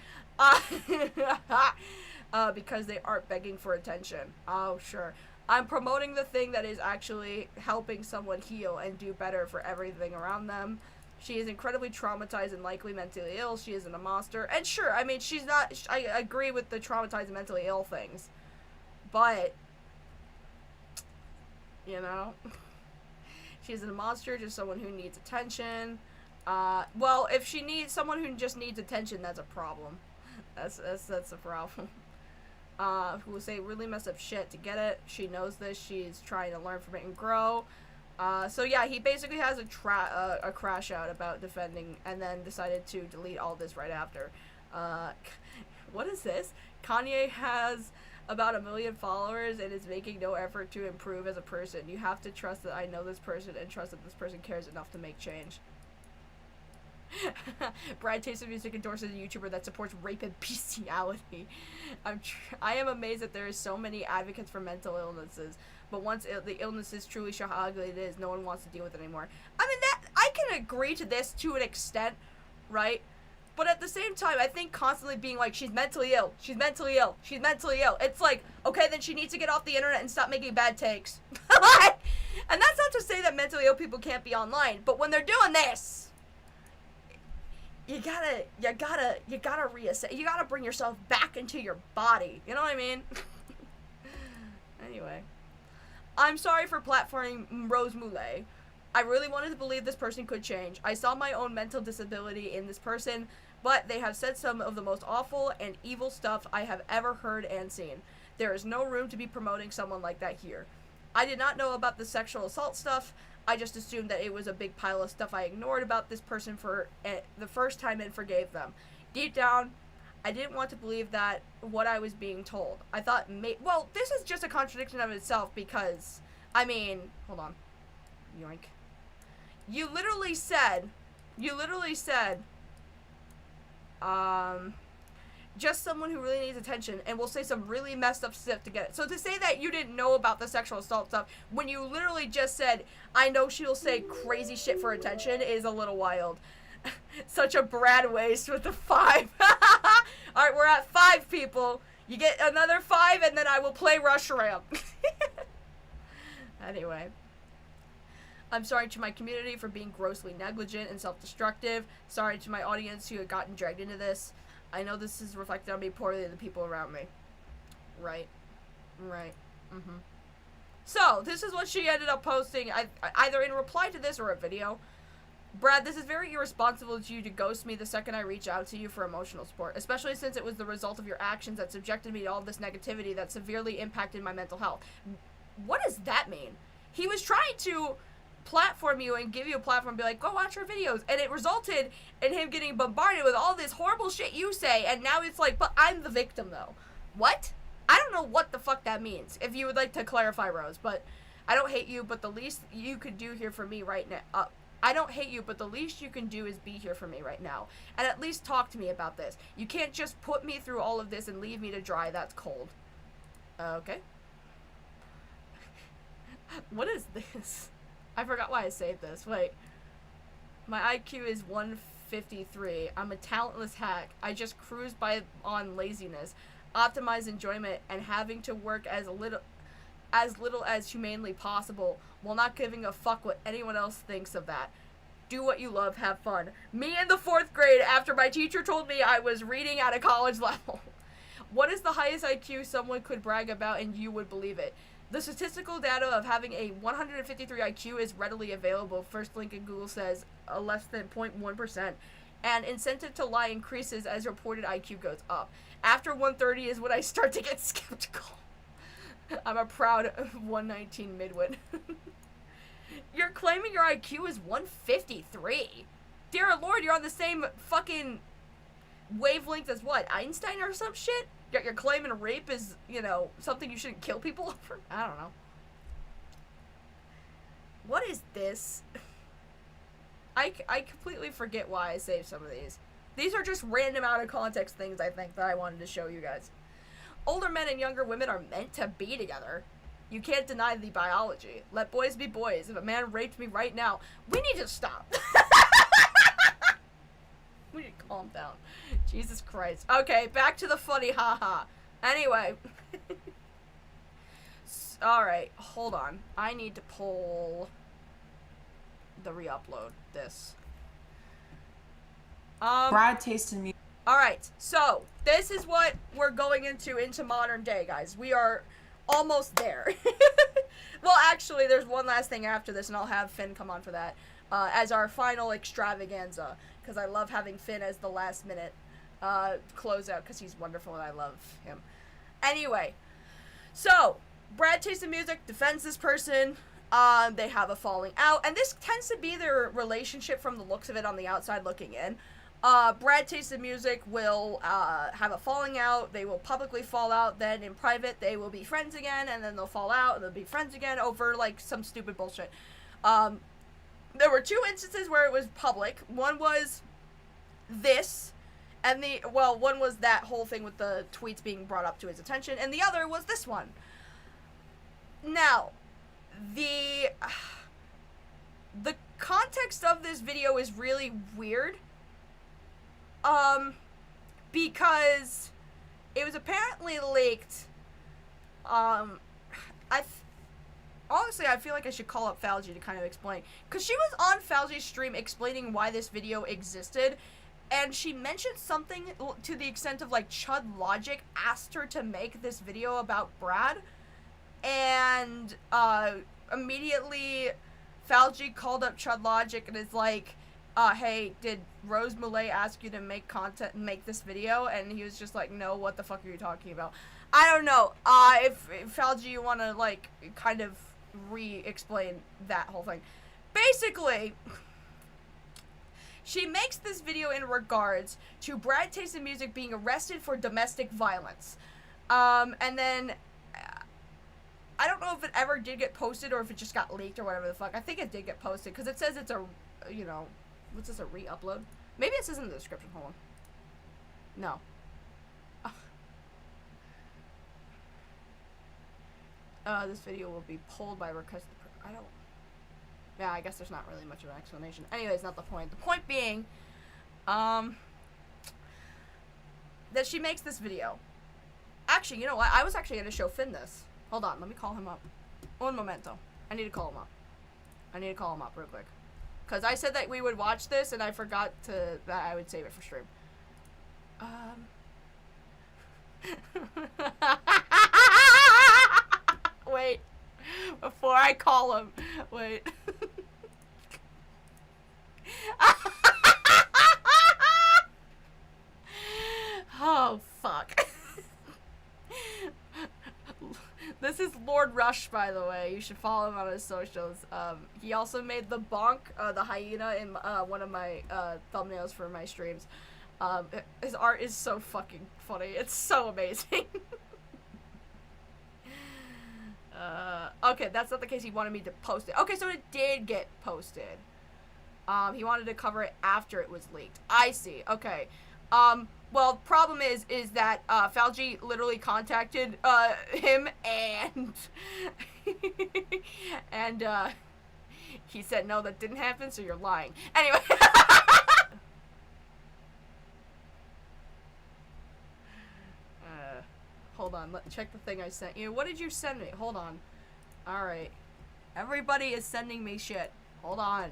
Speaker 1: Because they aren't begging for attention. Oh, sure. I'm promoting the thing that is actually helping someone heal and do better for everything around them. She is incredibly traumatized and likely mentally ill. She isn't a monster. And sure, I mean, she's not... I agree with the traumatized and mentally ill things. But, you know, she isn't a monster, just someone who needs attention. Well, if she needs someone who just needs attention, that's a problem. That's a problem. Who will say really messed up shit to get it. She knows this. She's trying to learn from it and grow. So yeah, he basically has a crash out about defending and then decided to delete all this right after. What is this? Kanye has about 1 million followers and is making no effort to improve as a person. You have to trust that I know this person and trust that this person cares enough to make change. Brad Tasted Music endorses a YouTuber that supports rape and bestiality. I am amazed that there is so many advocates for mental illnesses, but once the illnesses truly show how ugly it is, no one wants to deal with it anymore. I mean, that I can agree to this to an extent, right? But at the same time, I think constantly being like, she's mentally ill, she's mentally ill, she's mentally ill. It's like, okay, then she needs to get off the internet and stop making bad takes. And that's not to say that mentally ill people can't be online, but when they're doing this, you gotta reassess. You gotta bring yourself back into your body. You know what I mean? Anyway. I'm sorry for platforming Rose Moulet. I really wanted to believe this person could change. I saw my own mental disability in this person, but they have said some of the most awful and evil stuff I have ever heard and seen. There is no room to be promoting someone like that here. I did not know about the sexual assault stuff. I just assumed that it was a big pile of stuff I ignored about this person for the first time and forgave them. Deep down, I didn't want to believe that what I was being told. I thought, well, this is just a contradiction of itself because, I mean, hold on. Yoink. You literally said, just someone who really needs attention and will say some really messed up stuff to get it. So to say that you didn't know about the sexual assault stuff when you literally just said, I know she'll say crazy shit for attention is a little wild. Such a Brad waste with the 5. Alright, we're at 5 people. You get another 5 and then I will play Rush Ramp. Anyway. I'm sorry to my community for being grossly negligent and self-destructive. Sorry to my audience who had gotten dragged into this. I know this is reflected on me poorly than the people around me. Right. So, this is what she ended up posting, either in reply to this or a video. Brad, this is very irresponsible of you to ghost me the second I reach out to you for emotional support, especially since it was the result of your actions that subjected me to all this negativity that severely impacted my mental health. What does that mean? He was trying to platform you and give you a platform and be like, go watch her videos, and it resulted in him getting bombarded with all this horrible shit you say, and now it's like, but I'm the victim though. What? I don't know what the fuck that means, if you would like to clarify, Rose, but I don't hate you, but the least you could do here for me right now, I don't hate you, but the least you can do is be here for me right now, and at least talk to me about this. You can't just put me through all of this and leave me to dry. That's cold. Okay. What is this? I forgot why I saved this. Wait. My IQ is 153. I'm a talentless hack. I just cruise by on laziness, optimize enjoyment, and having to work as little as humanely possible while not giving a fuck what anyone else thinks of that. Do what you love, have fun. Me in the 4th grade after my teacher told me I was reading at a college level. What is the highest IQ someone could brag about and you would believe it? The statistical data of having a 153 IQ is readily available. First link in Google says less than 0.1%. And incentive to lie increases as reported IQ goes up. After 130 is when I start to get skeptical. I'm a proud 119 midwit. You're claiming your IQ is 153? Dear Lord, you're on the same fucking wavelength as what? Einstein or some shit? You're claiming rape is, you know, something you shouldn't kill people over? I don't know. What is this? I completely forget why I saved some of these. These are just random out of context things, I think, that I wanted to show you guys. Older men and younger women are meant to be together. You can't deny the biology. Let boys be boys. If a man raped me right now, we need to stop. We need to calm down. Jesus Christ. Okay, back to the funny haha. Anyway. Alright, hold on. I need to pull the re-upload this.
Speaker 15: Brad tasted me.
Speaker 1: Alright, so this is what we're going into modern day, guys. We are almost there. Well, actually, there's one last thing after this, and I'll have Finn come on for that as our final extravaganza, because I love having Finn as the last minute closeout, because he's wonderful and I love him. Anyway, so Brad Tastes the Music defends this person. They have a falling out, and this tends to be their relationship from the looks of it on the outside looking in. Brad Tastes the Music will have a falling out. They will publicly fall out. Then in private, they will be friends again, and then they'll fall out, and they'll be friends again over, like, some stupid bullshit. There were 2 instances where it was public. One was this, and one was that whole thing with the tweets being brought up to his attention, and the other was this one. Now, the context of this video is really weird. Because it was apparently leaked. Honestly, I feel like I should call up Falgi to kind of explain. Because she was on Falgi's stream explaining why this video existed, and she mentioned something to the extent of, like, Chud Logic asked her to make this video about Brad. and immediately Falgi called up Chud Logic and is like, hey, did Rose Mulay ask you to make content and make this video? And he was just like, no, what the fuck are you talking about? I don't know. If Falgi, you want to, like, kind of re-explain that whole thing. Basically, she makes this video in regards to Brad Taste in Music being arrested for domestic violence. And then, I don't know if it ever did get posted or if it just got leaked or whatever the fuck. I think it did get posted, because it says it's a, you know, what's this, a re-upload? Maybe it says in the description. Hold on. No. This video will be pulled by request. I don't. Yeah, I guess there's not really much of an explanation. Anyways, not the point. The point being, that she makes this video. Actually, you know what? I was actually going to show Finn this. Hold on, let me call him up. Un momento. I need to call him up. I need to call him up real quick. Because I said that we would watch this, and I forgot that I would save it for stream. Wait. Before I call him. Wait. Oh, fuck. This is Lord Rush, by the way. You should follow him on his socials. He also made the bonk, the hyena, in one of my thumbnails for my streams. His art is so fucking funny. It's so amazing. Okay, that's not the case. He wanted me to post it. Okay, so it did get posted. He wanted to cover it after it was leaked. I see. Okay. Well, problem is that, Falgi literally contacted, him and, and, he said, no, that didn't happen, so you're lying. Anyway. Hold on, check the thing I sent you. What did you send me? Hold on. Alright. Everybody is sending me shit. Hold on.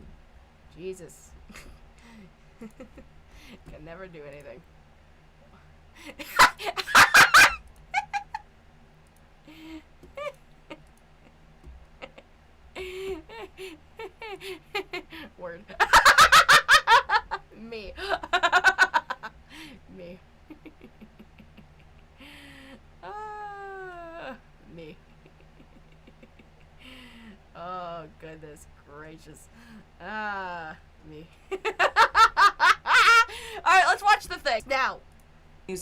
Speaker 1: Jesus. Can never do anything. Word. Me. Me. Me. Oh, goodness gracious. Me. Alright, let's watch the thing. Now.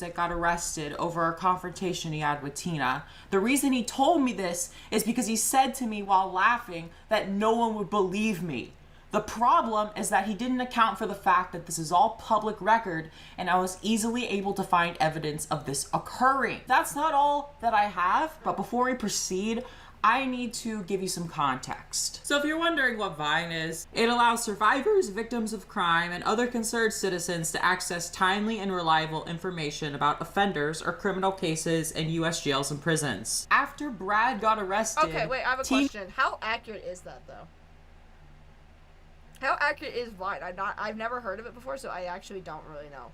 Speaker 20: That got arrested over a confrontation he had with Tina. The reason he told me this is because he said to me while laughing that no one would believe me. The problem is that he didn't account for the fact that this is all public record and I was easily able to find evidence of this occurring. That's not all that I have, but before we proceed, I need to give you some context. So if you're wondering what Vine is, it allows survivors, victims of crime, and other concerned citizens to access timely and reliable information about offenders or criminal cases in U.S. jails and prisons. After Brad got arrested...
Speaker 1: Okay, wait, I have a question. How accurate is that, though? How accurate is Vine? I've never heard of it before, so I actually don't really know.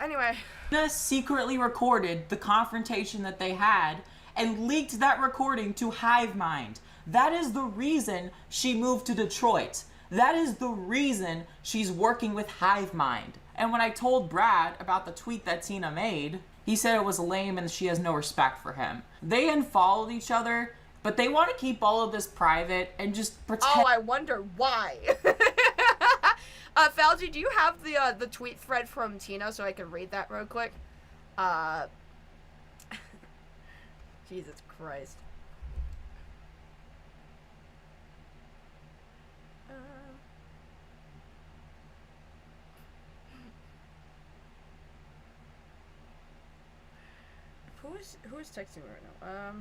Speaker 1: Anyway.
Speaker 20: Tina secretly recorded the confrontation that they had and leaked that recording to HiveMind. That is the reason she moved to Detroit. That is the reason she's working with HiveMind. And when I told Brad about the tweet that Tina made, he said it was lame and she has no respect for him. They unfollowed each other, but they want to keep all of this private and just pretend.
Speaker 1: Oh, I wonder why. Falgi, do you have the tweet thread from Tina so I can read that real quick? Jesus Christ. Who is texting me right now?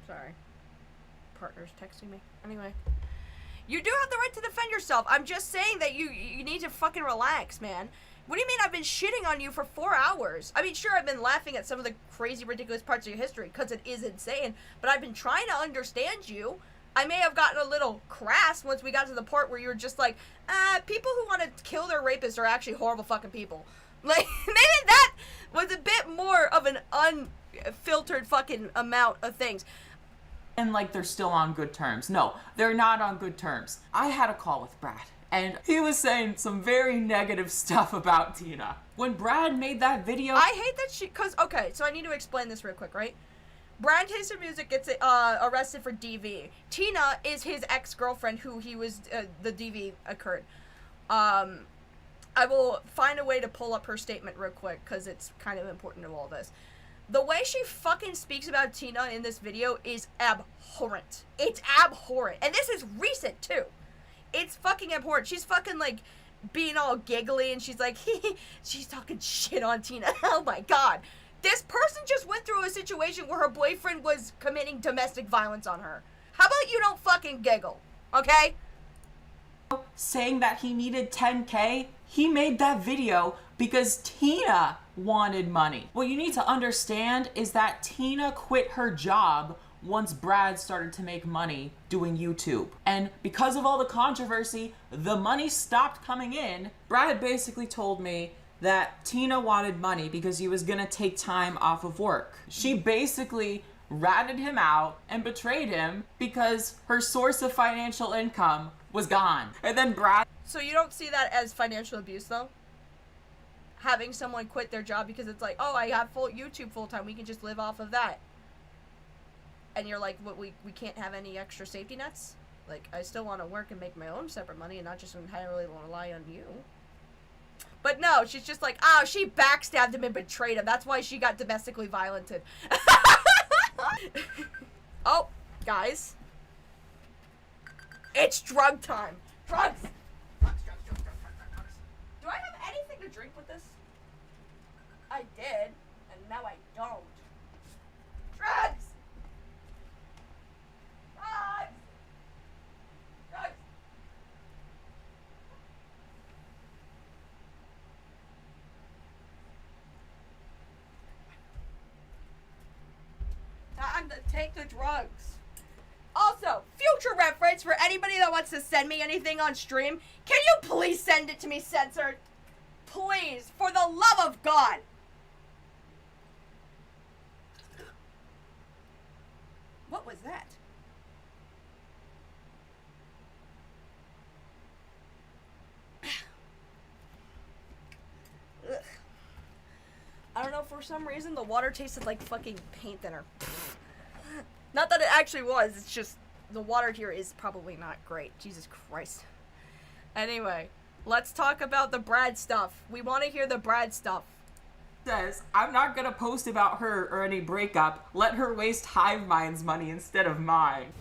Speaker 1: Sorry. Partner's texting me. Anyway. You do have the right to defend yourself. I'm just saying that you need to fucking relax, man. What do you mean I've been shitting on you for 4 hours? I mean, sure, I've been laughing at some of the crazy, ridiculous parts of your history, because it is insane, but I've been trying to understand you. I may have gotten a little crass once we got to the part where you were just like, people who want to kill their rapists are actually horrible fucking people. Like, maybe that was a bit more of an unfiltered fucking amount of things.
Speaker 20: And like they're still on good terms. No, they're not on good terms. I had a call with Brad, and he was saying some very negative stuff about Tina. When Brad made that video...
Speaker 1: I hate that she... Because, okay, so I need to explain this real quick, right? Brad Taster Music gets arrested for DV. Tina is his ex-girlfriend who he was... the DV occurred. I will find a way to pull up her statement real quick, because it's kind of important to all this. The way she fucking speaks about Tina in this video is abhorrent. It's abhorrent. And this is recent, too. It's fucking abhorrent. She's fucking, like, being all giggly, and she's like, she's talking shit on Tina. Oh, my God. This person just went through a situation where her boyfriend was committing domestic violence on her. How about you don't fucking giggle, okay?
Speaker 20: Saying that he needed 10K, he made that video because Tina wanted money. What you need to understand is that Tina quit her job once Brad started to make money doing YouTube. And because of all the controversy, the money stopped coming in. Brad basically told me that Tina wanted money because he was gonna take time off of work. She basically ratted him out and betrayed him because her source of financial income was gone. And then Brad...
Speaker 1: So you don't see that as financial abuse, though? Having someone quit their job because it's like, oh, I have YouTube full-time, we can just live off of that. And you're like, what, we can't have any extra safety nets? Like, I still want to work and make my own separate money and not just entirely rely on you. But no, she's just like, oh, she backstabbed him and betrayed him. That's why she got domestically violented. Oh, guys. It's drug time. Drugs! Do I have anything to drink with this? I did, and now I don't. Drugs! Drugs! Drugs! Time to take the drugs. Also, future reference for anybody that wants to send me anything on stream, can you please send it to me censored? Please, for the love of God. What was that? Ugh. I don't know, for some reason the water tasted like fucking paint thinner. Not that it actually was, it's just the water here is probably not great. Jesus Christ. Anyway, let's talk about the Brad stuff. We want to hear the Brad stuff.
Speaker 20: Says, I'm not gonna post about her or any breakup. Let her waste Hive Mind's money instead of mine.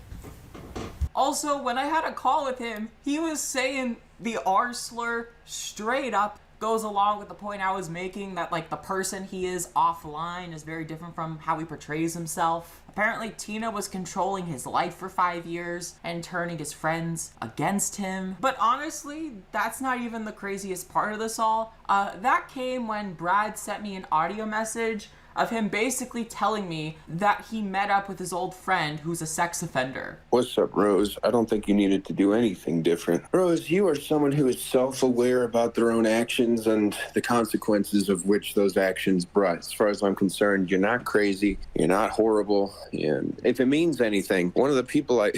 Speaker 20: Also, when I had a call with him, he was saying the R slur straight up goes along with the point I was making that, like, the person he is offline is very different from how he portrays himself. Apparently, Tina was controlling his life for 5 years and turning his friends against him. But honestly, that's not even the craziest part of this all. That came when Brad sent me an audio message of him basically telling me that he met up with his old friend who's a sex offender.
Speaker 21: What's up, Rose? I don't think you needed to do anything different. Rose, you are someone who is self-aware about their own actions and the consequences of which those actions brought. As far as I'm concerned, you're not crazy, you're not horrible, and if it means anything, one of the people I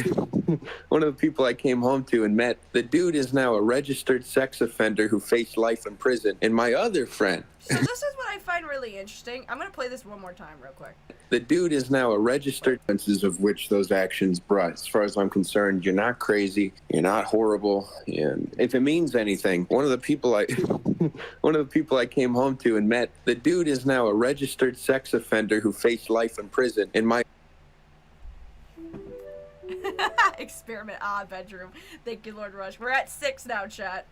Speaker 21: came home to and met, the dude is now a registered sex offender who faced life in prison, and my other friend...
Speaker 1: So this is what I find really interesting. I'm gonna play this one more time real quick.
Speaker 21: The dude is now a registered consequences of which those actions brought. As far as I'm concerned, you're not crazy, you're not horrible, and if it means anything, one of the people I came home to and met, the dude is now a registered sex offender who faced life in prison, and my
Speaker 1: experiment bedroom. Thank you, Lord Rush. We're at 6 now, chat.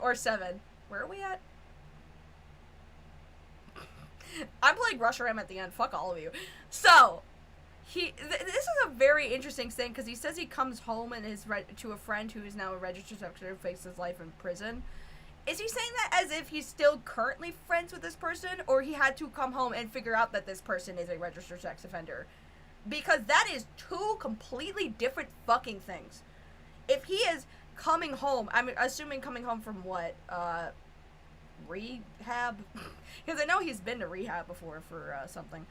Speaker 1: Or 7. Where are we at? I'm playing Rush Ram at the end. Fuck all of you. So, this is a very very interesting thing because he says he comes home and is to a friend who is now a registered sex offender, faces life in prison. Is he saying that as if he's still currently friends with this person, or he had to come home and figure out that this person is a registered sex offender? Because that is two completely different fucking things. If he is coming home, I'm assuming coming home from what? Rehab? Because I know he's been to rehab before for something.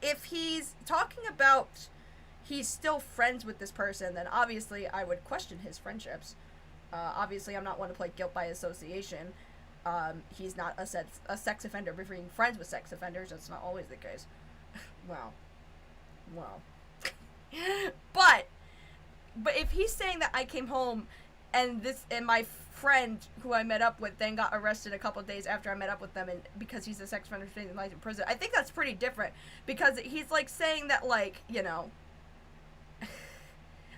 Speaker 1: If he's talking about he's still friends with this person, then obviously I would question his friendships. Obviously I'm not one to play guilt by association. He's not a sex offender being friends with sex offenders. That's not always the case. Well. But if he's saying that I came home and my friend who I met up with then got arrested a couple days after I met up with them, and because he's a sex offender facing life in prison, I think that's pretty different, because he's like saying that, like, you know,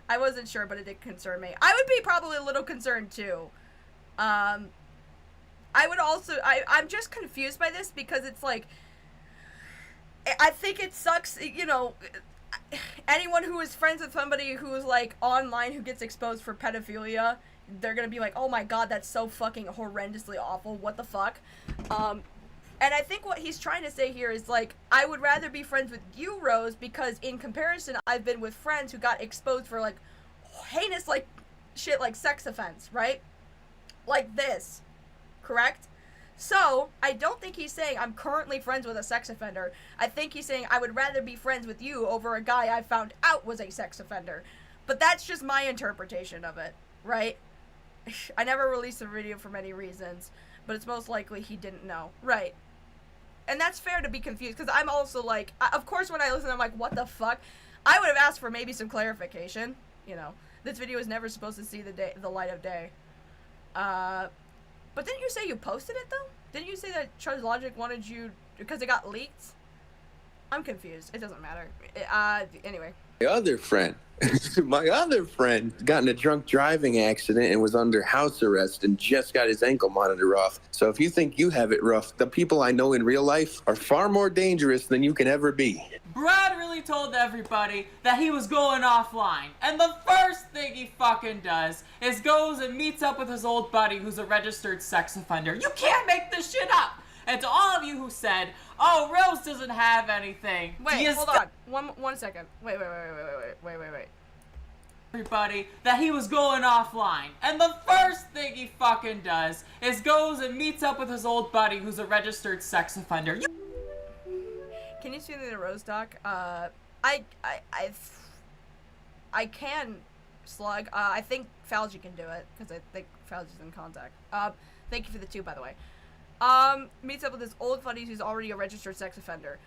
Speaker 1: I wasn't sure, but it did concern me. I would be probably a little concerned too. I would also, I'm just confused by this, because it's like, I think it sucks, you know, anyone who is friends with somebody who is like online who gets exposed for pedophilia, they're gonna be like, oh my god, that's so fucking horrendously awful, what the fuck. And I think what he's trying to say here is, like, I would rather be friends with you, Rose, because in comparison, I've been with friends who got exposed for, like, heinous, like, shit like sex offense, right? Like this, correct? So, I don't think he's saying I'm currently friends with a sex offender. I think he's saying I would rather be friends with you over a guy I found out was a sex offender. But that's just my interpretation of it, right? I never released the video for many reasons, but it's most likely he didn't know. Right. And that's fair to be confused, because I'm also like, of course when I listen, I'm like, what the fuck? I would have asked for maybe some clarification, you know. This video is never supposed to see the light of day. But didn't you say you posted it, though? Didn't you say that Trouge Logic wanted you, because it got leaked? I'm confused. It doesn't matter. Anyway.
Speaker 21: My other friend got in a drunk driving accident and was under house arrest and just got his ankle monitor off. So if you think you have it rough, the people I know in real life are far more dangerous than you can ever be.
Speaker 20: Brad really told everybody that he was going offline, and the first thing he fucking does is goes and meets up with his old buddy who's a registered sex offender. You can't make this shit up! And to all of you who said, oh, Rose doesn't have anything.
Speaker 1: Wait, hold on. One second. Wait.
Speaker 20: Everybody that he was going offline, and the first thing he fucking does is goes and meets up with his old buddy who's a registered sex offender.
Speaker 1: Can you see the Rose doc? I can slug. I think Falgi can do it, because I think Falgi's in contact. Thank you for the 2, by the way. Meets up with his old buddy who's already a registered sex offender.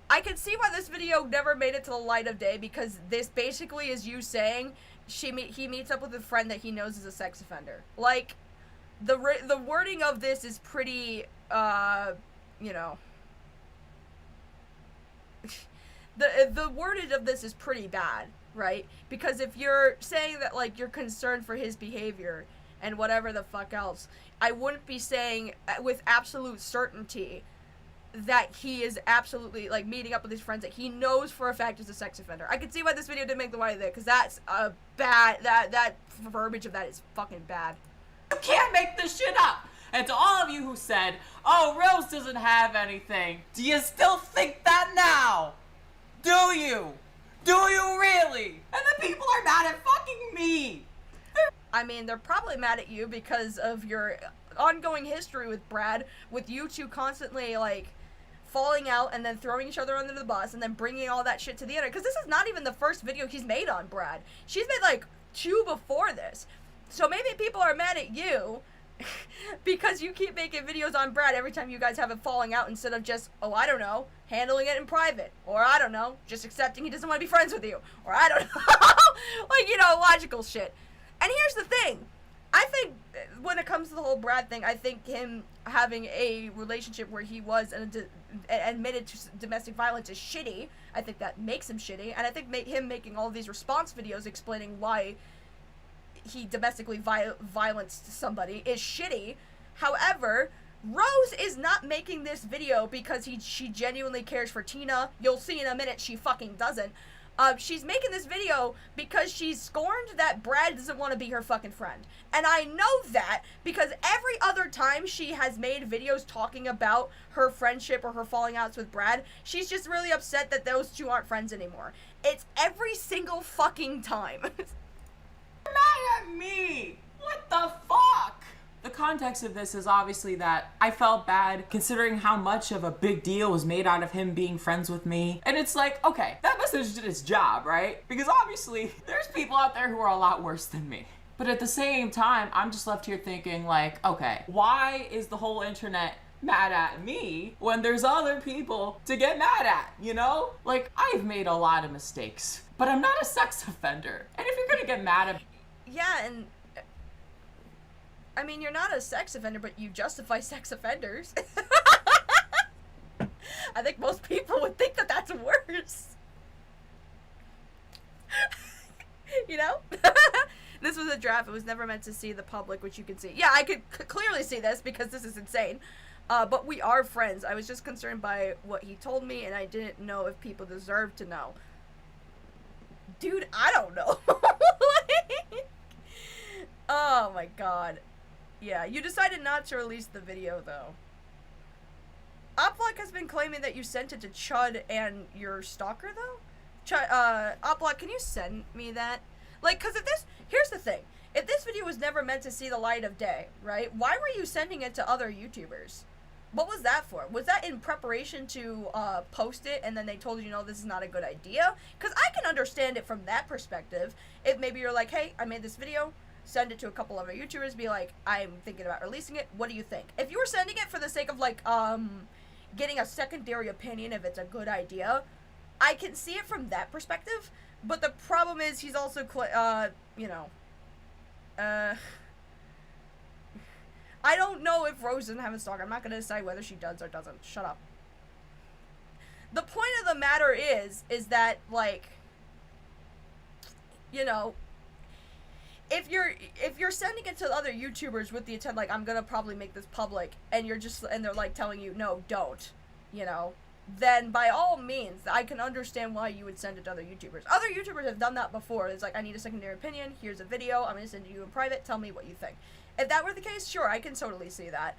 Speaker 1: I can see why this video never made it to the light of day, because this basically is you saying he meets up with a friend that he knows is a sex offender. Like, the wording of this is pretty, you know, the wordage of this is pretty bad, right? Because if you're saying that, like, you're concerned for his behavior and whatever the fuck else, I wouldn't be saying with absolute certainty that he is absolutely, like, meeting up with his friends that he knows for a fact is a sex offender. I can see why this video didn't make the light of day, because that's a bad, that verbiage of that is fucking bad.
Speaker 20: You can't make this shit up! And to all of you who said, oh, Rose doesn't have anything, do you still think that now? Do you? Do you really? And the people are mad at fucking me!
Speaker 1: I mean, they're probably mad at you because of your ongoing history with Brad, with you two constantly, like, falling out and then throwing each other under the bus and then bringing all that shit to the internet. Because this is not even the first video he's made on Brad. She's made, like, 2 before this. So maybe people are mad at you because you keep making videos on Brad every time you guys have a falling out, instead of just, oh, I don't know, handling it in private. Or, I don't know, just accepting he doesn't want to be friends with you. Or, I don't know, like, you know, logical shit. And here's the thing. I think when it comes to the whole Brad thing, I think him having a relationship where he was admitted to domestic violence is shitty. I think that makes him shitty. And I think him making all these response videos explaining why he domestically violenced somebody is shitty. However, Rose is not making this video because she genuinely cares for Tina. You'll see in a minute she fucking doesn't. She's making this video because she's scorned that Brad doesn't want to be her fucking friend. And I know that because every other time she has made videos talking about her friendship or her falling outs with Brad, she's just really upset that those two aren't friends anymore. It's every single fucking time.
Speaker 20: Mad at me! What the fuck? The context of this is obviously that I felt bad considering how much of a big deal was made out of him being friends with me. And it's like, okay, that message did its job, right? Because obviously there's people out there who are a lot worse than me. But at the same time, I'm just left here thinking like, okay, why is the whole internet mad at me when there's other people to get mad at, you know? Like, I've made a lot of mistakes, but I'm not a sex offender. And if you're gonna get mad at...
Speaker 1: Yeah, and... I mean, you're not a sex offender, but you justify sex offenders. I think most people would think that that's worse. You know? This was a draft. It was never meant to see the public, which you can see. Yeah, I could clearly see this because this is insane. But we are friends. I was just concerned by what he told me, and I didn't know if people deserved to know. Dude, I don't know. Like, oh my god. Yeah, you decided not to release the video, though. Oplock has been claiming that you sent it to Chud and your stalker, though? Oplock, can you send me that? Like, because if this... Here's the thing. If this video was never meant to see the light of day, right? Why were you sending it to other YouTubers? What was that for? Was that in preparation to post it and then they told you, no, this is not a good idea? Because I can understand it from that perspective. If maybe you're like, hey, I made this video... Send it to a couple other YouTubers, be like, I'm thinking about releasing it, what do you think? If you were sending it for the sake of, like, getting a secondary opinion if it's a good idea, I can see it from that perspective, but the problem is he's also, you know, I don't know if Rose doesn't have a stalker. I'm not gonna decide whether she does or doesn't. Shut up. The point of the matter is that, like, you know, if you're sending it to other YouTubers with the intent, like, I'm gonna probably make this public, and they're like telling you, no, don't, you know, then by all means, I can understand why you would send it to other YouTubers. Other YouTubers have done that before. It's like, I need a secondary opinion, here's a video, I'm gonna send it to you in private, tell me what you think. If that were the case, sure, I can totally see that.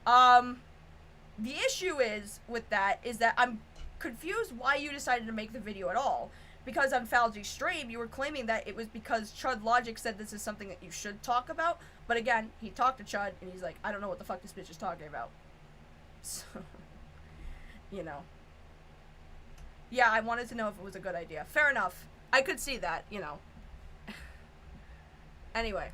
Speaker 1: The issue is with that is that I'm confused why you decided to make the video at all. Because on Falgy's stream, you were claiming that it was because Chud Logic said this is something that you should talk about. But again, he talked to Chud, and he's like, I don't know what the fuck this bitch is talking about. So, you know. Yeah, I wanted to know if it was a good idea. Fair enough. I could see that, you know. Anyway.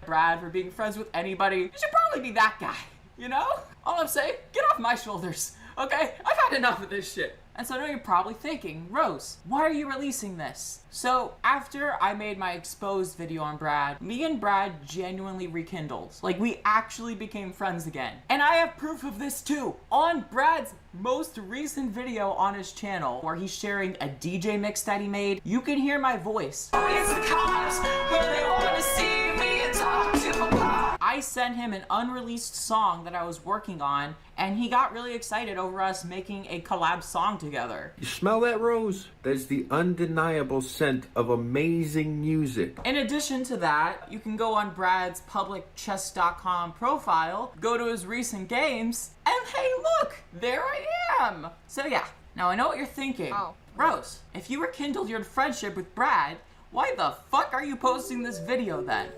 Speaker 20: Brad for being friends with anybody. You should probably be that guy, you know? All I'm saying, get off my shoulders, okay? I've had enough of this shit. And so I know you're probably thinking, Rose, why are you releasing this? So after I made my exposed video on Brad, me and Brad genuinely rekindled. Like, we actually became friends again. And I have proof of this too. On Brad's most recent video on his channel, where he's sharing a DJ mix that he made, you can hear my voice. It's the cops, where they wanna see me and talk to me. I sent him an unreleased song that I was working on, and he got really excited over us making a collab song together.
Speaker 2: You smell that, Rose? There's the undeniable scent of amazing music.
Speaker 20: In addition to that, you can go on Brad's publicchess.com profile, go to his recent games, and hey, look, there I am. So yeah, now I know what you're thinking.
Speaker 1: Oh.
Speaker 20: Rose, if you rekindled your friendship with Brad, why the fuck are you posting this video then?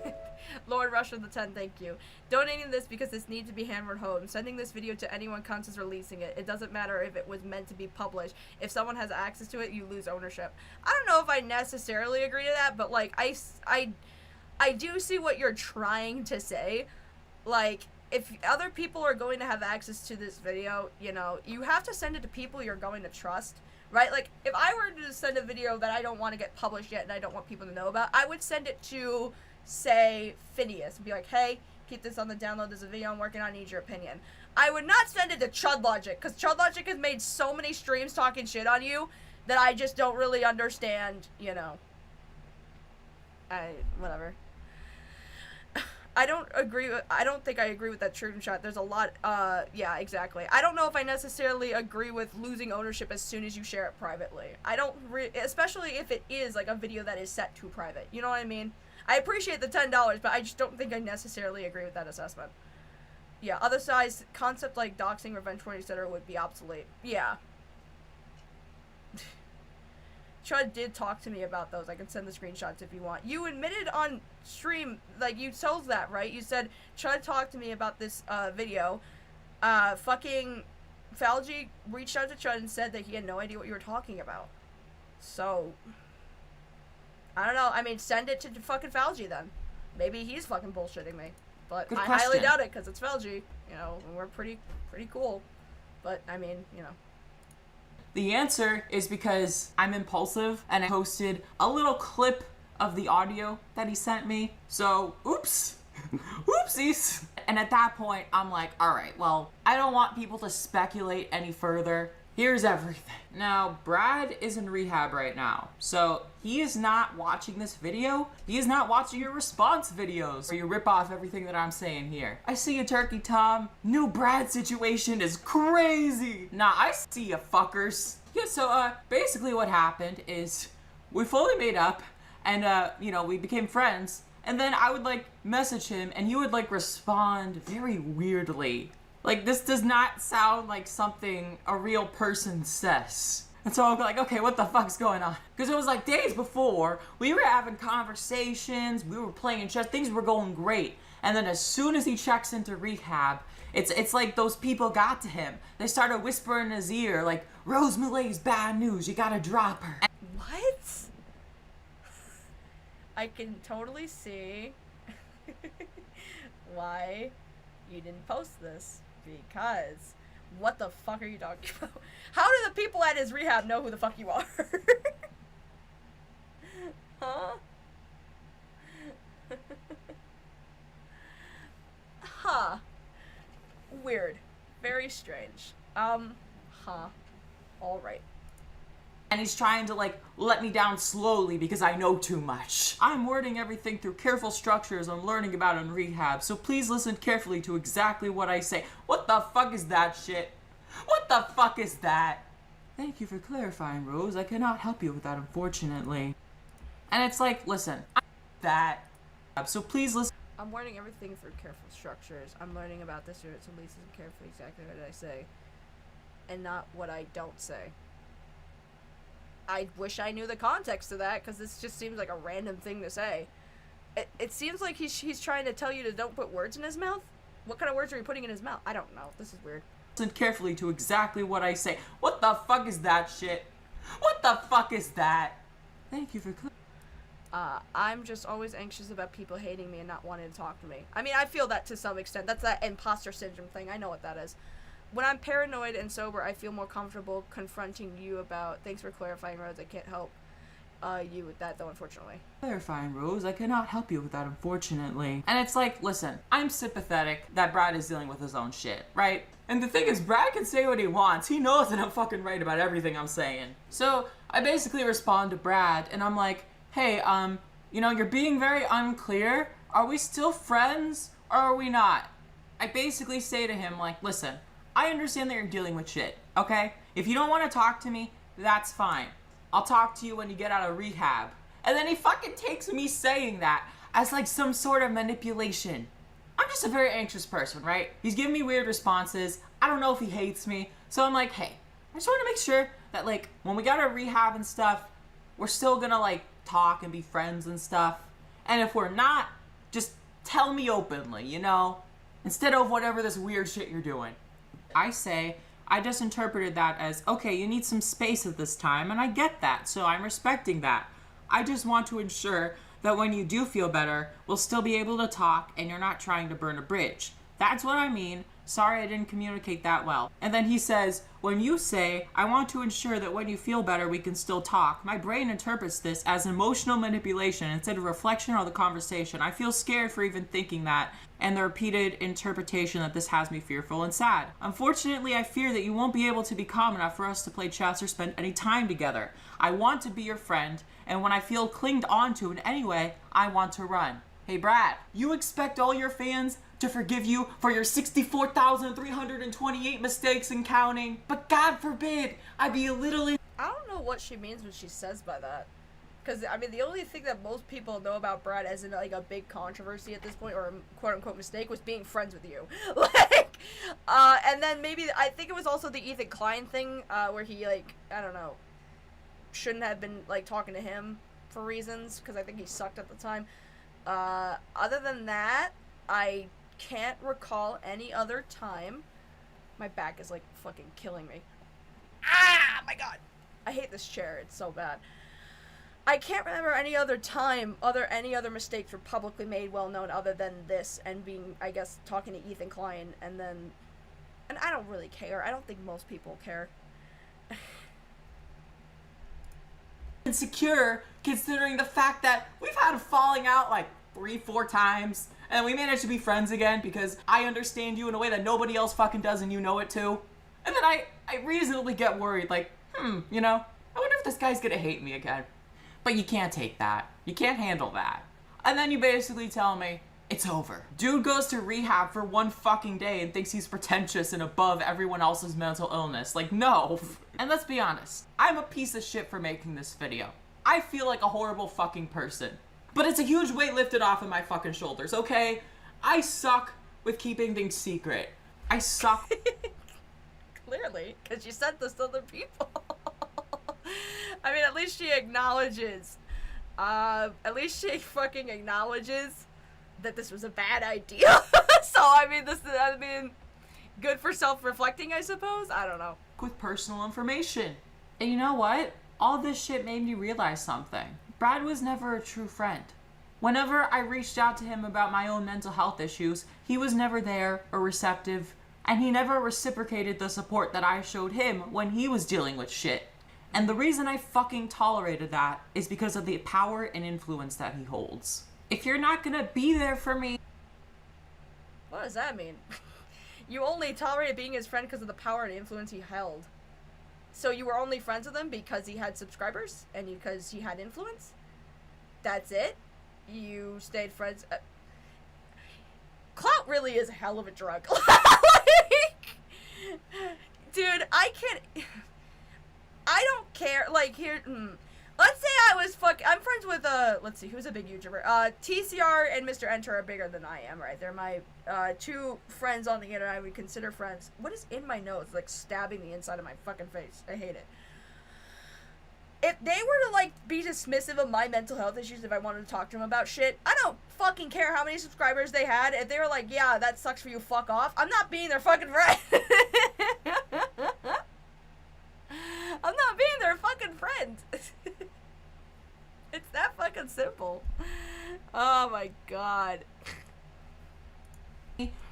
Speaker 1: Lord Rush of the 10, thank you. Donating this because this needs to be hammered home. Sending this video to anyone counts as releasing it. It doesn't matter if it was meant to be published. If someone has access to it, you lose ownership. I don't know if I necessarily agree to that, but like, I do see what you're trying to say. Like, if other people are going to have access to this video, you know, you have to send it to people you're going to trust. Right? Like, if I were to send a video that I don't want to get published yet and I don't want people to know about, I would send it to, say, Phineas and be like, hey, keep this on the download, there's a video I'm working on, I need your opinion. I would not send it to Chud Logic, because Chud Logic has made so many streams talking shit on you that I just don't really understand, you know. Whatever. I don't think I agree with that screenshot. There's a lot, yeah, exactly. I don't know if I necessarily agree with losing ownership as soon as you share it privately. I don't, especially if it is, like, a video that is set to private. You know what I mean? I appreciate the $10, but I just don't think I necessarily agree with that assessment. Yeah, other sides, concept like doxing, revenge porn, etc. would be obsolete. Yeah. Chud did talk to me about those. I can send the screenshots if you want. You admitted on stream, like, you told that, right? You said, Chud talked to me about this, video. Fucking Falgi reached out to Chud and said that he had no idea what you were talking about. So, I don't know. I mean, send it to fucking Falgi then. Maybe he's fucking bullshitting me. But I highly doubt it, because it's Falgi. You know, and we're pretty cool. But, I mean, you know.
Speaker 20: The answer is because I'm impulsive and I posted a little clip of the audio that he sent me. So, oops. Oopsies. And at that point, I'm like, all right, well, I don't want people to speculate any further. Here's everything. Now, Brad is in rehab right now, so he is not watching this video. He is not watching your response videos where you rip off everything that I'm saying here. I see you, Turkey Tom. New Brad situation is crazy. Nah, I see you, fuckers. Yeah, so, basically what happened is we fully made up and, you know, we became friends. And then I would, like, message him and he would, like, respond very weirdly. Like, this does not sound like something a real person says. And so I'm like, okay, what the fuck's going on? Because it was like days before, we were having conversations, we were playing chess, things were going great. And then as soon as he checks into rehab, it's like those people got to him. They started whispering in his ear, like, Rose Malay's bad news, you gotta drop her.
Speaker 1: What? I can totally see why you didn't post this. Because, what the fuck are you talking about? How do the people at his rehab know who the fuck you are? Huh? Huh. Weird. Very strange. Huh. Alright.
Speaker 20: And he's trying to, like, let me down slowly because I know too much. I'm wording everything through careful structures I'm learning about in rehab, so please listen carefully to exactly what I say. What the fuck is that shit? What the fuck is that? Thank you for clarifying, Rose. I cannot help you with that, unfortunately. And it's like, listen, I'm that. So please listen.
Speaker 1: I'm wording everything through careful structures. I'm learning about this, so please listen carefully exactly what I say. And not what I don't say. I wish I knew the context of that, because this just seems like a random thing to say. It seems like he's trying to tell you to don't put words in his mouth? What kind of words are you putting in his mouth? I don't know. This is weird.
Speaker 20: Listen carefully to exactly what I say. What the fuck is that shit? What the fuck is that? Thank you for
Speaker 1: I'm just always anxious about people hating me and not wanting to talk to me. I mean, I feel that to some extent. That's that imposter syndrome thing. I know what that is. When I'm paranoid and sober, I feel more comfortable confronting you about... Thanks for clarifying, Rose. I can't help you with that, though, unfortunately.
Speaker 20: Clarifying, Rose. I cannot help you with that, unfortunately. And it's like, listen, I'm sympathetic that Brad is dealing with his own shit, right? And the thing is, Brad can say what he wants. He knows that I'm fucking right about everything I'm saying. So I basically respond to Brad, and I'm like, hey, you know, you're being very unclear. Are we still friends, or are we not? I basically say to him, like, listen... I understand that you're dealing with shit, okay? If you don't want to talk to me, that's fine. I'll talk to you when you get out of rehab. And then he fucking takes me saying that as like some sort of manipulation. I'm just a very anxious person, right? He's giving me weird responses. I don't know if he hates me. So I'm like, hey, I just want to make sure that like when we got out of rehab and stuff, we're still gonna like talk and be friends and stuff. And if we're not, just tell me openly, you know? Instead of whatever this weird shit you're doing. I say, I just interpreted that as, okay, you need some space at this time, and I get that, so I'm respecting that. I just want to ensure that when you do feel better, we'll still be able to talk, and you're not trying to burn a bridge. That's what I mean. Sorry I didn't communicate that well. And then he says, when you say, I want to ensure that when you feel better, we can still talk, my brain interprets this as emotional manipulation instead of reflection or the conversation. I feel scared for even thinking that, and the repeated interpretation that this has me fearful and sad. Unfortunately, I fear that you won't be able to be calm enough for us to play chess or spend any time together. I want to be your friend, and when I feel clinged onto in any way, I want to run. Hey Brad, you expect all your fans to forgive you for your 64,328 mistakes and counting, but God forbid I be a little
Speaker 1: I don't know what she means when she says by that. Because, I mean, the only thing that most people know about Brad as in, like, a big controversy at this point, or a quote-unquote mistake, was being friends with you. Like, and then maybe, I think it was also the Ethan Klein thing, where he, like, I don't know, shouldn't have been, like, talking to him for reasons, because I think he sucked at the time. Other than that, I can't recall any other time. My back is, like, fucking killing me. Ah, my God. I hate this chair. It's so bad. I can't remember any other time, any other mistakes were publicly made well known other than this and being, I guess, talking to Ethan Klein and I don't really care. I don't think most people care.
Speaker 20: insecure considering the fact that we've had a falling out like 3-4 times and we managed to be friends again because I understand you in a way that nobody else fucking does and you know it too. And then I reasonably get worried like, you know, I wonder if this guy's gonna hate me again. But you can't take that. You can't handle that. And then you basically tell me, it's over. Dude goes to rehab for 1 fucking day and thinks he's pretentious and above everyone else's mental illness. Like, no. And let's be honest, I'm a piece of shit for making this video. I feel like a horrible fucking person. But it's a huge weight lifted off of my fucking shoulders, okay? I suck with keeping things secret. I suck.
Speaker 1: Clearly, because you sent this to other people. I mean, at least she acknowledges. At least she fucking acknowledges that this was a bad idea. So, I mean, good for self-reflecting, I suppose? I don't know.
Speaker 20: With personal information. And you know what? All this shit made me realize something. Brad was never a true friend. Whenever I reached out to him about my own mental health issues, he was never there or receptive, and he never reciprocated the support that I showed him when he was dealing with shit. And the reason I fucking tolerated that is because of the power and influence that he holds. If you're not gonna be there for me...
Speaker 1: What does that mean? You only tolerated being his friend because of the power and influence he held. So you were only friends with him because he had subscribers and because he had influence? That's it? You stayed friends... Clout really is a hell of a drug. Like, dude, I can't... I don't care, like, here, let's say I was I'm friends with, let's see, who's a big YouTuber? TCR and Mr. Enter are bigger than I am, right? They're my, 2 friends on the internet I would consider friends. What is in my nose? Like, stabbing the inside of my fucking face. I hate it. If they were to, like, be dismissive of my mental health issues if I wanted to talk to them about shit, I don't fucking care how many subscribers they had. If they were like, yeah, that sucks for you, fuck off, I'm not being their fucking friend. I'm not being their fucking friend. It's that fucking simple. Oh my god.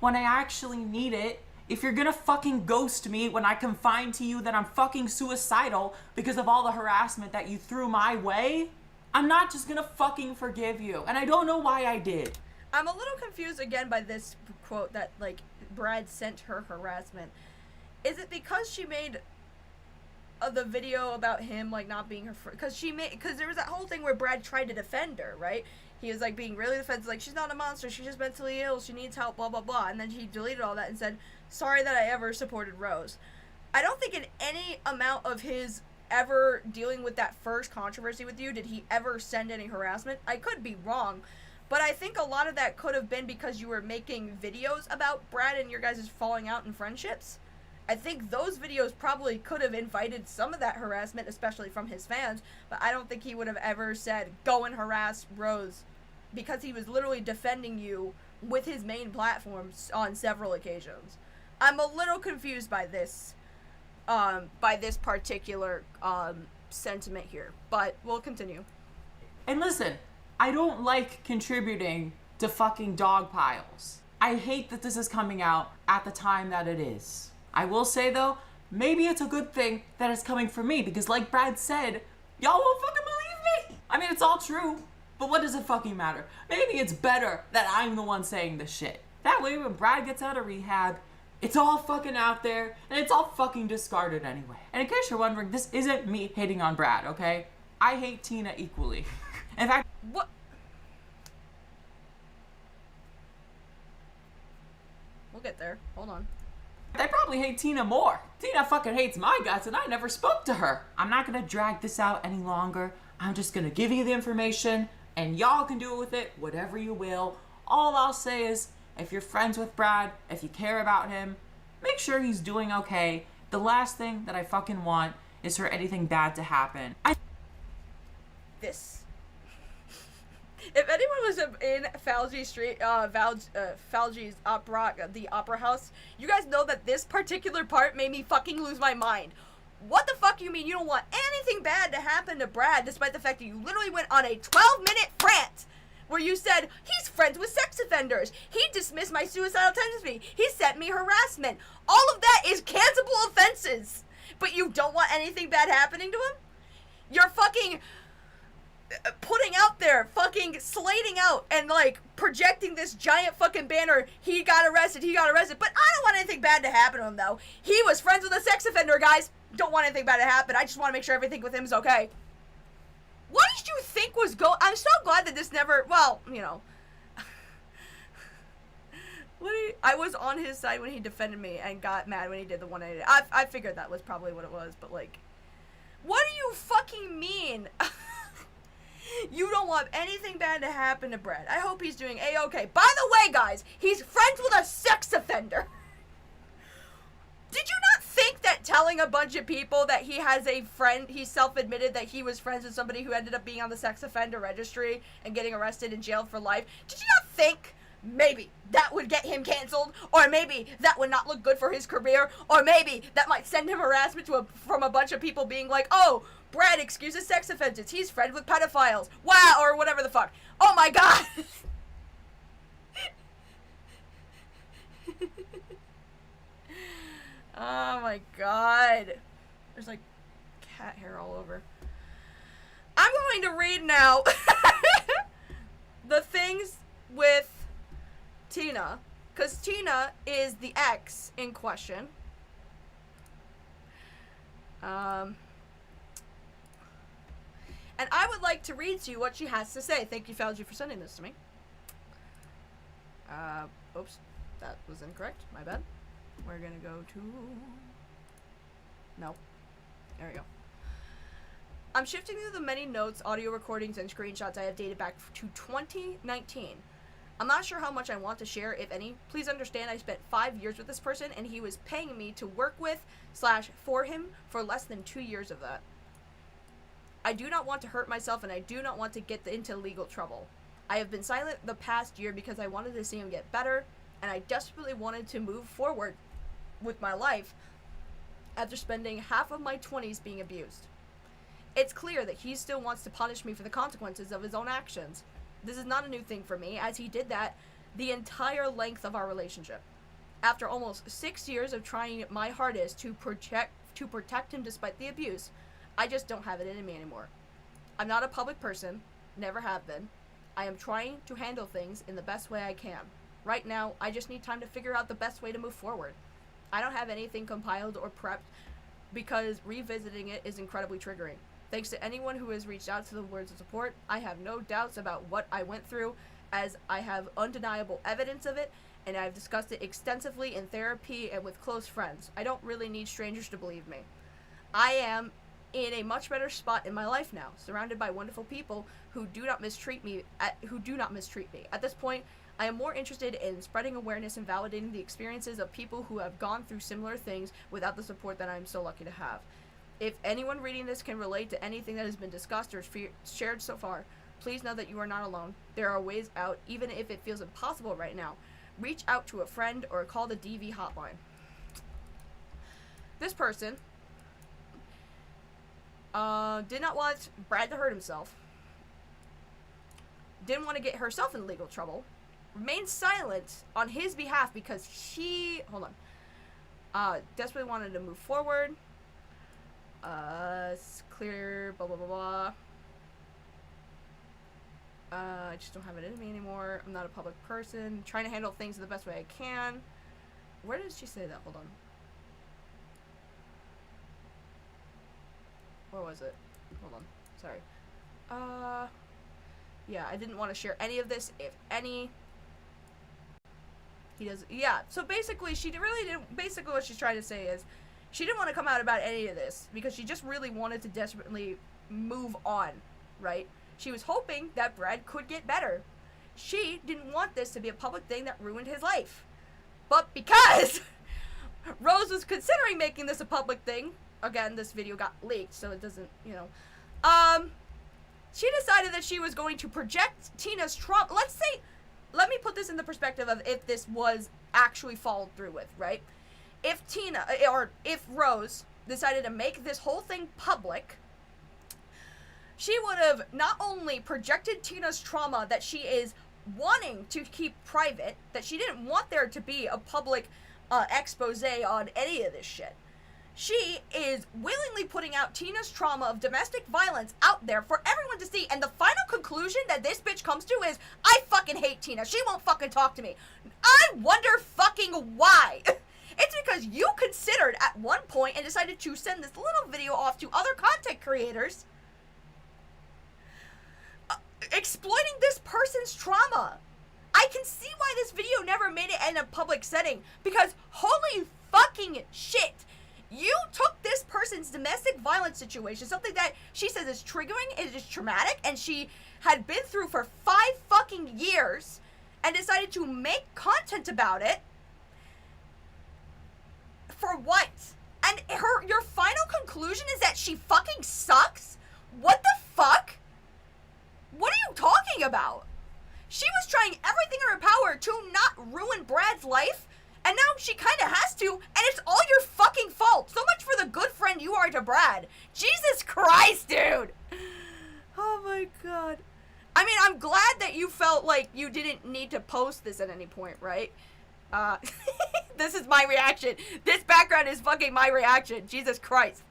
Speaker 20: When I actually need it, if you're gonna fucking ghost me when I confide to you that I'm fucking suicidal because of all the harassment that you threw my way, I'm not just gonna fucking forgive you. And I don't know why I did.
Speaker 1: I'm a little confused again by this quote that, like, Brad sent her harassment. Is it because she made the video about him, like, not being her friend? Because there was that whole thing where Brad tried to defend her, right? He was, like, being really defensive, like, she's not a monster, she's just mentally ill, she needs help, blah, blah, blah. And then he deleted all that and said, sorry that I ever supported Rose. I don't think in any amount of his ever dealing with that first controversy with you did he ever send any harassment. I could be wrong, but I think a lot of that could have been because you were making videos about Brad and your guys' falling out in friendships. I think those videos probably could have invited some of that harassment, especially from his fans, but I don't think he would have ever said, go and harass Rose, because he was literally defending you with his main platforms on several occasions. I'm a little confused by this particular sentiment here, but we'll continue.
Speaker 20: And listen, I don't like contributing to fucking dog piles. I hate that this is coming out at the time that it is. I will say though, maybe it's a good thing that it's coming from me because like Brad said, y'all won't fucking believe me. I mean, it's all true, but what does it fucking matter? Maybe it's better that I'm the one saying this shit. That way when Brad gets out of rehab, it's all fucking out there and it's all fucking discarded anyway. And in case you're wondering, this isn't me hating on Brad, okay? I hate Tina equally. In fact,
Speaker 1: what? We'll get there. Hold on.
Speaker 20: They probably hate Tina more. Tina fucking hates my guts and I never spoke to her. I'm not gonna drag this out any longer. I'm just gonna give you the information and y'all can do with it whatever you will. All I'll say is, if you're friends with Brad, if you care about him, make sure he's doing okay. The last thing that I fucking want is for anything bad to happen.
Speaker 1: This. If anyone was in Falgi Street, Falgi's the Opera House, you guys know that this particular part made me fucking lose my mind. What the fuck you mean you don't want anything bad to happen to Brad, despite the fact that you literally went on a 12-minute rant where you said, he's friends with sex offenders, he dismissed my suicidal tendency, he sent me harassment. All of that is cancelable offenses. But you don't want anything bad happening to him? You're fucking putting out there, fucking slating out and like projecting this giant fucking banner, he got arrested, but I don't want anything bad to happen to him though. He was friends with a sex offender, guys. Don't want anything bad to happen. I just want to make sure everything with him is okay. What did you think was I'm so glad that this never, well, you know. I was on his side when he defended me and got mad when he did the 180. I figured that was probably what it was, but like, what do you fucking mean? You don't want anything bad to happen to Brad. I hope he's doing A-okay. By the way, guys, he's friends with a sex offender. Did you not think that telling a bunch of people that he has a friend, he self-admitted that he was friends with somebody who ended up being on the sex offender registry and getting arrested and jailed for life, did you not think maybe that would get him canceled, or maybe that would not look good for his career, or maybe that might send him harassment from a bunch of people being like, oh, Brad excuses sex offenses, he's friends with pedophiles, wow, or whatever the fuck. Oh my god! Oh my god. There's like cat hair all over. I'm going to read now the things with Tina, because Tina is the ex in question. And I would like to read to you what she has to say. Thank you, Falgi, for sending this to me. Oops, that was incorrect. My bad. We're gonna go to... No. There we go. I'm shifting through the many notes, audio recordings, and screenshots I have dated back to 2019. I'm not sure how much I want to share, if any. Please understand I spent 5 years with this person, and he was paying me to work with / for him for less than 2 years of that. I do not want to hurt myself, and I do not want to get into legal trouble. I have been silent the past year because I wanted to see him get better, and I desperately wanted to move forward with my life after spending half of my 20s being abused. It's clear that he still wants to punish me for the consequences of his own actions. This is not a new thing for me, as he did that the entire length of our relationship. After almost 6 years of trying my hardest to protect him despite the abuse, I just don't have it in me anymore. I'm not a public person, never have been. I am trying to handle things in the best way I can. Right now, I just need time to figure out the best way to move forward. I don't have anything compiled or prepped because revisiting it is incredibly triggering. Thanks to anyone who has reached out to the words of support, I have no doubts about what I went through, as I have undeniable evidence of it, and I've discussed it extensively in therapy and with close friends. I don't really need strangers to believe me. I am in a much better spot in my life now, surrounded by wonderful people who do not mistreat me. At this point, I am more interested in spreading awareness and validating the experiences of people who have gone through similar things without the support that I am so lucky to have. If anyone reading this can relate to anything that has been discussed or shared so far, please know that you are not alone. There are ways out, even if it feels impossible right now. Reach out to a friend or call the DV hotline. This person did not want Brad to hurt himself, didn't want to get herself in legal trouble, remained silent on his behalf because she, desperately wanted to move forward, clear, blah, blah, blah, blah. I just don't have it in me anymore. I'm not a public person. Trying to handle things the best way I can. Where did she say that? Hold on. Where was it? Hold on. Sorry. Yeah, I didn't want to share any of this, if any. He does. Yeah. So basically, she really didn't. Basically, what she's trying to say is, she didn't want to come out about any of this because she just really wanted to desperately move on, right? She was hoping that Brad could get better. She didn't want this to be a public thing that ruined his life. But because Rose was considering making this a public thing, again, this video got leaked, so it doesn't, you know, she decided that she was going to project Tina's trauma. Let me put this in the perspective of if this was actually followed through with, right? If Rose decided to make this whole thing public, she would have not only projected Tina's trauma that she is wanting to keep private, that she didn't want there to be a public expose on any of this shit. She is willingly putting out Tina's trauma of domestic violence out there for everyone to see, and the final conclusion that this bitch comes to is, I fucking hate Tina. She won't fucking talk to me. I wonder fucking why. It's because you considered at one point and decided to send this little video off to other content creators exploiting this person's trauma. I can see why this video never made it in a public setting, because holy fucking shit. You took this person's domestic violence situation, something that she says is triggering, it is traumatic, and she had been through for 5 fucking years, and decided to make content about it. For what? And your final conclusion is that she fucking sucks? What the fuck? What are you talking about? She was trying everything in her power to not ruin Brad's life, and now she kind of has to, and it's all your fucking fault. So much for the good friend you are to Brad. Jesus Christ, dude. Oh my god. I mean, I'm glad that you felt like you didn't need to post this at any point, right? This is my reaction. This background is fucking my reaction. Jesus Christ.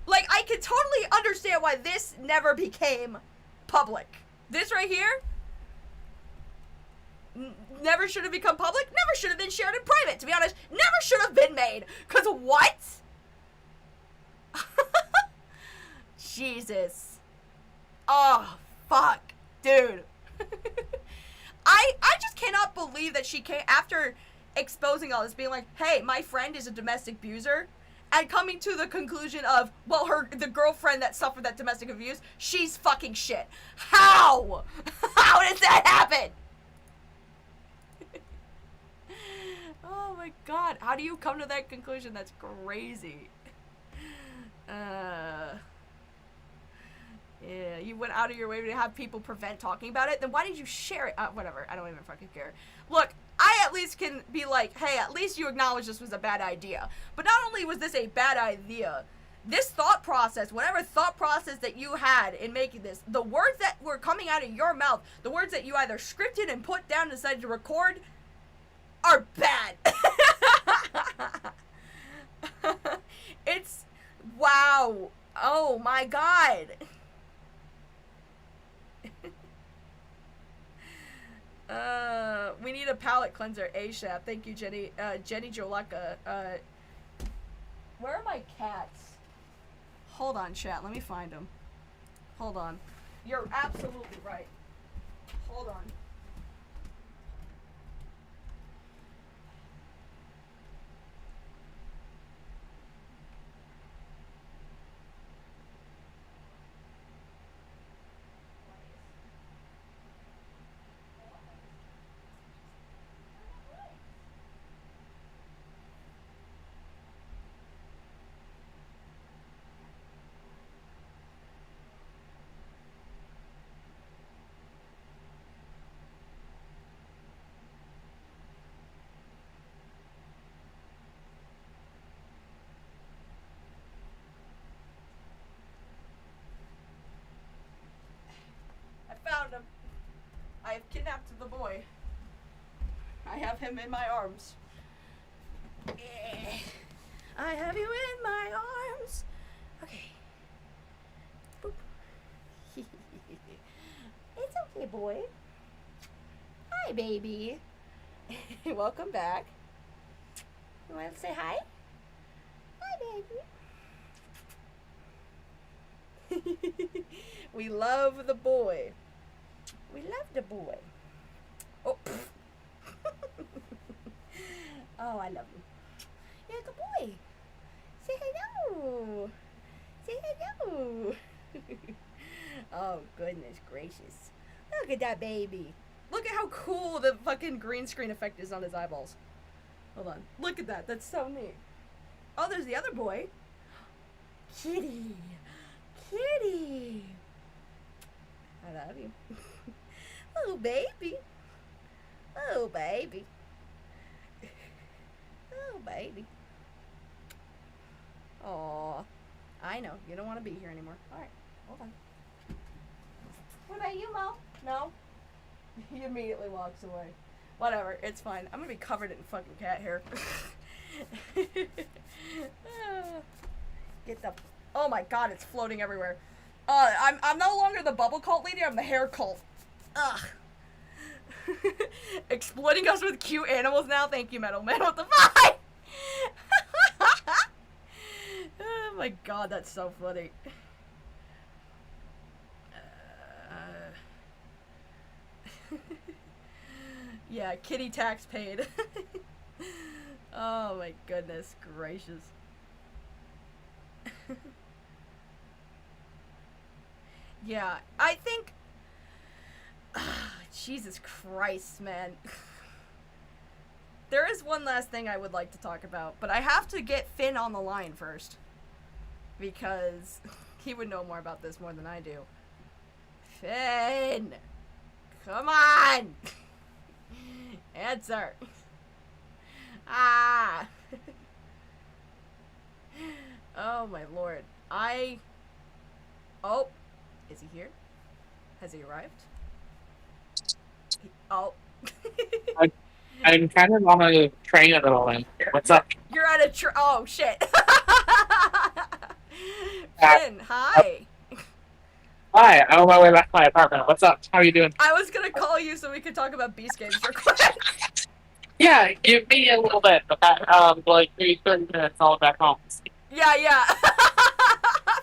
Speaker 1: Like, I can totally understand why this never became public. This right here never should have become public, never should have been shared in private, to be honest. Never should have been made. Because what? Jesus. Oh, fuck. Dude. I just cannot believe that she came, after exposing all this, being like, hey, my friend is a domestic abuser, and coming to the conclusion of, well, the girlfriend that suffered that domestic abuse, she's fucking shit. How? How does that happen? Oh my god, how do you come to that conclusion? That's crazy. Yeah, you went out of your way to have people prevent talking about it, then why did you share it? Whatever, I don't even fucking care. Look, I at least can be like, hey, at least you acknowledge this was a bad idea. But not only was this a bad idea, this thought process, whatever thought process that you had in making this, the words that were coming out of your mouth, the words that you either scripted and put down and decided to record, are bad. It's, wow. Oh my god. We need a palate cleanser ASAP. Thank you, Jenny. Jenny Joleka. Where are my cats? Hold on, chat. Let me find them. Hold on. You're absolutely right. Hold on. Found him. I have kidnapped the boy. I have him in my arms. I have you in my arms. Okay. Boop. It's okay, boy. Hi, baby. Welcome back. You want to say hi? Hi, baby. We love the boy. We love the boy. Oh. Oh, I love you. You're a good boy. Say hello. Say hello. Oh, goodness gracious. Look at that baby. Look at how cool the fucking green screen effect is on his eyeballs. Hold on. Look at that. That's so neat. Oh, there's the other boy. Kitty. Kitty. I love you. Oh, baby. Oh, baby. Oh, baby. Aw. I know. You don't want to be here anymore. Alright. Hold on. What about you, Mo? No? He immediately walks away. Whatever. It's fine. I'm gonna be covered in fucking cat hair. Get the... Oh my god, it's floating everywhere. I'm no longer the bubble cult lady, I'm the hair cult. Ugh. Exploiting us with cute animals now? Thank you, Metal Man. What the fuck? Oh my god, that's so funny. Yeah, kitty tax paid. Oh my goodness gracious. Yeah, I think... Jesus Christ, man. There is one last thing I would like to talk about, but I have to get Finn on the line first. Because he would know more about this more than I do. Finn! Come on! Answer! Ah! Oh my lord. Oh! Is he here? Has he arrived? Oh.
Speaker 4: I'm kind of on a train at the moment. What's up?
Speaker 1: You're at a oh shit. Finn, hi.
Speaker 4: Hi, I'm on my way back to my apartment. What's up? How are you doing?
Speaker 1: I was gonna call you so we could talk about Beast Games real quick.
Speaker 4: Yeah, give me a little bit, but that, like maybe 30 minutes, I'll be back home.
Speaker 1: Yeah.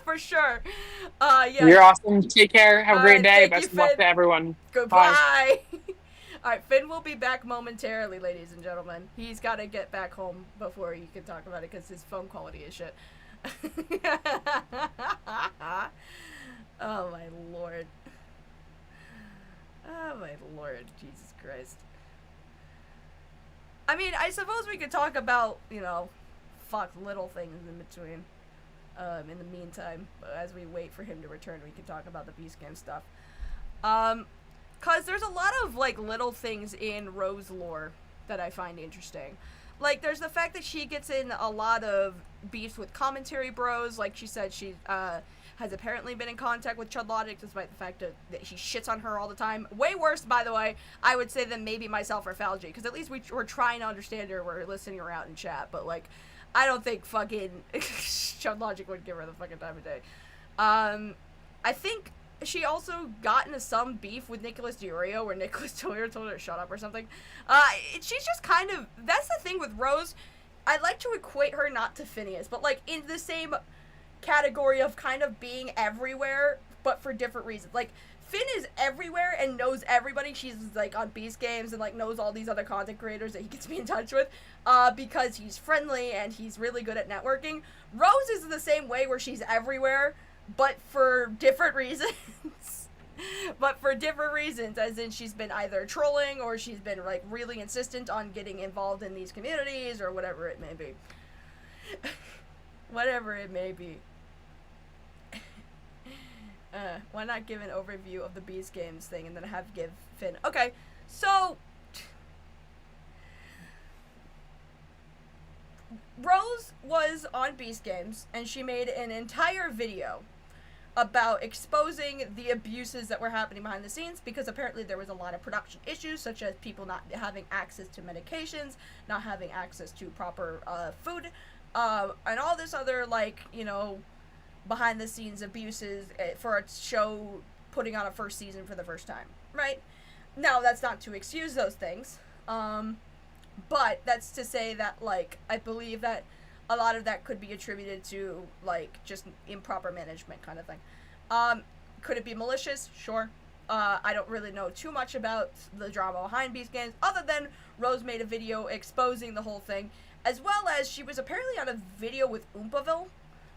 Speaker 1: For sure. Yeah.
Speaker 4: You're awesome. Take care. Have a great day.
Speaker 1: Thank you,
Speaker 4: Best of luck
Speaker 1: Finn.
Speaker 4: to everyone.
Speaker 1: Goodbye. Alright, Finn will be back momentarily, ladies and gentlemen. He's got to get back home before you can talk about it because his phone quality is shit. Oh my lord. Oh my lord. Jesus Christ. I mean, I suppose we could talk about, you know, fuck little things in between. In the meantime, as we wait for him to return, we can talk about the Beast Game stuff. Cause there's a lot of, like, little things in Rose lore that I find interesting. Like, there's the fact that she gets in a lot of beefs with commentary bros. Like she said, she, has apparently been in contact with Chud Logic, despite the fact that he shits on her all the time. Way worse, by the way, I would say, than maybe myself or Falgy, because at least we're trying to understand her, we're listening her out in chat, but, like, I don't think fucking Chud Logic would give her the fucking time of day. I think she also got into some beef with Nicholas Diorio, where Nicholas Diorio told her to shut up or something. She's just kind of, that's the thing with Rose, I like to equate her not to Phineas, but, like, in the same category of kind of being everywhere, but for different reasons. Like, Finn is everywhere and knows everybody. She's, like, on Beast Games and, like, knows all these other content creators that he gets to be in touch with, because he's friendly and he's really good at networking. Rose is the same way, where she's everywhere, but for different reasons. But for different reasons, as in she's been either trolling or she's been, like, really insistent on getting involved in these communities or whatever it may be. Whatever it may be. Why not give an overview of the Beast Games thing and then give Finn... Okay, so... Rose was on Beast Games, and she made an entire video about exposing the abuses that were happening behind the scenes, because apparently there was a lot of production issues, such as people not having access to medications, not having access to proper food, and all this other, like, you know, behind the scenes abuses for a show putting on a first season for the first time, right? Now, that's not to excuse those things, but that's to say that, like, I believe that a lot of that could be attributed to, like, just improper management kind of thing. Could it be malicious? Sure. I don't really know too much about the drama behind Beast Games, other than Rose made a video exposing the whole thing, as well as she was apparently on a video with Oompaville,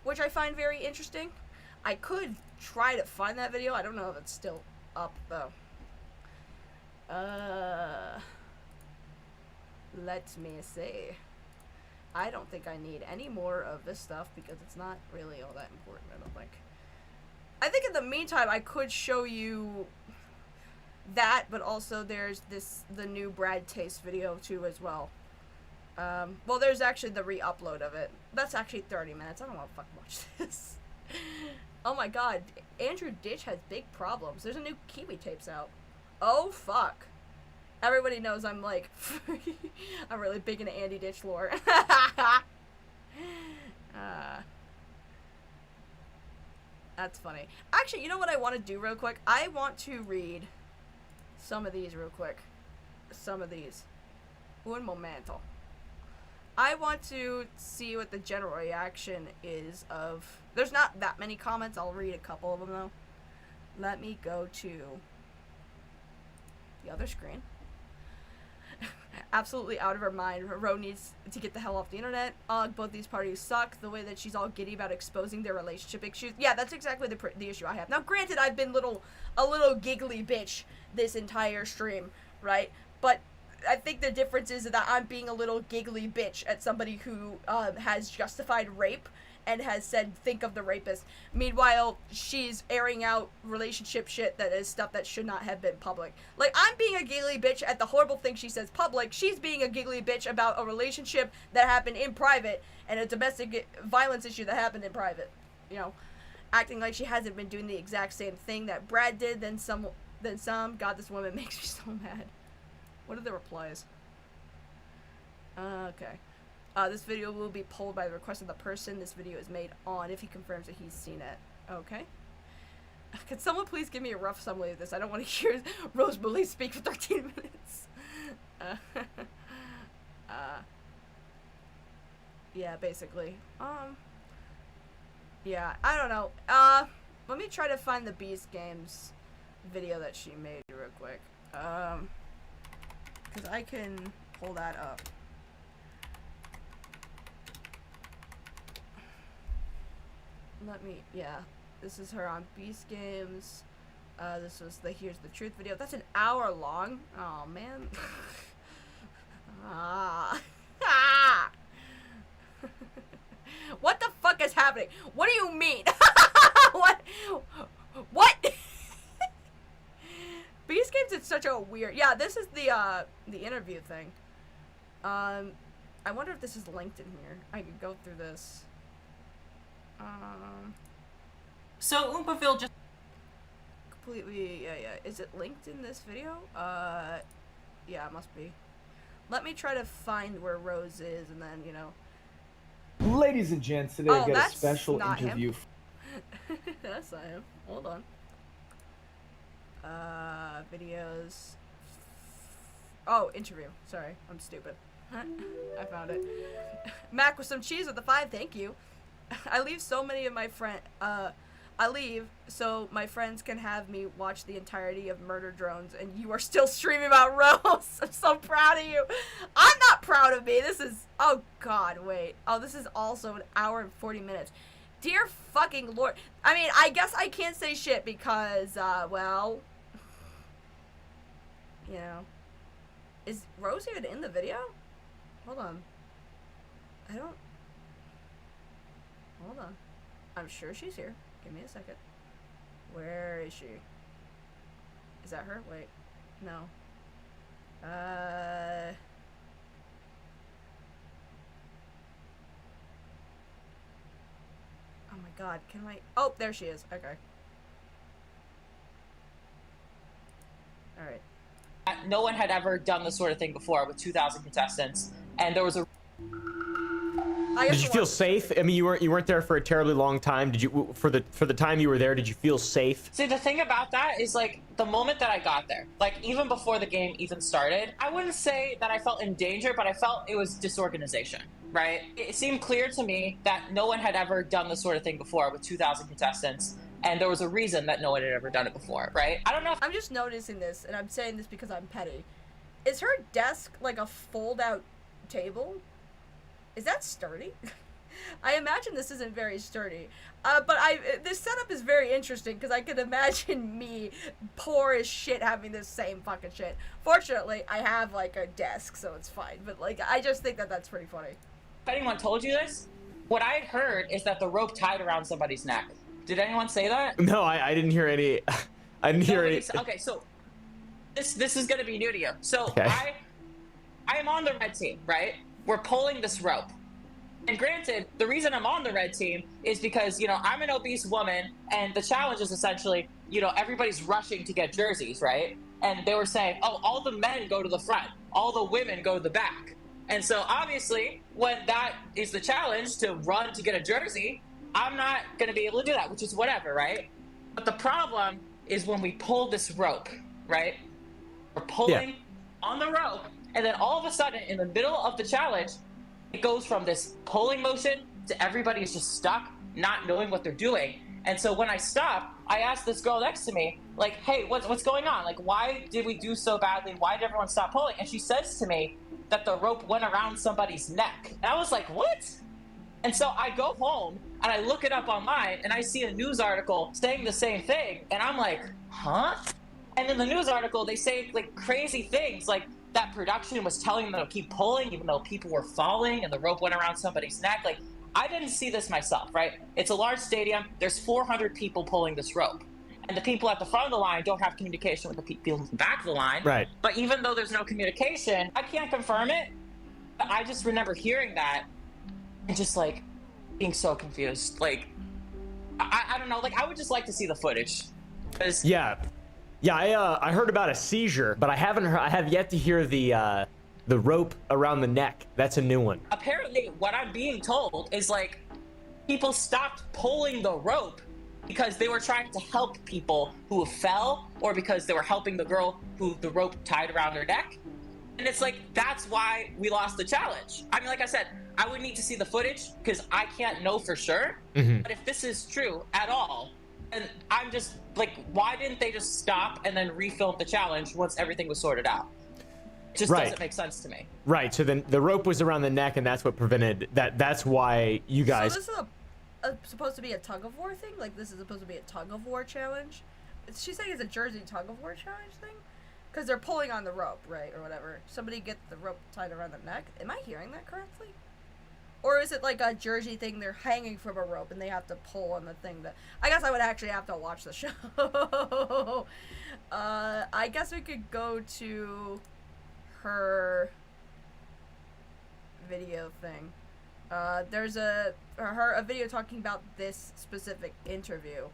Speaker 1: which I find very interesting. I could try to find that video. I don't know if it's still up, though. Let me see. I don't think I need any more of this stuff because it's not really all that important, I don't think. I think in the meantime, I could show you that, but also there's the new Brad Taste video too as well. Well, there's actually the re-upload of it. That's actually 30 minutes. I don't want to fucking watch this. Oh my god, Andrew Ditch has big problems. There's a new Kiwi tapes out. Oh fuck. Everybody knows I'm like, I'm really big into Andy Ditch lore. That's funny. Actually, you know what I want to do real quick? I want to read some of these real quick. Some of these. Un momento. I want to see what the general reaction is of... There's not that many comments. I'll read a couple of them, though. Let me go to the other screen. Absolutely out of her mind. Ro needs to get the hell off the internet. Both these parties suck. The way that she's all giddy about exposing their relationship issues. Yeah, that's exactly the issue I have. Now, granted, I've been a little giggly bitch this entire stream, right? But I think the difference is that I'm being a little giggly bitch at somebody who has justified rape and has said, think of the rapist. Meanwhile, she's airing out relationship shit that is stuff that should not have been public. Like, I'm being a giggly bitch at the horrible thing she says public. She's being a giggly bitch about a relationship that happened in private and a domestic violence issue that happened in private. You know, acting like she hasn't been doing the exact same thing that Brad did, then some. God, this woman makes me so mad. What are the replies? Okay. This video will be pulled by the request of the person this video is made on if he confirms that he's seen it. Okay. Could someone please give me a rough summary of this? I don't want to hear Rose Bully speak for 13 minutes. Yeah, basically. Yeah, I don't know. Let me try to find the Beast Games video that she made real quick. Because I can pull that up. Yeah, this is her on Beast Games. This was the Here's the Truth video. That's an hour long. Oh, man. What the fuck is happening? What do you mean? What? Beast Games is such a weird... Yeah, this is the interview thing. I wonder if this is linked in here. I could go through this.
Speaker 20: So Oompaville just
Speaker 1: completely, yeah. Is it linked in this video? Yeah, it must be. Let me try to find where Rose is, and then, you know.
Speaker 5: Ladies and gents, today I've got a special interview.
Speaker 1: That's not him. Hold on. Videos. Oh, interview. Sorry, I'm stupid. I found it. Mac with some cheese with the 5, thank you. I leave so many of my I leave so my friends can have me watch the entirety of Murder Drones, and you are still streaming about Rose. I'm so proud of you. I'm not proud of me. This is, oh god, wait. Oh, this is also an hour and 40 minutes. Dear fucking lord. I mean, I guess I can't say shit because, well, you know. Is Rose even in the video? Hold on. Hold on. I'm sure she's here. Give me a second. Where is she? Is that her? Wait. No. Oh my god, can I... Oh, there she is. Okay. Alright.
Speaker 18: No one had ever done this sort of thing before with 2,000 contestants, and there was a...
Speaker 5: Did you feel safe? I mean, you weren't there for a terribly long time. Did you, for the time you were there, did you feel safe?
Speaker 18: See, the thing about that is, like, the moment that I got there, like, even before the game even started, I wouldn't say that I felt in danger, but I felt it was disorganization, right? It seemed clear to me that no one had ever done this sort of thing before with 2,000 contestants, And there was a reason that no one had ever done it before, right? I don't know if
Speaker 1: I'm just noticing this, and I'm saying this because I'm petty. Is her desk like a fold-out table? Is that sturdy? I imagine this isn't very sturdy. But this setup is very interesting because I can imagine me poor as shit having this same fucking shit. Fortunately, I have like a desk, so it's fine. But like, I just think that that's pretty funny.
Speaker 18: If anyone told you this, what I heard is that the rope tied around somebody's neck. Did anyone say that?
Speaker 5: No, I didn't hear any. I didn't hear any.
Speaker 18: Okay, so this is gonna be new to you. So
Speaker 5: Okay.
Speaker 18: I am on the red team, right? We're pulling this rope. And granted, the reason I'm on the red team is because, you know, I'm an obese woman, and the challenge is essentially, you know, everybody's rushing to get jerseys, right? And they were saying, oh, all the men go to the front, all the women go to the back. And so obviously, when that is the challenge to run to get a jersey, I'm not going to be able to do that, which is whatever, right? But the problem is when we pull this rope, right? We're pulling on the rope, and then all of a sudden, in the middle of the challenge, it goes from this pulling motion to everybody's just stuck, not knowing what they're doing. And so when I stop, I asked this girl next to me, like, hey, what's going on? Like, why did we do so badly? Why did everyone stop pulling? And she says to me that the rope went around somebody's neck. And I was like, what? And so I go home and I look it up online and I see a news article saying the same thing. And I'm like, huh? And in the news article, they say like crazy things, like that production was telling them to keep pulling even though people were falling and the rope went around somebody's neck. Like, I didn't see this myself, right? It's a large stadium. There's 400 people pulling this rope. And the people at the front of the line don't have communication with the people in the back of the line.
Speaker 5: Right.
Speaker 18: But even though there's no communication, I can't confirm it. But I just remember hearing that and just like being so confused. Like, I don't know. Like, I would just like to see the footage.
Speaker 5: Yeah, I heard about a seizure, but I have yet to hear the rope around the neck. That's a new one.
Speaker 18: Apparently, what I'm being told is like people stopped pulling the rope because they were trying to help people who fell, or because they were helping the girl who the rope tied around her neck. And it's like, that's why we lost the challenge. I mean, like I said, I would need to see the footage because I can't know for sure.
Speaker 5: Mm-hmm.
Speaker 18: But if this is true at all, and I'm just like, why didn't they just stop and then refilm the challenge once everything was sorted out? It just doesn't make sense to me.
Speaker 5: Right. So then the rope was around the neck, and that's what prevented that. That's why you guys.
Speaker 1: So this is supposed to be a tug of war thing? Like, this is supposed to be a tug of war challenge? She's saying it's a Jersey tug of war challenge thing? Because they're pulling on the rope, right? Or whatever. Somebody get the rope tied around the neck. Am I hearing that correctly? Or is it like a Jersey thing? They're hanging from a rope and they have to pull on the thing that... I guess I would actually have to watch the show. I guess we could go to her video thing. There's a video talking about this specific interview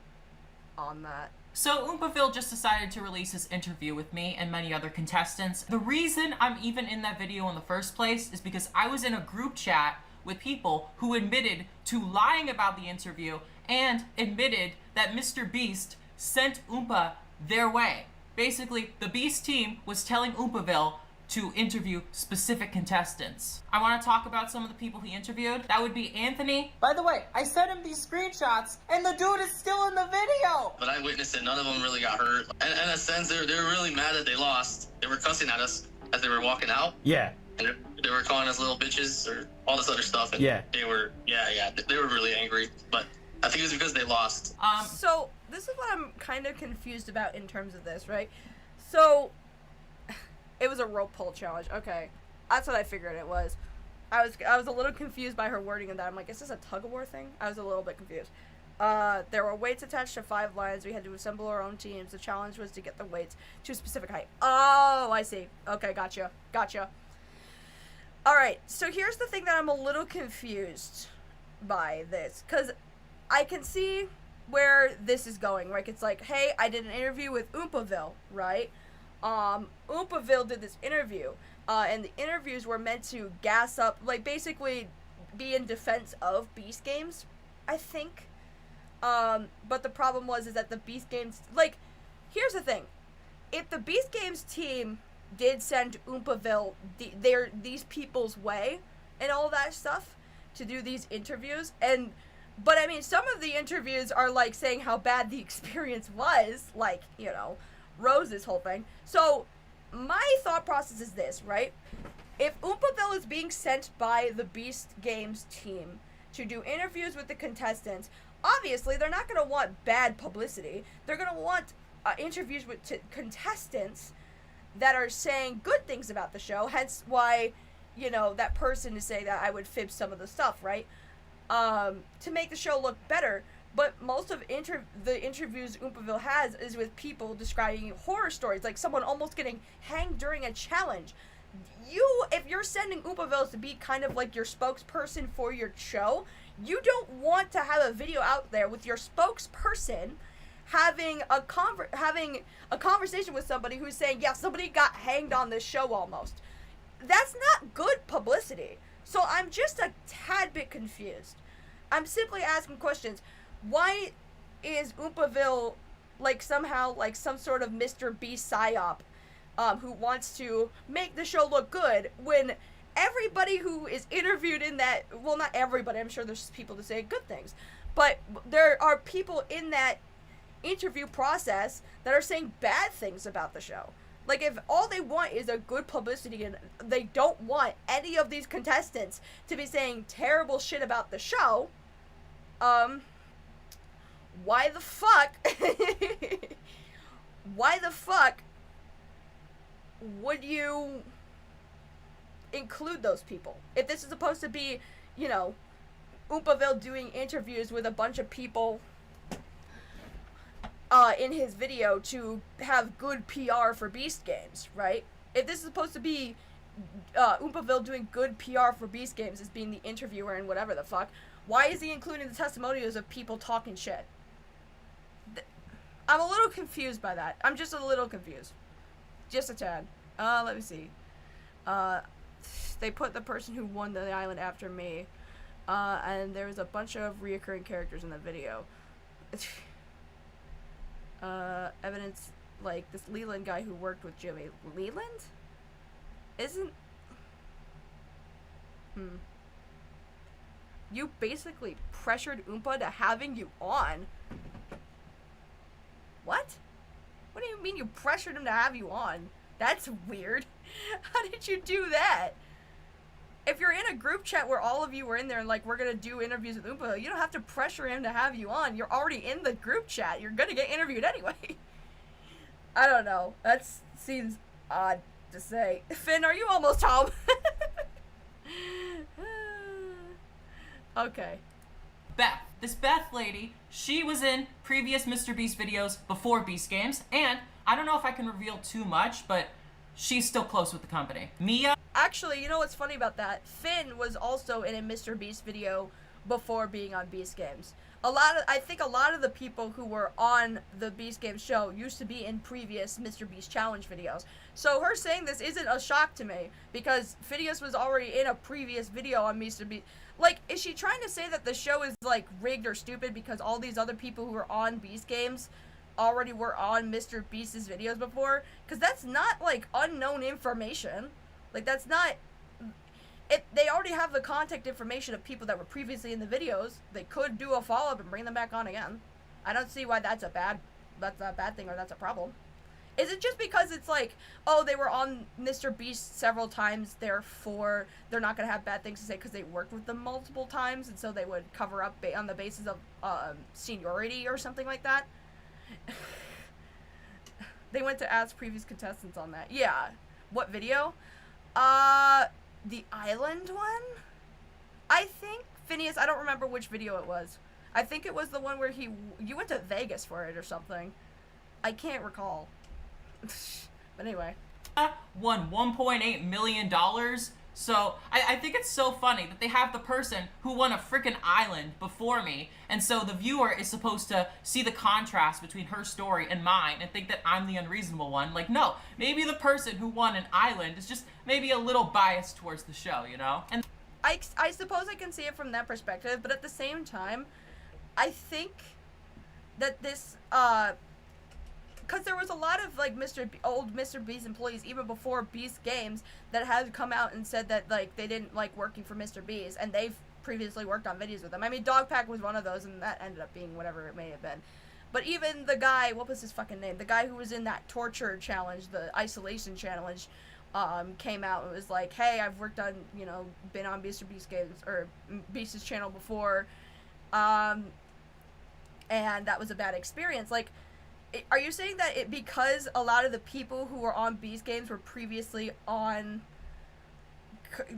Speaker 1: on that.
Speaker 20: So Oompaville just decided to release this interview with me and many other contestants. The reason I'm even in that video in the first place is because I was in a group chat with people who admitted to lying about the interview and admitted that Mr. Beast sent Oompa their way. Basically, the Beast team was telling Oompaville to interview specific contestants. I want to talk about some of the people he interviewed. That would be Anthony.
Speaker 18: By the way, I sent him these screenshots, and the dude is still in the video.
Speaker 6: But I witnessed it. None of them really got hurt. And in a sense, they were really mad that they lost. They were cussing at us as they were walking out.
Speaker 5: Yeah.
Speaker 6: And they were calling us little bitches or all this other stuff. And
Speaker 5: yeah.
Speaker 6: They were, they were really angry. But I think it was because they lost.
Speaker 1: So this is what I'm kind of confused about in terms of this, right? So it was a rope pull challenge. Okay, that's what I figured it was. I was a little confused by her wording in that. I'm like, is this a tug of war thing? I was a little bit confused. There were weights attached to 5 lines. We had to assemble our own teams. The challenge was to get the weights to a specific height. Oh, I see. Okay, gotcha. All right, so here's the thing that I'm a little confused by this, because I can see where this is going, right? It's like, hey, I did an interview with Oompaville, right? Oompaville did this interview, and the interviews were meant to gas up, like, basically be in defense of Beast Games, I think. But the problem is that the Beast Games, like, here's the thing. If the Beast Games team did send Oompaville these people's way and all that stuff to do these interviews, and But I mean, some of the interviews are like saying how bad the experience was, like, you know, Rose's whole thing. So my thought process is this, right? If Oompaville is being sent by the Beast Games team to do interviews with the contestants, obviously they're not going to want bad publicity. They're going to want interviews with contestants that are saying good things about the show, hence why, you know, that person is saying that I would fib some of the stuff, right? To make the show look better. But most of the interviews Oompaville has is with people describing horror stories, like someone almost getting hanged during a challenge. If you're sending Oompaville to be kind of like your spokesperson for your show, you don't want to have a video out there with your spokesperson having a conversation with somebody who's saying, yeah, somebody got hanged on this show almost. That's not good publicity. So I'm just a tad bit confused. I'm simply asking questions. Why is Oompaville like somehow like some sort of Mr. Beast psyop who wants to make the show look good when everybody who is interviewed in that, well, not everybody, I'm sure there's people that say good things, but there are people in that interview process that are saying bad things about the show. Like, if all they want is a good publicity and they don't want any of these contestants to be saying terrible shit about the show, why the fuck would you include those people? If this is supposed to be, you know, Oompaville doing interviews with a bunch of people in his video to have good PR for Beast Games, right? If this is supposed to be Oompaville doing good PR for Beast Games as being the interviewer and whatever the fuck, why is he including the testimonials of people talking shit? I'm a little confused by that. I'm just a little confused. Just a tad. Let me see. They put the person who won the island after me. And there was a bunch of reoccurring characters in the video. Evidence, like, this Leland guy who worked with Jimmy. Leland? Isn't... You basically pressured Oompa to having you on. What? What do you mean you pressured him to have you on? That's weird. How did you do that? If you're in a group chat where all of you were in there and like, we're gonna do interviews with Oompa, you don't have to pressure him to have you on. You're already in the group chat. You're gonna get interviewed anyway. I don't know. That seems odd to say. Finn, are you almost home? Okay.
Speaker 20: Beth. This Beth lady, she was in previous Mr. Beast videos before Beast Games, and I don't know if I can reveal too much, but she's still close with the company. Mia?
Speaker 1: Actually, you know what's funny about that? Finn was also in a Mr. Beast video before being on Beast Games. I think a lot of the people who were on the Beast Games show used to be in previous Mr. Beast Challenge videos. So her saying this isn't a shock to me, because Phineas was already in a previous video on Mr. Beast. Like, is she trying to say that the show is, like, rigged or stupid because all these other people who were on Beast Games already were on Mr. Beast's videos before? Because that's not, like, unknown information. Like, that's not... They already have the contact information of people that were previously in the videos. They could do a follow-up and bring them back on again. I don't see why that's a bad thing or that's a problem. Is it just because it's like, oh, they were on Mr. Beast several times, therefore they're not going to have bad things to say because they worked with them multiple times, and so they would cover up on the basis of seniority or something like that? They went to ask previous contestants on that. Yeah. What video? The island one? I think, Phineas, I don't remember which video it was. I think it was the one where you went to Vegas for it or something. I can't recall. But anyway.
Speaker 20: Won $1.8 million. So I think it's so funny that they have the person who won a freaking island before me, and so the viewer is supposed to see the contrast between her story and mine and think that I'm the unreasonable one. Like, no, maybe the person who won an island is just maybe a little biased towards the show, you know? And
Speaker 1: I suppose I can see it from that perspective, but at the same time, I think that this, because there was a lot of, like, old Mr. Beast employees, even before Beast Games, that had come out and said that, like, they didn't like working for Mr. Beast, and they've previously worked on videos with him. I mean, Dogpack was one of those, and that ended up being whatever it may have been. But even the guy, what was his fucking name? The guy who was in that torture challenge, the isolation challenge, came out and was like, hey, I've worked on, you know, been on Mr. Beast games, or Beast's channel before, and that was a bad experience. Like, are you saying that it, because a lot of the people who were on Beast games were previously on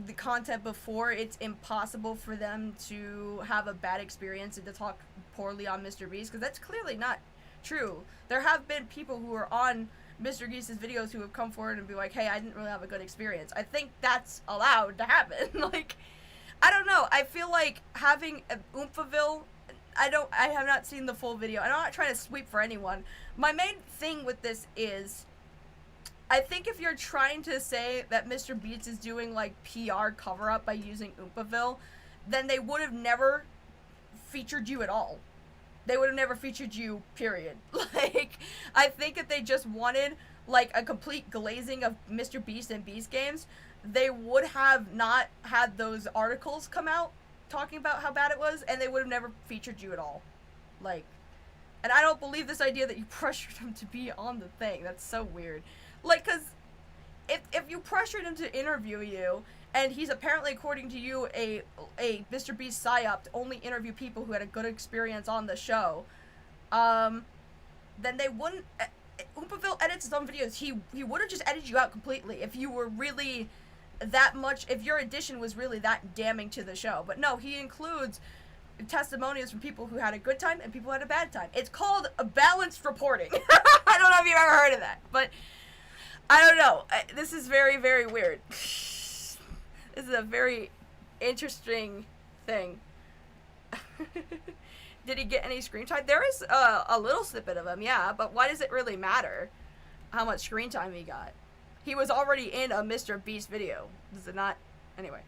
Speaker 1: the content before, it's impossible for them to have a bad experience and to talk poorly on Mr. Beast? Because that's clearly not true. There have been people who are on Mr. Geese's videos who have come forward and be like, hey, I didn't really have a good experience. I think that's allowed to happen. Like, I don't know. I feel like having Oomphaville, I have not seen the full video, and I'm not trying to sweep for anyone. My main thing with this is, I think if you're trying to say that Mr. Beats is doing, like, PR cover-up by using Oomphaville, then they would have never featured you at all. They would have never featured you, period. Like, I think if they just wanted, like, a complete glazing of Mr. Beast and Beast games, they would have not had those articles come out talking about how bad it was, and they would have never featured you at all. Like, and I don't believe this idea that you pressured him to be on the thing. That's so weird. Like, because if you pressured him to interview you, and he's apparently, according to you, a Mr. Beast psyop to only interview people who had a good experience on the show, then they wouldn't... Oomphaville edits his own videos. He would have just edited you out completely if you were really that much... If your addition was really that damning to the show. But no, he includes testimonials from people who had a good time and people who had a bad time. It's called a balanced reporting. I don't know if you've ever heard of that, but... I don't know. This is very, very weird. This is a very interesting thing. Did he get any screen time? There is a little snippet of him, yeah, but why does it really matter how much screen time he got? He was already in a Mr. Beast video. Does it not? Anyway.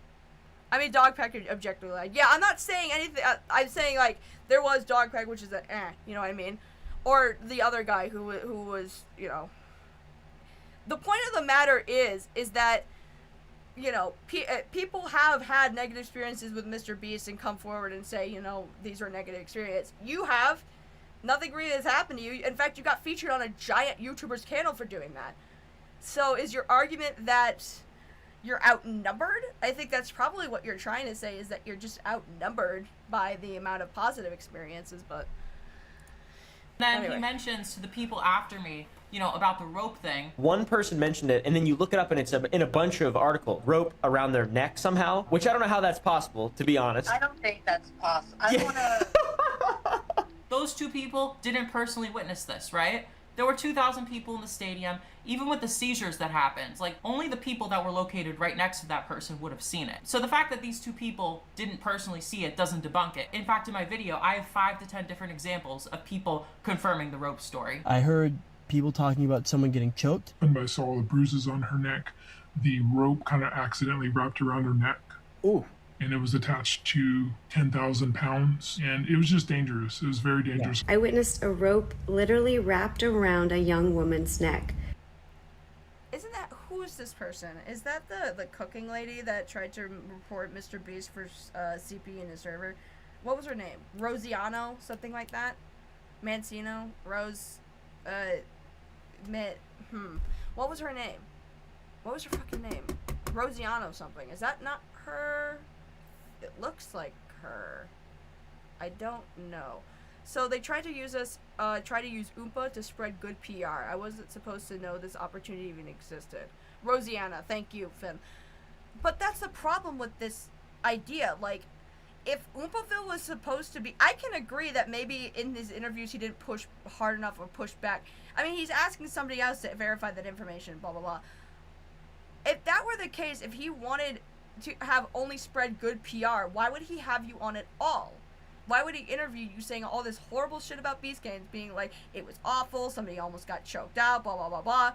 Speaker 1: I mean, Dogpack objectively, like, yeah, I'm not saying anything. I'm saying, like, there was Dogpack, which is you know what I mean? Or the other guy who was, you know... The point of the matter is that, you know, people have had negative experiences with Mr. Beast and come forward and say, you know, these are negative experiences. You have. Nothing really has happened to you. In fact, you got featured on a giant YouTuber's channel for doing that. So is your argument that you're outnumbered? I think that's probably what you're trying to say, is that you're just outnumbered by the amount of positive experiences, but...
Speaker 20: Then
Speaker 1: anyway.
Speaker 20: He mentions to the people after me, you know, about the rope thing.
Speaker 5: One person mentioned it, and then you look it up, and it's in a bunch of articles. Rope around their neck somehow, which I don't know how that's possible, to be honest.
Speaker 7: I don't think that's possible. I want to...
Speaker 20: Those two people didn't personally witness this, right? There were 2,000 people in the stadium. Even with the seizures that happened, like, only the people that were located right next to that person would have seen it. So the fact that these two people didn't personally see it doesn't debunk it. In fact, in my video, I have 5 to 10 different examples of people confirming the rope story.
Speaker 22: I heard people talking about someone getting choked.
Speaker 23: And I saw the bruises on her neck. The rope kind of accidentally wrapped around her neck.
Speaker 22: Ooh.
Speaker 23: And it was attached to 10,000 pounds. And it was just dangerous. It was very dangerous.
Speaker 24: I witnessed a rope literally wrapped around a young woman's neck.
Speaker 1: Isn't that... Who is this person? Is that the cooking lady that tried to report Mr. Beast for CP in his server? What was her name? Rosiano? Something like that? Mancino? Rose... What was her name? What was her fucking name? Rosiano something. Is that not her? It looks like her. I don't know. So they tried to use use Oompa to spread good PR. I wasn't supposed to know this opportunity even existed. Rosiana, thank you, Finn. But that's the problem with this idea. Like, if Oompaville was supposed to be... I can agree that maybe in his interviews he didn't push hard enough or push back. I mean, he's asking somebody else to verify that information, blah, blah, blah. If that were the case, if he wanted to have only spread good PR, why would he have you on at all? Why would he interview you saying all this horrible shit about Beast Games, being like, it was awful, somebody almost got choked out, blah, blah, blah, blah.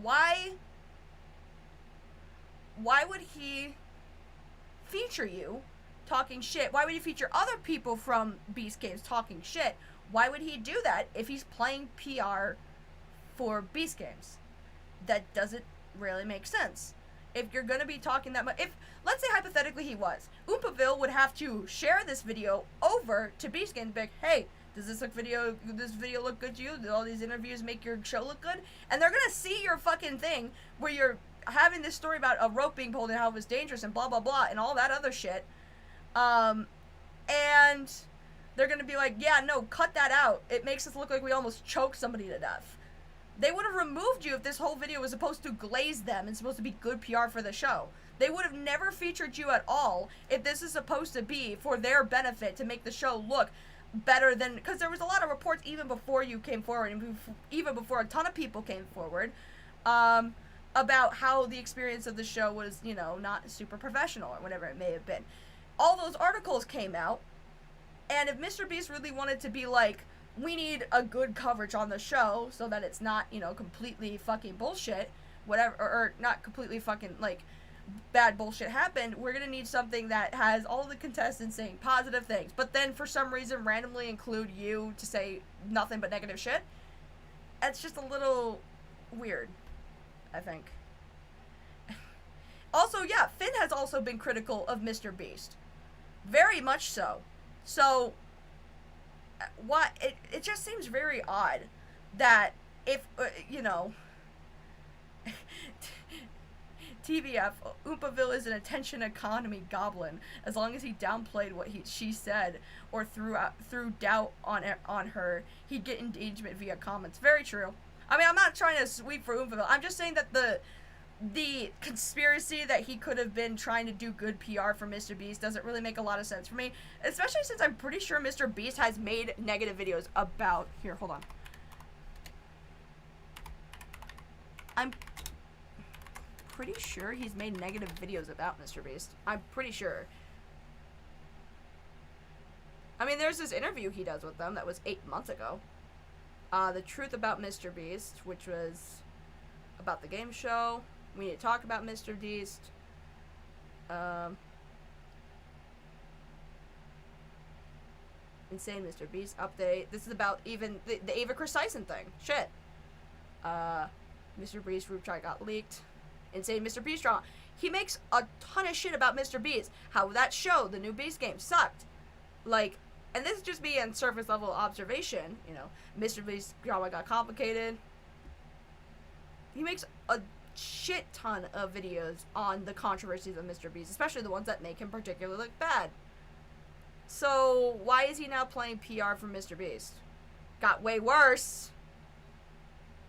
Speaker 1: Why would he feature you talking shit? Why would he feature other people from Beast Games talking shit? Why would he do that if he's playing PR for Beast Games? That doesn't really make sense. if you're gonna be talking that much, if, let's say hypothetically he was, Oompaville would have to share this video over to Beast Game and be like, hey, does this video look good to you? Do all these interviews make your show look good? And they're gonna see your fucking thing where you're having this story about a rope being pulled and how it was dangerous and blah blah blah and all that other shit. And they're gonna be like, yeah, no, cut that out. It makes us look like we almost choked somebody to death. They would have removed you if this whole video was supposed to glaze them and supposed to be good PR for the show. They would have never featured you at all if this is supposed to be for their benefit to make the show look better than, because there was a lot of reports even before you came forward and even before a ton of people came forward about how the experience of the show was, you know, not super professional or whatever it may have been. All those articles came out, and if Mr. Beast really wanted to be like, we need a good coverage on the show so that it's not, you know, completely fucking bullshit, whatever, or not completely fucking, like, bad bullshit happened, we're gonna need something that has all the contestants saying positive things, but then for some reason randomly include you to say nothing but negative shit. It's just a little weird, I think. Also, yeah, Finn has also been critical of Mr. Beast. Very much so. So, what, it just seems very odd that if, you know, TBF, Oompaville is an attention economy goblin. As long as he downplayed what she said or threw doubt on her, he'd get engagement via comments. Very true. I mean, I'm not trying to sweep for Oompaville. I'm just saying that the conspiracy that he could have been trying to do good PR for Mr. Beast doesn't really make a lot of sense for me, especially since I'm pretty sure Mr. Beast has made negative videos about, here, hold on. I'm pretty sure he's made negative videos about Mr. Beast. I'm pretty sure. I mean, there's this interview he does with them that was 8 months ago. The Truth About Mr. Beast, which was about the game show. We need to talk about Mr. Beast. Insane Mr. Beast update. This is about even the Ava Chris Tyson thing. Shit. Mr. Beast group chat got leaked. Insane Mr. Beast drama. He makes a ton of shit about Mr. Beast. How that show, the new Beast game, sucked. Like, and this is just me on surface level observation, you know. Mr. Beast drama got complicated. He makes a shit ton of videos on the controversies of Mr. Beast, especially the ones that make him particularly look bad. So, why is he now playing PR for Mr. Beast? Got way worse.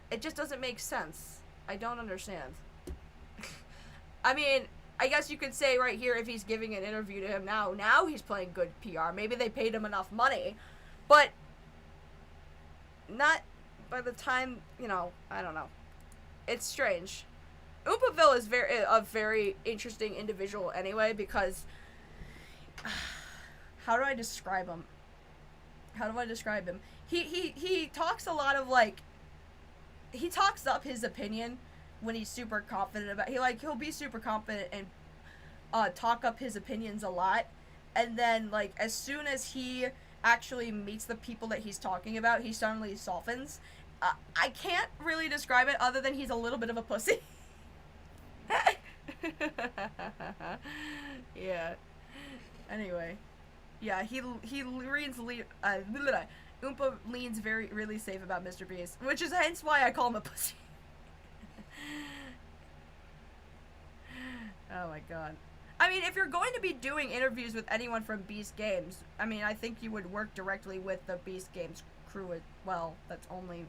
Speaker 1: It just doesn't make sense. I don't understand. I mean, I guess you could say right here, if he's giving an interview to him now he's playing good PR. Maybe they paid him enough money, but not by the time, you know, I don't know. It's strange. Oompaville is a very interesting individual anyway, because how do I describe him? He talks a lot of, like, he talks up his opinion when he's super confident about, he'll be super confident and talk up his opinions a lot, and then, like, as soon as he actually meets the people that he's talking about, he suddenly softens. I can't really describe it other than he's a little bit of a pussy. Yeah. Anyway. Yeah, Oompa leans really safe about Mr. Beast, which is hence why I call him a pussy. Oh my god. I mean, if you're going to be doing interviews with anyone from Beast Games, I mean, I think you would work directly with the Beast Games crew as well. That's only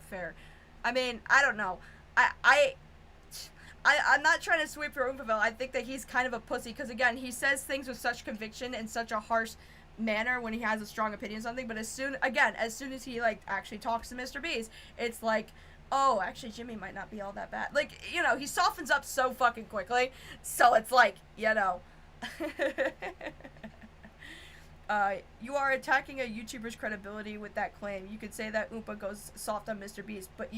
Speaker 1: fair. I mean, I don't know. I'm not trying to sweep for Oompaville. I think that he's kind of a pussy because, again, he says things with such conviction and such a harsh manner when he has a strong opinion on something, but as soon as he, like, actually talks to Mr. Beast, it's like, oh, actually, Jimmy might not be all that bad. Like, you know, he softens up so fucking quickly, so it's like, you know. You are attacking a YouTuber's credibility with that claim. You could say that Oompa goes soft on Mr. Beast, but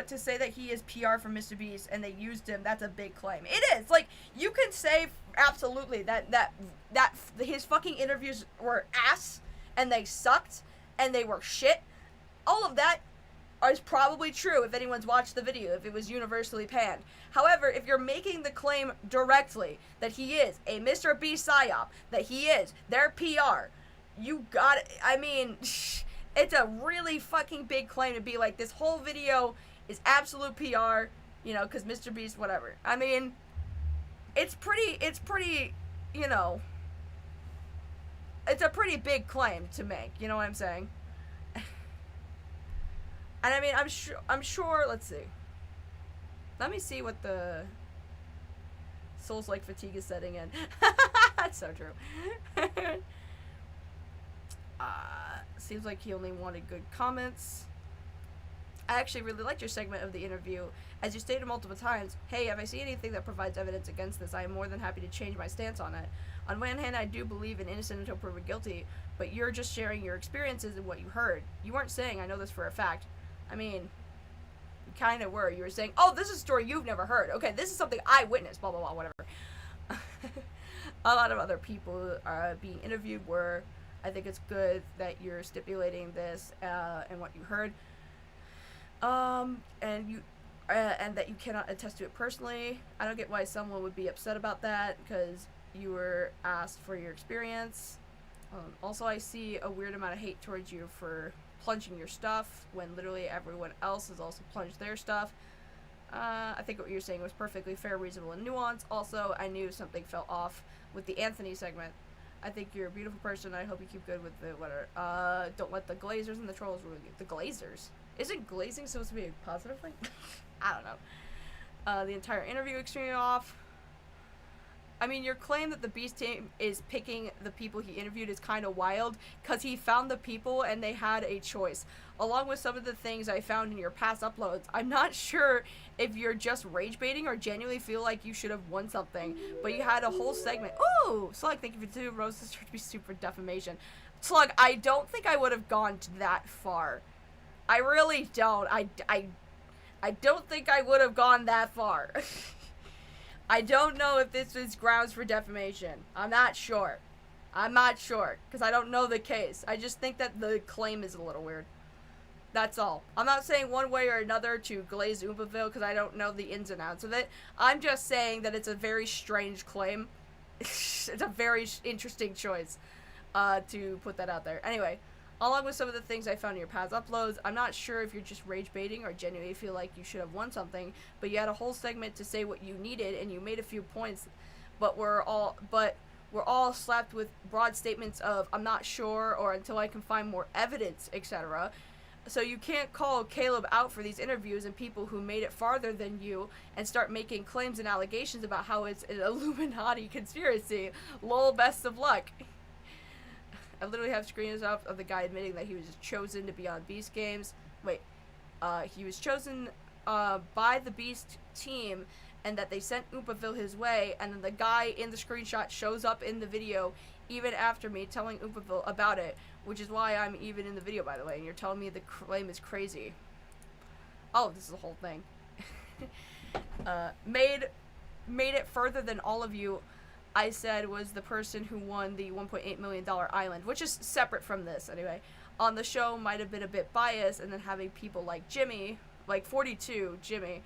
Speaker 1: to say that he is PR for Mr. Beast and they used him, that's a big claim. It is. Like, you can say absolutely that his fucking interviews were ass and they sucked and they were shit. All of that is probably true if anyone's watched the video, if it was universally panned. However, if you're making the claim directly that he is a Mr. Beast psyop, that he is their PR, you got it. I mean, it's a really fucking big claim to be like, this whole video is absolute PR, you know, because Mr. Beast, whatever. I mean, it's pretty, you know, it's a pretty big claim to make, you know what I'm saying? And I mean, I'm sure, let's see. Let me see what the Souls-like fatigue is setting in. That's so true. Seems like he only wanted good comments. I actually really liked your segment of the interview. As you stated multiple times, hey, if I see anything that provides evidence against this, I am more than happy to change my stance on it. On one hand, I do believe in innocent until proven guilty, but you're just sharing your experiences and what you heard. You weren't saying, I know this for a fact. I mean, you kind of were. You were saying, oh, this is a story you've never heard. Okay, this is something I witnessed, blah, blah, blah, whatever. A lot of other people being interviewed were, I think it's good that you're stipulating this and what you heard. And that you cannot attest to it personally. I don't get why someone would be upset about that, because you were asked for your experience. Also, I see a weird amount of hate towards you for plunging your stuff when literally everyone else has also plunged their stuff. I think what you're saying was perfectly fair, reasonable, and nuanced. Also, I knew something fell off with the Anthony segment. I think you're a beautiful person. I hope you keep good with the whatever. Don't let the glazers and the trolls ruin you. The glazers? Isn't glazing supposed to be a positive thing? I don't know. The entire interview extremely off. I mean, your claim that the Beast team is picking the people he interviewed is kind of wild, because he found the people and they had a choice. Along with some of the things I found in your past uploads, I'm not sure if you're just rage baiting or genuinely feel like you should have won something, but you had a whole segment. Ooh! Slug, thank you for 2 roses to be super defamation. Slug, I don't think I would have gone to that far. I really don't. I don't think I would have gone that far. I don't know if this is grounds for defamation. I'm not sure. I'm not sure, because I don't know the case. I just think that the claim is a little weird. That's all. I'm not saying one way or another to glaze Oompaville, because I don't know the ins and outs of it. I'm just saying that it's a very strange claim. It's a very interesting choice to put that out there. Anyway, along with some of the things I found in your past uploads, I'm not sure if you're just rage baiting or genuinely feel like you should have won something, but you had a whole segment to say what you needed, and you made a few points, but we're all slapped with broad statements of I'm not sure or until I can find more evidence, etc. So you can't call Caleb out for these interviews and people who made it farther than you and start making claims and allegations about how it's an Illuminati conspiracy. Lol, best of luck. I literally have screens up of the guy admitting that he was chosen to be on Beast Games. Wait, he was chosen by the Beast team, and that they sent Oompaville his way, and then the guy in the screenshot shows up in the video even after me telling Oompaville about it, which is why I'm even in the video, by the way, and you're telling me the claim is crazy. Oh, this is the whole thing. Made it further than all of you, I said, was the person who won the $1.8 million island, which is separate from this anyway. On the show might have been a bit biased, and then having people like Jimmy, like 42 Jimmy,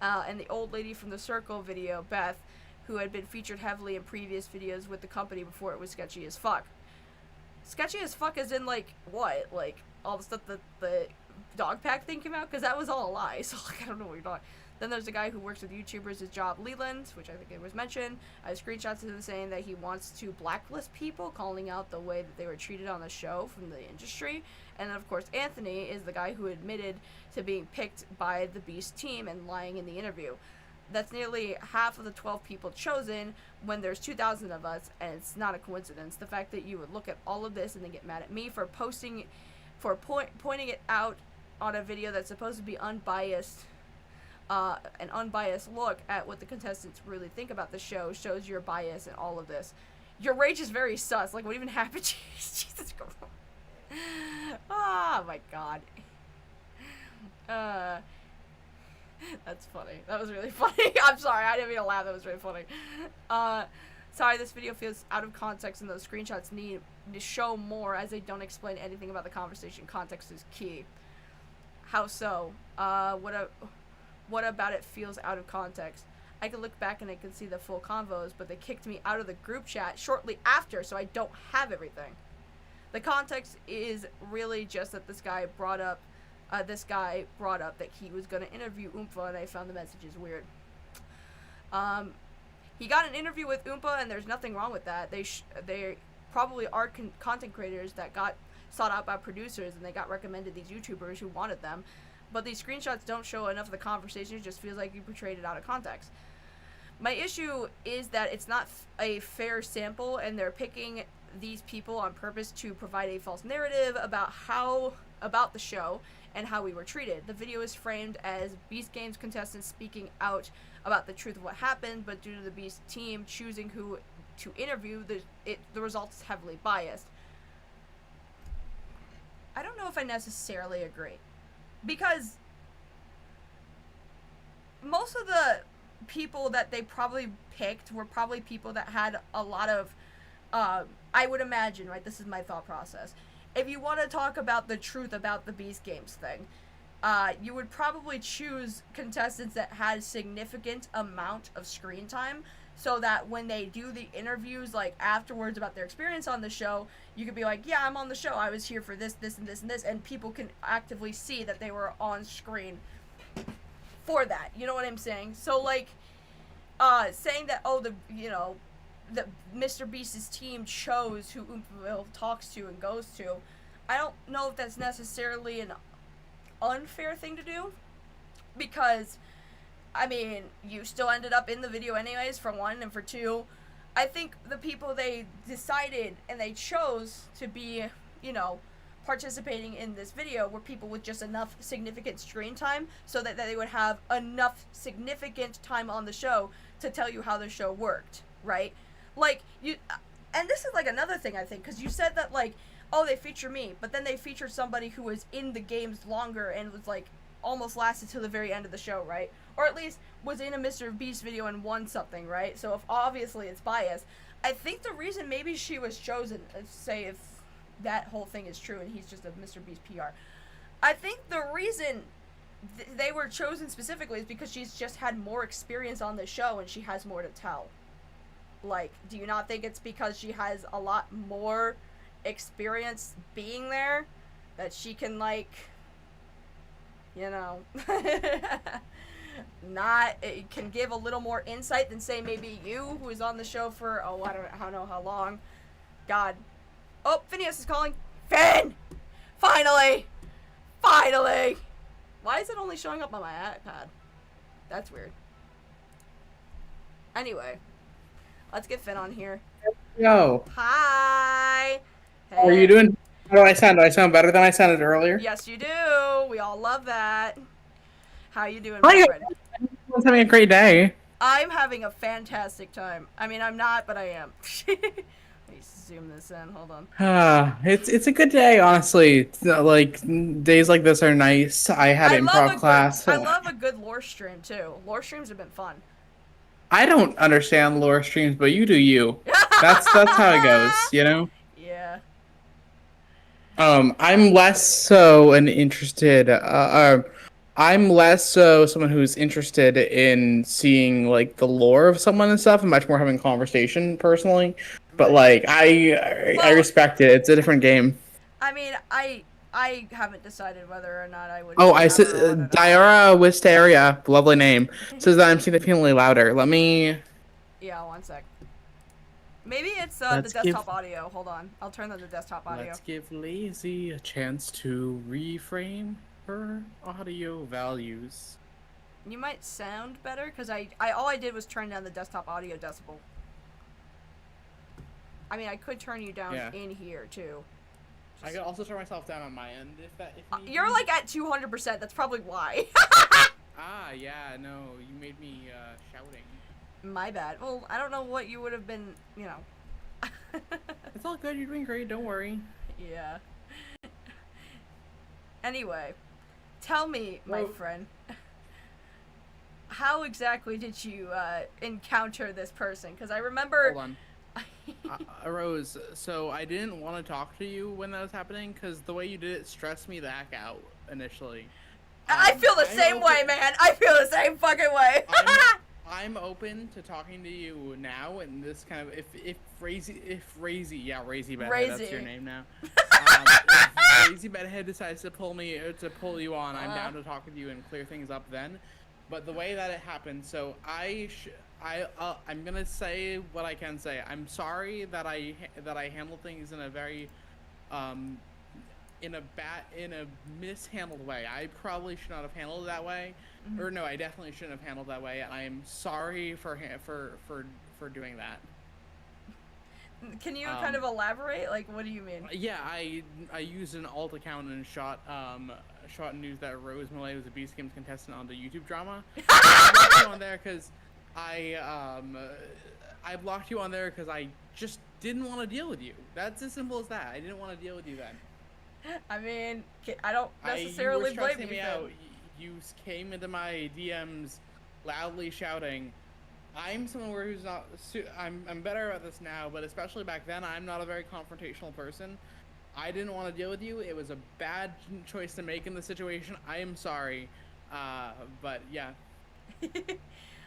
Speaker 1: and the old lady from the Circle video, Beth, who had been featured heavily in previous videos with the company before it was sketchy as fuck. Sketchy as fuck as in, like, what? Like, all the stuff that the dog pack thing came out? Because that was all a lie, so, like, I don't know what you're talking. Then there's a guy who works with YouTubers, his job, Leland, which I think it was mentioned. I have screenshots of him saying that he wants to blacklist people, calling out the way that they were treated on the show from the industry. And then, of course, Anthony is the guy who admitted to being picked by the Beast team and lying in the interview. That's nearly half of the 12 people chosen when there's 2,000 of us, and it's not a coincidence. The fact that you would look at all of this and then get mad at me for pointing it out on a video that's supposed to be unbiased, an unbiased look at what the contestants really think about the show, shows your bias in all of this. Your rage is very sus. Like, what even happened? Jesus Christ. Oh my god. That's funny. That was really funny. I'm sorry, I didn't mean to laugh. That was really funny. Sorry, this video feels out of context and those screenshots need to show more as they don't explain anything about the conversation. Context is key. How so? What about it feels out of context? I can look back and I can see the full convos, but they kicked me out of the group chat shortly after, so I don't have everything. The context is really just that this guy brought up that he was going to interview Oompa, and I found the messages weird. He got an interview with Oompa, and there's nothing wrong with that. They probably are content creators that got sought out by producers, and they got recommended these YouTubers who wanted them. But these screenshots don't show enough of the conversation. It just feels like you portrayed it out of context. My issue is that it's not a fair sample, and they're picking these people on purpose to provide a false narrative about the show and how we were treated. The video is framed as Beast Games contestants speaking out about the truth of what happened, but due to the Beast team choosing who to interview, the result is heavily biased. I don't know if I necessarily agree, because most of the people that they probably picked were probably people that had a lot of, I would imagine, right, this is my thought process. If you want to talk about the truth about the Beast Games thing, you would probably choose contestants that had significant amount of screen time, so that when they do the interviews, like, afterwards about their experience on the show, you could be like, yeah, I'm on the show, I was here for this, this, and this, and this, and people can actively see that they were on screen for that, you know what I'm saying? So, like, saying that, oh, that Mr. Beast's team chose who Oompaville talks to and goes to, I don't know if that's necessarily an unfair thing to do, because, I mean, you still ended up in the video anyways, for one, and for two, I think the people they decided and they chose to be, participating in this video were people with just enough significant screen time so that they would have enough significant time on the show to tell you how the show worked, right? Like, and this is, like, another thing, I think, because you said that, like, oh, they feature me, but then they featured somebody who was in the games longer and was, like, almost lasted till the very end of the show, right? Or at least was in a Mr. Beast video and won something, right? So if obviously it's biased, I think the reason maybe she was chosen, say if that whole thing is true and he's just a Mr. Beast PR, I think the reason they were chosen specifically is because she's just had more experience on the show and she has more to tell. Like, do you not think it's because she has a lot more experience being there that she can, like, it can give a little more insight than, say, maybe you, who is on the show for, I don't know how long. God. Oh, Phineas is calling. Finn! Finally! Why is it only showing up on my iPad? That's weird. Anyway, let's get Finn on here.
Speaker 3: Yo.
Speaker 1: Hi! Hey.
Speaker 3: How are you doing? How do I sound? Do I sound better than I sounded earlier?
Speaker 1: Yes, you do. We all love that. How you doing, my friend?
Speaker 3: I'm having a great day.
Speaker 1: I'm having a fantastic time. I mean, I'm not, but I am. Let me zoom this in. Hold on.
Speaker 3: It's a good day, honestly. Like, days like this are nice. I had improv class.
Speaker 1: I love a good lore stream, too. Lore streams have been fun.
Speaker 3: I don't understand lore streams, but you do you. That's how it goes, you know?
Speaker 1: Yeah.
Speaker 3: I'm less so I'm less so someone who's interested in seeing, like, the lore of someone and stuff. I'm much more having conversation personally. But, like, I respect it. It's a different game.
Speaker 1: I mean, I haven't decided whether or not I would.
Speaker 3: Oh, I said Diara Wisteria, lovely name, says that I'm significantly louder. Let me.
Speaker 1: Yeah, one sec. Maybe it's the desktop audio. Hold on, I'll turn on the desktop audio.
Speaker 3: Let's give Lazy a chance to reframe her audio values.
Speaker 1: You might sound better because I all I did was turn down the desktop audio decibel. I mean, I could turn you down in here too.
Speaker 3: I could also turn myself down on my end if
Speaker 1: you're like at 200%. That's probably why.
Speaker 3: Yeah, no, you made me shouting.
Speaker 1: My bad. Well, I don't know what you would have been,
Speaker 3: It's all good. You're doing great. Don't worry.
Speaker 1: Yeah. Anyway, tell me, my friend, how exactly did you encounter this person? Because I remember.
Speaker 3: Hold on. Rose, so I didn't want to talk to you when that was happening because the way you did it stressed me the heck out initially.
Speaker 1: I feel the same way, man. I feel the same fucking way.
Speaker 3: I'm open to talking to you now, and this kind of if Razy Bedhead, that's your name now. If Razy Bedhead decides to pull you on, I'm down to talk with you and clear things up then. But the way that it happened, so I'm gonna say what I can say. I'm sorry that I handled things in a very in a mishandled way. I probably should not have handled it that way.
Speaker 1: Mm-hmm.
Speaker 3: Or no, I definitely shouldn't have handled that way, and I am sorry for doing that.
Speaker 1: Can you kind of elaborate? Like, what do you mean?
Speaker 3: Yeah, I used an alt account and shot news that Rose Malay was a Beast Games contestant on the YouTube drama. I blocked you on there because I blocked you on there because I just didn't want to deal with you. That's as simple as that. I didn't want to deal with you then. I
Speaker 1: mean, I don't necessarily blame you.
Speaker 3: You came into my DMs loudly shouting, I'm someone who's not. I'm better at this now, but especially back then, I'm not a very confrontational person. I didn't want to deal with you. It was a bad choice to make in the situation. I am sorry, but yeah.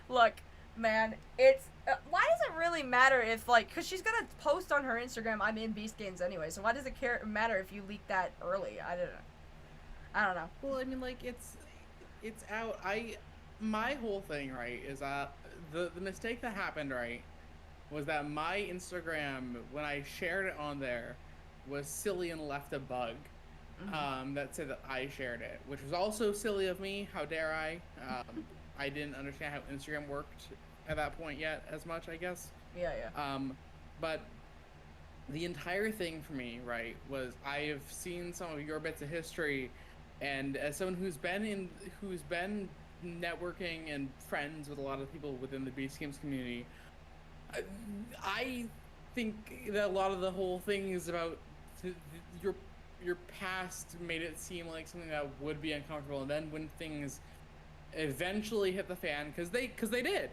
Speaker 1: Look, man, it's why does it really matter if because she's gonna post on her Instagram, I'm in Beast Games anyway. So why does it matter if you leak that early? I don't know.
Speaker 3: Well, I mean, it's out. My whole thing, right, is the mistake that happened, right, was that my Instagram, when I shared it on there, was silly and left a bug that said that I shared it, which was also silly of me. How dare I? I didn't understand how Instagram worked at that point yet as much, I guess.
Speaker 1: Yeah.
Speaker 3: But the entire thing for me, right, was I have seen some of your bits of history, and as someone who's been networking and friends with a lot of people within the Beast Games community, I think that a lot of the whole things about your past made it seem like something that would be uncomfortable, and then when things eventually hit the fan, because they did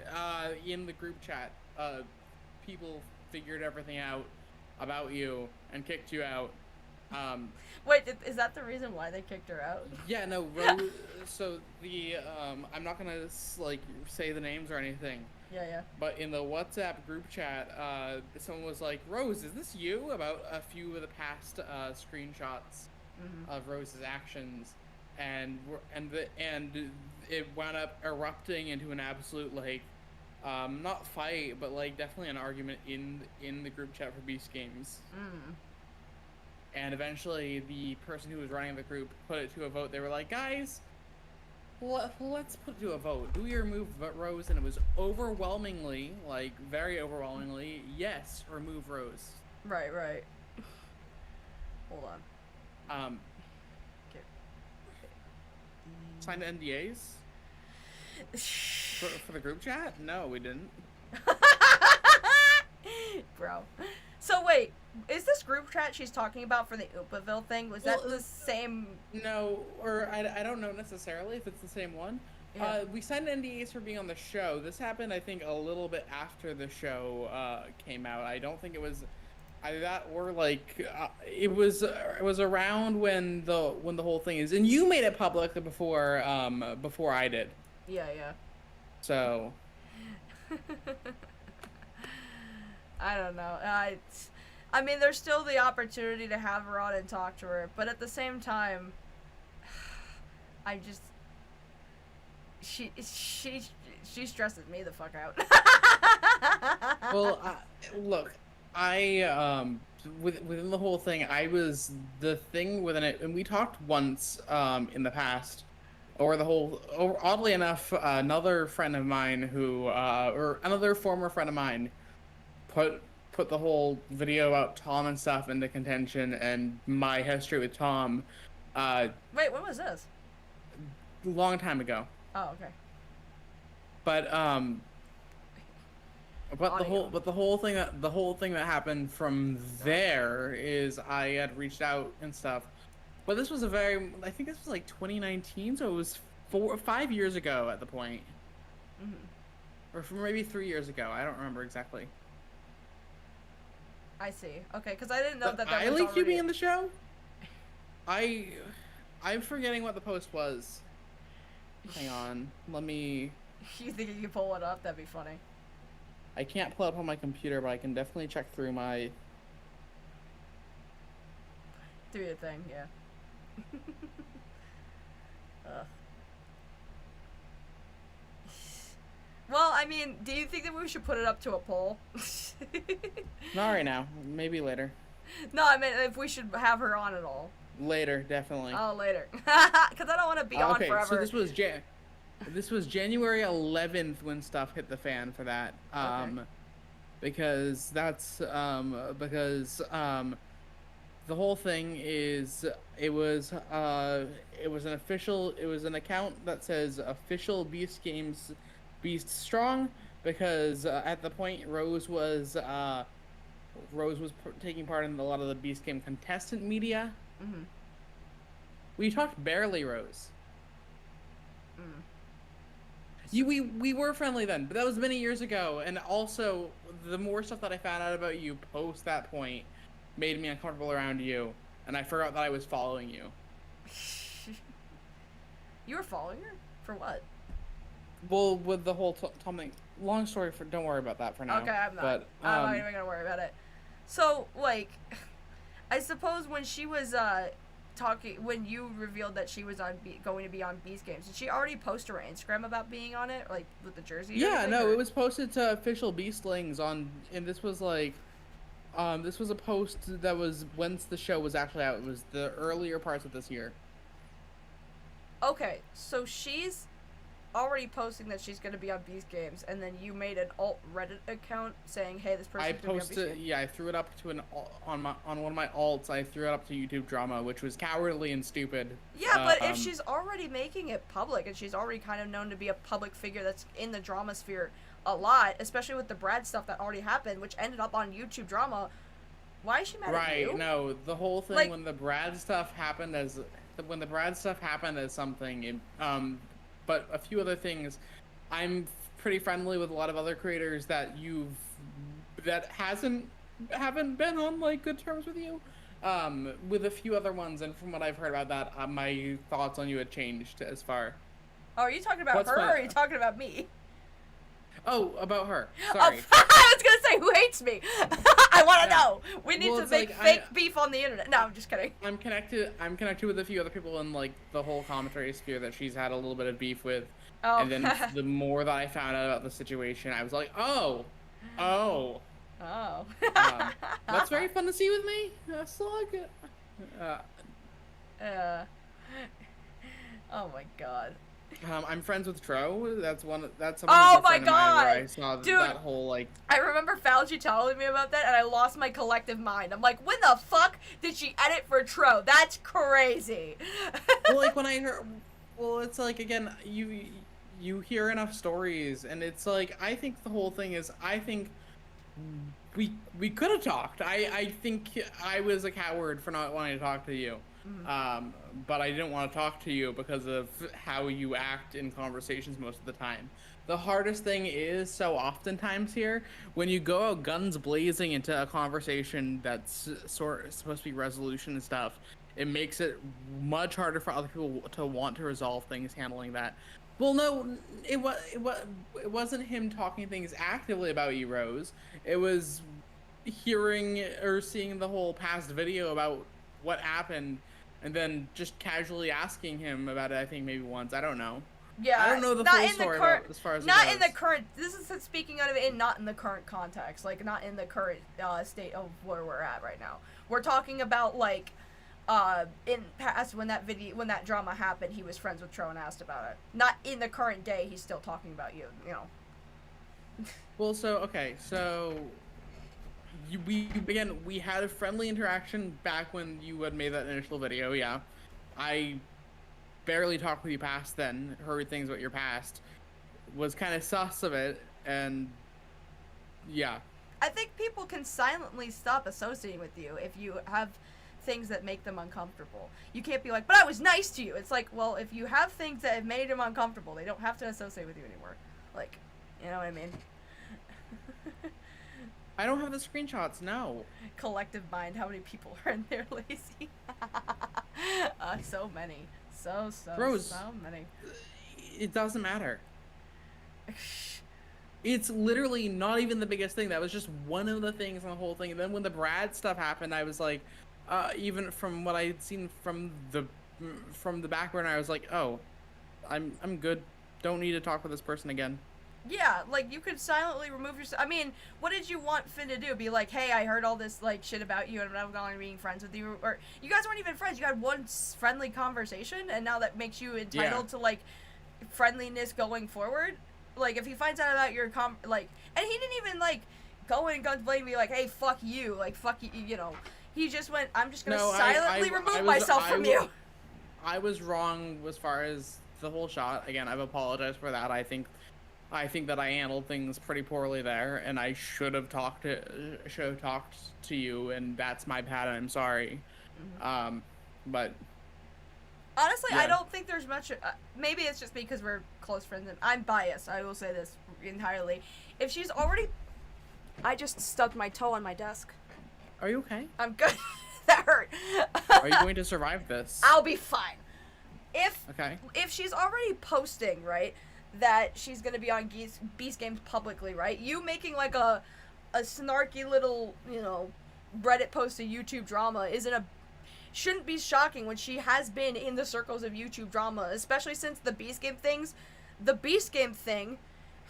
Speaker 3: in the group chat, people figured everything out about you and kicked you out.
Speaker 1: Wait, is that the reason why they kicked her out?
Speaker 3: Yeah, no, Rose, so the I'm not gonna say the names or anything.
Speaker 1: Yeah.
Speaker 3: But in the WhatsApp group chat, someone was like, "Rose, is this you?" About a few of the past screenshots of Rose's actions, and it wound up erupting into an absolute not fight, but definitely an argument in the group chat for Beast Games. And eventually, the person who was running the group put it to a vote. They were like, "Guys, let's put it to a vote. Do we remove Rose?" And it was overwhelmingly, very overwhelmingly, yes, remove Rose.
Speaker 1: Right. Hold on.
Speaker 3: Okay. Signed NDAs? for the group chat? No, we didn't.
Speaker 1: Bro. So wait, is this group chat she's talking about for the Oopaville thing? Was that the same?
Speaker 3: No, or I don't know necessarily if it's the same one. Yeah. We signed NDAs for being on the show. This happened, I think, a little bit after the show came out. I don't think it was either that or it was around when the whole thing is, and you made it public before I did.
Speaker 1: Yeah.
Speaker 3: So.
Speaker 1: I don't know. I mean, there's still the opportunity to have her on and talk to her, but at the same time, she stresses me the fuck out.
Speaker 3: Well, look, within the whole thing, I was the thing within it, and we talked once in the past, oddly enough, another friend of mine or another former friend of mine put the whole video about Tom and stuff into contention, and my history with Tom.
Speaker 1: Wait, when was this?
Speaker 3: A long time ago.
Speaker 1: Oh, okay.
Speaker 3: But the whole thing that happened from there is I had reached out and stuff. But this was I think this was 2019, so it was 4 or 5 years ago at the point. Or maybe 3 years ago. I don't remember exactly.
Speaker 1: I see. Okay, because I didn't know that
Speaker 3: I
Speaker 1: was
Speaker 3: leaked you being in the show? I'm forgetting what the post was. Hang on. Let me...
Speaker 1: You think you can pull it up? That'd be funny.
Speaker 3: I can't pull it up on my computer, but I can definitely check through my...
Speaker 1: Do your thing, yeah. Well, I mean, do you think that we should put it up to a poll?
Speaker 3: Not right now. Maybe later.
Speaker 1: No, I mean, if we should have her on at all.
Speaker 3: Later, definitely.
Speaker 1: Oh, later. Because I don't want to be on forever.
Speaker 3: So this was January 11th when stuff hit the fan for that. Because that's the whole thing is it was an account that says official Beast Games Beast Strong, because at the point Rose was taking part in a lot of the Beast Game contestant media.
Speaker 1: Mm-hmm.
Speaker 3: We talked barely, Rose.
Speaker 1: Mm.
Speaker 3: We were friendly then, but that was many years ago, and also the more stuff that I found out about you post that point made me uncomfortable around you, and I forgot that I was following you.
Speaker 1: You were following her? For what?
Speaker 3: Well, with the whole Tom thing. Long story, don't worry about that for now.
Speaker 1: Okay, I'm not.
Speaker 3: But,
Speaker 1: I'm not even gonna worry about it. So, like, I suppose when she was when you revealed that she was going to be on Beast Games, did she already post her Instagram about being on it, like with the jersey?
Speaker 3: Yeah, no, it was posted to official Beastlings and this was like, this was a post that was once the show was actually out. It was the earlier parts of this year.
Speaker 1: Okay, so she's already posting that she's going to be on Beast Games, and then you made an alt Reddit account saying, "Hey, this person's going to be on Beast Games."
Speaker 3: Yeah, I threw it up to on one of my alts. I threw it up to YouTube Drama, which was cowardly and stupid.
Speaker 1: Yeah, but if she's already making it public, and she's already kind of known to be a public figure that's in the drama sphere a lot, especially with the Brad stuff that already happened, which ended up on YouTube Drama, why is she mad at you?
Speaker 3: Right? No, the whole thing
Speaker 1: Like,
Speaker 3: when the Brad stuff happened as something, but a few other things. I'm pretty friendly with a lot of other creators that haven't been on like good terms with you. With a few other ones, and from what I've heard about that, my thoughts on you had changed as far.
Speaker 1: Oh, are you talking about her or are you talking about me?
Speaker 3: Oh, about her. Sorry.
Speaker 1: Oh, I was gonna say, who hates me? I want to know. We need to make fake beef on the internet. No, I'm just kidding.
Speaker 3: I'm connected with a few other people in like the whole commentary sphere that she's had a little bit of beef with.
Speaker 1: Oh.
Speaker 3: And then the more that I found out about the situation, I was like, oh. That's very fun to see with me. Slug.
Speaker 1: Oh my god.
Speaker 3: I'm friends with Tro. That's someone.
Speaker 1: Oh my god!
Speaker 3: Where I saw
Speaker 1: Dude,
Speaker 3: that whole like.
Speaker 1: I remember Fauci telling me about that, and I lost my collective mind. I'm like, when the fuck did she edit for Tro? That's crazy.
Speaker 3: Well, like when I heard, it's like again, you hear enough stories, and it's like I think the whole thing is I think we could have talked. I think I was a coward for not wanting to talk to you. But I didn't want to talk to you because of how you act in conversations most of the time. The hardest thing is so oftentimes here, when you go out guns blazing into a conversation that's supposed to be resolution and stuff, it makes it much harder for other people to want to resolve things handling that. Well, no, it wasn't him talking things actively about you, Rose. It was hearing or seeing the whole past video about what happened, and then just casually asking him about it. I think maybe once. I don't know.
Speaker 1: Yeah,
Speaker 3: I don't know the full story as far as
Speaker 1: not in the current. This is speaking out of it, not in the current context, like not in the current state of where we're at right now. We're talking about like in past when that drama happened, he was friends with Tro and asked about it. Not in the current day, he's still talking about you. You know.
Speaker 3: Well, so we had a friendly interaction back when you had made that initial video. Yeah, I barely talked with you past then. Heard things about your past. Was kind of sus of it, and yeah.
Speaker 1: I think people can silently stop associating with you if you have things that make them uncomfortable. You can't be like, but I was nice to you. It's like, well, if you have things that have made them uncomfortable, they don't have to associate with you anymore. Like, you know what I mean?
Speaker 3: I don't have the screenshots, no.
Speaker 1: Collective mind, how many people are in there lazy? So many. So
Speaker 3: Rose,
Speaker 1: so many.
Speaker 3: it doesn't matter. It's literally not even the biggest thing. That was just one of the things on the whole thing. And then when the Brad stuff happened, I was like, even from what I had seen from the background, I was like, oh, I'm good. Don't need to talk with this person again.
Speaker 1: Yeah, like, you could silently remove yourself. I mean, what did you want Finn to do? Be like, hey, I heard all this, like, shit about you, and I'm not going to be friends with you? Or, you guys weren't even friends. You had one friendly conversation, and now that makes you entitled to, like, friendliness going forward? Like, if he finds out about your, and he didn't even, like, go and guns blame me, like, hey, fuck you, like, fuck you, you know. He just went, I'm just going to silently remove myself from you.
Speaker 3: I was wrong as far as the whole shot. Again, I've apologized for that. I think that I handled things pretty poorly there, and I should have talked to you, and that's my bad. I'm sorry. But
Speaker 1: honestly,
Speaker 3: yeah.
Speaker 1: I don't think there's much. Maybe it's just because we're close friends, and I'm biased. I will say this entirely. If she's already, I just stubbed my toe on my desk.
Speaker 3: Are you okay?
Speaker 1: I'm good. That hurt.
Speaker 3: Are you going to survive this?
Speaker 1: I'll be fine.
Speaker 3: Okay.
Speaker 1: If she's already posting, right, that she's gonna be on Beast Games publicly, right? You making like a snarky little, you know, Reddit post of YouTube drama shouldn't be shocking when she has been in the circles of YouTube drama, especially since the Beast Game thing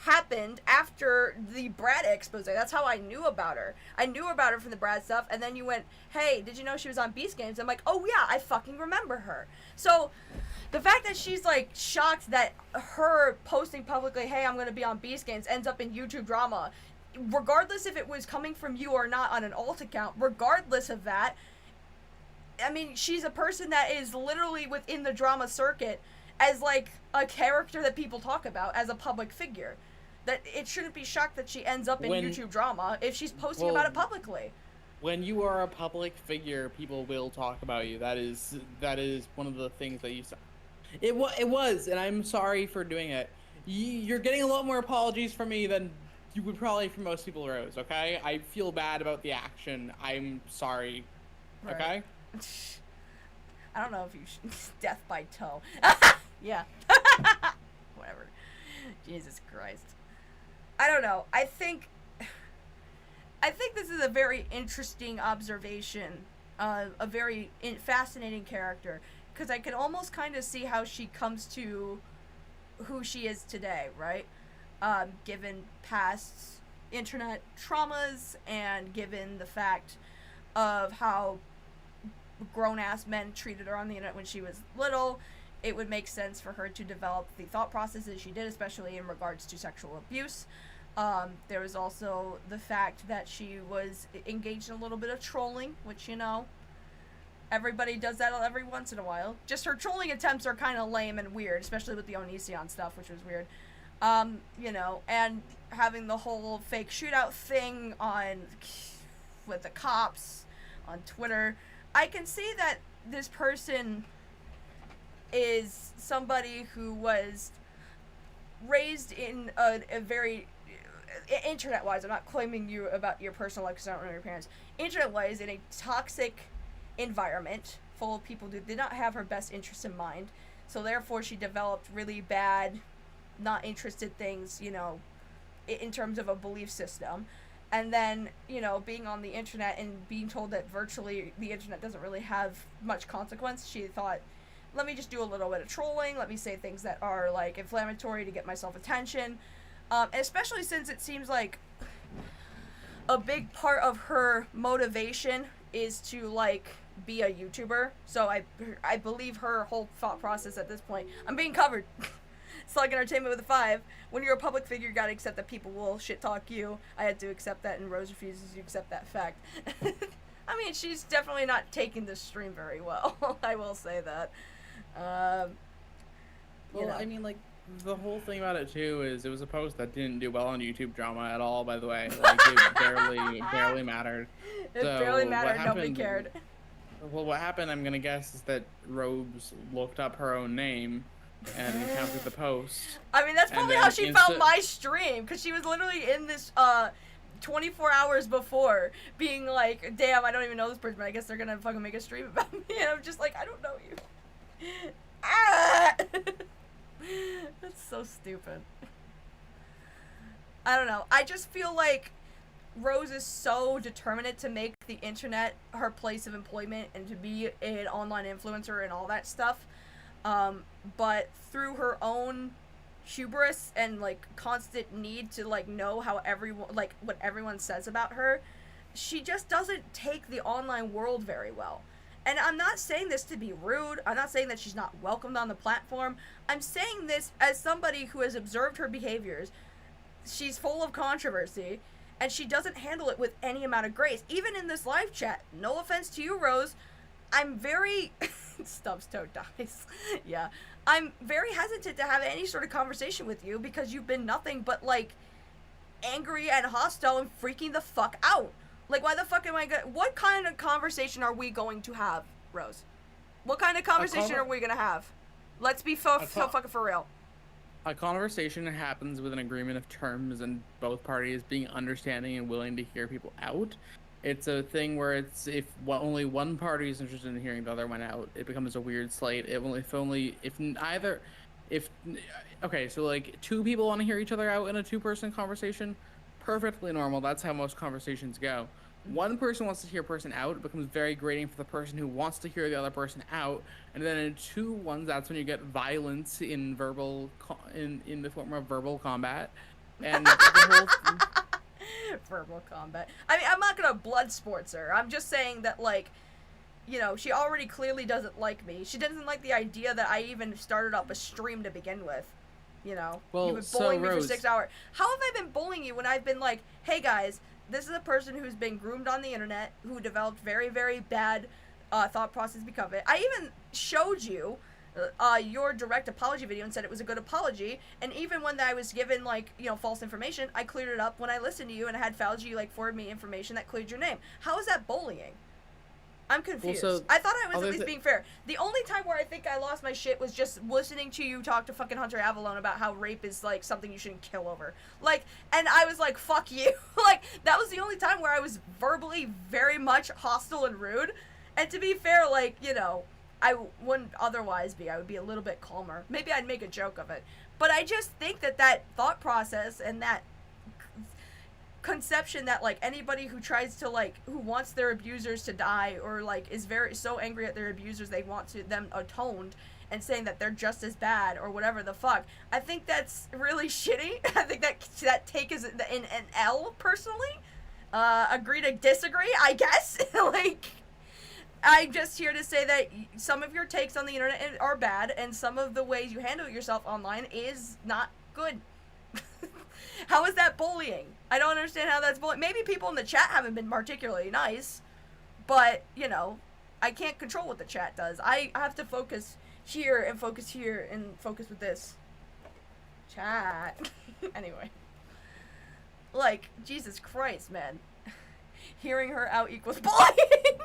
Speaker 1: happened after the Brad expose. That's how I knew about her. I knew about her from the Brad stuff, and then you went, hey, did you know she was on Beast Games? I'm like, oh yeah, I fucking remember her. So the fact that she's like shocked that her posting publicly, hey, I'm gonna be on Beast Games, ends up in YouTube drama, regardless if it was coming from you or not on an alt account, regardless of that, I mean, she's a person that is literally within the drama circuit as like a character that people talk about as a public figure. That it shouldn't be shocked that she ends up in YouTube drama if she's posting about it publicly.
Speaker 3: When you are a public figure, people will talk about you. That is one of the things that you said. It was, and I'm sorry for doing it. You're getting a lot more apologies from me than you would probably from most people, Rose, okay? I feel bad about the action. I'm sorry, okay?
Speaker 1: I don't know if you should... Death by toe. Yeah. Whatever. Jesus Christ. I don't know. I think this is a very interesting observation. A very fascinating character. Because I can almost kind of see how she comes to who she is today, right? Given past internet traumas and given the fact of how grown-ass men treated her on the internet when she was little, it would make sense for her to develop the thought processes she did, especially in regards to sexual abuse. There was also the fact that she was engaged in a little bit of trolling, which, you know, everybody does that every once in a while. Just her trolling attempts are kind of lame and weird, especially with the Onision stuff, which was weird. You know, and having the whole fake shootout thing with the cops on Twitter. I can see that this person is somebody who was raised in a very internet-wise, I'm not claiming you about your personal life because I don't know your parents, internet-wise in a toxic environment full of people who did not have her best interest in mind, so therefore she developed really bad, not interested things, you know, in terms of a belief system. And then, you know, being on the internet and being told that virtually the internet doesn't really have much consequence, she thought, let me just do a little bit of trolling, let me say things that are, like, inflammatory to get myself attention. Especially since it seems like a big part of her motivation is to, like, be a YouTuber. So I believe her whole thought process at this point. I'm being covered. It's like entertainment with a 5. When you're a public figure, you gotta accept that people will shit talk you. I had to accept that, and Rose refuses to accept that fact. I mean, she's definitely not taking this stream very well. I will say that.
Speaker 3: Well, I mean, like, the whole thing about it too is it was a post that didn't do well on YouTube drama at all. By the way, like, it barely mattered.
Speaker 1: It barely mattered. Nobody cared.
Speaker 3: Well, what happened, I'm gonna guess, is that Rose looked up her own name and encountered the post.
Speaker 1: I mean, that's probably how she found my stream, because she was literally in this 24 hours before being like, damn, I don't even know this person, but I guess they're gonna fucking make a stream about me, and I'm just like, I don't know you. That's so stupid. I don't know. I just feel like Rose is so determined to make the internet her place of employment and to be an online influencer and all that stuff. But through her own hubris and like constant need to like know how everyone, like what everyone says about her, she just doesn't take the online world very well. And I'm not saying this to be rude. I'm not saying that she's not welcomed on the platform. I'm saying this as somebody who has observed her behaviors. She's full of controversy, and she doesn't handle it with any amount of grace. Even in this live chat, no offense to you, Rose, I'm very... Stubbs toe dies. Yeah. I'm very hesitant to have any sort of conversation with you because you've been nothing but, like, angry and hostile and freaking the fuck out. Like, why the fuck am I gonna... What kind of conversation are we going to have, Rose? What kind of conversation are we gonna have? Let's be so fucking for real.
Speaker 3: A conversation happens with an agreement of terms and both parties being understanding and willing to hear people out. It's a thing where it's if only one party is interested in hearing the other one out, it becomes a weird slate. Okay, so like two people want to hear each other out in a two-person conversation, perfectly normal. That's how most conversations go. One person wants to hear a person out, it becomes very grating for the person who wants to hear the other person out, and then in 2-1, that's when you get violence in in the form of verbal combat, and the whole
Speaker 1: verbal combat. I mean, I'm not gonna blood sports her. I'm just saying that, like, you know, she already clearly doesn't like me. She doesn't like the idea that I even started up a stream to begin with. You know,
Speaker 3: well,
Speaker 1: you've been bullying me for
Speaker 3: Rose,
Speaker 1: 6 hours. How have I been bullying you when I've been like, hey guys, this is a person who's been groomed on the internet, who developed very, very bad thought process because of it. I even showed you your direct apology video and said it was a good apology, and even when I was given, like, you know, false information, I cleared it up when I listened to you and I had Falgi, like, forward me information that cleared your name. How is that bullying? I'm confused.
Speaker 3: Well, so,
Speaker 1: I thought I was at least being fair. The only time where I think I lost my shit was just listening to you talk to fucking Hunter Avalon about how rape is, like, something you shouldn't kill over. Like, and I was like, fuck you. Like, that was the only time where I was verbally very much hostile and rude. And to be fair, like, you know, I wouldn't otherwise be. I would be a little bit calmer. Maybe I'd make a joke of it. But I just think that that thought process and that conception that, like, anybody who tries to, like, who wants their abusers to die or, like, is very so angry at their abusers they want them atoned and saying that they're just as bad or whatever the fuck, I think that's really shitty. I think that take is an L, personally. Agree to disagree, I guess. Like, I'm just here to say that some of your takes on the internet are bad and some of the ways you handle yourself online is not good. How is that bullying? I don't understand how that's bullying. Maybe people in the chat haven't been particularly nice, but, you know, I can't control what the chat does. I have to focus here and focus with this. Chat. Anyway. Like, Jesus Christ, man. Hearing her out equals bullying!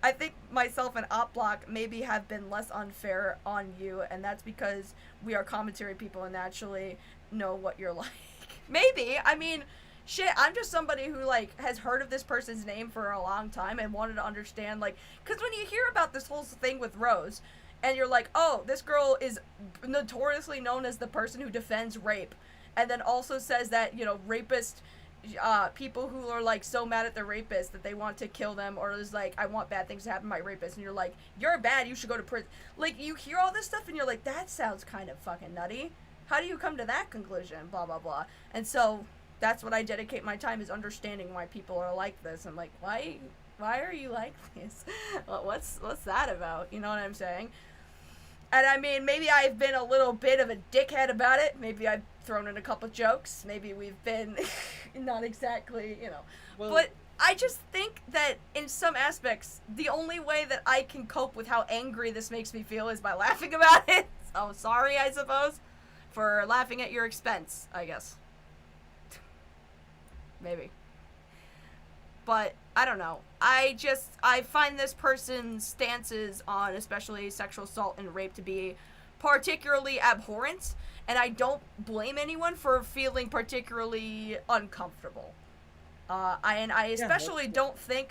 Speaker 1: I think myself and OpBlock maybe have been less unfair on you, and that's because we are commentary people and naturally know what you're like. Maybe. I mean, shit, I'm just somebody who, like, has heard of this person's name for a long time and wanted to understand, like, because when you hear about this whole thing with Rose, and you're like, oh, this girl is notoriously known as the person who defends rape, and then also says that, you know, rapist people who are, like, so mad at their rapist that they want to kill them, or is like, I want bad things to happen to my rapist, and you're like, you're bad, you should go to prison. Like, you hear all this stuff and you're like, that sounds kind of fucking nutty. How do you come to that conclusion? Blah, blah, blah. And so that's what I dedicate my time, is understanding why people are like this. I'm like, why are you like this? What's that about? You know what I'm saying? And I mean, maybe I've been a little bit of a dickhead about it. Maybe I've thrown in a couple jokes. Maybe we've been not exactly, you know. Well, but I just think that in some aspects, the only way that I can cope with how angry this makes me feel is by laughing about it. So sorry, I suppose, for laughing at your expense, I guess. Maybe. But I don't know. I find this person's stances on especially sexual assault and rape to be particularly abhorrent, and I don't blame anyone for feeling particularly uncomfortable. I especially don't think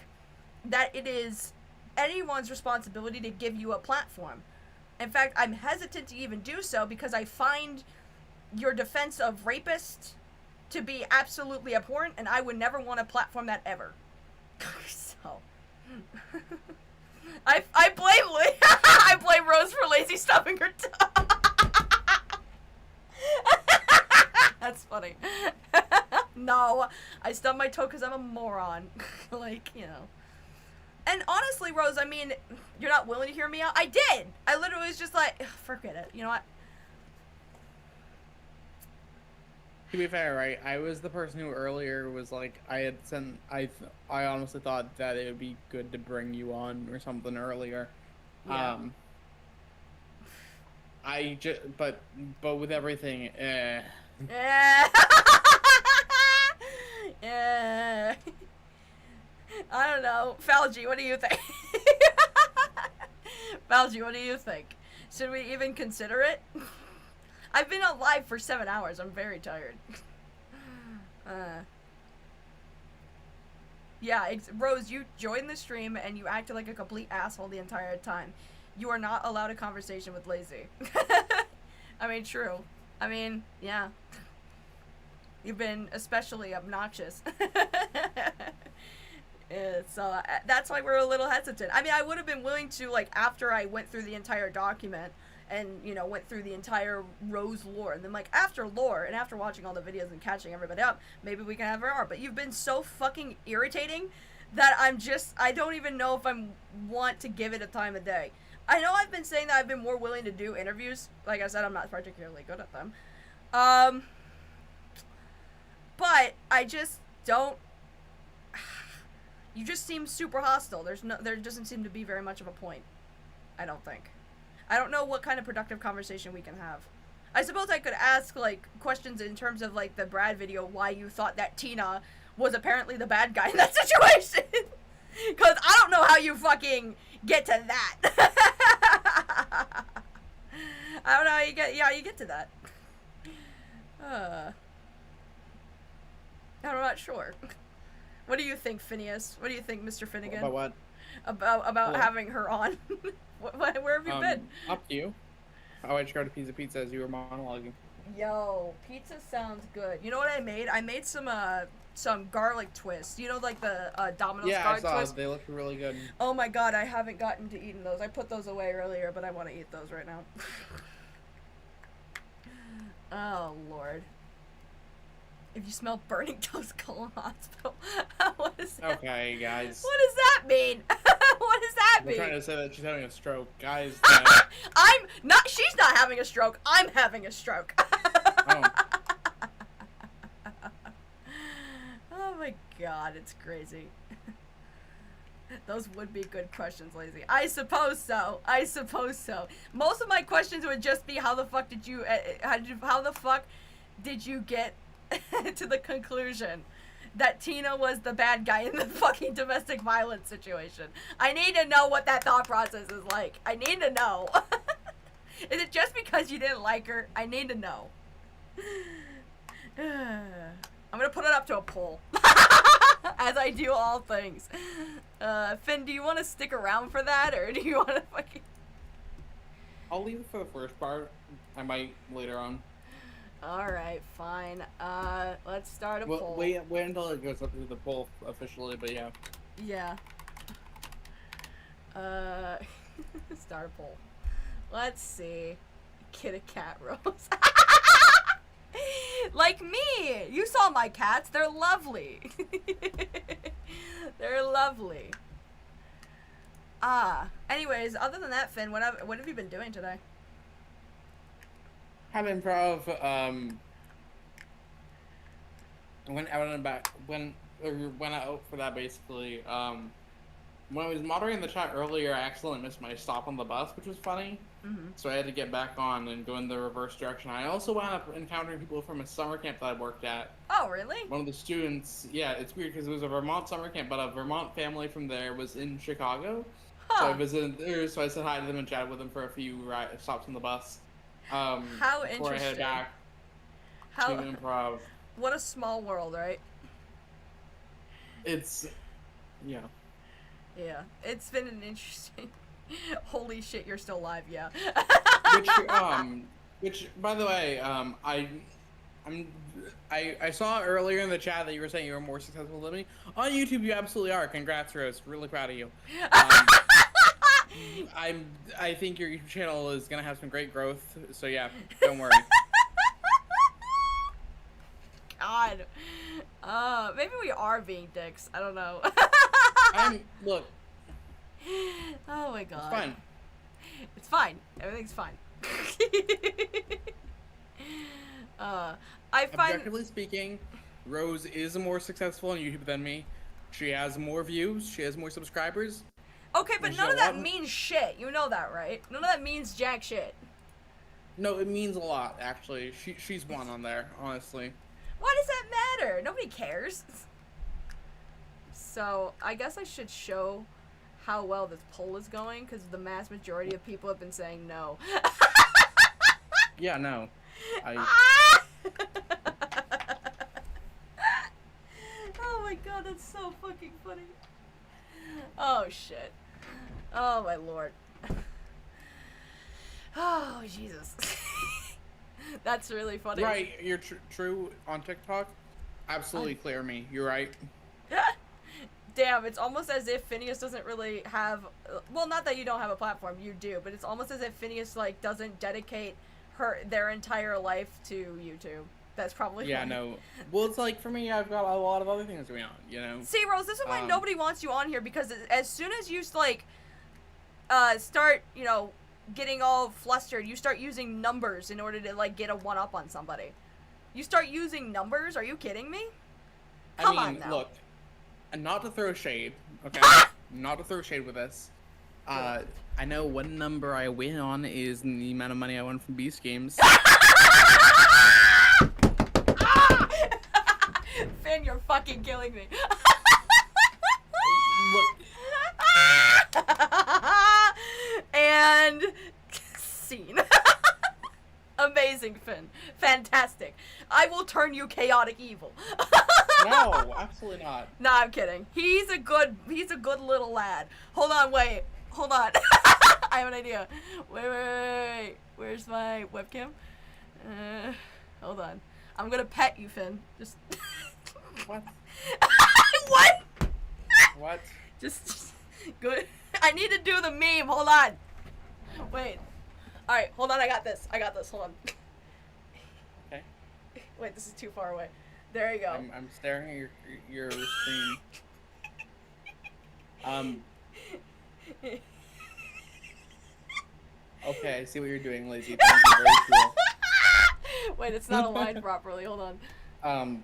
Speaker 1: that it is anyone's responsibility to give you a platform. In fact, I'm hesitant to even do so because I find your defense of rapists to be absolutely abhorrent, and I would never want to platform that ever. So, I blame I blame Rose for lazy stubbing her toe. That's funny. No, I stubbed my toe because I'm a moron. Like, you know. And honestly, Rose, I mean, you're not willing to hear me out? I did! I literally was just like, ugh, forget it. You know what?
Speaker 3: To be fair, right, I was the person who earlier was like, I honestly thought that it would be good to bring you on or something earlier.
Speaker 1: Yeah.
Speaker 3: But with everything,
Speaker 1: Yeah. I don't know. Falgi, what do you think? Falgi, what do you think? Should we even consider it? I've been on live for 7 hours. I'm very tired. Yeah, Rose, you joined the stream and you acted like a complete asshole the entire time. You are not allowed a conversation with Lazy. I mean, true. I mean, yeah. You've been especially obnoxious. So that's why we're a little hesitant. I mean, I would have been willing to, like, after I went through the entire document and, you know, went through the entire Rose lore, and then, like, after lore, and after watching all the videos and catching everybody up, maybe we can have her on. But you've been so fucking irritating that I don't even know if I want to give it a time of day. I know I've been saying that I've been more willing to do interviews. Like I said, I'm not particularly good at them. But I just don't... You just seem super hostile. There doesn't seem to be very much of a point. I don't think. I don't know what kind of productive conversation we can have. I suppose I could ask, like, questions in terms of, like, the Brad video, why you thought that Tina was apparently the bad guy in that situation. Because I don't know how you fucking get to that. I don't know how you get to that. I'm not sure. What do you think, Phineas? What do you think, Mr. Finnegan?
Speaker 3: About what?
Speaker 1: About having her on. Where have you been?
Speaker 3: Up to you. Oh, I just got a piece of pizza as you were monologuing.
Speaker 1: Yo, pizza sounds good. You know what I made? I made some garlic twists. You know, like the Domino's garlic twist? Yeah, I saw.
Speaker 3: They look really good.
Speaker 1: Oh my god, I haven't gotten to eating those. I put those away earlier, but I want to eat those right now. Oh, Lord. If you smell burning toast, call a hospital. What is that?
Speaker 3: Okay, guys.
Speaker 1: What does that mean? What does that mean?
Speaker 3: We're trying to say that she's having a stroke. Guys,
Speaker 1: I'm not. She's not having a stroke. I'm having a stroke.
Speaker 3: Oh.
Speaker 1: Oh my god, it's crazy. Those would be good questions, Lazy. I suppose so. I suppose so. Most of my questions would just be, how the fuck did you get to the conclusion that Tina was the bad guy in the fucking domestic violence situation? I need to know what that thought process is like. I need to know. Is it just because you didn't like her? I need to know. I'm gonna put it up to a poll. As I do all things. Finn, do you want to stick around for that, or do you want to fucking...
Speaker 3: I'll leave it for the first part. I might later on.
Speaker 1: Alright, fine. Let's start a poll.
Speaker 3: Wait until it goes up to the poll officially, but yeah.
Speaker 1: Yeah. Start a poll. Let's see. Kitty cat Rose. Like me! You saw my cats. They're lovely. They're lovely. Anyways, other than that, Finn, what have you been doing today?
Speaker 3: Had improv, went out for that basically. When I was moderating the chat earlier, I accidentally missed my stop on the bus, which was funny.
Speaker 1: Mm-hmm.
Speaker 3: So I had to get back on and go in the reverse direction. I also wound up encountering people from a summer camp that I worked at.
Speaker 1: Oh, really?
Speaker 3: One of the students, yeah, it's weird because it was a Vermont summer camp, but a Vermont family from there was in Chicago. Huh. So I visited there, so I said hi to them and chatted with them for a few stops on the bus.
Speaker 1: How
Speaker 3: before
Speaker 1: interesting.
Speaker 3: I headed back to improv.
Speaker 1: What a small world, right?
Speaker 3: It's, yeah.
Speaker 1: Yeah, it's been an interesting. Holy shit, you're still alive, yeah.
Speaker 3: Which by the way, I saw earlier in the chat that you were saying you were more successful than me. On YouTube, you absolutely are. Congrats, Rose. Really proud of you. I think your YouTube channel is gonna have some great growth. So yeah, don't worry.
Speaker 1: God. Maybe we are being dicks. I don't know.
Speaker 3: Look.
Speaker 1: Oh my god.
Speaker 3: It's fine.
Speaker 1: It's fine. Everything's fine. I find.
Speaker 3: Objectively speaking, Rose is more successful on YouTube than me. She has more views. She has more subscribers.
Speaker 1: Okay, but none of that means shit. You know that, right? None of that means jack shit.
Speaker 3: No, it means a lot, actually. She's won on there, honestly.
Speaker 1: Why does that matter? Nobody cares. So, I guess I should show how well this poll is going, because the mass majority of people have been saying no.
Speaker 3: Yeah, no.
Speaker 1: Oh my god, that's so fucking funny. Oh shit. Oh my lord. Oh Jesus. That's really funny.
Speaker 3: Right, you're true on TikTok. Absolutely clear me. You're right.
Speaker 1: Damn, it's almost as if Phineas doesn't really have. Well, not that you don't have a platform, you do, but it's almost as if Phineas like doesn't dedicate their entire life to YouTube. That's probably
Speaker 3: yeah,
Speaker 1: funny.
Speaker 3: no. Well, it's like for me, I've got a lot of other things going on, you know.
Speaker 1: See, Rose, this is why nobody wants you on here, because as soon as you like start, you know, getting all flustered, you start using numbers in order to like get a one up on somebody. You start using numbers? Are you kidding me? Come on now.
Speaker 3: Look, and not to throw shade, okay? Not to throw shade with this. I know one number I win on is the amount of money I won from Beast Games.
Speaker 1: Finn, you're fucking killing me.
Speaker 3: Look.
Speaker 1: And scene. Amazing, Finn. Fantastic. I will turn you chaotic evil.
Speaker 3: No, absolutely not.
Speaker 1: Nah, I'm kidding. He's a good little lad. Hold on, wait. Hold on. I have an idea. Wait. Where's my webcam? Hold on. I'm gonna pet you, Finn. Just.
Speaker 3: What?
Speaker 1: What?
Speaker 3: What?
Speaker 1: Just good. I need to do the meme. Hold on. Wait. All right. Hold on. I got this. Hold on.
Speaker 3: Okay.
Speaker 1: Wait. This is too far away. There you go.
Speaker 3: I'm staring at your screen. Okay, I see what you're doing, Lazy. Thank you, very cool.
Speaker 1: Wait, it's not aligned properly. Hold on.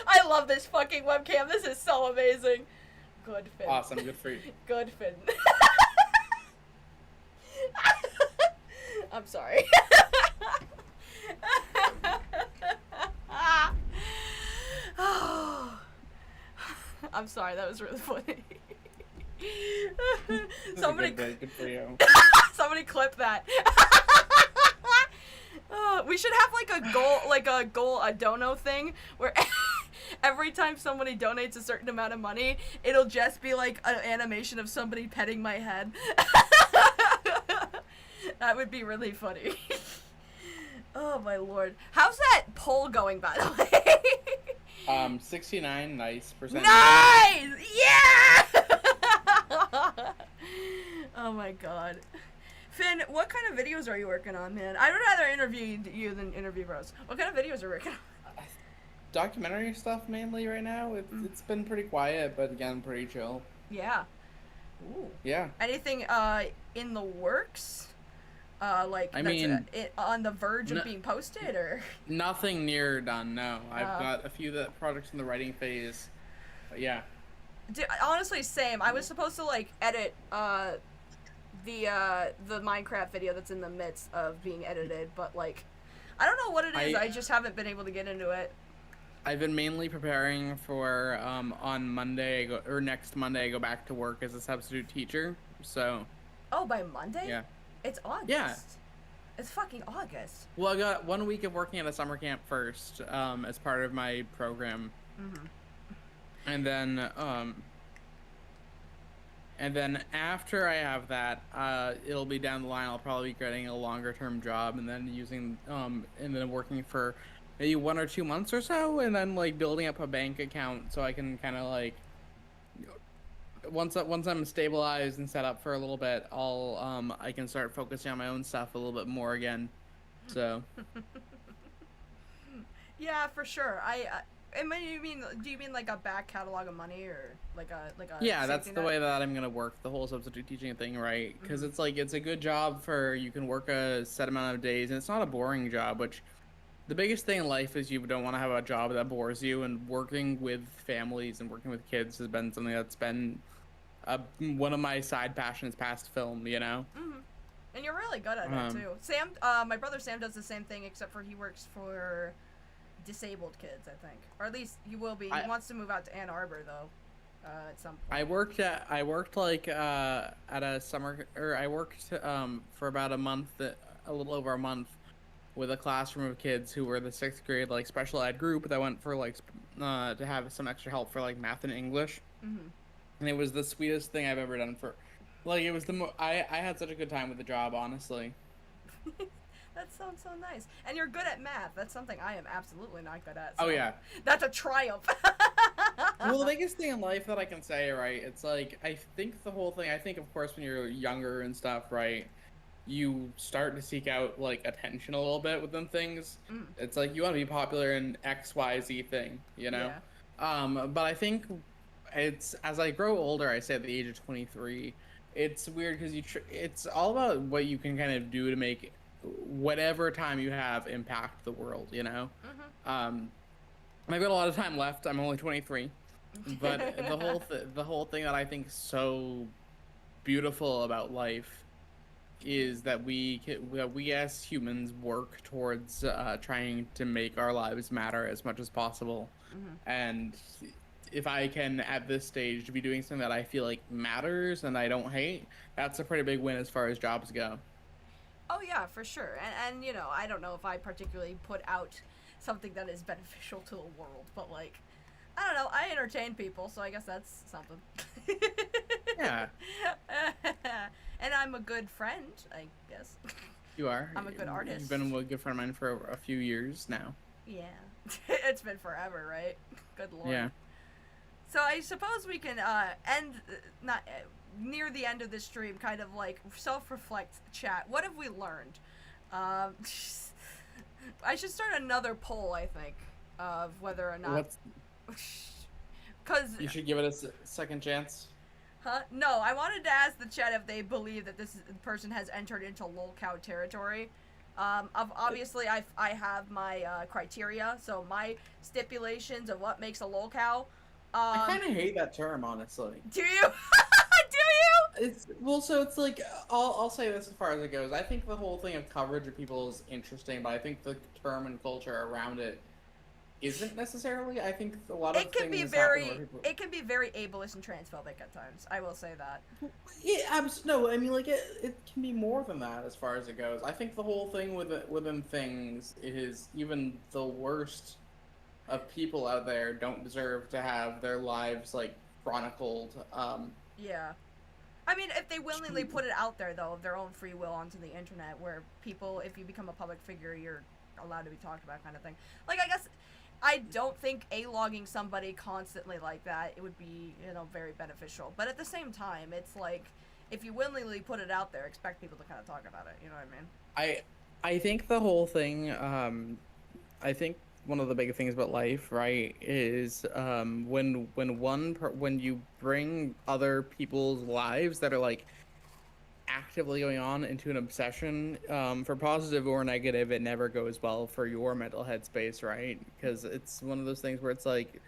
Speaker 1: I love this fucking webcam. This is so amazing. Good, Finn.
Speaker 3: Awesome. Good for you.
Speaker 1: Good, Finn. I'm sorry. I'm sorry, that was really funny. Somebody,
Speaker 3: good for you.
Speaker 1: Somebody clip that. We should have a dono thing where every time somebody donates a certain amount of money, it'll just be like an animation of somebody petting my head. That would be really funny. Oh my lord. How's that poll going, by the way?
Speaker 3: 69, nice %.
Speaker 1: Nice! Yeah! Oh my god. Finn, what kind of videos are you working on, man? I would rather interview you than interview Rose. What kind of videos are you working on?
Speaker 3: Documentary stuff mainly right now. It's been pretty quiet, but again, pretty chill.
Speaker 1: Yeah. Ooh.
Speaker 3: Yeah.
Speaker 1: Anything in the works? On the verge of being posted, or?
Speaker 3: Nothing near done, no. I've got a few projects in the writing phase. But yeah.
Speaker 1: Honestly, same. I was supposed to like edit the Minecraft video that's in the midst of being edited, but like I don't know what it is. I just haven't been able to get into it.
Speaker 3: I've been mainly preparing for on Monday next Monday I go back to work as a substitute teacher. So.
Speaker 1: Oh, by Monday?
Speaker 3: Yeah.
Speaker 1: It's August.
Speaker 3: Yeah.
Speaker 1: It's fucking August.
Speaker 3: Well, I got 1 week of working at a summer camp first, as part of my program.
Speaker 1: Mm-hmm.
Speaker 3: And then after I have that, it'll be down the line. I'll probably be getting a longer term job, and then and then working for maybe 1 or 2 months or so, and then like building up a bank account so I can kind of like once I'm stabilized and set up for a little bit, I can start focusing on my own stuff a little bit more again. So.
Speaker 1: Yeah, for sure. Do you mean like a back catalog of money, or like a
Speaker 3: Yeah, that's
Speaker 1: safety
Speaker 3: the
Speaker 1: net?
Speaker 3: way that I'm gonna work the whole substitute teaching thing, right? Because it's like, it's a good job for, you can work a set amount of days, and it's not a boring job, which the biggest thing in life is you don't want to have a job that bores you, and working with families and working with kids has been something that's been one of my side passions past film, you know?
Speaker 1: Mm-hmm. And you're really good at it too. Sam, my brother Sam does the same thing, except for he works for disabled kids, I think, or at least he will be. He wants to move out to Ann Arbor though, at some point.
Speaker 3: I worked like at a summer, or I worked for about a month, a little over a month, with a classroom of kids who were the 6th grade like special ed group that went for like to have some extra help for like math and English.
Speaker 1: Mm-hmm.
Speaker 3: And it was the sweetest thing I've ever done for, like, it was I had such a good time with the job, honestly.
Speaker 1: That sounds so nice. And you're good at math. That's something I am absolutely not good at.
Speaker 3: Oh, yeah.
Speaker 1: That's a triumph.
Speaker 3: Well, the biggest thing in life that I can say, right, it's like, I think the whole thing, I think, of course, when you're younger and stuff, right, you start to seek out, like, attention a little bit within things.
Speaker 1: Mm.
Speaker 3: It's like, you want to be popular in XYZ thing, you know?
Speaker 1: Yeah.
Speaker 3: But I think it's, as I grow older, I say at the age of 23, it's weird because it's all about what you can kind of do to make whatever time you have impact the world, you know?
Speaker 1: Mm-hmm.
Speaker 3: I've got a lot of time left. I'm only 23, but the whole thing that I think is so beautiful about life is that we as humans work towards trying to make our lives matter as much as possible.
Speaker 1: Mm-hmm.
Speaker 3: And if I can, at this stage, be doing something that I feel like matters and I don't hate, that's a pretty big win as far as jobs go.
Speaker 1: Oh yeah, for sure. And you know, I don't know if I particularly put out something that is beneficial to the world, but like, I don't know, I entertain people, so I guess that's something.
Speaker 3: Yeah.
Speaker 1: And I'm a good friend, I guess.
Speaker 3: You are.
Speaker 1: I'm a good artist.
Speaker 3: You've been a good friend of mine for a few years now.
Speaker 1: Yeah. It's been forever, right? Good lord.
Speaker 3: Yeah.
Speaker 1: So I suppose we can near the end of this stream, kind of like self-reflect, chat. What have we learned? I should start another poll, I think, of whether or not. Because
Speaker 3: you should give it a second chance.
Speaker 1: Huh? No, I wanted to ask the chat if they believe that this person has entered into lolcow territory. Obviously, I have my criteria, so my stipulations of what makes a lolcow.
Speaker 3: I kind of hate that term, honestly.
Speaker 1: Do you? Do you?
Speaker 3: It's it's like, I'll say this as far as it goes. I think the whole thing of coverage of people is interesting, but I think the term and culture around it isn't necessarily. I think a lot of
Speaker 1: it can
Speaker 3: things
Speaker 1: be very
Speaker 3: happen where people...
Speaker 1: it can be very ableist and transphobic at times. I will say that.
Speaker 3: Yeah, no, I mean, like, it can be more than that as far as it goes. I think the whole thing within things is even the worst of people out there don't deserve to have their lives like chronicled.
Speaker 1: Yeah. I mean, if they willingly put it out there, though, of their own free will onto the internet, where people, if you become a public figure, you're allowed to be talked about, kind of thing. Like, I guess, I don't think A-logging somebody constantly like that, it would be, you know, very beneficial. But at the same time, it's like, if you willingly put it out there, expect people to kind of talk about it, you know what I mean?
Speaker 3: I think the whole thing, I think one of the big things about life, right, is when you bring other people's lives that are like actively going on into an obsession, for positive or negative, it never goes well for your mental headspace, right? Because it's one of those things where it's like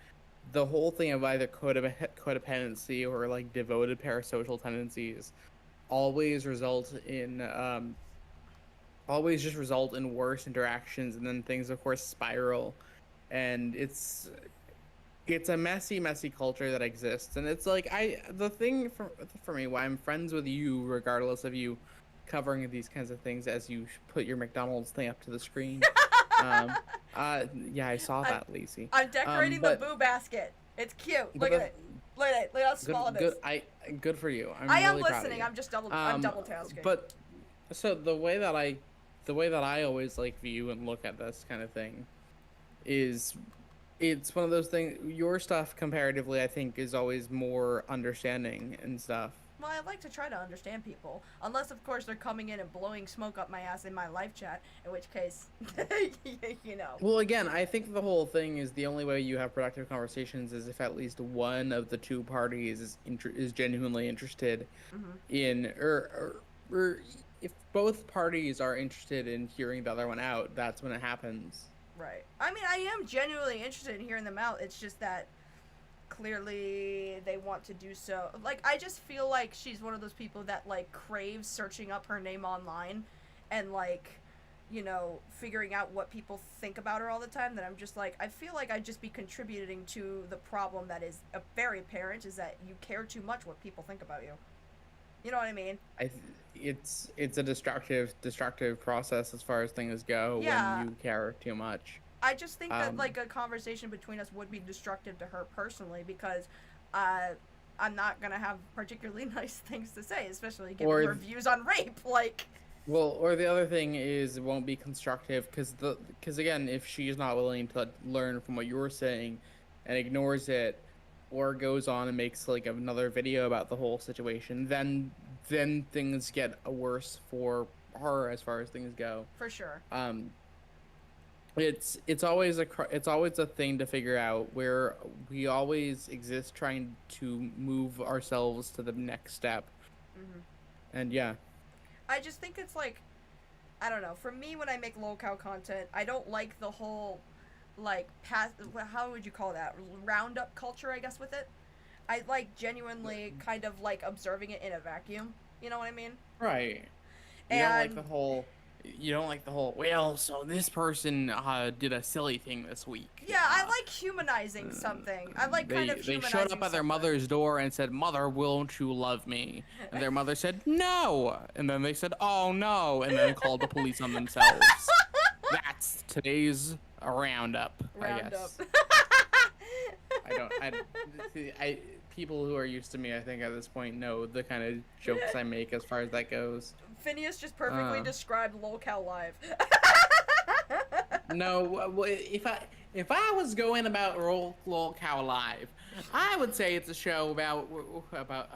Speaker 3: the whole thing of either codependency or like devoted parasocial tendencies always result in worse interactions, and then things of course spiral, and it's a messy culture that exists. And it's like, the thing for me why I'm friends with you regardless of you covering these kinds of things as you put your McDonald's thing up to the screen. Yeah, I saw that, Lacey.
Speaker 1: I'm decorating the boo basket. It's cute. Look at it. Look at it. Look at how small it is.
Speaker 3: Good for you.
Speaker 1: I am
Speaker 3: really proud of
Speaker 1: listening.
Speaker 3: you.
Speaker 1: I'm just I'm double tasking.
Speaker 3: But so the way that I always like view and look at this kind of thing is, it's one of those things. Your stuff comparatively, I think, is always more understanding and stuff.
Speaker 1: Well, I like to try to understand people, unless of course they're coming in and blowing smoke up my ass in my live chat, in which case, you know.
Speaker 3: Well, again, I think the whole thing is the only way you have productive conversations is if at least one of the two parties is genuinely interested in, or if both parties are interested in hearing the other one out, that's when it happens.
Speaker 1: Right. I mean, I am genuinely interested in hearing them out. It's just that clearly they want to do so. Like, I just feel like she's one of those people that, like, craves searching up her name online and, like, you know, figuring out what people think about her all the time, that I'm just like, I feel like I'd just be contributing to the problem that is very apparent, is that you care too much what people think about you. You know what I mean?
Speaker 3: It's a destructive process as far as things go when you care too much.
Speaker 1: I just think that, like, a conversation between us would be destructive to her personally, because I'm not gonna have particularly nice things to say, especially given her views on rape. Like,
Speaker 3: well, or the other thing is, it won't be constructive because again, if she's not willing to learn from what you're saying and ignores it, or goes on and makes like another video about the whole situation, then things get worse for her as far as things go.
Speaker 1: For sure.
Speaker 3: It's always a thing to figure out, where we always exist trying to move ourselves to the next step. And yeah.
Speaker 1: I just think it's like, I don't know, for me when I make locale content, I don't like the whole, like, how would you call that, roundup culture, I guess, with it. I like genuinely kind of like observing it in a vacuum, you know what I mean?
Speaker 3: Right. You don't like the whole, well, so this person did a silly thing this week.
Speaker 1: Yeah, I like humanizing something. I like kind of humanizing.
Speaker 3: They showed up at their mother's door and said, "Mother, won't you love me?" And their mother said, "No." And then they said, "Oh no," and then called the police on themselves. That's today's roundup, I guess. People who are used to me, I think, at this point know the kind of jokes I make as far as that goes.
Speaker 1: Phineas just perfectly described locale live.
Speaker 3: No, if I was going about locale live, I would say it's a show about.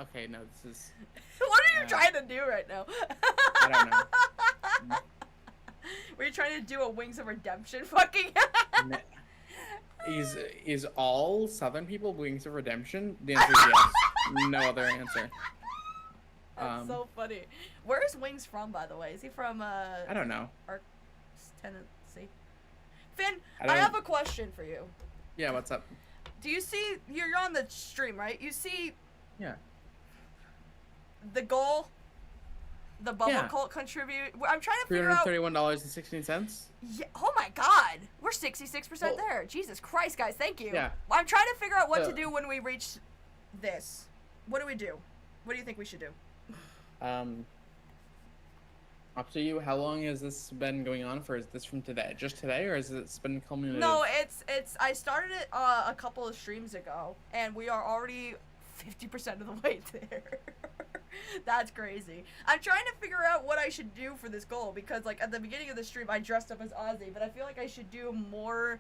Speaker 3: Okay, no, this is.
Speaker 1: What are you trying to do right now?
Speaker 3: I don't know.
Speaker 1: Were you trying to do a Wings of Redemption fucking?
Speaker 3: Is all Southern people Wings of Redemption? The answer is yes. No other answer.
Speaker 1: That's so funny. Where is Wings from, by the way? Is he from
Speaker 3: I don't know.
Speaker 1: Arc Tennessee? Finn, I have a question for you.
Speaker 3: Yeah, what's up?
Speaker 1: Do you see, you're on the stream, right? You see the goal, the bubble cult contribute. I'm trying to figure out.
Speaker 3: $331.16.
Speaker 1: Yeah. Oh my God, we're 66% there. Jesus Christ, guys, thank you.
Speaker 3: Yeah.
Speaker 1: I'm trying to figure out what to do when we reach this. What do we do? What do you think we should do?
Speaker 3: Up to you. How long has this been going on for? Is this from today? Just today, or has it been culminated?
Speaker 1: No, it's. I started it a couple of streams ago, and we are already 50% of the way there. That's crazy. I'm trying to figure out what I should do for this goal, because like at the beginning of the stream I dressed up as Ozzy, but I feel like I should do more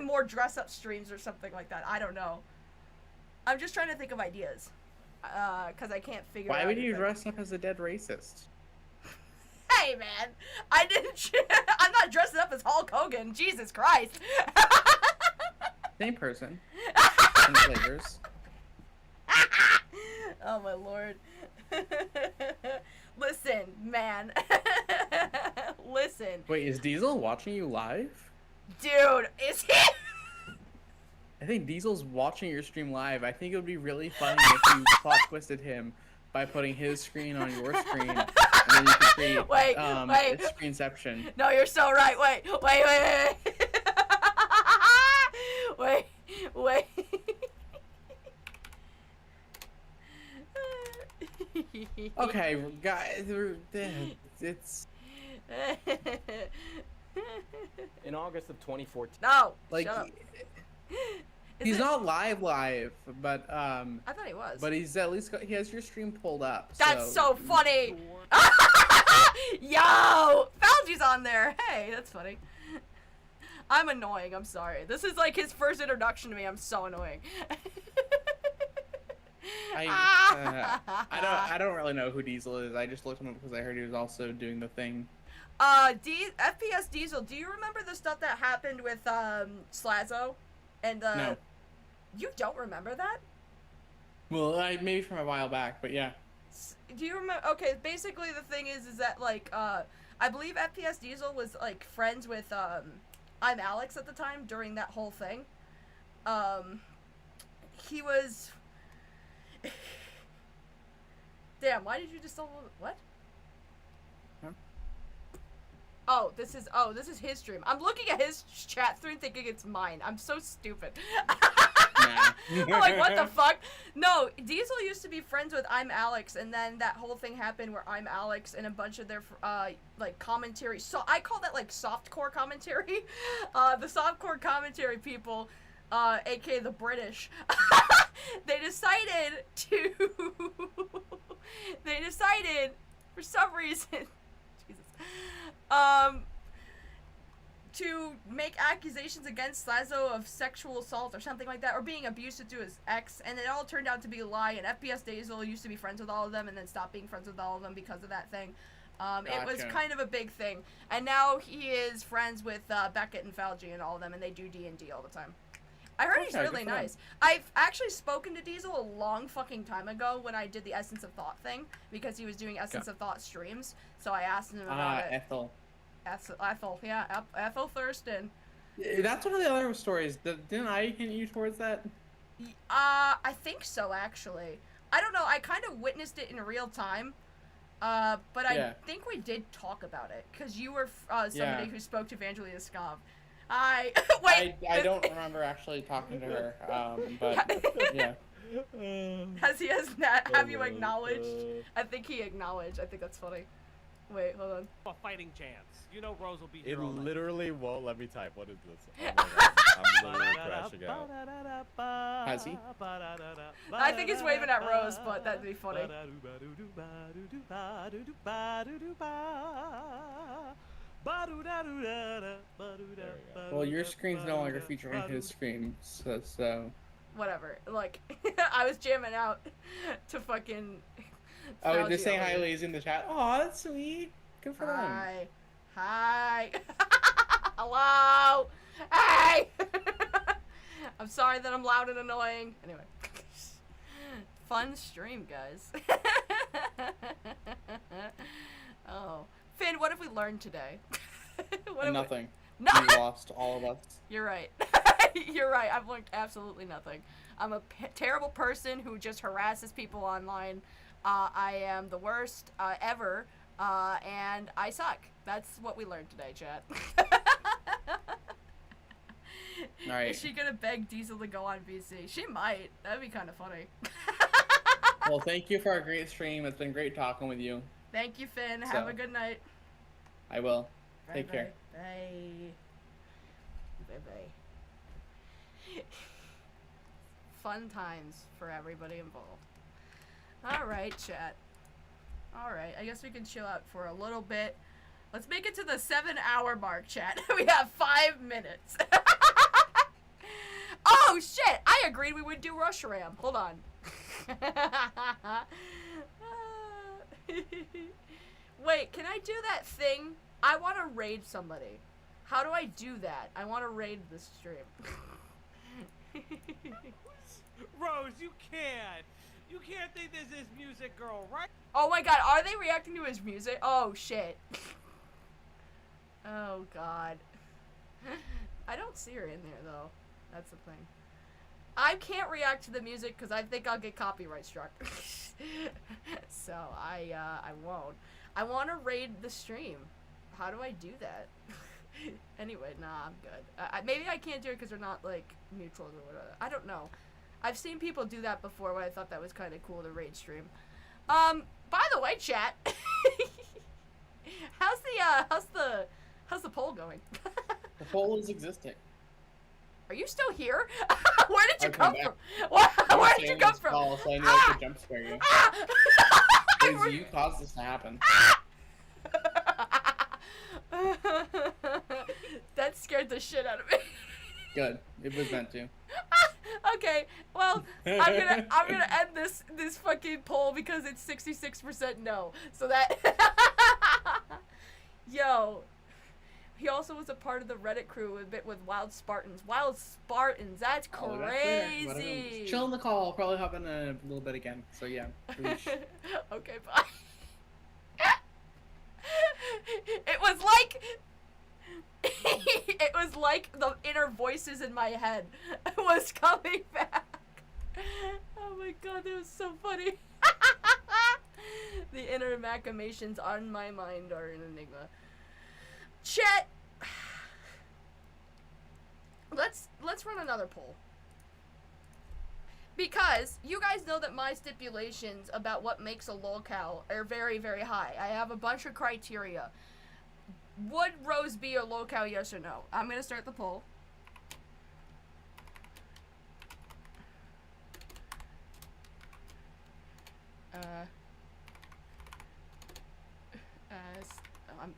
Speaker 1: more dress up streams or something like that. I don't know. I'm just trying to think of ideas. Cuz I can't figure out.
Speaker 3: Why would you dress up as a dead racist?
Speaker 1: Hey man, I didn't I'm not dressing up as Hulk Hogan. Jesus Christ.
Speaker 3: Same person. Same flavors.
Speaker 1: Oh my lord. Listen, man. Listen.
Speaker 3: Wait, is Diesel watching you live?
Speaker 1: Dude, is he?
Speaker 3: I think Diesel's watching your stream live. I think it would be really funny if you plot twisted him by putting his screen on your screen, and then you could create
Speaker 1: wait.
Speaker 3: a screenception.
Speaker 1: No, you're so right. Wait.
Speaker 3: Okay, guys, it's
Speaker 5: In August of 2014.
Speaker 1: No,
Speaker 3: like
Speaker 1: shut up.
Speaker 3: he's not live, but
Speaker 1: I thought he was.
Speaker 3: But he's at least he has your stream pulled up.
Speaker 1: That's so funny. Yo, Falgi's on there. Hey, that's funny. I'm annoying. I'm sorry. This is like his first introduction to me. I'm so annoying.
Speaker 3: I don't really know who Diesel is. I just looked him up because I heard he was also doing the thing.
Speaker 1: FPS Diesel, do you remember the stuff that happened with Slazo? And
Speaker 3: No.
Speaker 1: You don't remember that?
Speaker 3: Well, maybe from a while back, but yeah.
Speaker 1: Do you remember? Okay, basically the thing is that like I believe FPS Diesel was like friends with I'm Alex at the time during that whole thing. He was. Damn, why did you just what?
Speaker 3: Huh?
Speaker 1: Oh, this is his stream. I'm looking at his chat stream thinking it's mine. I'm so stupid. I'm like, what the fuck? No, Diesel used to be friends with I'm Alex, and then that whole thing happened where I'm Alex and a bunch of their like commentary. So I call that like softcore commentary. The softcore commentary people, aka the British, they decided for some reason, Jesus, to make accusations against Slazo of sexual assault or something like that, or being abusive to his ex, and it all turned out to be a lie, and FPS Diesel used to be friends with all of them and then stopped being friends with all of them because of that thing. It was kind of a big thing, and now he is friends with Beckett and Falgi and all of them, and they do D&D all the time. I heard he's really nice. I've actually spoken to Diesel a long fucking time ago when I did the Essence of Thought thing, because he was doing Essence of Thought streams, so I asked him about it.
Speaker 3: Ethel.
Speaker 1: Ethel, yeah, Ethel Thurston.
Speaker 3: That's one of the other stories. Didn't I hint you towards that?
Speaker 1: I think so, actually. I don't know, I kind of witnessed it in real time, but I think we did talk about it, because you were somebody who spoke to Evangelina Scov. Wait.
Speaker 3: I don't remember actually talking to her, but yeah.
Speaker 1: Have you acknowledged? I think he acknowledged. I think that's funny. Wait, hold on.
Speaker 8: A fighting chance. You know Rose will be here
Speaker 5: It
Speaker 8: all night.
Speaker 5: literally won't let me type. What is this? Oh my God. I'm literally crashing out.
Speaker 3: Has he?
Speaker 1: I think he's waving at Rose, but that'd be funny.
Speaker 3: Well, your screen's no longer featuring his screen, so...
Speaker 1: Whatever. Like, I was jamming out to fucking...
Speaker 3: Oh, just saying hi, ladies, in the chat. Aw, that's sweet. Good for them.
Speaker 1: Hi. Hello. Hey. I'm sorry that I'm loud and annoying. Anyway. Fun stream, guys. Oh. Finn, what have we learned today?
Speaker 3: Nothing.
Speaker 1: No.
Speaker 3: We lost, all of us.
Speaker 1: You're right. You're right. I've learned absolutely nothing. I'm a terrible person who just harasses people online. I am the worst ever, and I suck. That's what we learned today, chat.
Speaker 3: Alright.
Speaker 1: Is she gonna beg Diesel to go on VC? She might. That'd be kind of funny.
Speaker 3: Well, thank you for our great stream. It's been great talking with you.
Speaker 1: Thank you, Finn. Have a good night.
Speaker 3: I will. Take care.
Speaker 1: Bye. Bye-bye. Fun times for everybody involved. Alright, chat. Alright, I guess we can chill out for a little bit. Let's make it to the 7-hour mark, chat. We have 5 minutes. Oh, shit! I agreed we would do Rush Ram. Hold on. Wait, can I do that thing? I want to raid somebody. How do I do that? I want to raid the stream.
Speaker 8: Rose, you can't. You can't think this is music, girl, right?
Speaker 1: Oh my god, are they reacting to his music? Oh shit. Oh god. I don't see her in there though. That's the thing. I can't react to the music because I think I'll get copyright struck. So I won't. I want to raid the stream. How do I do that? Anyway, nah, I'm good. Maybe I can't do it because they're not like neutrals or whatever. I don't know. I've seen people do that before, but I thought that was kind of cool to raid stream. By the way, chat, how's the poll going?
Speaker 3: The poll is existing.
Speaker 1: Are you still here? Where did you come from?
Speaker 3: I'm
Speaker 1: Where did you come from?
Speaker 3: Call, so I knew I could jump scare you. Because you caused this to happen.
Speaker 1: That scared the shit out of me.
Speaker 3: Good. It was meant to.
Speaker 1: Okay, well, I'm gonna end this fucking poll because it's 66% no. So that yo, he also was a part of the Reddit crew a bit with Wild Spartans. Wild Spartans, that's crazy.
Speaker 3: Chill in the call. I'll probably hop in a little bit again. So yeah.
Speaker 1: Okay, bye. It was like the inner voices in my head was coming back. Oh my god, that was so funny. The inner machinations on my mind are an enigma. Chat, let's run another poll. Because you guys know that my stipulations about what makes a lolcow are very, very high. I have a bunch of criteria. Would Rose be a lolcow, yes or no? I'm gonna start the poll.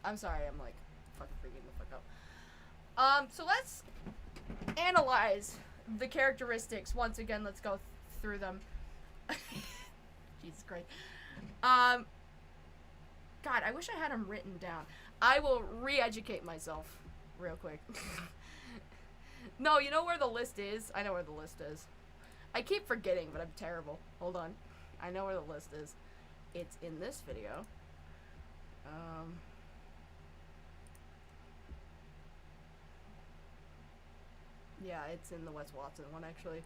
Speaker 1: I'm sorry, I'm like fucking freaking the fuck out. So let's analyze the characteristics once again. Let's go through them. Jesus Christ. God, I wish I had them written down. I will re-educate myself real quick. No, you know where the list is? I know where the list is. I keep forgetting, but I'm terrible. Hold on. I know where the list is. It's in this video. Yeah, it's in the Wes Watson one, actually.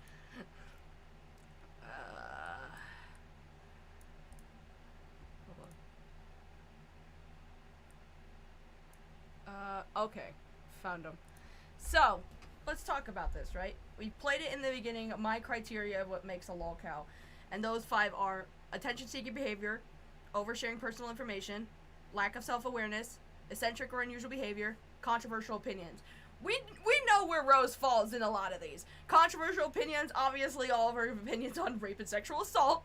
Speaker 1: Hold on. Okay. Found them. So, let's talk about this, right? We played it in the beginning, my criteria of what makes a lolcow. And those 5 are attention-seeking behavior, oversharing personal information, lack of self-awareness, eccentric or unusual behavior, controversial opinions. We know where Rose falls in a lot of these. Controversial opinions, obviously all of her opinions on rape and sexual assault.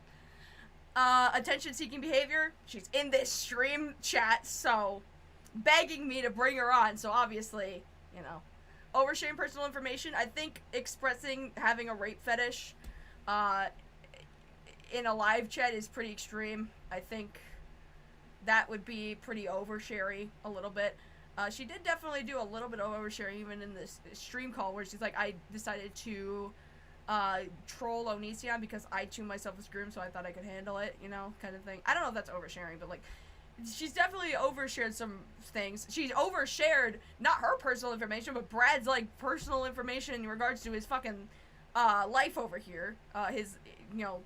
Speaker 1: Attention-seeking behavior, she's in this stream chat, so begging me to bring her on, so obviously, you know. Oversharing personal information, I think expressing having a rape fetish in a live chat is pretty extreme. I think that would be pretty oversharing a little bit. She did definitely do a little bit of oversharing even in this stream call where she's like, I decided to troll Onision because I too myself was groomed, so I thought I could handle it, you know, kind of thing. I don't know if that's oversharing, but like, she's definitely overshared some things. She's overshared not her personal information, but Brad's like personal information in regards to his fucking life over here. His, you know,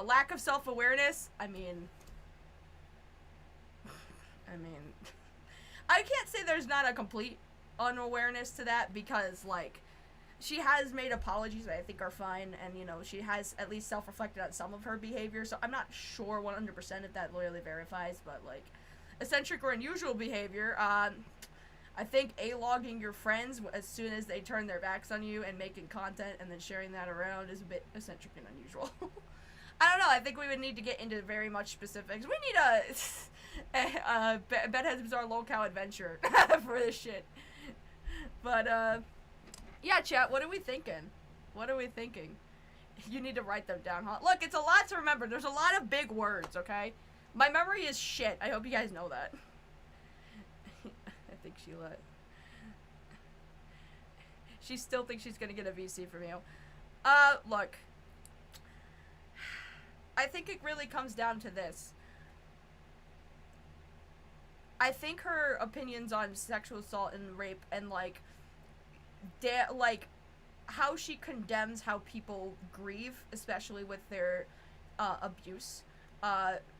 Speaker 1: lack of self-awareness. I mean, I can't say there's not a complete unawareness to that because, like, she has made apologies that I think are fine, and, you know, she has at least self-reflected on some of her behavior, so I'm not sure 100% if that loyally verifies, but, like, eccentric or unusual behavior, I think A-logging your friends as soon as they turn their backs on you and making content and then sharing that around is a bit eccentric and unusual. I don't know, I think we would need to get into very much specifics. We need a Bedhead's Bizarre Lolcow Adventure for this shit. But, yeah, chat, what are we thinking? What are we thinking? You need to write them down, huh? Look, it's a lot to remember. There's a lot of big words, okay? My memory is shit. I hope you guys know that. I think she still thinks she's gonna get a VC from you. Look. I think it really comes down to this. I think her opinions on sexual assault and rape and, like, how she condemns how people grieve, especially with their abuse,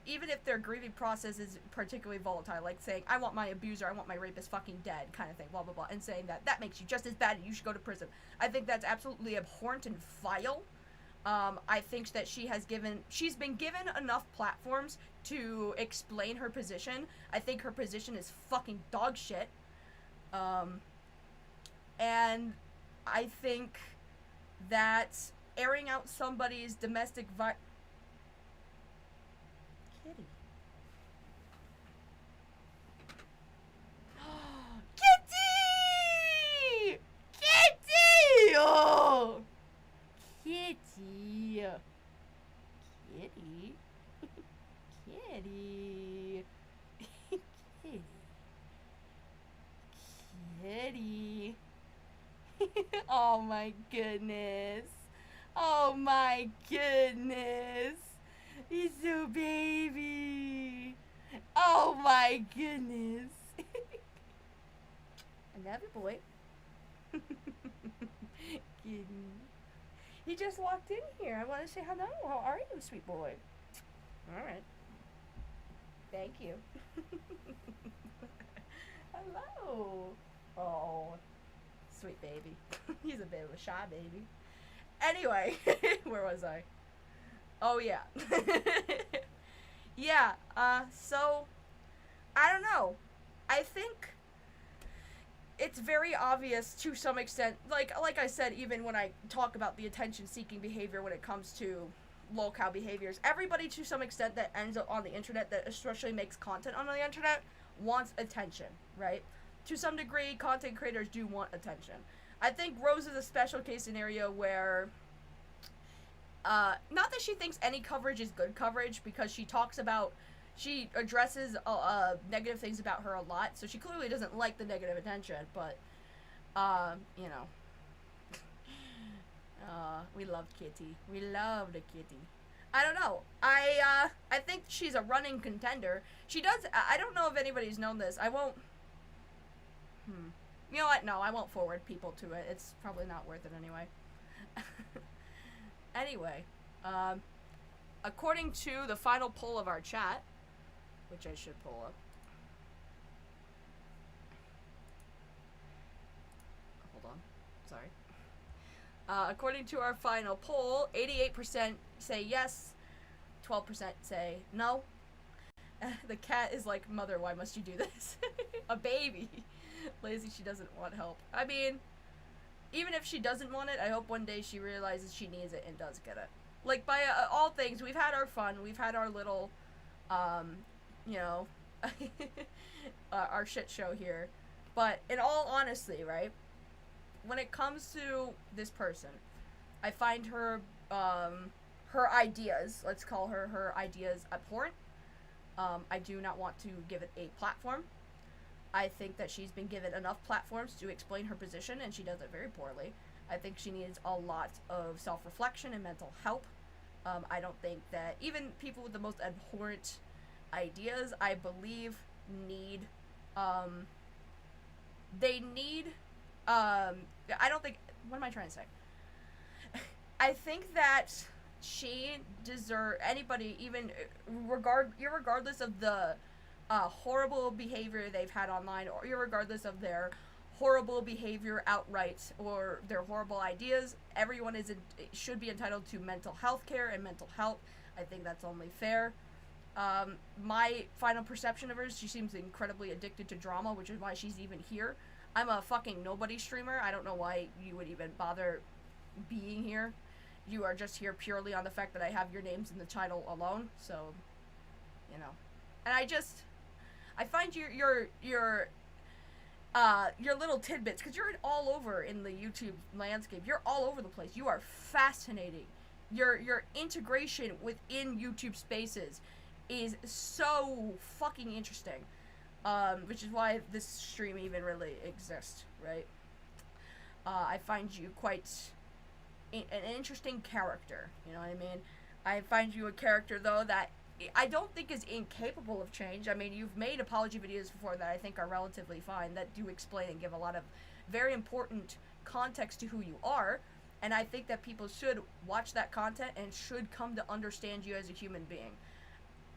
Speaker 1: even if their grieving process is particularly volatile, like saying, I want my abuser, I want my rapist fucking dead, kind of thing, blah, blah, blah, and saying that makes you just as bad and you should go to prison. I think that's absolutely abhorrent and vile. I think that she's been given enough platforms to explain her position. I think her position is fucking dog shit. And I think that airing out somebody's domestic Kitty. Kitty! Kitty! Oh! Kitty. Kitty. Kitty. Kitty. Kitty. Oh my goodness. Oh my goodness. He's so baby. Oh my goodness. I love you, boy. Kitty. He just walked in here. I want to say hello. How are you, sweet boy? All right. Thank you. Hello. Oh, sweet baby. He's a bit of a shy baby. Anyway, where was I? Oh, yeah. Yeah, so, I don't know. I think it's very obvious to some extent, like I said, even when I talk about the attention-seeking behavior when it comes to lolcow behaviors, everybody to some extent that ends up on the internet, that especially makes content on the internet, wants attention, right? To some degree, content creators do want attention. I think Rose is a special case scenario where, not that she thinks any coverage is good coverage, because she addresses negative things about her a lot, so she clearly doesn't like the negative attention, but, you know. We love Kitty. We love the kitty. I don't know. I think she's a running contender. She does, I don't know if anybody's known this. I won't, you know what? No, I won't forward people to it. It's probably not worth it anyway. Anyway, according to the final poll of our chat, which I should pull up. Hold on. Sorry. According to our final poll, 88% say yes, 12% say no. The cat is like, mother, why must you do this? A baby. Lazy, she doesn't want help. I mean, even if she doesn't want it, I hope one day she realizes she needs it and does get it. Like, by all things, we've had our fun, we've had our little, you know, our shit show here. But in all honesty, right, when it comes to this person, I find her, her ideas, let's call her ideas abhorrent. I do not want to give it a platform. I think that she's been given enough platforms to explain her position, and she does it very poorly. I think she needs a lot of self-reflection and mental help. I don't think that even people with the most abhorrent ideas, I believe, need, they need, I don't think, what am I trying to say? I think that she deserves, anybody, even irregardless of the horrible behavior they've had online, or irregardless of their horrible behavior outright or their horrible ideas, everyone should be entitled to mental health care and mental health. I think that's only fair. My final perception of her is she seems incredibly addicted to drama, which is why she's even here. I'm a fucking nobody streamer. I don't know why you would even bother being here. You are just here purely on the fact that I have your names in the title alone, so, you know. And I find your little tidbits, because you're all over in the YouTube landscape. You're all over the place. You are fascinating. Your integration within YouTube spaces is so fucking interesting. Which is why this stream even really exists, right? I find you quite an interesting character, you know what I mean? I find you a character, though, that I don't think is incapable of change. I mean, you've made apology videos before that I think are relatively fine, that do explain and give a lot of very important context to who you are, and I think that people should watch that content and should come to understand you as a human being.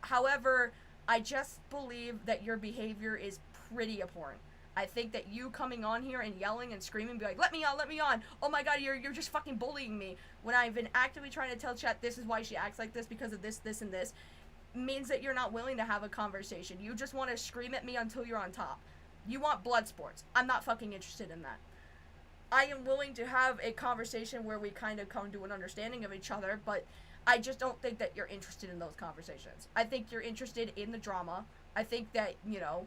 Speaker 1: However, I just believe that your behavior is pretty abhorrent. I think that you coming on here and yelling and screaming, be like, let me on, oh my god, you're just fucking bullying me, when I've been actively trying to tell chat this is why she acts like this, because of this, and this, means that you're not willing to have a conversation. You just want to scream at me until you're on top. You want blood sports. I'm not fucking interested in that. I am willing to have a conversation where we kind of come to an understanding of each other, but I just don't think that you're interested in those conversations. I think you're interested in the drama. I think that, you know,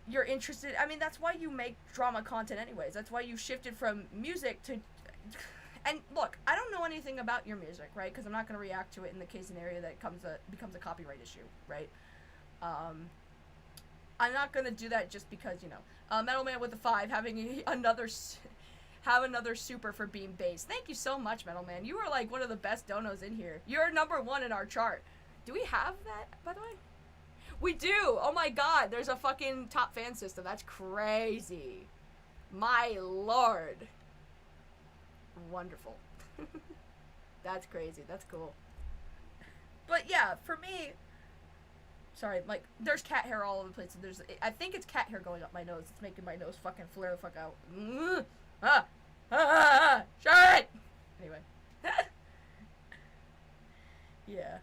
Speaker 1: you're interested, I mean, that's why you make drama content anyways. That's why you shifted from music to, and look, I don't know anything about your music, right? Because I'm not going to react to it in the case scenario that becomes a copyright issue, right? I'm not going to do that just because, you know, Metal Man with the 5 having another super for being base. Thank you so much, Metal Man. You are like one of the best donos in here. You're #1 in our chart. Do we have that, by the way? We do! Oh my god, there's a fucking top fan system. That's crazy. My lord. Wonderful. That's crazy. That's cool. But yeah, for me, sorry, like, there's cat hair all over the place. I think it's cat hair going up my nose. It's making my nose fucking flare the fuck out. Shut it! Anyway. Yeah.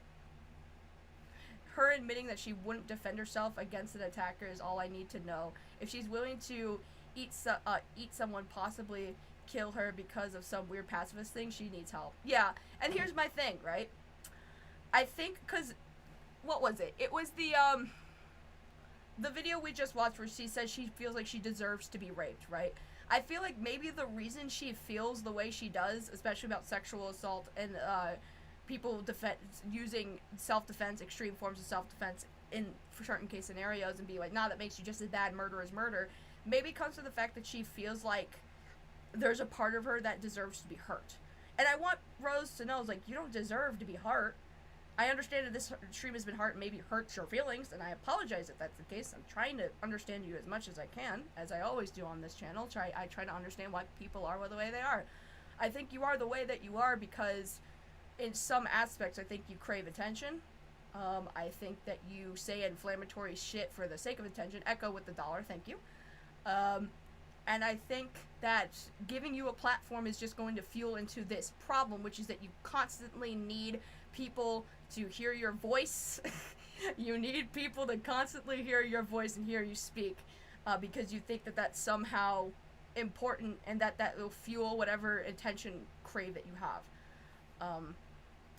Speaker 1: Her admitting that she wouldn't defend herself against an attacker is all I need to know. If she's willing to eat someone, possibly kill her because of some weird pacifist thing, she needs help. Yeah, and here's my thing, right? I think, because, what was it? It was the video we just watched where she says she feels like she deserves to be raped, right? I feel like maybe the reason she feels the way she does, especially about sexual assault and, people using self-defense, extreme forms of self-defense for certain case scenarios, and be like, nah, that makes you just as bad, murder is murder, maybe it comes to the fact that she feels like there's a part of her that deserves to be hurt. And I want Rose to know, like, you don't deserve to be hurt. I understand that this stream has been hard and maybe hurts your feelings, and I apologize if that's the case. I'm trying to understand you as much as I can, as I always do on this channel. I try to understand why people are the way they are. I think you are the way that you are because in some aspects, I think you crave attention. I think that you say inflammatory shit for the sake of attention. Echo with the $1, thank you. And I think that giving you a platform is just going to fuel into this problem, which is that you constantly need people to hear your voice. You need people to constantly hear your voice and hear you speak, because you think that that's somehow important and that will fuel whatever attention crave that you have.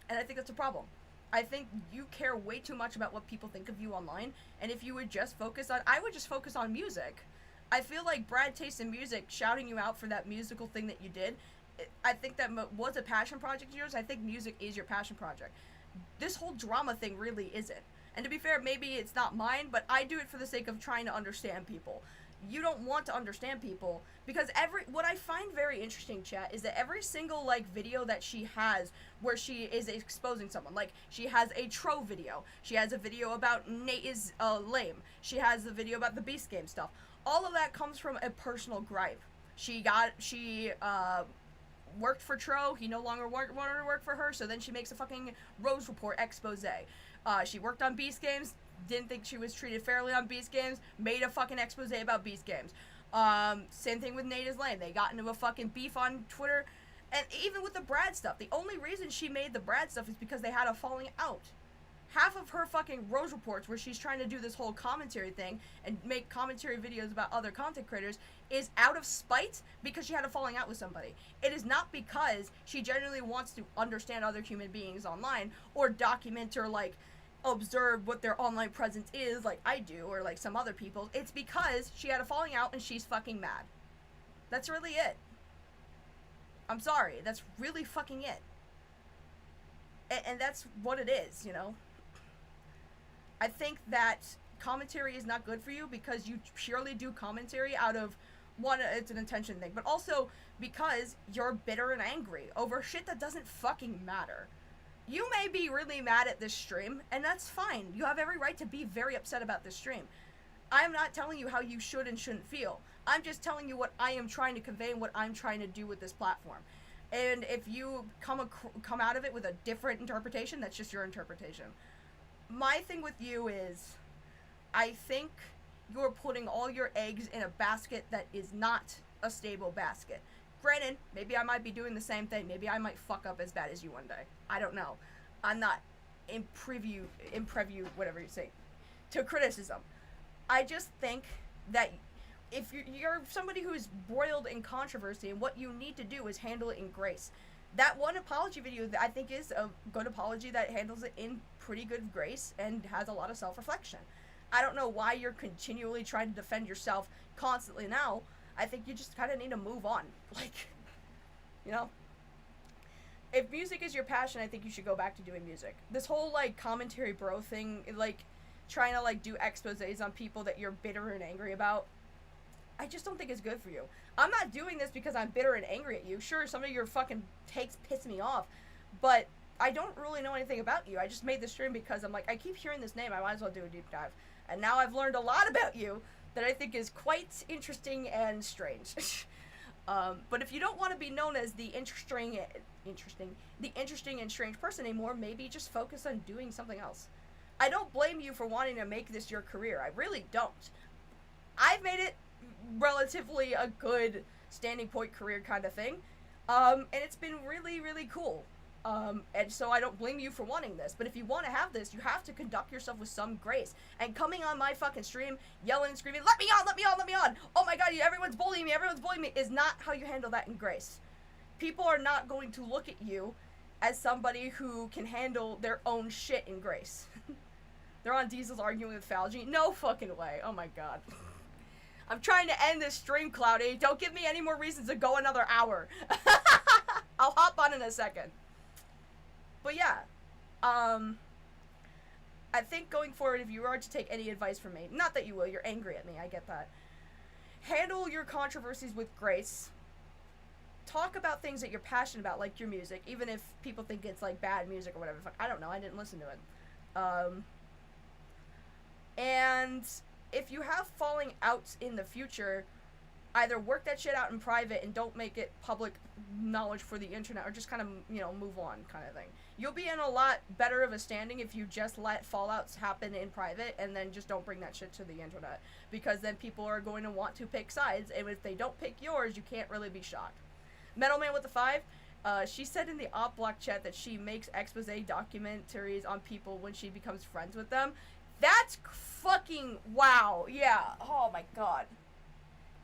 Speaker 1: And I think that's a problem. I think you care way too much about what people think of you online, and if you would just focus on, I would just focus on music. I feel like Brad Taste in Music shouting you out for that musical thing that you did, I think that was a passion project of yours. I think music is your passion project. This whole drama thing really isn't. And to be fair, maybe it's not mine, but I do it for the sake of trying to understand people. You don't want to understand people, because what I find very interesting, chat, is that every single, like, video that she has where she is exposing someone, like, she has a Trouge video, she has a video about Nate is lame, she has the video about the Beast Game stuff. All of that comes from a personal gripe. She worked for Trouge, he no longer wanted to work for her, so then she makes a fucking Rose Report expose. She worked on Beast Games, didn't think she was treated fairly on Beast Games, made a fucking expose about Beast Games. Same thing with Nate is lame. They got into a fucking beef on Twitter, and even with the Brad stuff, the only reason she made the Brad stuff is because they had a falling out. Half of her fucking Rose Reports, where she's trying to do this whole commentary thing and make commentary videos about other content creators, is out of spite because she had a falling out with somebody. It is not because she genuinely wants to understand other human beings online or document or, like, observe what their online presence is like I do or like some other people. It's because she had a falling out and she's fucking mad. That's really it. I'm sorry. That's really fucking it. And that's what it is, you know? I think that commentary is not good for you because you purely do commentary out of, one, it's an intention thing, but also because you're bitter and angry over shit that doesn't fucking matter. You may be really mad at this stream, and that's fine. You have every right to be very upset about this stream. I'm not telling you how you should and shouldn't feel. I'm just telling you what I am trying to convey and what I'm trying to do with this platform. And if you come out of it with a different interpretation, that's just your interpretation. My thing with you is, I think you are putting all your eggs in a basket that is not a stable basket. Granted, maybe I might be doing the same thing. Maybe I might fuck up as bad as you one day. I don't know. I'm not in preview, whatever you say, to criticism. I just think that if you're somebody who's broiled in controversy, and what you need to do is handle it in grace. That one apology video, I think, is a good apology that handles it in pretty good grace and has a lot of self-reflection. I don't know why you're continually trying to defend yourself constantly now. I think you just kind of need to move on. Like, you know? If music is your passion, I think you should go back to doing music. This whole, like, commentary bro thing, like, trying to, like, do exposés on people that you're bitter and angry about, I just don't think it's good for you. I'm not doing this because I'm bitter and angry at you. Sure, some of your fucking takes piss me off, but I don't really know anything about you. I just made this stream because I'm like, I keep hearing this name, I might as well do a deep dive. And now I've learned a lot about you that I think is quite interesting and strange. But if you don't want to be known as the interesting and strange person anymore, maybe just focus on doing something else. I don't blame you for wanting to make this your career. I really don't. I've made it relatively a good standing point career kind of thing. And it's been really, really cool. And so I don't blame you for wanting this, but if you want to have this, you have to conduct yourself with some grace. And coming on my fucking stream, yelling and screaming, let me on, let me on, let me on, oh my god, everyone's bullying me, is not how you handle that in grace. People are not going to look at you as somebody who can handle their own shit in grace. They're on Diesel's arguing with Falgi. No fucking way. Oh my god. I'm trying to end this stream, Cloudy. Don't give me any more reasons to go another hour. I'll hop on in a second. But yeah, I think going forward, if you are to take any advice from me, not that you will, you're angry at me, I get that. Handle your controversies with grace. Talk about things that you're passionate about, like your music, even if people think it's like bad music or whatever. I don't know, I didn't listen to it. And if you have falling outs in the future, either work that shit out in private and don't make it public knowledge for the internet, or just kind of, you know, move on kind of thing. You'll be in a lot better of a standing if you just let fallouts happen in private and then just don't bring that shit to the internet, because then people are going to want to pick sides, and if they don't pick yours, you can't really be shocked. Metalman with the 5, she said in the op block chat that she makes expose documentaries on people when she becomes friends with them. That's fucking wow. Yeah. Oh my god.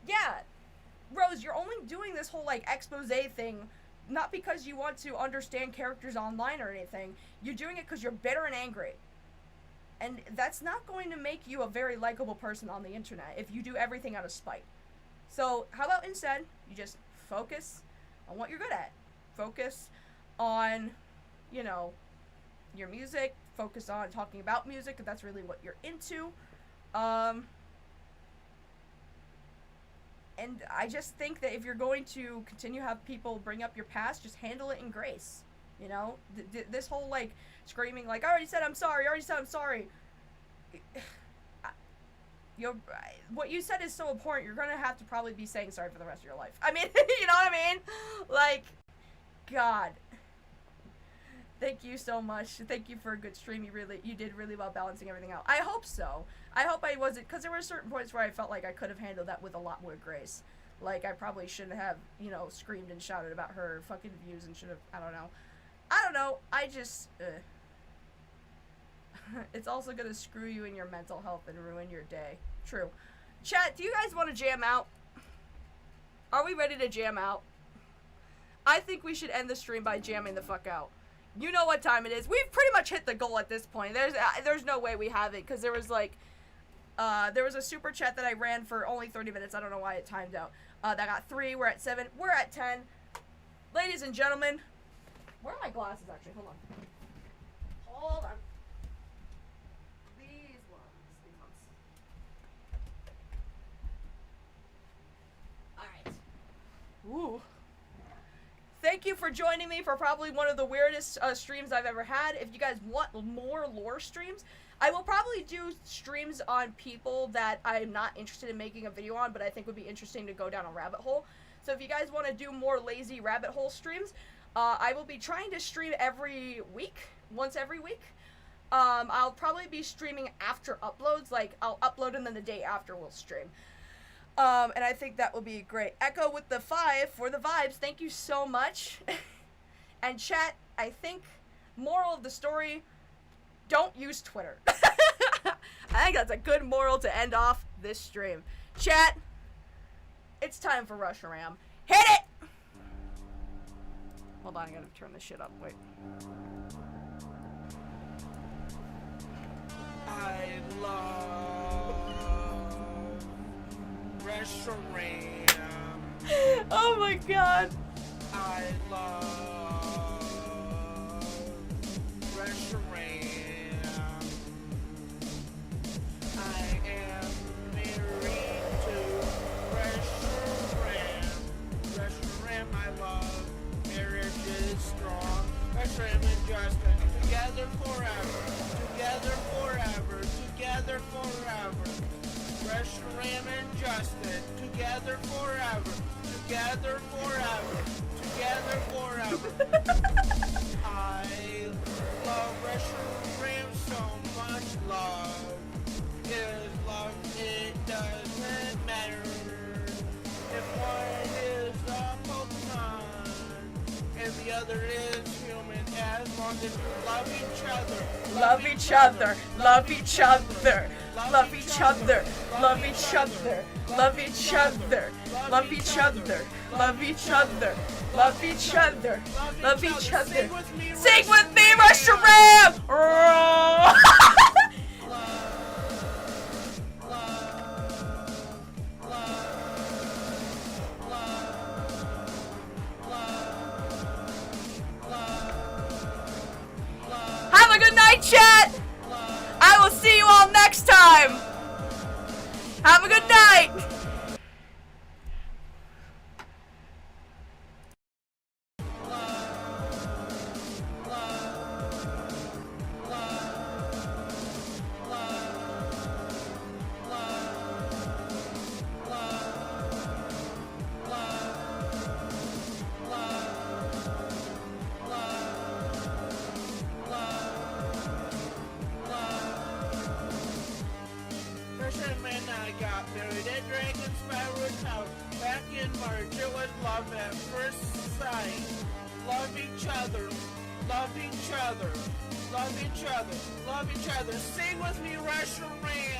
Speaker 1: Yeah, Rose, you're only doing this whole, like, expose thing not because you want to understand characters online or anything. You're doing it because you're bitter and angry. And that's not going to make you a very likable person on the internet if you do everything out of spite. So, how about instead, you just focus on what you're good at. Focus on, you know, your music. Focus on talking about music, if that's really what you're into. And I just think that if you're going to continue to have people bring up your past, just handle it in grace. You know? This whole, like, screaming, like, I already said I'm sorry, what you said is so important, you're gonna have to probably be saying sorry for the rest of your life. I mean, you know what I mean? Like, God. Thank you so much. Thank you for a good stream. You did really well balancing everything out. I hope so. I hope I wasn't, because there were certain points where I felt like I could have handled that with a lot more grace. Like, I probably shouldn't have, you know, screamed and shouted about her fucking views and should have, I don't know. I just, it's also gonna screw you in your mental health and ruin your day. True. Chat, do you guys want to jam out? Are we ready to jam out? I think we should end the stream by jamming the fuck out. You know what time it is. We've pretty much hit the goal at this point. There's no way we have it, because there was like, there was a super chat that I ran for only 30 minutes. I don't know why it timed out. That got 3. We're at 7. We're at 10. Ladies and gentlemen, where are my glasses actually? Hold on. These ones. Alright. Ooh. Thank you for joining me for probably one of the weirdest streams I've ever had. If you guys want more lore streams, I will probably do streams on people that I'm not interested in making a video on, but I think would be interesting to go down a rabbit hole. So if you guys want to do more lazy rabbit hole streams, I will be trying to stream every week, once every week. I'll probably be streaming after uploads, like I'll upload and then the day after we'll stream. And I think that will be great. Echo with the 5 for the vibes. Thank you so much. And chat, I think, moral of the story, don't use Twitter. I think that's a good moral to end off this stream. Chat, it's time for Rush-A-Ram. Hit it! Hold on, I gotta turn this shit up. Wait.
Speaker 8: I love Rush-A-Ram.
Speaker 1: Oh my god.
Speaker 8: I love Rush-A-Ram. I am married to Rush-A-Ram. Rush-A-Ram, I love. Marriage is strong. Rush-A-Ram and Justin, together forever. Together forever. Together forever. Rush-A-Ram and Justin, together forever. Together forever. Together forever. I love Rush-A-Ram so much. Love is love. It doesn't matter if one is a Pokemon and the other is human, as long as you love each other.
Speaker 1: Love each other. Love each other. Love each other. Love each other. Love each other. Love each other. Love each other. Love each other. Love each other. Sing with me, Rush-A-Ram! Have a good night, chat! I will see you all next time! Have a good night!
Speaker 8: Freshman and I got married at Dragon Sparrow's house back in March. It was love at first sight. Love each other. Love each other. Love each other. Love each other. Sing with me, Rush-A-Ram.